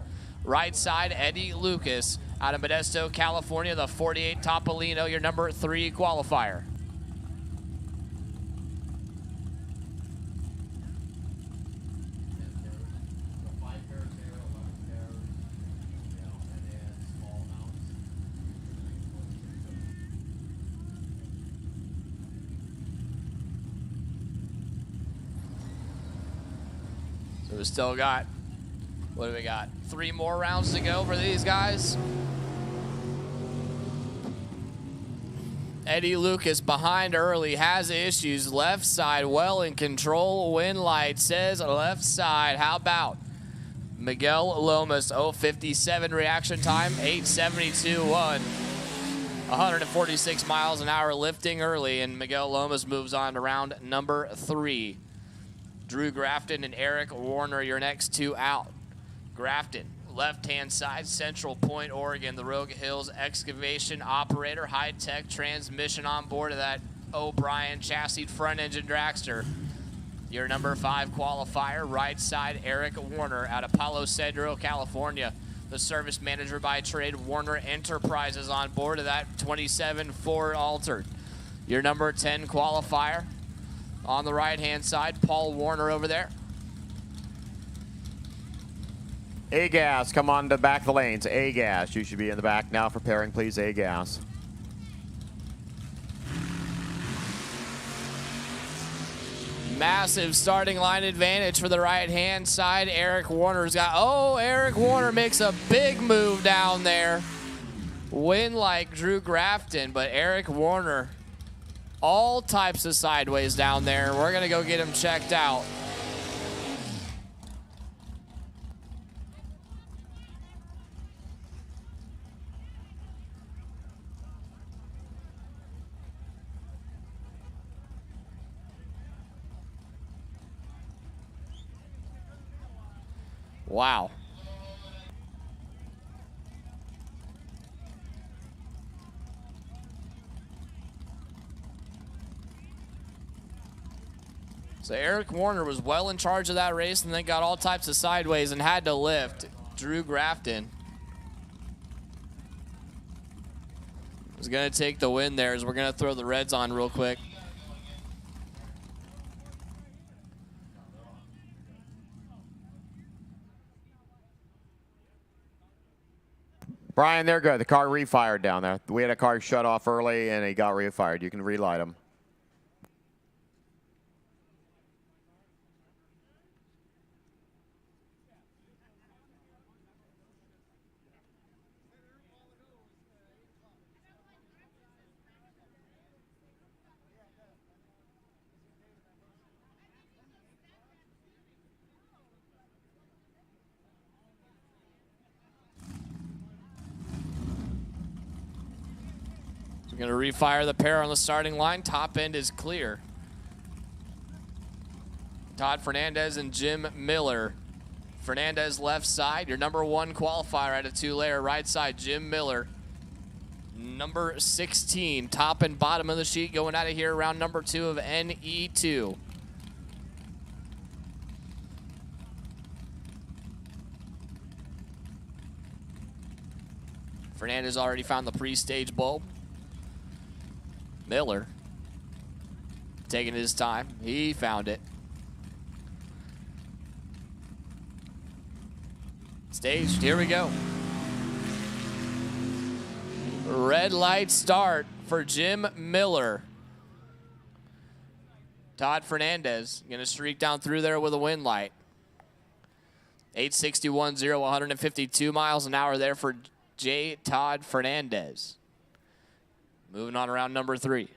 Right side, Eddie Lucas out of Modesto, California, the 48 Topolino, your number 3 qualifier. We still got, what do we got? 3 more rounds to go for these guys. Eddie Lucas behind early, has issues. Left side well in control. Wind light says left side. How about Miguel Lomas? 0:57 reaction time, 8:72.1. 146 miles an hour lifting early, and Miguel Lomas moves on to round number 3. Drew Grafton and Eric Warner, your next 2 out. Grafton, left-hand side, Central Point, Oregon, the Rogue Hills excavation operator, high-tech transmission on board of that O'Brien chassis front engine dragster. Your number 5 qualifier, right side, Eric Warner out of Palo Cedro, California. The service manager by trade, Warner Enterprises, on board of that 27 Ford Altered. Your number 10 qualifier on the right-hand side, Paul Warner over there. A-Gas, come on to the back of the lanes. A-Gas, you should be in the back now for pairing, please. A-Gas. Massive starting line advantage for the right-hand side. Eric Warner's got, Eric Warner makes a big move down there. Win like Drew Grafton, but Eric Warner, all types of sideways down there. We're gonna go get him checked out. Wow. So Eric Warner was well in charge of that race and then got all types of sideways and had to lift. Drew Grafton was going to take the win there, as we're going to throw the reds on real quick. Brian, they're good. The car refired down there. We had a car shut off early, and it got refired. You can relight them. We're going to refire the pair on the starting line. Top end is clear. Todd Fernandez and Jim Miller. Fernandez left side, your number 1 qualifier out of 2-layer. Right side, Jim Miller. Number 16, top and bottom of the sheet, going out of here around number 2 of NE2. Fernandez already found the pre-stage bulb. Miller taking his time. He found it. Staged. Here we go. Red light start for Jim Miller. Todd Fernandez going to streak down through there with a win light. 861.0, 152 miles an hour there for J. Todd Fernandez. Moving on around number 3.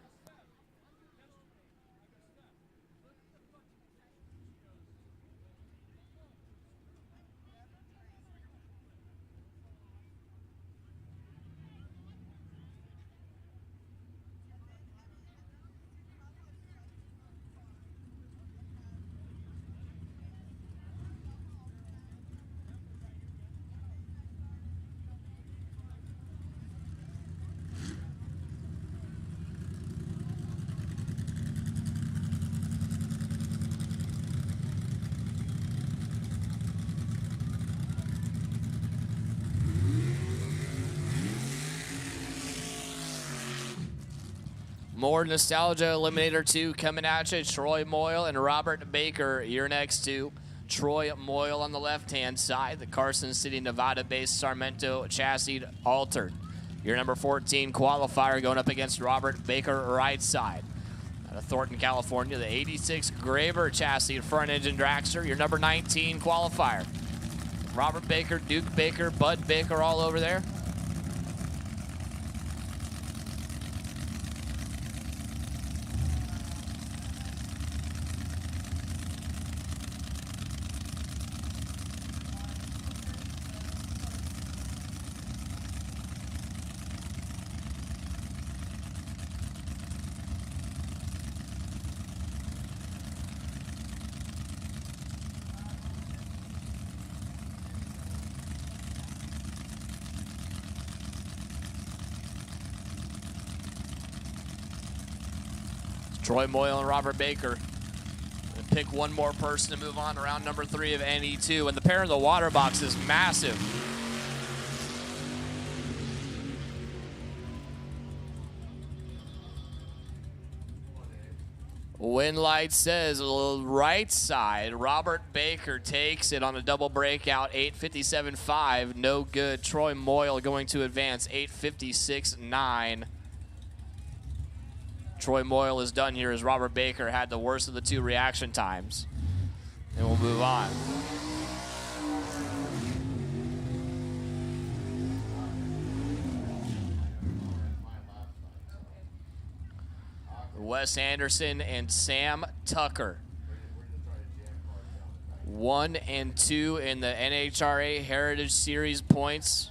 More nostalgia. Eliminator 2 coming at you. Troy Moyle and Robert Baker, your next 2. Troy Moyle on the left-hand side. The Carson City, Nevada-based Sacramento chassis altered. Your number 14 qualifier going up against Robert Baker, right side. Out of Thornton, California, the 86 Graver chassis front engine dragster. Your number 19 qualifier. Robert Baker, Duke Baker, Bud Baker all over there. Troy Moyle and Robert Baker. And pick one more person to move on to round number 3 of NE2. And the pair in the water box is massive. Winlight says right side. Robert Baker takes it on a double breakout, 8:57.5. No good. Troy Moyle going to advance, 8:56.9. Troy Moyle is done here as Robert Baker had the worst of the 2 reaction times. And we'll move on. Wes Anderson and Sam Tucker. 1 and 2 in the NHRA Heritage Series points.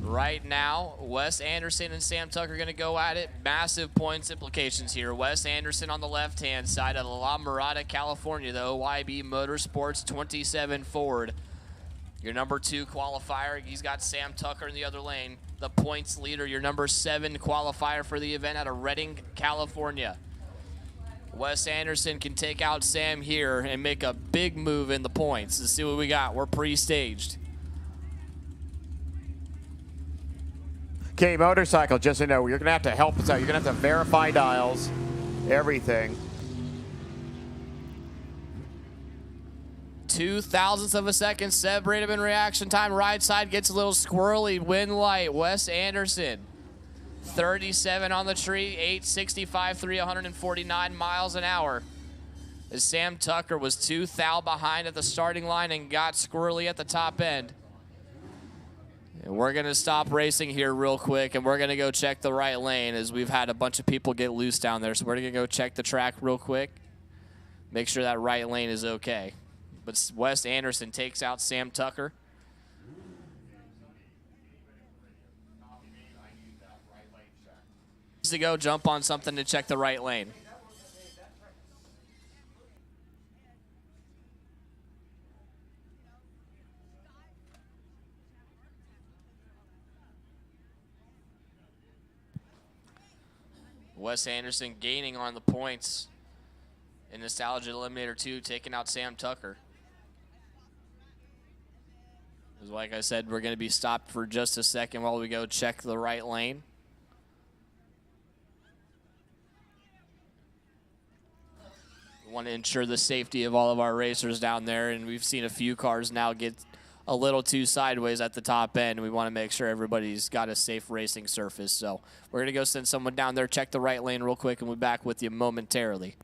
Right now, Wes Anderson and Sam Tucker are going to go at it. Massive points implications here. Wes Anderson on the left-hand side of La Mirada, California, the OYB Motorsports 27 Ford. Your number 2 qualifier, he's got Sam Tucker in the other lane. The points leader, your number 7 qualifier for the event out of Redding, California. Wes Anderson can take out Sam here and make a big move in the points. Let's see what we got. We're pre-staged. Okay, motorcycle, just so you know, you're going to have to help us out. You're going to have to verify dials, everything. 0.02 of a second separated in reaction time. Right side gets a little squirrely. Wind light. Wes Anderson. 37 on the tree. 865, 349 miles an hour. As Sam Tucker was 2 thou behind at the starting line and got squirrely at the top end. And we're going to stop racing here real quick, and we're going to go check the right lane as we've had a bunch of people get loose down there. So we're going to go check the track real quick. Make sure that right lane is okay. But Wes Anderson takes out Sam Tucker. To go jump on something to check the right lane. Wes Anderson gaining on the points in Nostalgia Eliminator 2, taking out Sam Tucker. Like I said, we're going to be stopped for just a second while we go check the right lane. We want to ensure the safety of all of our racers down there, and we've seen a few cars now get a little too sideways at the top end. We want to make sure everybody's got a safe racing surface. So we're going to go send someone down there, check the right lane real quick, and we'll be back with you momentarily.